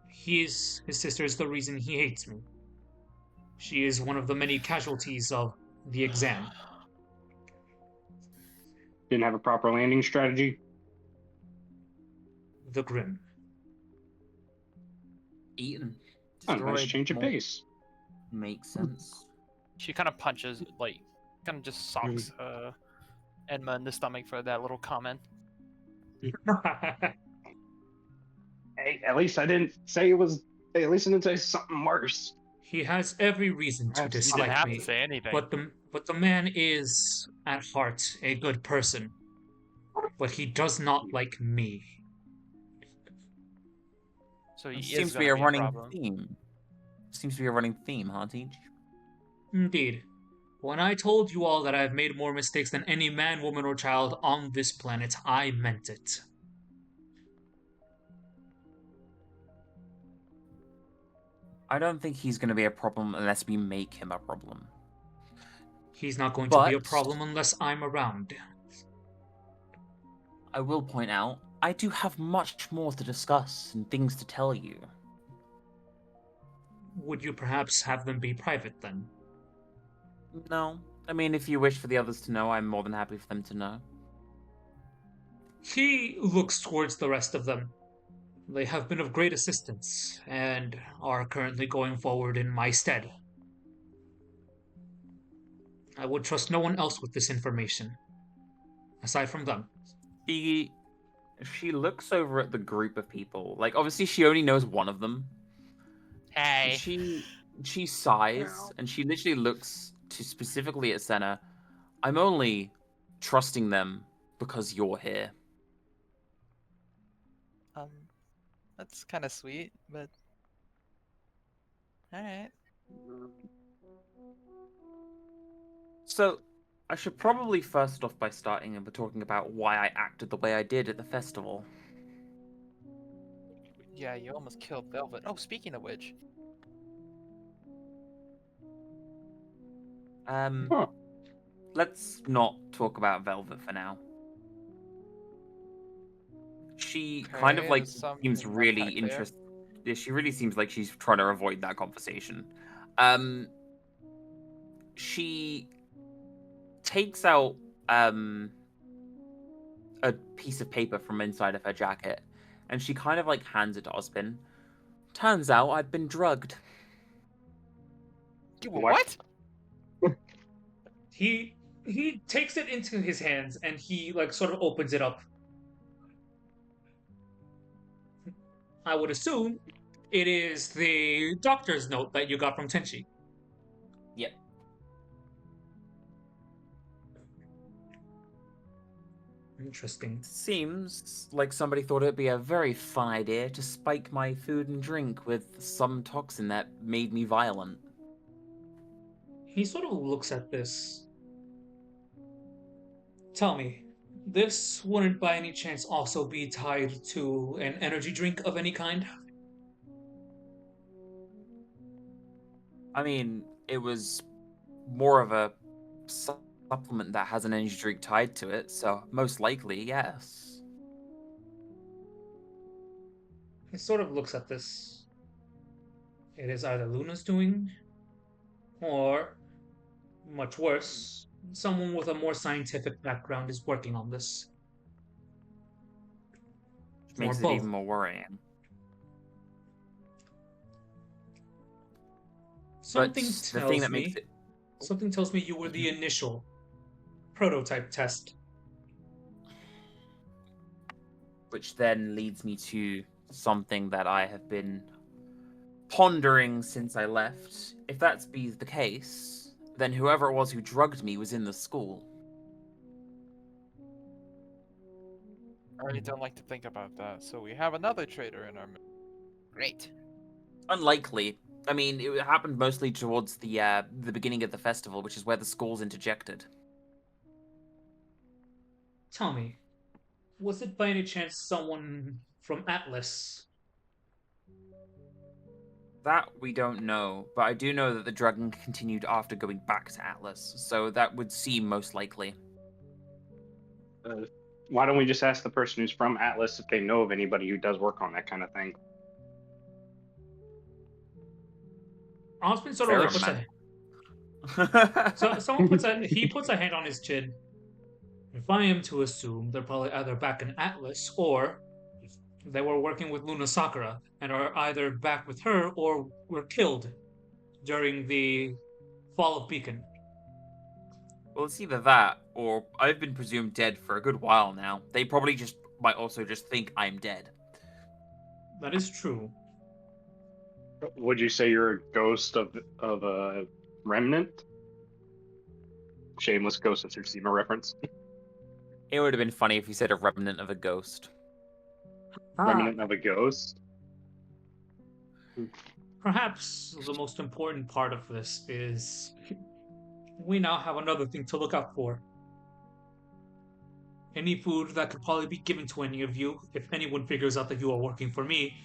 his sister is the reason he hates me. She is one of the many casualties of the exam. Didn't have a proper landing strategy. The Grim. Eaten. Oh, nice Destroyed. change of pace. Makes sense. She kind of punches, like, kind of just socks Edma in the stomach for that little comment. Hey, at least I didn't say it was. Hey, at least I didn't say something worse. He has every reason to Perhaps You didn't dislike have me, to say anything. but the man is at heart a good person. But he does not like me. So It he seems is to be gonna a be a running problem. theme. Seems to be a running theme, huh, Teach? Indeed. When I told you all that I have made more mistakes than any man, woman, or child on this planet, I meant it. I don't think he's going to be a problem unless we make him a problem. He's not going to be a But- problem unless I'm around. I will point out, I do have much more to discuss and things to tell you. Would you perhaps have them be private then? No. I mean, if you wish for the others to know, I'm more than happy for them to know. He looks towards the rest of them. They have been of great assistance, and are currently going forward in my stead. I would trust no one else with this information, aside from them. She looks over at the group of people. Like, obviously, she only knows one of them. Hey. She sighs, and she literally looks to specifically at Senna. I'm only trusting them because you're here. That's kind of sweet, but all right. So, I should probably first off by starting and talking about why I acted the way I did at the festival. Yeah, you almost killed Velvet. Oh, speaking of which, Huh. Let's not talk about Velvet for now. She kind of Okay, like there's something seems really unpacked there. interested. Yeah, she really seems like she's trying to avoid that conversation. She takes out a piece of paper from inside of her jacket, and she kind of like hands it to Ozpin. Turns out I've been drugged. What? He takes it into his hands and he like sort of opens it up. I would assume it is the doctor's note that you got from Tenchi. Yep. Interesting. Seems like somebody thought it'd be a very fun idea to spike my food and drink with some toxin that made me violent. He sort of looks at this. Tell me, this wouldn't by any chance also be tied to an energy drink of any kind? I mean, it was more of a supplement that has an energy drink tied to it, so most likely, yes. He sort of looks at this. It is either Luna's doing, or, much worse, someone with a more scientific background is working on this. Makes or it both. even more worrying. Something But the tells thing that me. makes it Something tells me you were the initial prototype test. which then leads me to something that I have been pondering since I left. If that's be the case, then whoever it was who drugged me was in the school. I really don't like to think about that. So we have another traitor in our midst. Great. Unlikely. I mean, it happened mostly towards the beginning of the festival, which is where the school's interjected. Tell me, was it by any chance someone from Atlas? That we don't know, but I do know that the dragon continued after going back to Atlas, so that would seem most likely. Why don't we just ask the person who's from Atlas if they know of anybody who does work on that kind of thing? Osmond sort of Fair like puts enough. so someone puts a hand on his chin. If I am to assume, they're probably either back in Atlas or they were working with Luna Sakura and are either back with her or were killed during the fall of Beacon. Well, it's either that, or I've been presumed dead for a good while now. They probably just might also just think I'm dead. That is true. Would you say you're a ghost of a remnant? Shameless Ghost of Tsushima reference. It would have been funny if you said a remnant of a ghost. Remnant of a ghost? Perhaps the most important part of this is we now have another thing to look out for. Any food that could probably be given to any of you, if anyone figures out that you are working for me,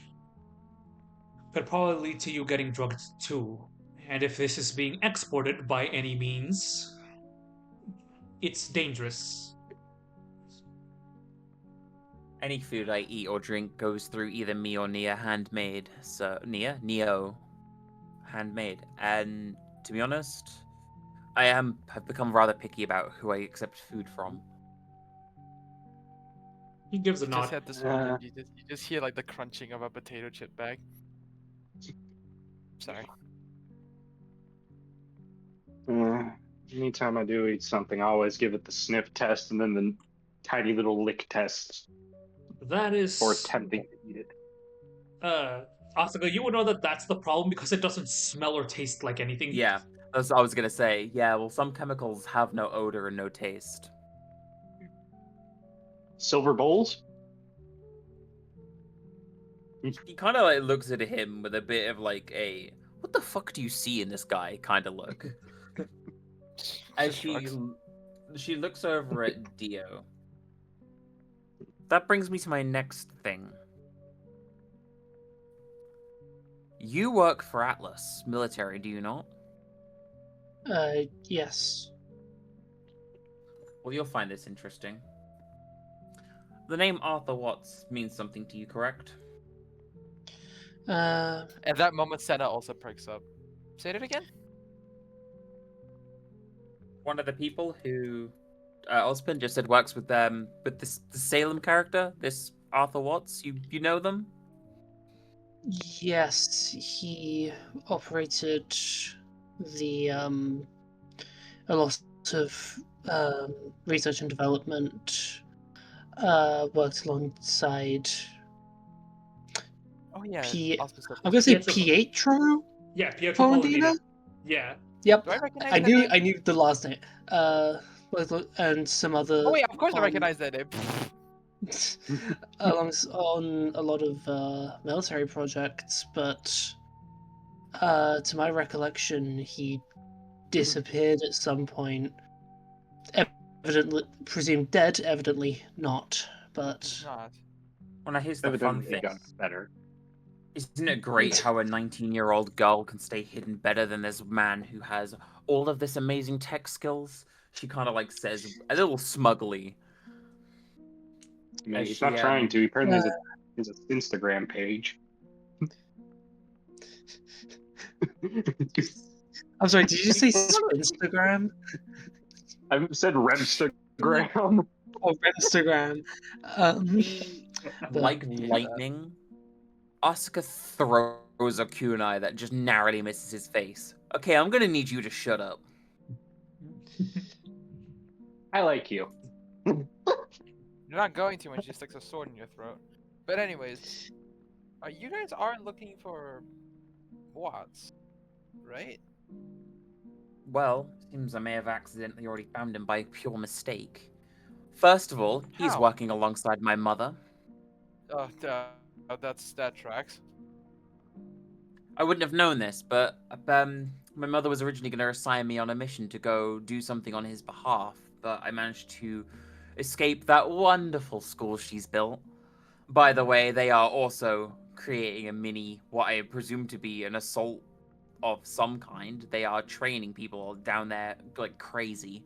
could probably lead to you getting drugged too. And if this is being exported by any means, it's dangerous. Any food I eat or drink goes through either me or Nia handmade. So Neo handmade. And to be honest, have become rather picky about who I accept food from. He gives a You nod. just had this moment. You just hear like the crunching of a potato chip bag. Sorry. Anytime I do eat something, I always give it the sniff test and then the tiny little lick test That is. for attempting to eat it. Asuka, you would know that that's the problem because it doesn't smell or taste like anything. Yeah, that's what I was gonna say. Yeah, well, some chemicals have no odor and no taste. Silver bowls? He kind of like looks at him with a bit of like a "what the fuck do you see in this guy" kind of look. As she looks over at Dio. That brings me to my next thing. You work for Atlas military, do you not? Yes. Well, you'll find this interesting. The name Arthur Watts means something to you, correct? At that moment, Senna also perks up. Say it again. One of the people who Osmond just said works with the Salem character, this Arthur Watts. You know them? Yes, he operated the a lot of research and development. Worked alongside. Oh yeah. I'm gonna say Pietro- Pietro. Yeah, Pietro Polendina? Polendina. Yeah. Yep. Do I recognize I that knew name? I knew the last name. And some other. Oh yeah, of course I on- recognize that name. on a lot of military projects, but to my recollection, he disappeared at some point. Evidently, presumed dead. Evidently not. But Not. Well, now here's the fun Evidently thing. got better. Isn't it great how a 19-year-old girl can stay hidden better than this man who has all of this amazing tech skills? She kind of like says a little smugly. I mean, As he's she, not trying to. He apparently has an Instagram page. I'm sorry. Did you say Instagram? I said Remstagram. Oh, Instagram. Like lightning, Asuka throws a kunai that just narrowly misses his face. Okay, I'm gonna need you to shut up. I like you. You're not going to when she sticks a sword in your throat. But anyways, you guys aren't looking for Watts, right? Well, seems I may have accidentally already found him by pure mistake. First of all, he's How? working alongside my mother. That tracks. I wouldn't have known this, but my mother was originally going to assign me on a mission to go do something on his behalf, but I managed to escape that wonderful school she's built. By the way, they are also creating a mini, what I presume to be an assault of some kind. They are training people down there like crazy.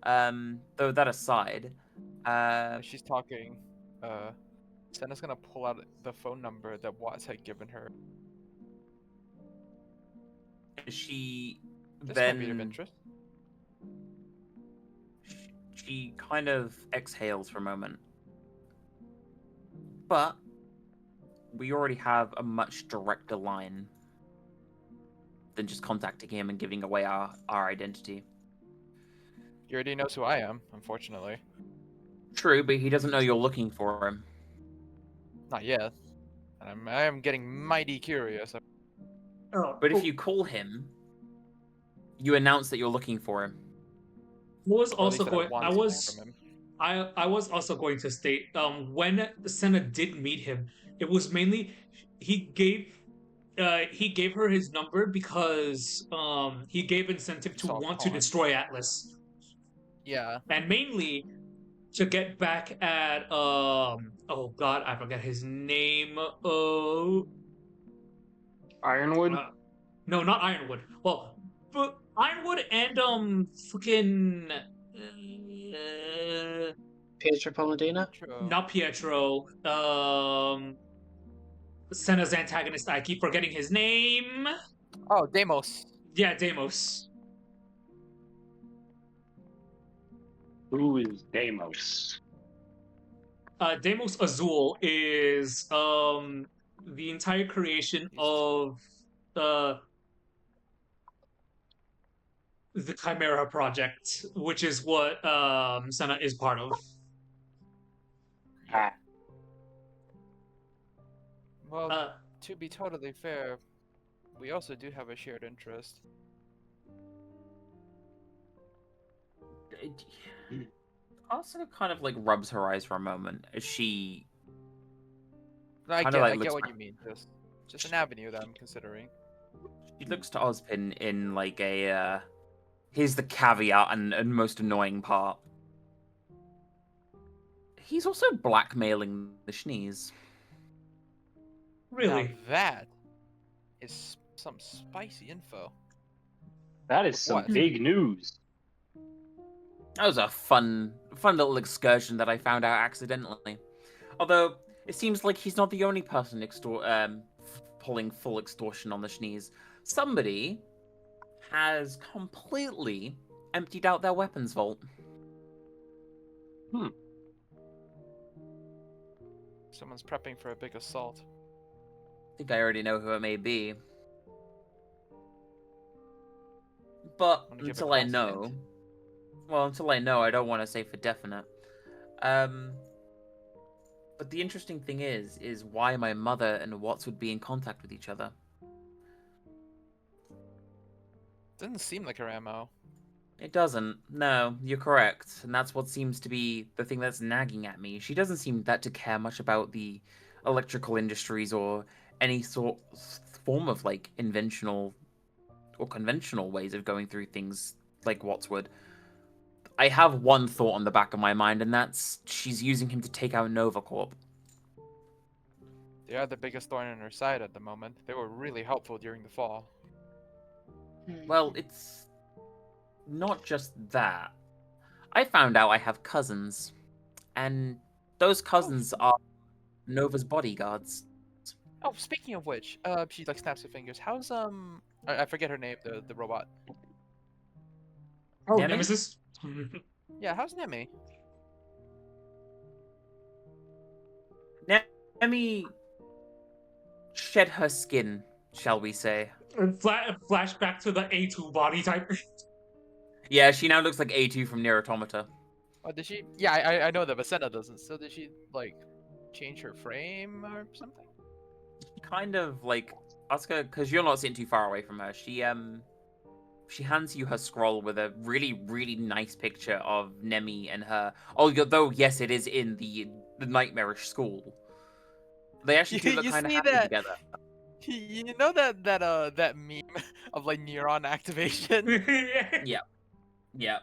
Though that aside, As she's talking, Senna's gonna pull out the phone number that Watts had given her. she This then might be of interest. she kind of exhales for a moment. But we already have a much directer line than just contacting him and giving away our identity. He already knows who I am, unfortunately. True, but he doesn't know you're looking for him. Not yet. And I am getting mighty curious. But if you call him, you announce that you're looking for him. Was Or at least also that going. want I to hear was. from him. I was also going to state. When Senna did meet him, it was mainly he gave. He gave her his number because he gave incentive to Saw want to Colin. destroy Atlas, Yeah. and mainly to get back at oh god, I forget his name. Ironwood? No, not Ironwood. Well, but Ironwood and fucking Pietro Palladino? True. not Pietro. Senna's antagonist. I keep forgetting his name. Oh, Deimos. Yeah, Deimos. Who is Deimos? Deimos Azul is the entire creation of the Chimera Project, which is what Senna is part of. Ah, Well, to be totally fair, we also do have a shared interest. Also kind of like rubs her eyes for a moment as she I Kinda get, like I get looks what back- you mean. Just an avenue that I'm considering. looks to Ozpin in like a here's the caveat and most annoying part. He's also blackmailing the Schnees. Really? Now that is some spicy info. that is some What? big news. That was a fun little excursion that I found out accidentally. Although it seems like he's not the only person pulling full extortion on the Schnees. Somebody has completely emptied out their weapons vault. Someone's prepping for a big assault. I think I already know who it may be. But Wanna give a until I constant know, hint? I don't want to say for definite. But the interesting thing is why my mother and Watts would be in contact with each other. Doesn't seem like her ammo. It doesn't. No, you're correct. And that's what seems to be the thing that's nagging at me. She doesn't seem to care much about the electrical industries or any form of like inventional or conventional ways of going through things like Watts would. I have one thought on the back of my mind, and that's she's using him to take out Nova Corp. They are the biggest thorn in her side at the moment. They were really helpful during the fall. Well, it's not just that. I found out I have cousins, and those cousins are Nova's bodyguards. Oh, speaking of which, she like snaps her fingers. How's I forget her name, the robot. Oh, Nemi? Nemesis. Yeah, how's Nemi? Nemi shed her skin, shall we say. Flashback to the A2 body type. Yeah, she now looks like A2 from Nier Automata. Oh, did she? Yeah, I know that, but Senna doesn't. So did she like change her frame or something? Kind of like Asuka, because you're not sitting too far away from her. She hands you her scroll with a really nice picture of Nemi and her. Although yes, it is in the nightmarish school. They actually do look You kind of see happy that? together. You know that meme of like neuron activation? Yeah.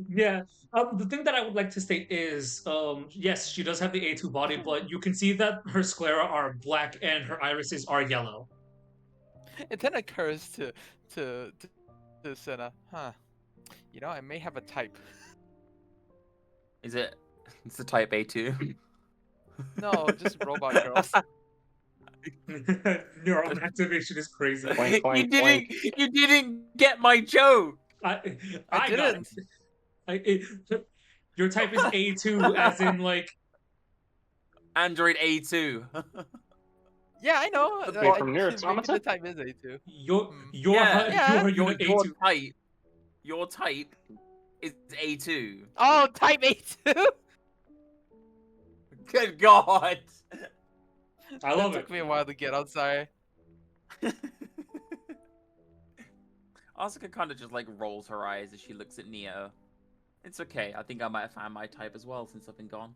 Yeah. The thing that I would like to state is, yes, she does have the A2 body, but you can see that her sclera are black and her irises are yellow. It then occurs to to Senna, huh? You know, I may have a type. Is it? It's the type A2. No, just robot girls. Neuron activation is crazy. Clank, clank, clank. You didn't get my joke. I, I I got didn't. it. Your type is A2, as in like Android A2. Yeah, I know. Wait, from Nier maybe Automata? the type is A2. your Hmm. your Yeah. Yeah. unit A2. Your type is A2. Oh, type A2. Good God. I love It it. took me a while to get. I'm sorry. Asuka kind of just like rolls her eyes as she looks at Neo. It's okay. I think I might have found my type as well since I've been gone.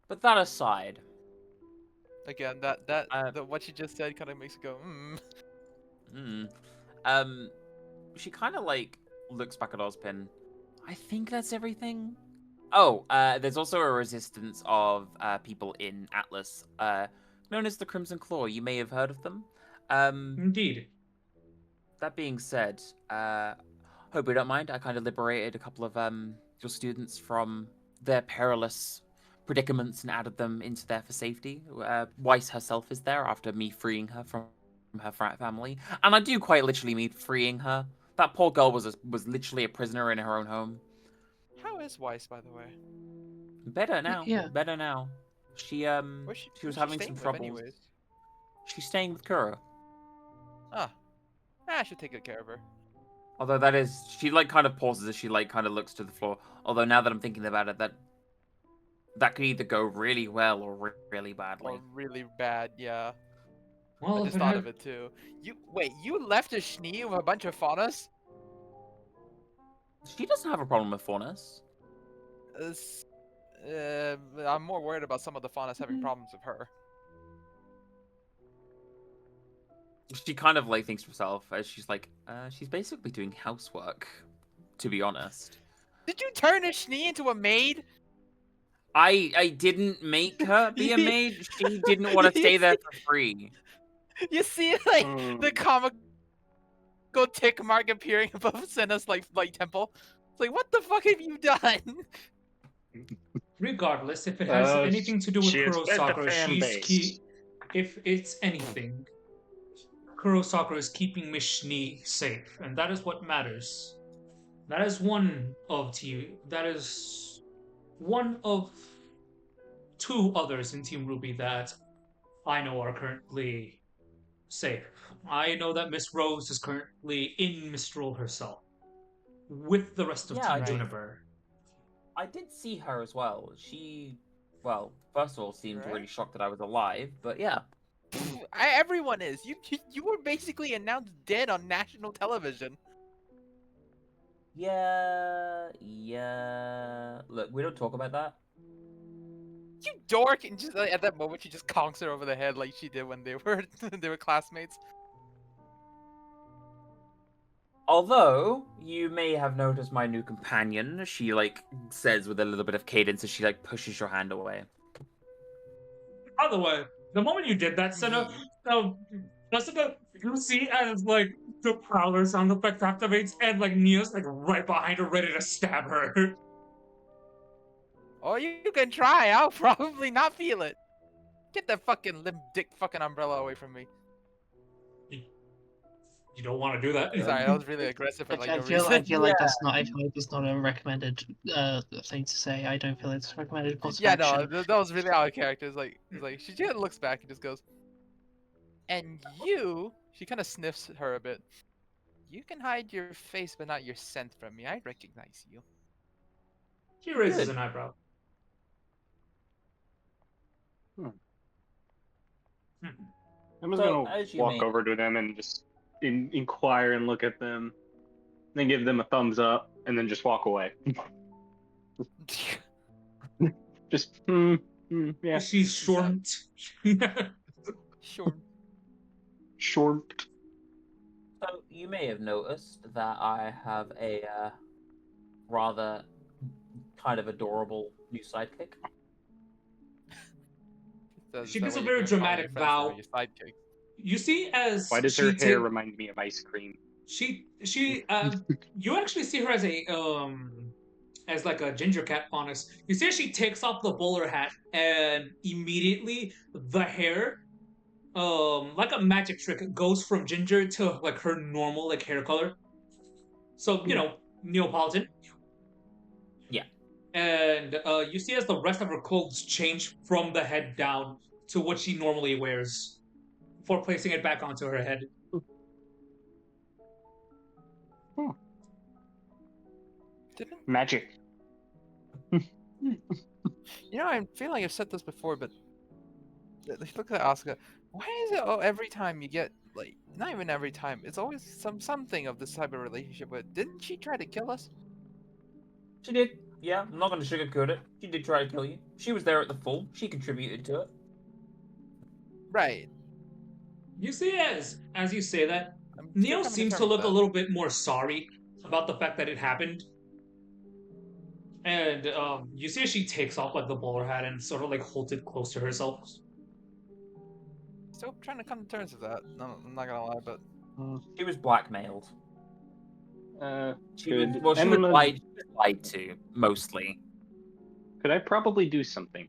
But that aside, Again, what you just said kind of makes it go, mm, she kind of like looks back at Ozpin. I think that's everything. Oh, there's also a resistance of people in Atlas, known as the Crimson Claw. You may have heard of them. Indeed. That being said, hope you don't mind. I kind of liberated a couple of your students from their perilous predicaments and added them into there for safety. Weiss herself is there after me freeing her from her frat family, and I do quite literally mean freeing her. That poor girl was literally a prisoner in her own home. How is Weiss, by the way? Better now. Yeah. Better now. She Where's she was who's having staying some with troubles. anyways? She's staying with Kuro. Ah, I should take good care of her. Although that is, she like kind of pauses as she like kind of looks to the floor. Although now that I'm thinking about it, that could either go really well or really badly. Or really bad, yeah. Well, I if just it thought had, of it too. You left a Schnee with a bunch of faunas? She doesn't have a problem with faunus. I'm more worried about some of the faunas having problems with her. She kind of like thinks to herself as she's like, she's basically doing housework, to be honest. Did you turn a Schnee into a maid? I didn't make her be a maid. She didn't want to stay there for free. You see, like the comical tick mark appearing above Senna's like temple. It's like, what the fuck have you done? regardless, if it has anything to do with she has fed the Kurosakura, fan she's base. key. If it's anything, Kurosakura is keeping Miss Schnee safe, and that is what matters. That is one of that is one of two others in Team Ruby that I know are currently safe. I know that Miss Rose is currently in Mistral herself with the rest of Yeah, Team I- Juniper. I did see her as well. She, well, first of all, seemed Right? really shocked that I was alive, but yeah. Everyone is. You were basically announced dead on national television. Yeah. Look, we don't talk about that. You dork! And just at that moment, she just conks her over the head like she did when they were they were classmates. Although, you may have noticed my new companion, she, like, says with a little bit of cadence as she, like, pushes your hand away. By the way, the moment you did that, Senna, Jessica, you see as like the prowler sound effect activates and like Neo's like right behind her, ready to stab her. Oh, you can try. I'll probably not feel it. Get that fucking limp dick fucking umbrella away from me. You don't want to do that. Sorry, that was really aggressive for like I no feel reason. like that's not. I feel like that's not a recommended thing to say. I don't feel it's a recommended course of Yeah, no, action. that was really out of character. It's like she just looks back and just goes, and you. She kind of sniffs her a bit. You can hide your face, but not your scent from me. I recognize you. She raises Good. an eyebrow. I'm just So, gonna as you walk may- over to them and just inquire and look at them, then give them a thumbs up, and then just walk away. Just yeah, She's short. Sure. short. So, you may have noticed that I have a rather kind of adorable new sidekick. She Is that gives a what very you're calling dramatic your friends now, bow. your sidekick? You see, as Why does she her hair ta- remind me of ice cream? you actually see her as a as like a ginger cat faunus. You see, as she takes off the bowler hat, and immediately the hair, like a magic trick, goes from ginger to like her normal like hair color. So Neapolitan. Yeah. And you see as the rest of her clothes change from the head down to what she normally wears before placing it back onto her head. Didn't Magic. you know? I feel like I've said this before, but look at Asuka. Why is it every time you get like not even every time? It's always something of this type of relationship. But didn't she try to kill us? She did. Yeah, I'm not going to sugarcoat it. She did try to kill you. She was there at the fall. She contributed to it. Right. You see, as you say that, I'm still Neo coming to seems to terms with look a that. little bit more sorry about the fact that it happened. And you see as she takes off like the bowler hat and sort of like holds it close to herself. Still trying to come to terms with that. No, I'm not gonna lie, but She was blackmailed. She was Enema- lied to, mostly. Could I probably do something?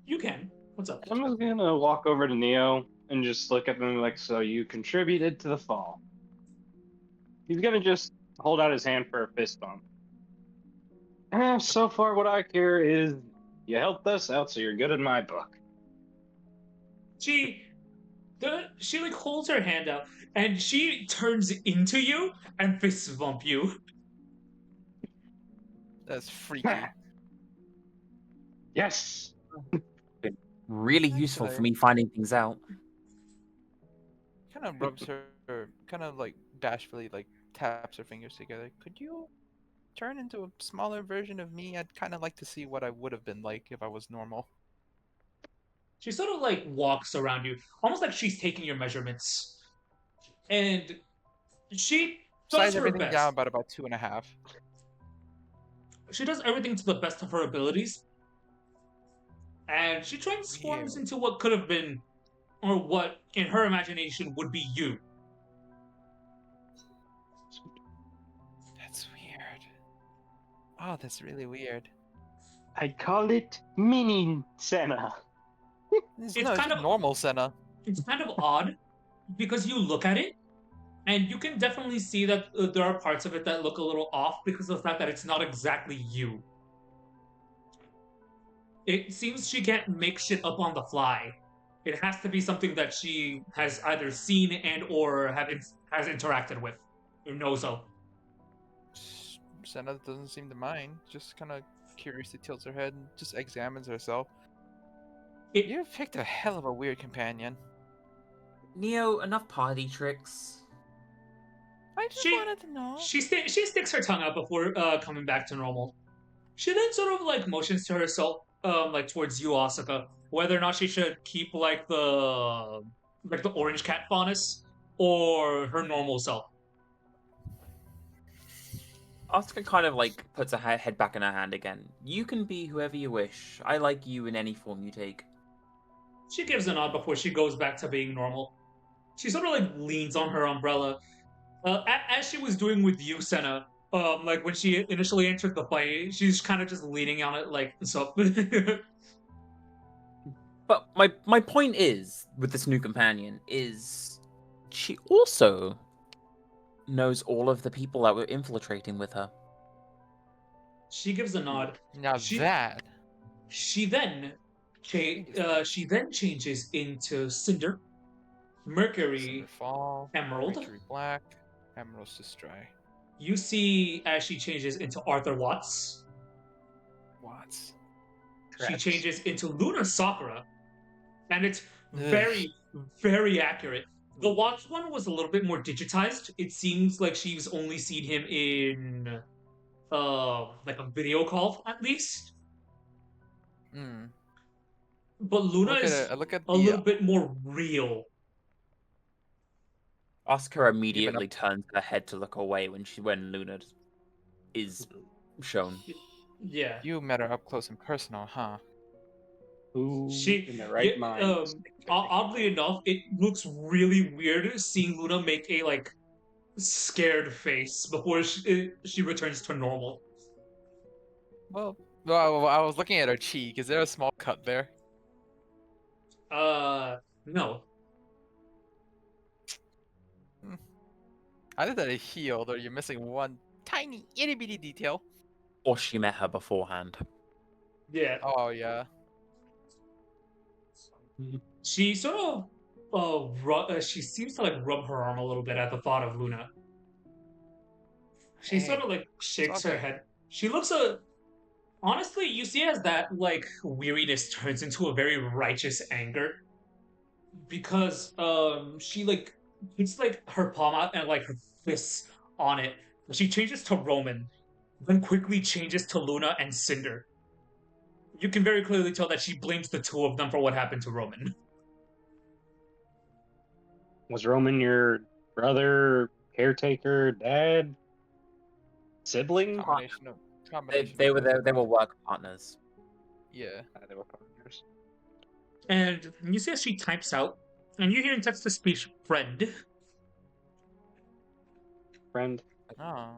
You can. What's up? I'm just gonna walk over to Neo and just look at them like, so you contributed to the fall. He's gonna just hold out his hand for a fist bump. So far, what I care is you helped us out, so you're good in my book. She like holds her hand out and she turns into you and fist bump you. that's freaky. Yes. Really useful for me finding things out. Kind of rubs her, kind of like bashfully like taps her fingers together. Could you turn into a smaller version of me? I'd kind of like to see what I would have been like if I was normal. She sort of like walks around you, almost like she's taking your measurements. And she does Size her everything best. down about 2.5. She does everything to the best of her abilities. And she transforms Weird. into what could have been, or what in her imagination would be you. That's weird. Oh, that's really weird. I call it mini Senna. It's It's kind just of- normal Senna. It's kind of odd because you look at it and you can definitely see that there are parts of it that look a little off because of the fact that it's not exactly you. It seems she can't make shit up on the fly. It has to be something that she has either seen and or has interacted with or knows of. Senna doesn't seem to mind. Just kind of curiously tilts her head and just examines herself. You've picked a hell of a weird companion. Neo, enough party tricks. I just She- wanted to know. She sticks her tongue out before coming back to normal. She then sort of like motions to herself, like towards you, Asuka, whether or not she should keep like the orange cat faunus or her normal self. Asuka kind of like puts her head back in her hand again. You can be whoever you wish. I like you in any form you take. She gives a nod before she goes back to being normal. She sort of like leans on her umbrella, as she was doing with you, Senna. Like when she initially entered the fight, she's kind of just leaning on it, like so. But my point is, with this new companion, is she also knows all of the people that were infiltrating with her. She gives a nod. Now that. She then changes into Cinder, Mercury, Cinder Fall, Emerald. Mercury Black, Emerald Sistrai. You see as she changes into Arthur Watts. Watts. She changes into Luna Sakura. And it's Ugh. very, very accurate. The Watts one was a little bit more digitized. It seems like she's only seen him in like a video call at least. Mm. But Luna is Look at a little bit more real. Asuka immediately turns her head to look away when Luna is shown. Yeah. You met her up close and personal, huh? Who She, in their yeah, right mind? oddly enough, it looks really weird seeing Luna make a like scared face before she returns to normal. Well, I was looking at her cheek. Is there a small cut there? No. Either that it healed, or you're missing one tiny itty bitty detail. Or she met her beforehand. Yeah. Oh yeah. She sort of she seems to like rub her arm a little bit at the thought of Luna. She sort Hey, of like it's all shakes her good. head. She looks a honestly, you see as that like weariness turns into a very righteous anger because she like puts like her palm out and like her fists on it. She changes to Roman, then quickly changes to Luna and Cinder. You can very clearly tell that she blames the two of them for what happened to Roman. Was Roman your brother, caretaker, dad, sibling? Combination of They, combination. they of were both. they were work partners. Yeah. They were partners. And you see as she types out, and you hear in text to speech, friend. Friend. Oh.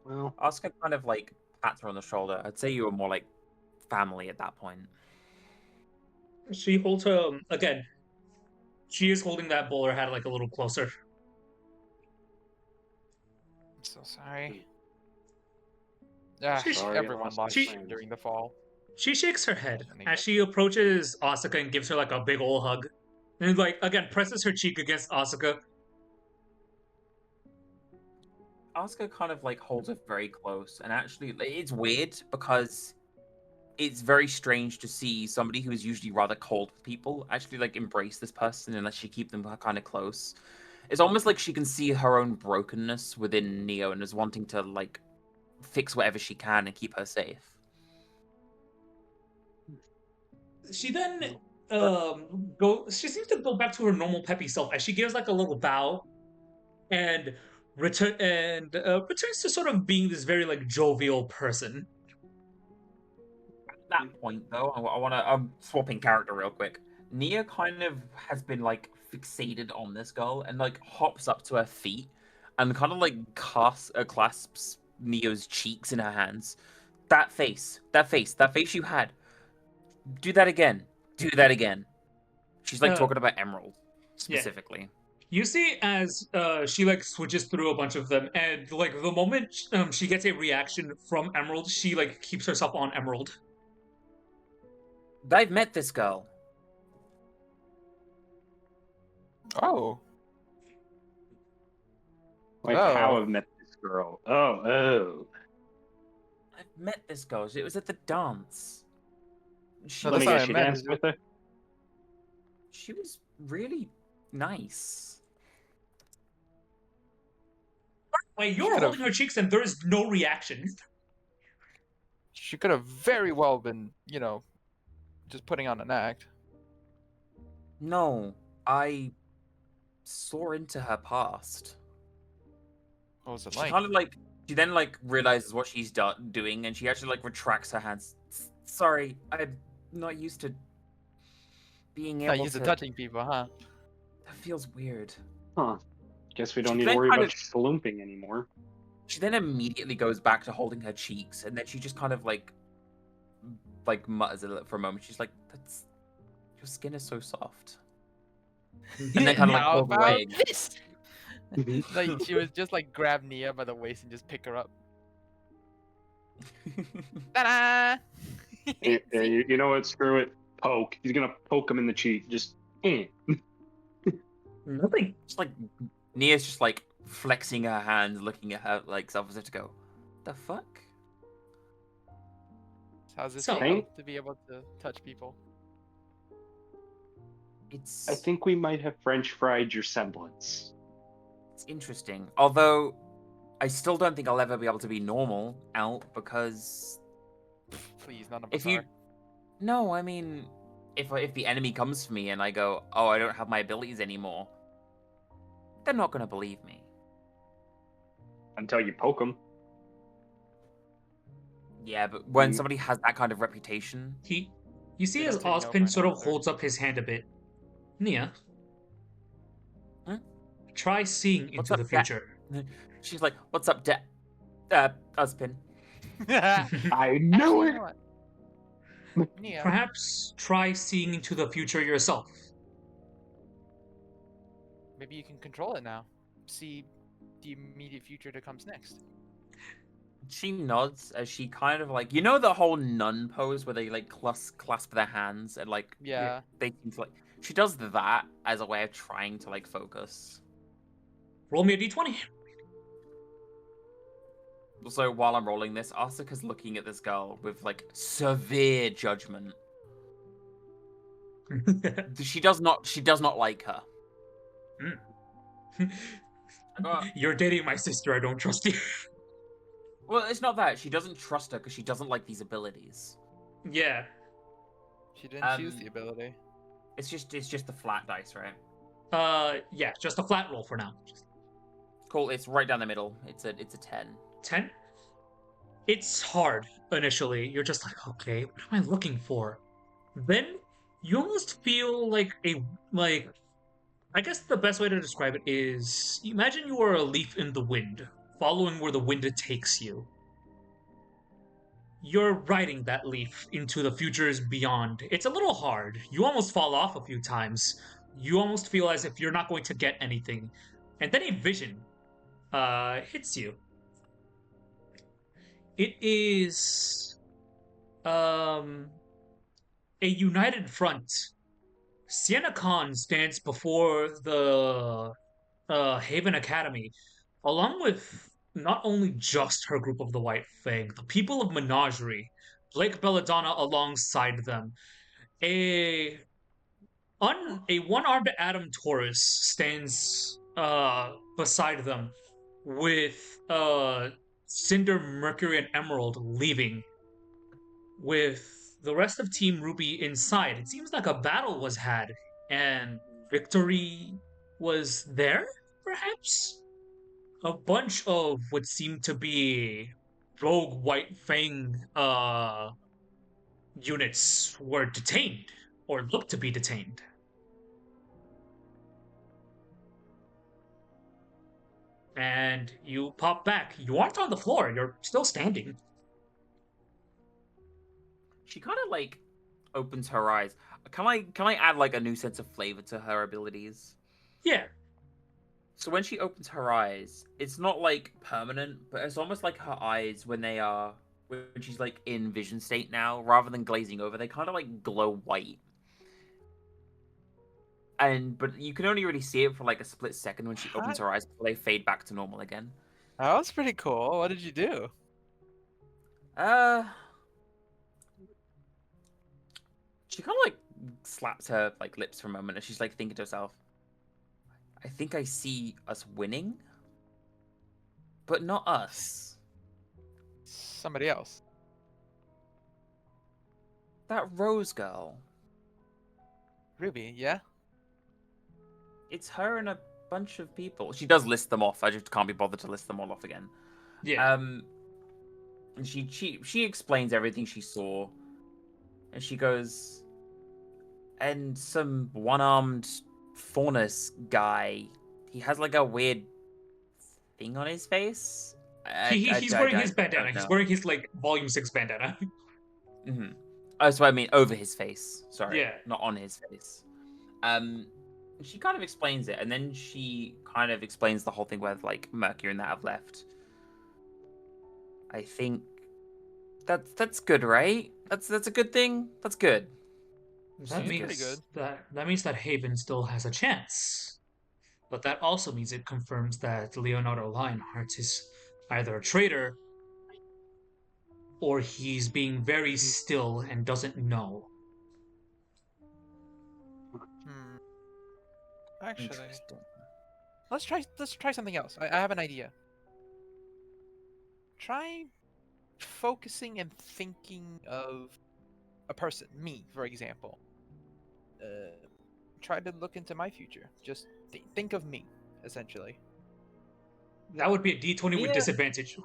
Well, Oscar kind of like pats her on the shoulder. I'd say you were more like family at that point. She holds her, again, she is holding that bowler hat like a little closer. I'm so sorry. Ah, She, sorry, I everyone lost lost my she, friend. during the fall. she shakes her head And as she approaches Asuka and gives her like a big ol' hug. And like, again, presses her cheek against Asuka. Oscar kind of like holds her very close, and actually, it's weird because it's very strange to see somebody who is usually rather cold with people actually like embrace this person and actually keep them kind of close. It's almost like she can see her own brokenness within Neo and is wanting to like fix whatever she can and keep her safe. She then she seems to go back to her normal peppy self as she gives like a little bow and returns to sort of being this very like jovial person. At that point, though, I want to. I'm swapping character real quick. Nia kind of has been like fixated on this girl and like hops up to her feet and kind of like clasps Neo's cheeks in her hands. That face, that face, that face you had. Do that again. Do that again. She's like talking about Emerald specifically. Yeah. You see as she like switches through a bunch of them, and like the moment she gets a reaction from Emerald, she like keeps herself on Emerald. I've met this girl. Oh. Like how I've met this girl. Oh. I've met this girl. It was at the dance. No, Let that's me how guess, I she met. danced with her? She was really nice. Wait, you're holding her cheeks and there is no reaction. She could have very well been, just putting on an act. No, I saw into her past. What was it She like? kind of like she then like realizes what she's doing, and she actually like retracts her hands. Sorry, I'm not used to being able Not used to touching people, huh? That feels weird. Huh. Guess we don't She need to then worry kind about slumping anymore. She then immediately goes back to holding her cheeks, and then she just kind of like mutters a little for a moment. She's like, "That's your skin is so soft," and then kind of like How pulls about away. this? Like she was just like grab Nia by the waist and just pick her up. Ta-da! Yeah, you know what? Screw it. Poke. He's gonna poke him in the cheek. Just. Nothing. Just like Nia's just like flexing her hands, looking at her like self as if to go, "The fuck." How's it So- feel to be able to touch people? It's I think we might have French fried your semblance. it's interesting. Although I still don't think I'll ever be able to be normal out because Please, none of if us you are. no, I mean if the enemy comes for me and I go, "Oh, I don't have my abilities anymore," they're not gonna believe me. Until you poke him. Yeah, but when somebody has that kind of reputation, You see They as don't take no for Ozpin an sort of answer. holds up his hand a bit. Nia, Hmm? try seeing What's into up, the Dad? future. She's like, "What's up, Dad? Husband." I knew Actually, you it. know what? Neo, Perhaps try seeing into the future yourself. maybe you can control it now. See the immediate future that comes next. She nods as she kind of like, you know, the whole nun pose where they like clasp their hands and like Yeah. they seem to like. She does that as a way of trying to like focus. Roll me a d20. So while I'm rolling this, Asuka's looking at this girl with like severe judgment. She does not like her. You're dating my sister, I don't trust you. Well, it's not that. She doesn't trust her because she doesn't like these abilities. Yeah. She didn't choose the ability. It's just the flat dice, right? Yeah, just a flat roll for now. Cool, it's right down the middle. It's a 10. 10? It's hard initially. You're just like, okay, what am I looking for? Then you almost feel like I guess the best way to describe it is imagine you are a leaf in the wind, following where the wind takes you. You're riding that leaf into the futures beyond. It's a little hard. You almost fall off a few times. You almost feel as if you're not going to get anything. And then a vision hits you. It is a united front. Sienna Khan stands before the Haven Academy, along with not only just her group of the White Fang, the people of Menagerie, Blake Belladonna alongside them. A a one-armed Adam Taurus stands beside them with Cinder, Mercury, and Emerald leaving, with the rest of Team Ruby inside. It seems like a battle was had, and victory was there, perhaps? A bunch of what seemed to be rogue White Fang units were detained, or looked to be detained. And you pop back. You aren't on the floor, you're still standing. She kind of like opens her eyes. Can I add like a new sense of flavor to her abilities? Yeah. So when she opens her eyes, it's not like permanent, but it's almost like her eyes when she's like in vision state now, rather than glazing over, they kind of like glow white. But you can only really see it for like a split second when she opens her eyes before they fade back to normal again. That was pretty cool. What did you do? She kind of like slaps her like lips for a moment, and she's like thinking to herself, "I think I see us winning, but not us. Somebody else. That Rose girl. Ruby, yeah? It's her and a bunch of people." She does list them off. I just can't be bothered to list them all off again. Yeah. And she explains everything she saw, and she goes, "And some one-armed faunus guy. He has like a weird thing on his face." He's wearing his bandana. He's wearing his like Volume 6 bandana. Mm-hmm. Oh, so I mean over his face. Sorry, Yeah. not on his face. She kind of explains it, and then she kind of explains the whole thing with like Mercury and that have left. I think that's good, right? That's a good thing. That's good. That Seems means pretty good. that means that Haven still has a chance. But that also means it confirms that Leonardo Lionheart is either a traitor or he's being very still and doesn't know. Actually, Interesting. let's try something else. I have an idea. Try focusing and thinking of a person, me, for example. Try to look into my future. Just think of me, essentially. That would be a D20 with Yeah. disadvantage.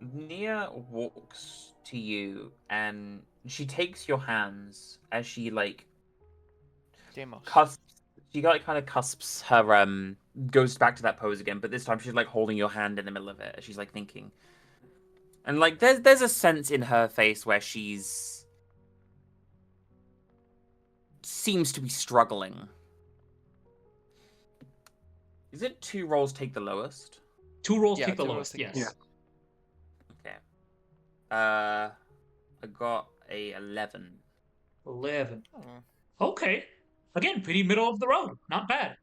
Nia walks to you and she takes your hands as she like Demos. kind of cusps her goes back to that pose again, but this time she's like holding your hand in the middle of it as she's like thinking. And like there's a sense in her face where she's seems to be struggling. Is it 2 rolls take the lowest? 2 rolls Yeah, take the 2 rolls lowest. take the Yes. Yeah. Okay. I got a 11. 11. Hmm. Okay. Again, pretty middle of the road. Not bad.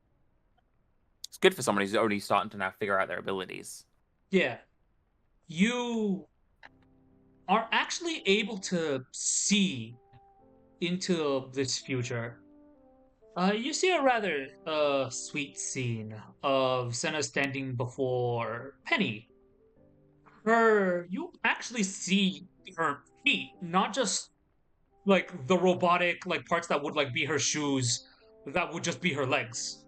It's good for somebody who's already starting to now figure out their abilities. Yeah. You are actually able to see into this future. You see a rather sweet scene of Senna standing before Penny. You actually see her feet, not just like the robotic like parts that would like be her shoes, that would just be her legs.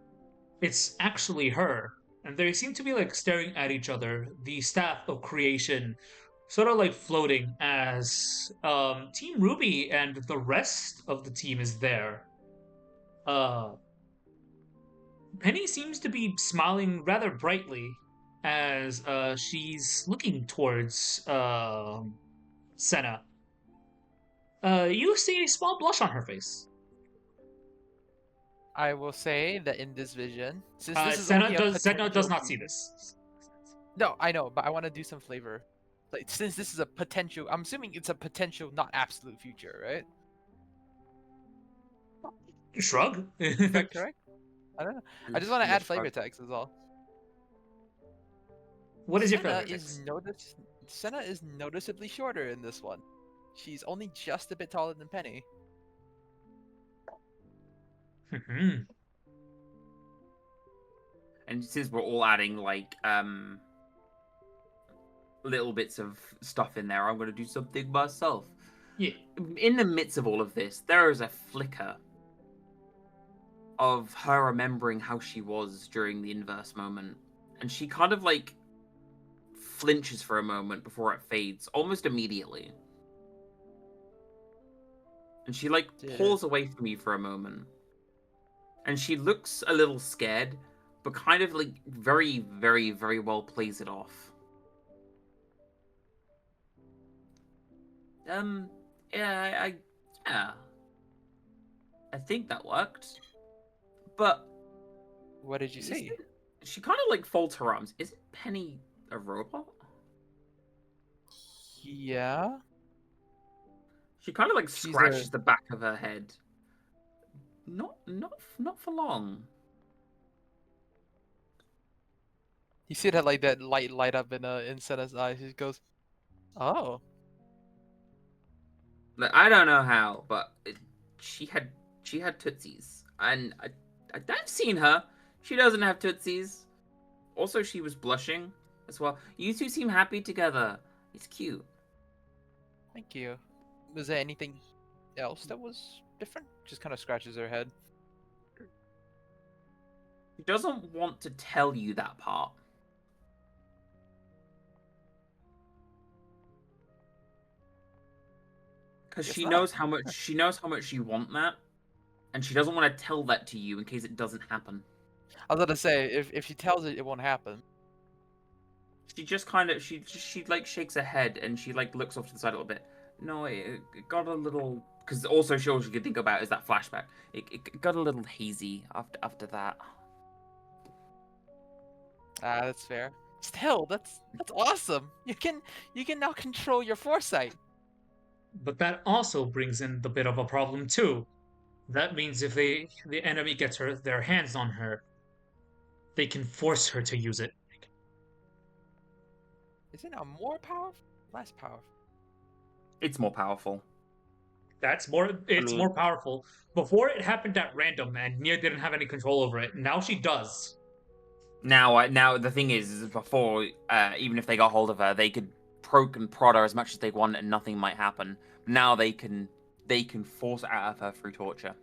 It's actually her. And they seem to be like staring at each other, the staff of creation sort of like floating as Team Ruby and the rest of the team is there. Uh Penny seems to be smiling rather brightly as she's looking towards Senna. You see a small blush on her face. I will say that in this vision, since this is only Senna does not see future- this. No, I know, but I want to do some flavor. Like since this is a potential, I'm assuming it's a potential, not absolute future, right? Shrug. Is that correct? I don't know. I just want to add flavor Shrug. text as well. What is your Senna favorite is text? Senna is noticeably shorter in this one. She's only just a bit taller than Penny. And since we're all adding like little bits of stuff in there, I'm going to do something myself. Yeah. In the midst of all of this, there is a flicker of her remembering how she was during the inverse moment. And she kind of like flinches for a moment before it fades, almost immediately. And she like pulls away from you for a moment. And she looks a little scared, but kind of like very, very, very well plays it off. Yeah, yeah. I think that worked. But What did you say? she kind of like folds her arms. Isn't Penny a robot? Yeah. She kind of like She's scratches the back of her head. Not for long. You see that like that light up in Senna's eyes. He goes, "Oh, Like, I don't know how, but she had tootsies, and I've seen her. She doesn't have tootsies. Also, she was blushing as well. You two seem happy together. It's cute. thank you." Was there anything else that was different? Just kind of scratches her head. She doesn't want to tell you that part. Because she knows how much you want that, and she doesn't want to tell that to you in case it doesn't happen. I was gonna say if she tells it, it won't happen. She just kind of she like shakes her head and she like looks off to the side a little bit. No, it got a little because also all she could think about is that flashback. It got a little hazy after that. Ah, that's fair. Still, that's awesome. You can now control your foresight. But that also brings in the bit of a problem too. That means if the enemy gets their hands on her, they can force her to use it. Is it now more powerful? Less powerful? It's more powerful. It's more powerful. Before it happened at random and Nia didn't have any control over it. Now she does. Now the thing is before even if they got hold of her, they could poke and prod her as much as they want and nothing might happen. Now they can force it out of her through torture.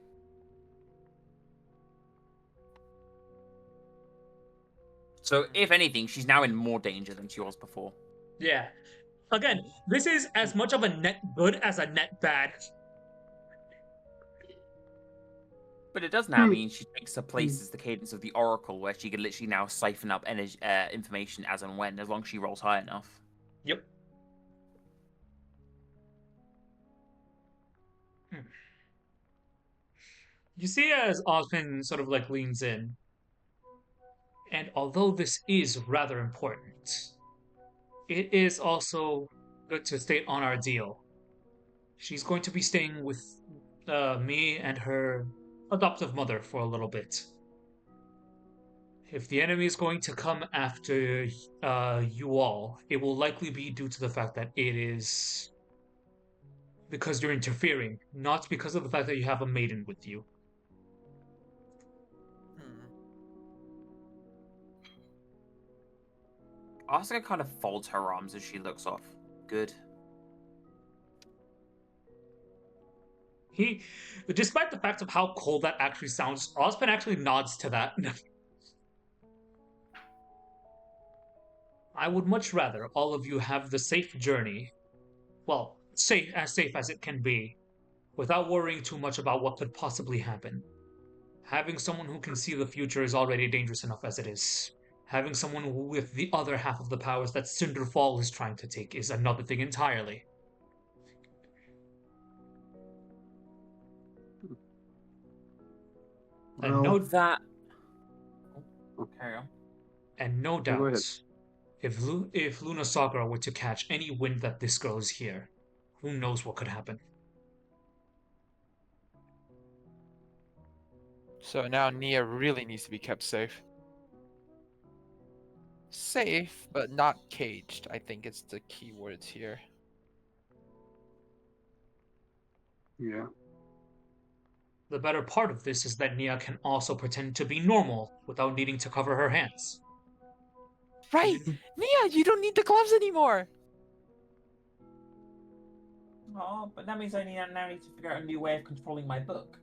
So if anything, she's now in more danger than she was before. Yeah. Again, this is as much of a net good as a net bad. But it does now mean she takes her place as the cadence of the Oracle, where she can literally now siphon up energy, information as and when, as long as she rolls high enough. Yep. You see as Osmond sort of like leans in, and although this is rather important, it is also good to state on our deal. She's going to be staying with me and her adoptive mother for a little bit. If the enemy is going to come after you all, it will likely be due to the fact that it is because you're interfering, not because of the fact that you have a maiden with you. Asuka kind of folds her arms as she looks off. Good. Despite the fact of how cold that actually sounds, Osmond actually nods to that. I would much rather all of you have the safe journey. Well, safe as it can be, without worrying too much about what could possibly happen. Having someone who can see the future is already dangerous enough as it is. Having someone with the other half of the powers that Cinderfall is trying to take is another thing entirely. And Well, carry on. And no Go ahead. doubt, if Luna Sakura were to catch any wind that this girl is here, who knows what could happen. So now Nia really needs to be kept safe. Safe, but not caged, I think it's the key words here. Yeah. The better part of this is that Nia can also pretend to be normal without needing to cover her hands. Right! Nia, you don't need the gloves anymore! Oh, but that means I now need to figure out a new way of controlling my book.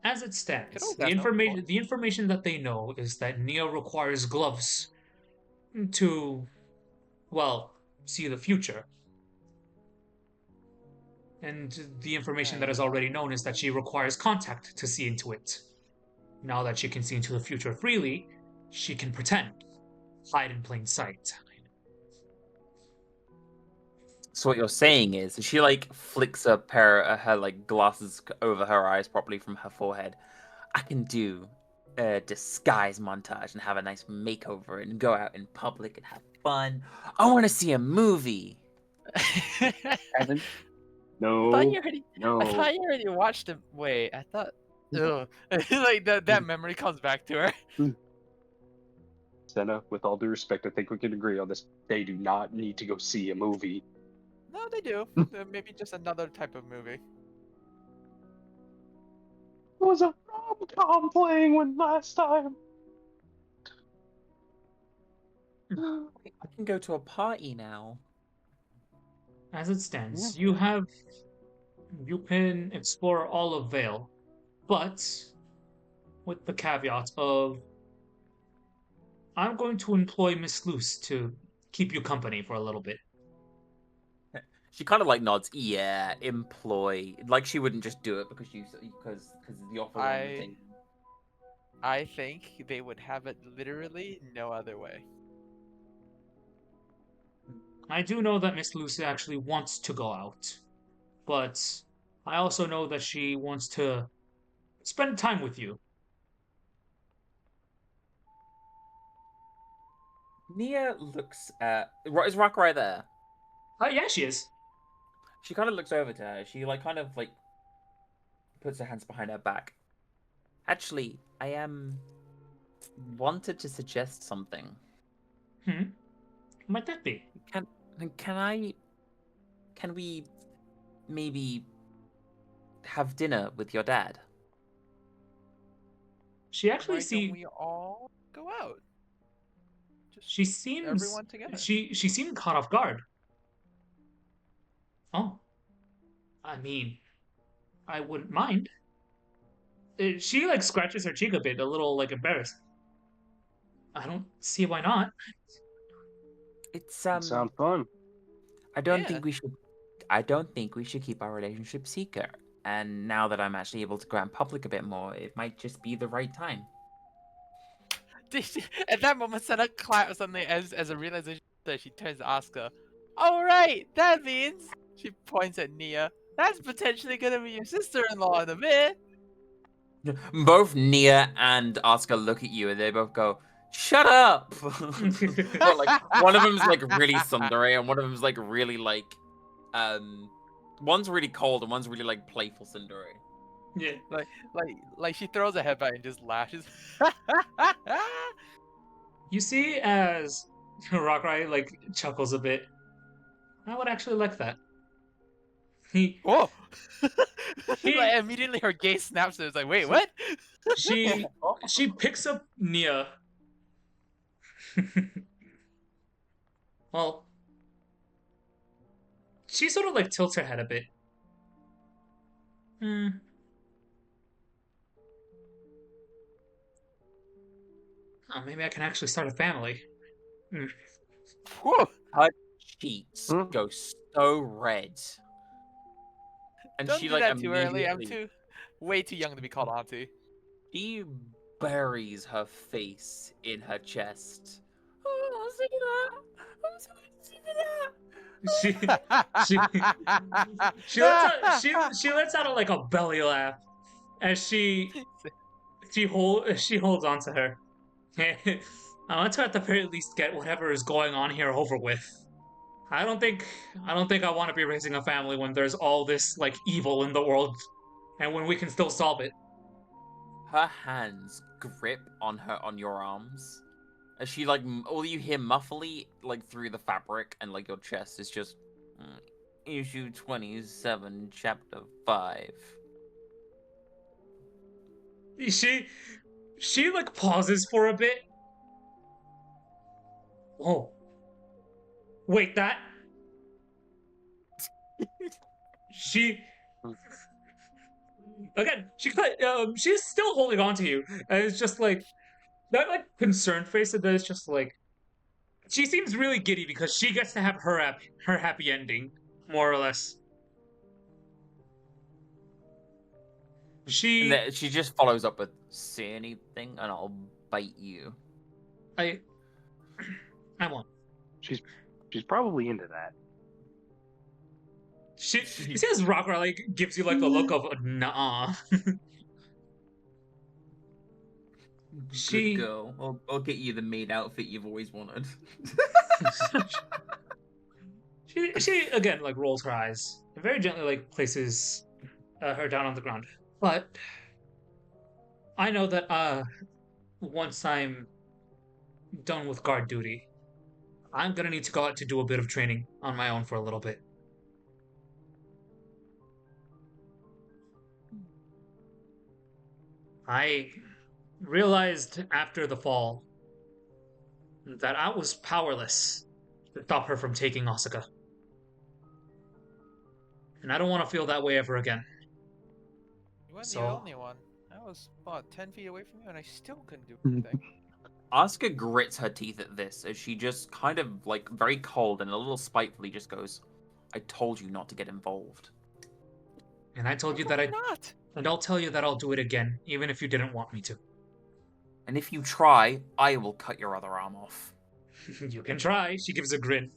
As it stands, always the ask them before. information that they know is that Nia requires gloves to, well, see the future. And the information that is already known is that she requires contact to see into it. Now that she can see into the future freely, she can pretend, hide in plain sight. So what you're saying is, she like flicks a pair of her like glasses over her eyes properly from her forehead. I can do a disguise montage and have a nice makeover and go out in public and have fun. I want to see a movie. Evan? No. I thought you already, No. I thought you already watched it. Wait, I thought. Ugh. Like that memory comes back to her. Senna, with all due respect, I think we can agree on this. They do not need to go see a movie. No, they do. Maybe just another type of movie. It was a rom-com playing one last time. I can go to a party now. As it stands, you can explore all of Vale, but with the caveat of I'm going to employ Miss Luce to keep you company for a little bit. She kind of like nods. Yeah, employ. Like she wouldn't just do it because the offer. I think they would have it literally no other way. I do know that Miss Lucy actually wants to go out, but I also know that she wants to spend time with you. Nia looks at. Is Rock right there? Yeah, she is. She kind of looks over to her. She like kind of like puts her hands behind her back. Actually, I wanted to suggest something. What might that be? Can we maybe have dinner with your dad? She actually Why don't we all go out? Just she seems everyone together. She seemed caught off guard. Oh. I mean, I wouldn't mind. She like scratches her cheek a bit, a little like embarrassed. I don't see why not. It's Sound fun. I don't Yeah. think we should. I don't think we should keep our relationship secret. And now that I'm actually able to go out in public a bit more, it might just be the right time. At that moment, Senna claps suddenly as a realization that she turns to Asuka. Oh right, that means she points at Nia. That's potentially gonna be your sister-in-law in a bit. Both Nia and Asuka look at you and they both go, "Shut up!" But like one of them's like really tsundere and one of them's like really like, one's really cold and one's really like playful tsundere. Yeah. Like she throws a head back and just lashes. You see as Rockrai like chuckles a bit. I would actually like that. He Whoa! He- Like immediately her gaze snaps and it's like, wait, what? she picks up Nia. Well, she sort of like tilts her head a bit. Oh, maybe I can actually start a family. Whew. Her cheeks go so red. And Don't she do like that too early. I'm immediately way too young to be called auntie. she buries her face in her chest. Oh, see that? I'm so excited for that. She lets out like a belly laugh as she holds on to her. I want to at the very least get whatever is going on here over with. I don't think I want to be raising a family when there's all this like evil in the world, and when we can still solve it. Her hands grip on your arms. As she like all you hear muffly like through the fabric and like your chest is just issue 27 chapter 5. She like pauses for a bit. Oh. Wait, that she again, she's still holding on to you. And it's just like that like concerned face that is just like she seems really giddy because she gets to have her happy ending, more or less. And then she just follows up with, "Say anything and I'll bite you." I won't. She's probably into that. She says Rocker like gives you like the look of nah. Good girl. I'll get you the maid outfit you've always wanted. she again like rolls her eyes and very gently like places her down on the ground. But I know that once I'm done with guard duty, I'm gonna need to go out to do a bit of training on my own for a little bit. I realized after the fall that I was powerless to stop her from taking Asuka. And I don't want to feel that way ever again. You weren't So- the only one. I was about 10 feet away from you and I still couldn't do anything. Asuka grits her teeth at this as she just kind of like very cold and a little spitefully just goes, "I told you not to get involved." And I told you that not. and I'll tell you that I'll do it again, even if you didn't want me to. And if you try, I will cut your other arm off. You can try, she gives a grin.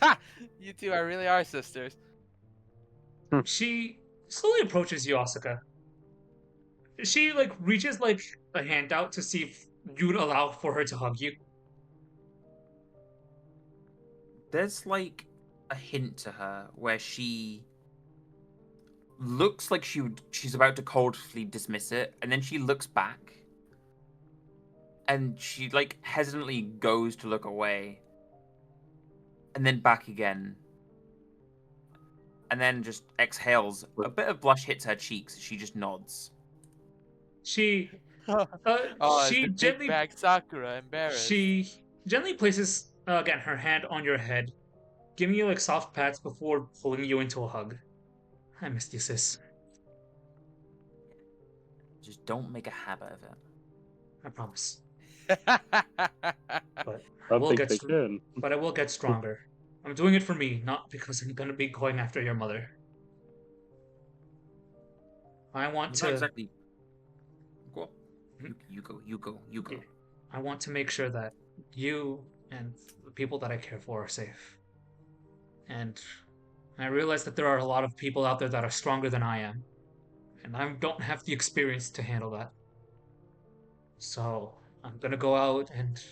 Ha! You two really are sisters. She slowly approaches you, Asuka. She like reaches like a hand out to see if you'd allow for her to hug you. There's like a hint to her where she looks like she's about to coldly dismiss it, and then she looks back and she like hesitantly goes to look away and then back again and then just exhales. A bit of blush hits her cheeks. She just nods. She Oh, she is the gently big bag Sakura embarrassed? she gently places again her hand on your head, giving you like soft pats before pulling you into a hug. I missed you, sis. Just don't make a habit of it. I promise. But I will think get they can. but I will get stronger. I'm doing it for me, not because I'm gonna be going after your mother. I want Not to. exactly. Go on. Hmm? You go. You go. You go. Yeah. I want to make sure that you and the people that I care for are safe. And I realize that there are a lot of people out there that are stronger than I am, and I don't have the experience to handle that. So I'm gonna go out and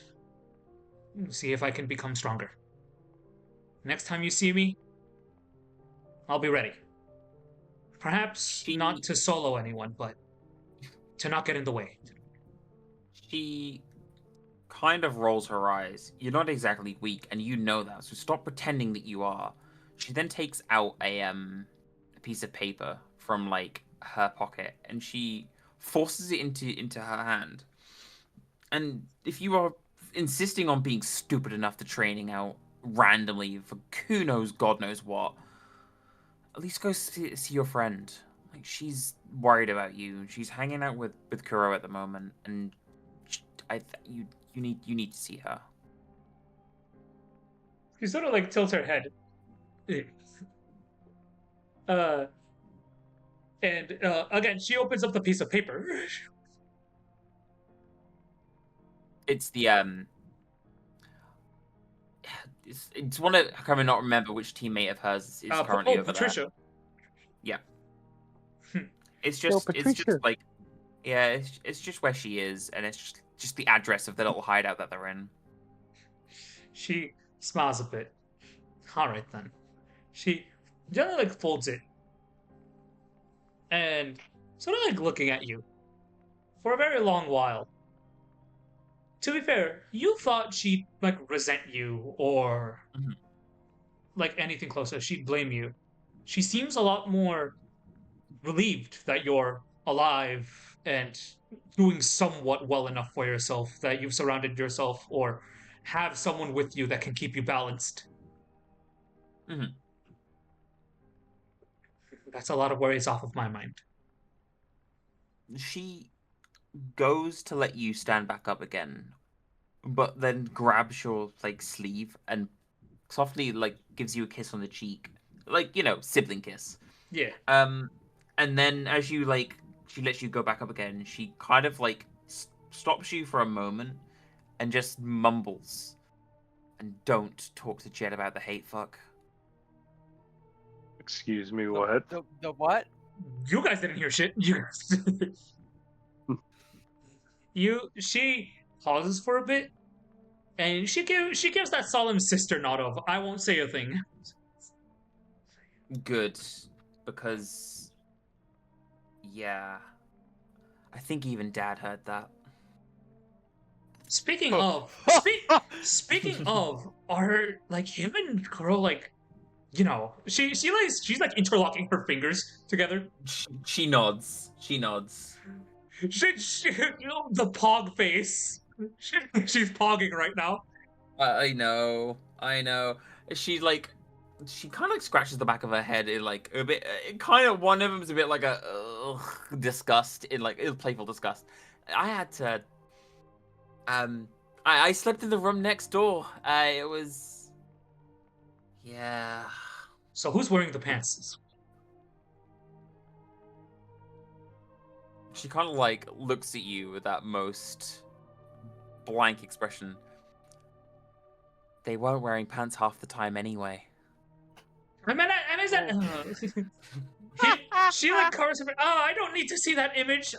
see if I can become stronger. Next time you see me, I'll be ready. Perhaps not She to solo anyone, but to not get in the way. she kind of rolls her eyes. You're not exactly weak, and you know that. So stop pretending that you are. She then takes out a piece of paper from like her pocket, and she forces it into her hand. And if you are insisting on being stupid enough to training out randomly for who knows, God knows what, at least go see your friend. Like she's worried about you. She's hanging out with Kuro at the moment, and you need to see her. She sort of like tilts her head. Uh, and again, she opens up the piece of paper. It's the it's one of I can not remember which teammate of hers is currently over Patricia. there. Yeah. Hmm. It's Yo, just Patricia. like yeah, it's just where she is, and it's just the address of the little hideout that they're in. She smiles a bit. All right then. She generally like folds it and sort of like looking at you for a very long while. To be fair, you thought she'd like resent you or Mhm. like anything closer. She'd blame you. She seems a lot more relieved that you're alive and doing somewhat well enough for yourself, that you've surrounded yourself or have someone with you that can keep you balanced. Mhm. That's a lot of worries off of my mind. She goes to let you stand back up again, but then grabs your like sleeve and softly like gives you a kiss on the cheek, like sibling kiss. Yeah. And then as you like, she lets you go back up again. She kind of like stops you for a moment and just mumbles, "And don't talk to Jed about the hate fuck." Excuse me, what? The what? You guys didn't hear shit. You guys. She pauses for a bit and she gives that solemn sister nod of I won't say a thing. Good, because yeah, I think even Dad heard that. Speaking of speaking of, are like him and Kuro like she's like interlocking her fingers together. She nods. She nods. The pog face. She's pogging right now. I know. I know. She like she kind of like scratches the back of her head in like a bit. Kind of one of them is a bit like a disgust in like playful disgust. I had to. I slept in the room next door. It was. Yeah. So who's wearing the pants? She kind of like looks at you with that most blank expression. They weren't wearing pants half the time anyway. I mean, is that? She like covers her. Oh, I don't need to see that image.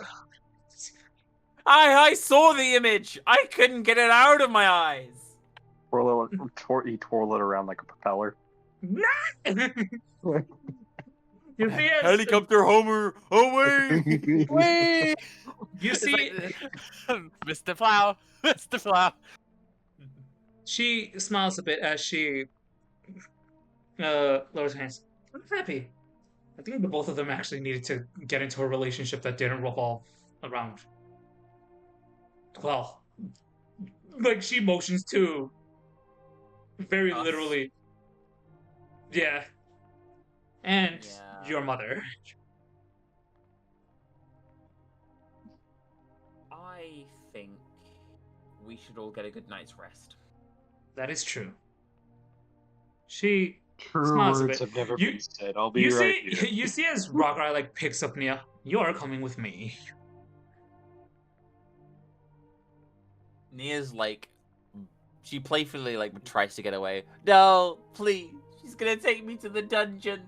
I saw the image. I couldn't get it out of my eyes. He twirled it around like a propeller. You see, Helicopter Homer away. Wait! You It's see, like, Mr. Plow, Mr. Plow. she smiles a bit as she lowers her hands. I'm happy. I think the both of them actually needed to get into a relationship that didn't revolve around. Well, like she motions to very Us. literally. Yeah. And Yeah. your mother. I think we should all get a good night's rest. That is true. She True smiles a words bit. have never You- been said. I'll be You right see, here. you see, as Rockrai like picks up Nia, you're coming with me. Nia's like, she playfully like tries to get away. No, please, she's gonna take me to the dungeon.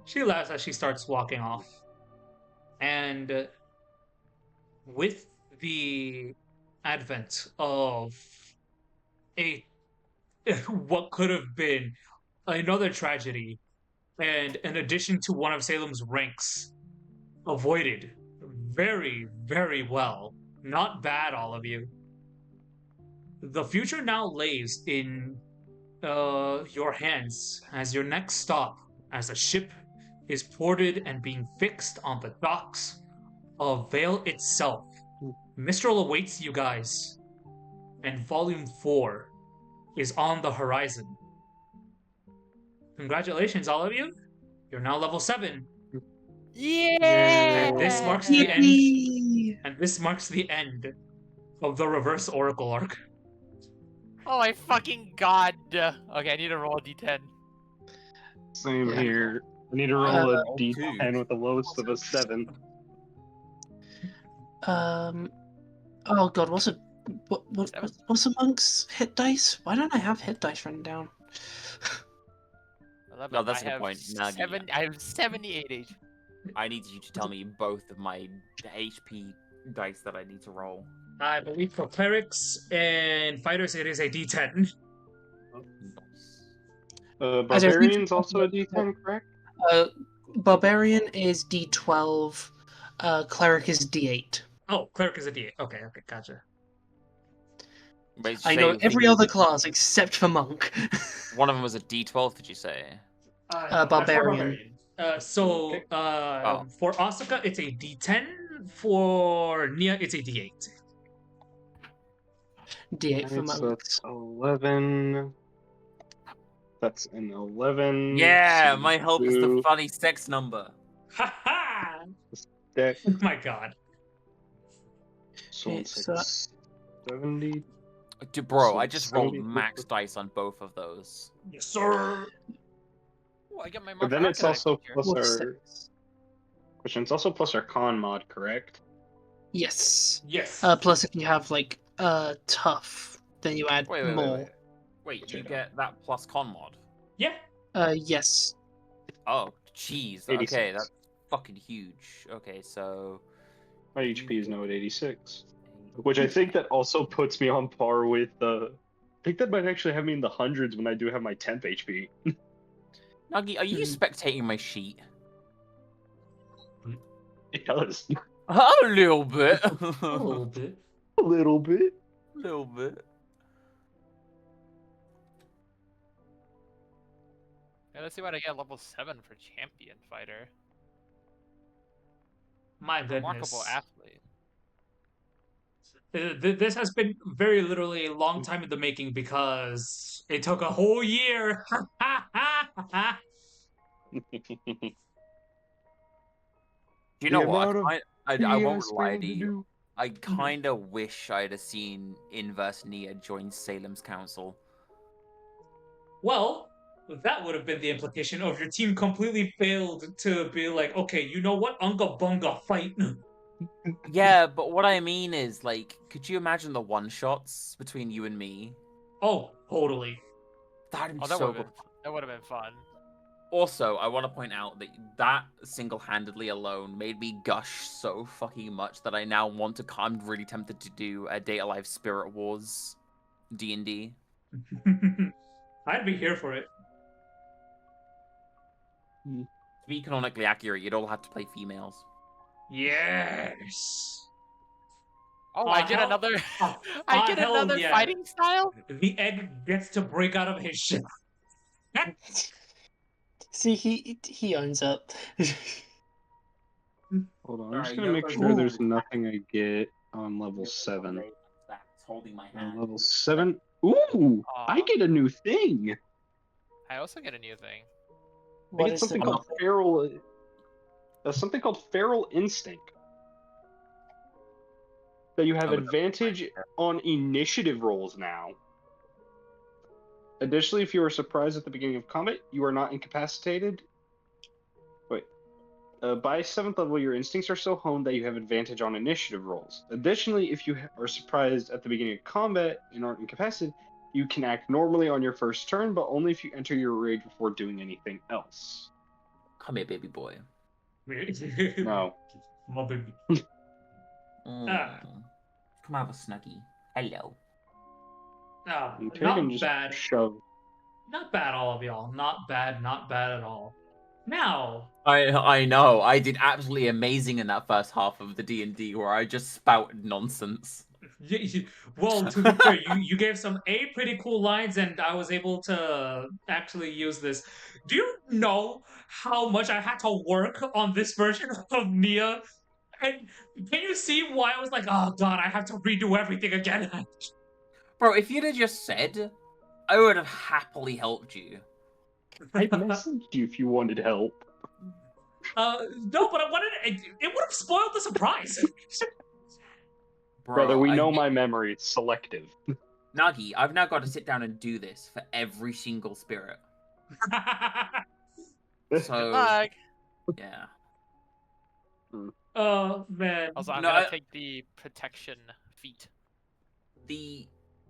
She laughs as she starts walking off, and with the advent of a what could have been another tragedy, and an addition to one of Salem's ranks, avoided very, very well. Not bad, all of you. The future now lays in your hands as your next stop, as the ship is ported and being fixed on the docks of Vale itself. Mistral awaits you guys, and Volume 4 is on the horizon. Congratulations, all of you. You're now level 7. Yeah. And this marks the end. Yippee! And this marks the end of the Reverse Oracle arc. Oh my fucking god. Okay, I need to roll a d10. Same Yeah. here. I need to roll a roll d10 with the lowest of a 7. Oh god, what's a monk's hit dice? Why don't I have hit dice written down? 11. No, that's I the have point. Nagi. I have 78 HP. I need you to tell me both of my HP dice that I need to roll. I believe for clerics and fighters it is a d10. Barbarian's also a d10, correct? Barbarian is D12, cleric is D8. Oh, cleric is a d8. Okay, gotcha. Wait, I say know it was every a- other class except for monk. One of them was a D12, did you say? Barbarian. So Oh. for Asuka it's a d10. For Nia it's a d8. D8 for Alright, so monks. that's 11. That's an 11. Yeah, so my help is the two, funny sex number. Ha ha! six, Oh my god. so Okay, it's so- like 70. Bro, So I just rolled 70 max dice on both of those. Yes, sir. Oh, I got my But then martial it's arcana also here. plus What's our six? question. It's also plus our con mod, correct? Yes. Yes. Plus if you have like tough, then you add Wait, more. Wait, you get that plus con mod? Yeah. Yes. Oh, jeez. 86. Okay, that's fucking huge. Okay, so... My HP is now at 86. Which I think that also puts me on par with I think that might actually have me in the hundreds when I do have my 10th HP. Nagi, are you spectating my sheet? It does. A little bit. A little bit. A little bit. little bit. Yeah, let's see what I get level 7 for champion fighter. My goodness. Remarkable athlete. This has been very literally a long time in the making because it took a whole year. Do you know The what? amount of I won't lie spam to to you. do. I kinda wish I'd have seen Inverse Nia join Salem's council. Well, that would have been the implication of your team completely failed to be like, okay, you know what? Unga bunga, fight. Yeah, but what I mean is, like, could you imagine the one-shots between you and me? Oh, totally. That'd be Oh, that so would good. have been, that would have been fun. Also, I want to point out that that single-handedly alone made me gush so fucking much that I now want to. I'm really tempted to do a Data Life Spirit Wars D&D. I'd be here for it. To be canonically accurate, you'd all have to play females. Yes. Oh, I get hell- another. oh, I get hell another yeah. fighting style. The egg gets to break out of his shell. See, he owns up. Hold on, I'm Alright, just gonna you make guys- sure there's nothing I get on level 7. That's holding my On hand. level 7? Ooh! I Aw. get a new thing! I also get a new thing. I What get is something the called feral. Something called feral instinct. that you have I would advantage on initiative rolls now. Additionally, if you are surprised at the beginning of combat, you are not incapacitated. Wait. By 7th level, your instincts are so honed that you have advantage on initiative rolls. Additionally, if you are surprised at the beginning of combat and aren't incapacitated, you can act normally on your first turn, but only if you enter your rage before doing anything else. Come here, baby boy. No. My baby. Mm. Come have a snuggie. Hello. Okay, Not and just bad. shove. Not bad, all of y'all. Not bad at all. Now, I know. I did absolutely amazing in that first half of the D&D where I just spouted nonsense. well, to be fair, you gave some pretty cool lines, and I was able to actually use this. Do you know how much I had to work on this version of Nia? And can you see why I was like, oh god, I have to redo everything again? Bro, if you'd have just said, I would have happily helped you. I messaged you if you wanted help. No, but I wanted it would have spoiled the surprise. Brother, we know I- my memory. It's selective. Nagi, I've now got to sit down and do this for every single spirit. So, Like, yeah. Oh man. Also, I'm No, gonna I- take the protection feat.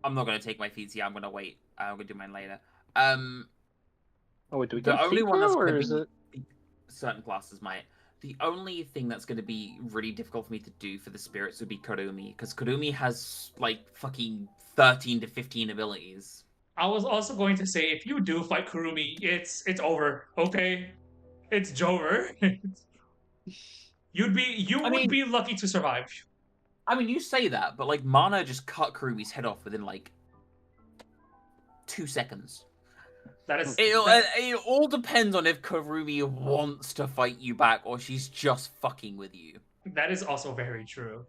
I'm not going to take my feats here. I'm going to wait. I'm going to do mine later. Oh, wait, do we The get only feet one that's now, going or to is be it? certain classes might. The only thing that's going to be really difficult for me to do for the spirits would be Kurumi, because Kurumi has like fucking 13 to 15 abilities. I was also going to say, if you do fight Kurumi, it's over. Okay, it's Jover. You would be lucky to survive. I mean, you say that, but like Mana just cut Kurumi's head off within like 2 seconds. That is. It all depends on if Kurumi wants to fight you back or she's just fucking with you. That is also very true.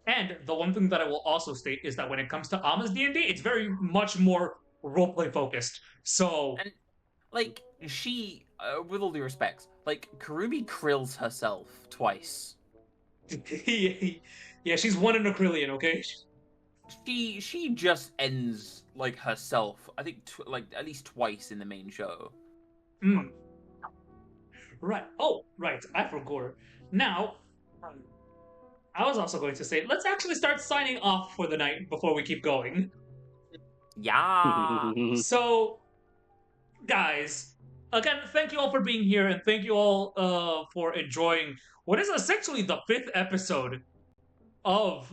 And the one thing that I will also state is that when it comes to Ama's D&D, it's very much more roleplay focused. So, And like she, with all due respects, like Kurumi krills herself twice. yeah, she's one in a trillion. Okay. She just ends like herself. I think like at least twice in the main show. Hmm. Right. Oh, right. I forgot. Now, I was also going to say, let's actually start signing off for the night before we keep going. Yeah. So, guys, again, thank you all for being here, and thank you all for enjoying what is essentially the 5th episode of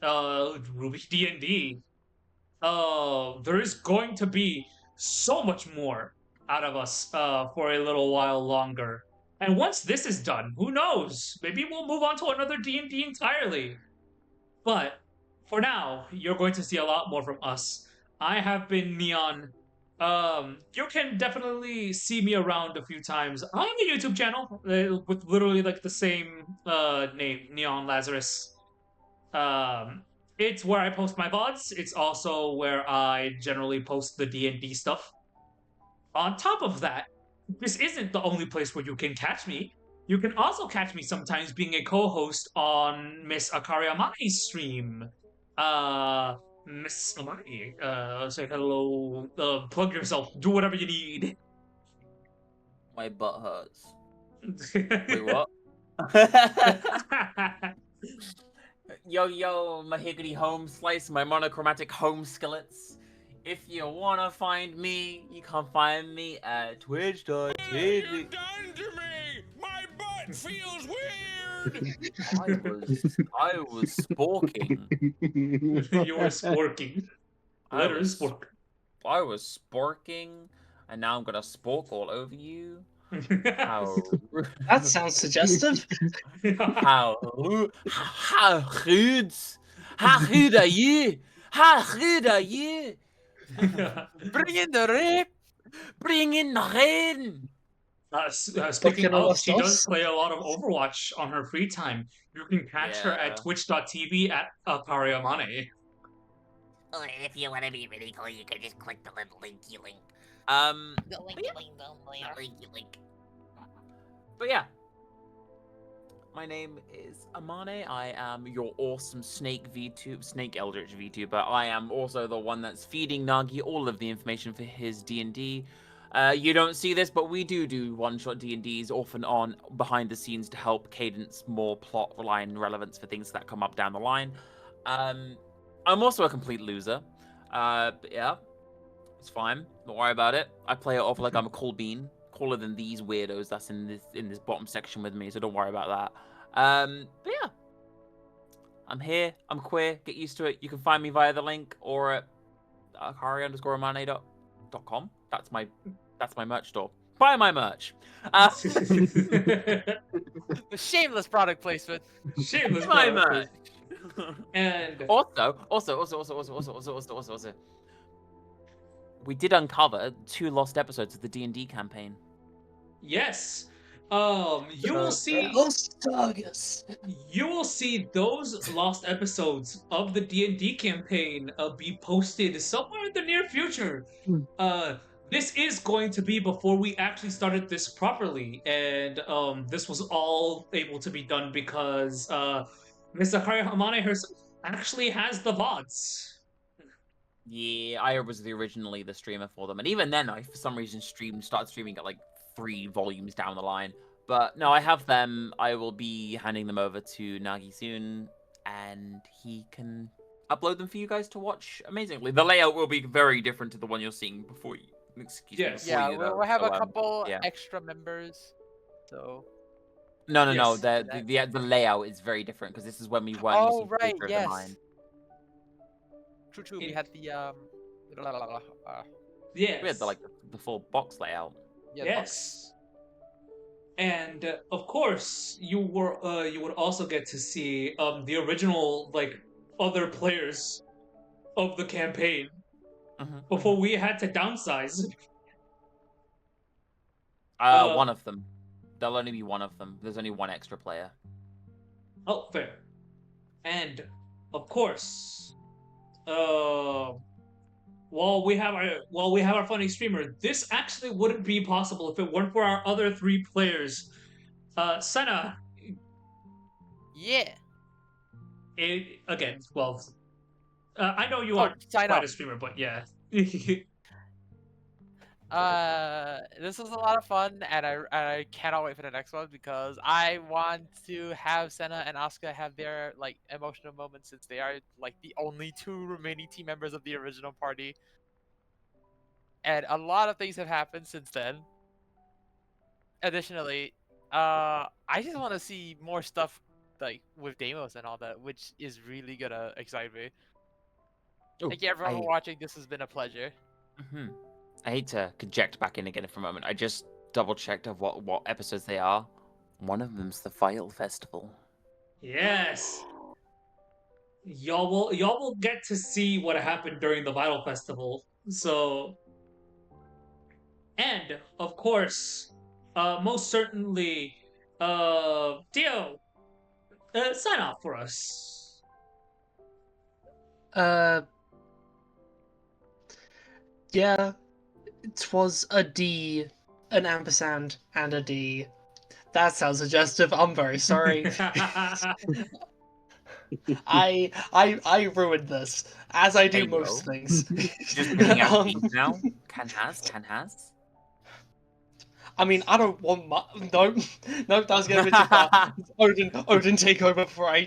Rwby D&D. There is going to be so much more out of us for a little while longer. And once this is done, who knows? Maybe we'll move on to another D&D entirely. But for now, you're going to see a lot more from us. I have been Neon. You can definitely see me around a few times on the YouTube channel with literally like the same name, Neon Lazarus. It's where I post my VODs. It's also where I generally post the D&D stuff. On top of that, this isn't the only place where you can catch me. You can also catch me sometimes being a co-host on Miss Akari Amani's stream. Miss Amani, say hello, plug yourself, do whatever you need. My butt hurts. Wait, what? Yo, mahogany home slice, my monochromatic home skillets. If you wanna find me, you can find me at twitch.tv. What have you done to me? My butt feels weird. I was sporking. You were sporking. Letter spork. I was sporking, and now I'm gonna spork all over you. How That sounds suggestive. how rude are you? How rude are you? bring in the rape. Bring in the rain. Speaking Fucking of, she does us. play a lot of Overwatch on her free time. You can catch her at twitch.tv at Akari Amani. Or if you want to be really cool, you can just click the little linky link. The linky link. But yeah. My name is Amane. I am your awesome Snake Eldritch VTuber. I am also the one that's feeding Nagi all of the information for his D&D. You don't see this, but we do one-shot D&Ds off and on behind the scenes to help cadence more plot line relevance for things that come up down the line. I'm also a complete loser. But yeah, it's fine. Don't worry about it. I play it off like I'm a cool bean. Cooler than these weirdos that's in this bottom section with me, so don't worry about that. But yeah, I'm here. I'm queer. Get used to it. You can find me via the link or at akari_amane.com. That's my merch store. Buy my merch. The shameless product placement. Shameless My product merch. And Also, we did uncover 2 lost episodes of the D&D campaign. yes, you will see. Lost Targus. You will see those lost episodes of the D&D campaign be posted somewhere in the near future. This is going to be before we actually started this properly, and this was all able to be done because Miss Akari Hamane herself actually has the VODs. Yeah, I was originally the streamer for them, and even then, I for some reason started streaming at like 3 volumes down the line. But no, I have them. I will be handing them over to Nagi soon, and he can upload them for you guys to watch amazingly. The layout will be very different to the one you're seeing before you. Excuse me. Yes. before Yeah, you, we'll, though, we'll have so, a couple yeah. extra members. So. No. Yes. The layout is very different because this is when we weren't Oh using right, Theater of the yes. Mind. True. We In- had the Yes. We had the full box layout. yeah, the box. Yes. And of course, you would also get to see the original other players of the campaign before we had to downsize. One of them. There'll only be one of them. There's only one extra player. Oh, fair. And of course, while we have our funny streamer, this actually wouldn't be possible if it weren't for our other 3 players. Senna, Yeah. I know you Oh, aren't sign quite up. a streamer, but yeah. This was a lot of fun, and I cannot wait for the next one because I want to have Senna and Asuka have their emotional moments since they are the only 2 remaining team members of the original party, and a lot of things have happened since then. Additionally, I just want to see more stuff with Deimos and all that, which is really gonna excite me. Thank you everyone for watching. This has been a pleasure. I hate to project back in again for a moment. I just double-checked of what episodes they are. One of them's the Vital Festival. Yes. Y'all will get to see what happened during the Vital Festival. So, and of course, most certainly, Dio, sign off for us. Yeah, it was a D, an ampersand, and a D. That sounds suggestive. I'm very sorry. I ruined this, as I do most things. Just giving out things now. Can has. I mean, I don't want my nope, that was getting a bit too far. Odin, take over before I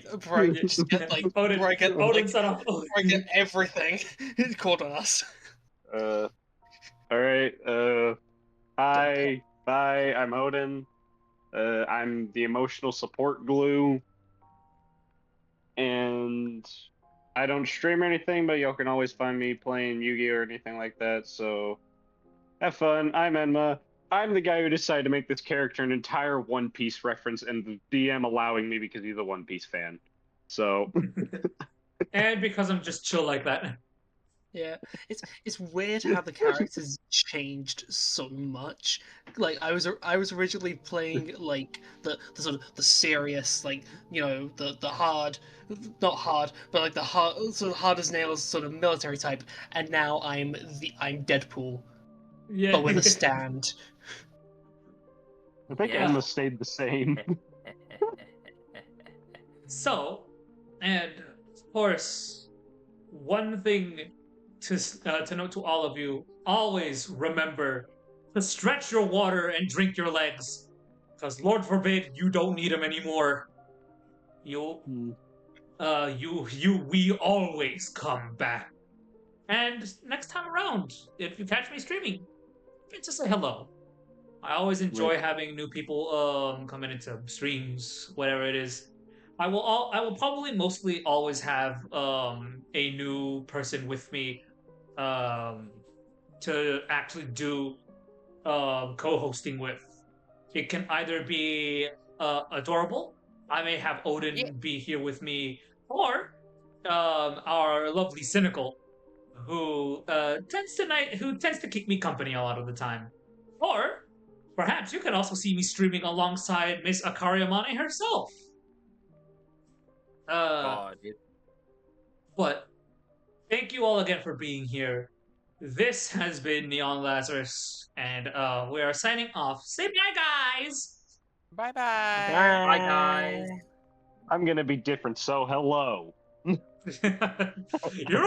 just get Odin, before I get before I get everything called on us. All right. Hi. Bye. I'm Odin. I'm the emotional support glue. And I don't stream or anything, but y'all can always find me playing Yu-Gi-Oh! Or anything like that, so have fun. I'm Enma. I'm the guy who decided to make this character an entire One Piece reference, and the DM allowing me because he's a One Piece fan. So. And because I'm just chill like that. Yeah, it's weird how the characters changed so much. I was originally playing the sort of the serious the hard, not hard, but the hard sort of hard as nails sort of military type, and now I'm Deadpool, but with a stand. I think Emma stayed the same. So, and of course, one thing to note to all of you: always remember to stretch your water and drink your legs, because Lord forbid you don't need them anymore. You, we always come back. And next time around, if you catch me streaming, just say hello. I always enjoy having new people coming into streams, whatever it is. I will probably mostly always have a new person with me um to actually do co-hosting with. It can either be adorable. I may have Yeah. Odin be here with me, or our lovely cynical, who who tends to keep me company a lot of the time. Or perhaps you can also see me streaming alongside Miss Akariamane herself. God, it But thank you all again for being here. This has been Neon Lazarus, and we are signing off. Say bye, guys! Bye bye. Bye, guys. I'm gonna be different, so hello. You're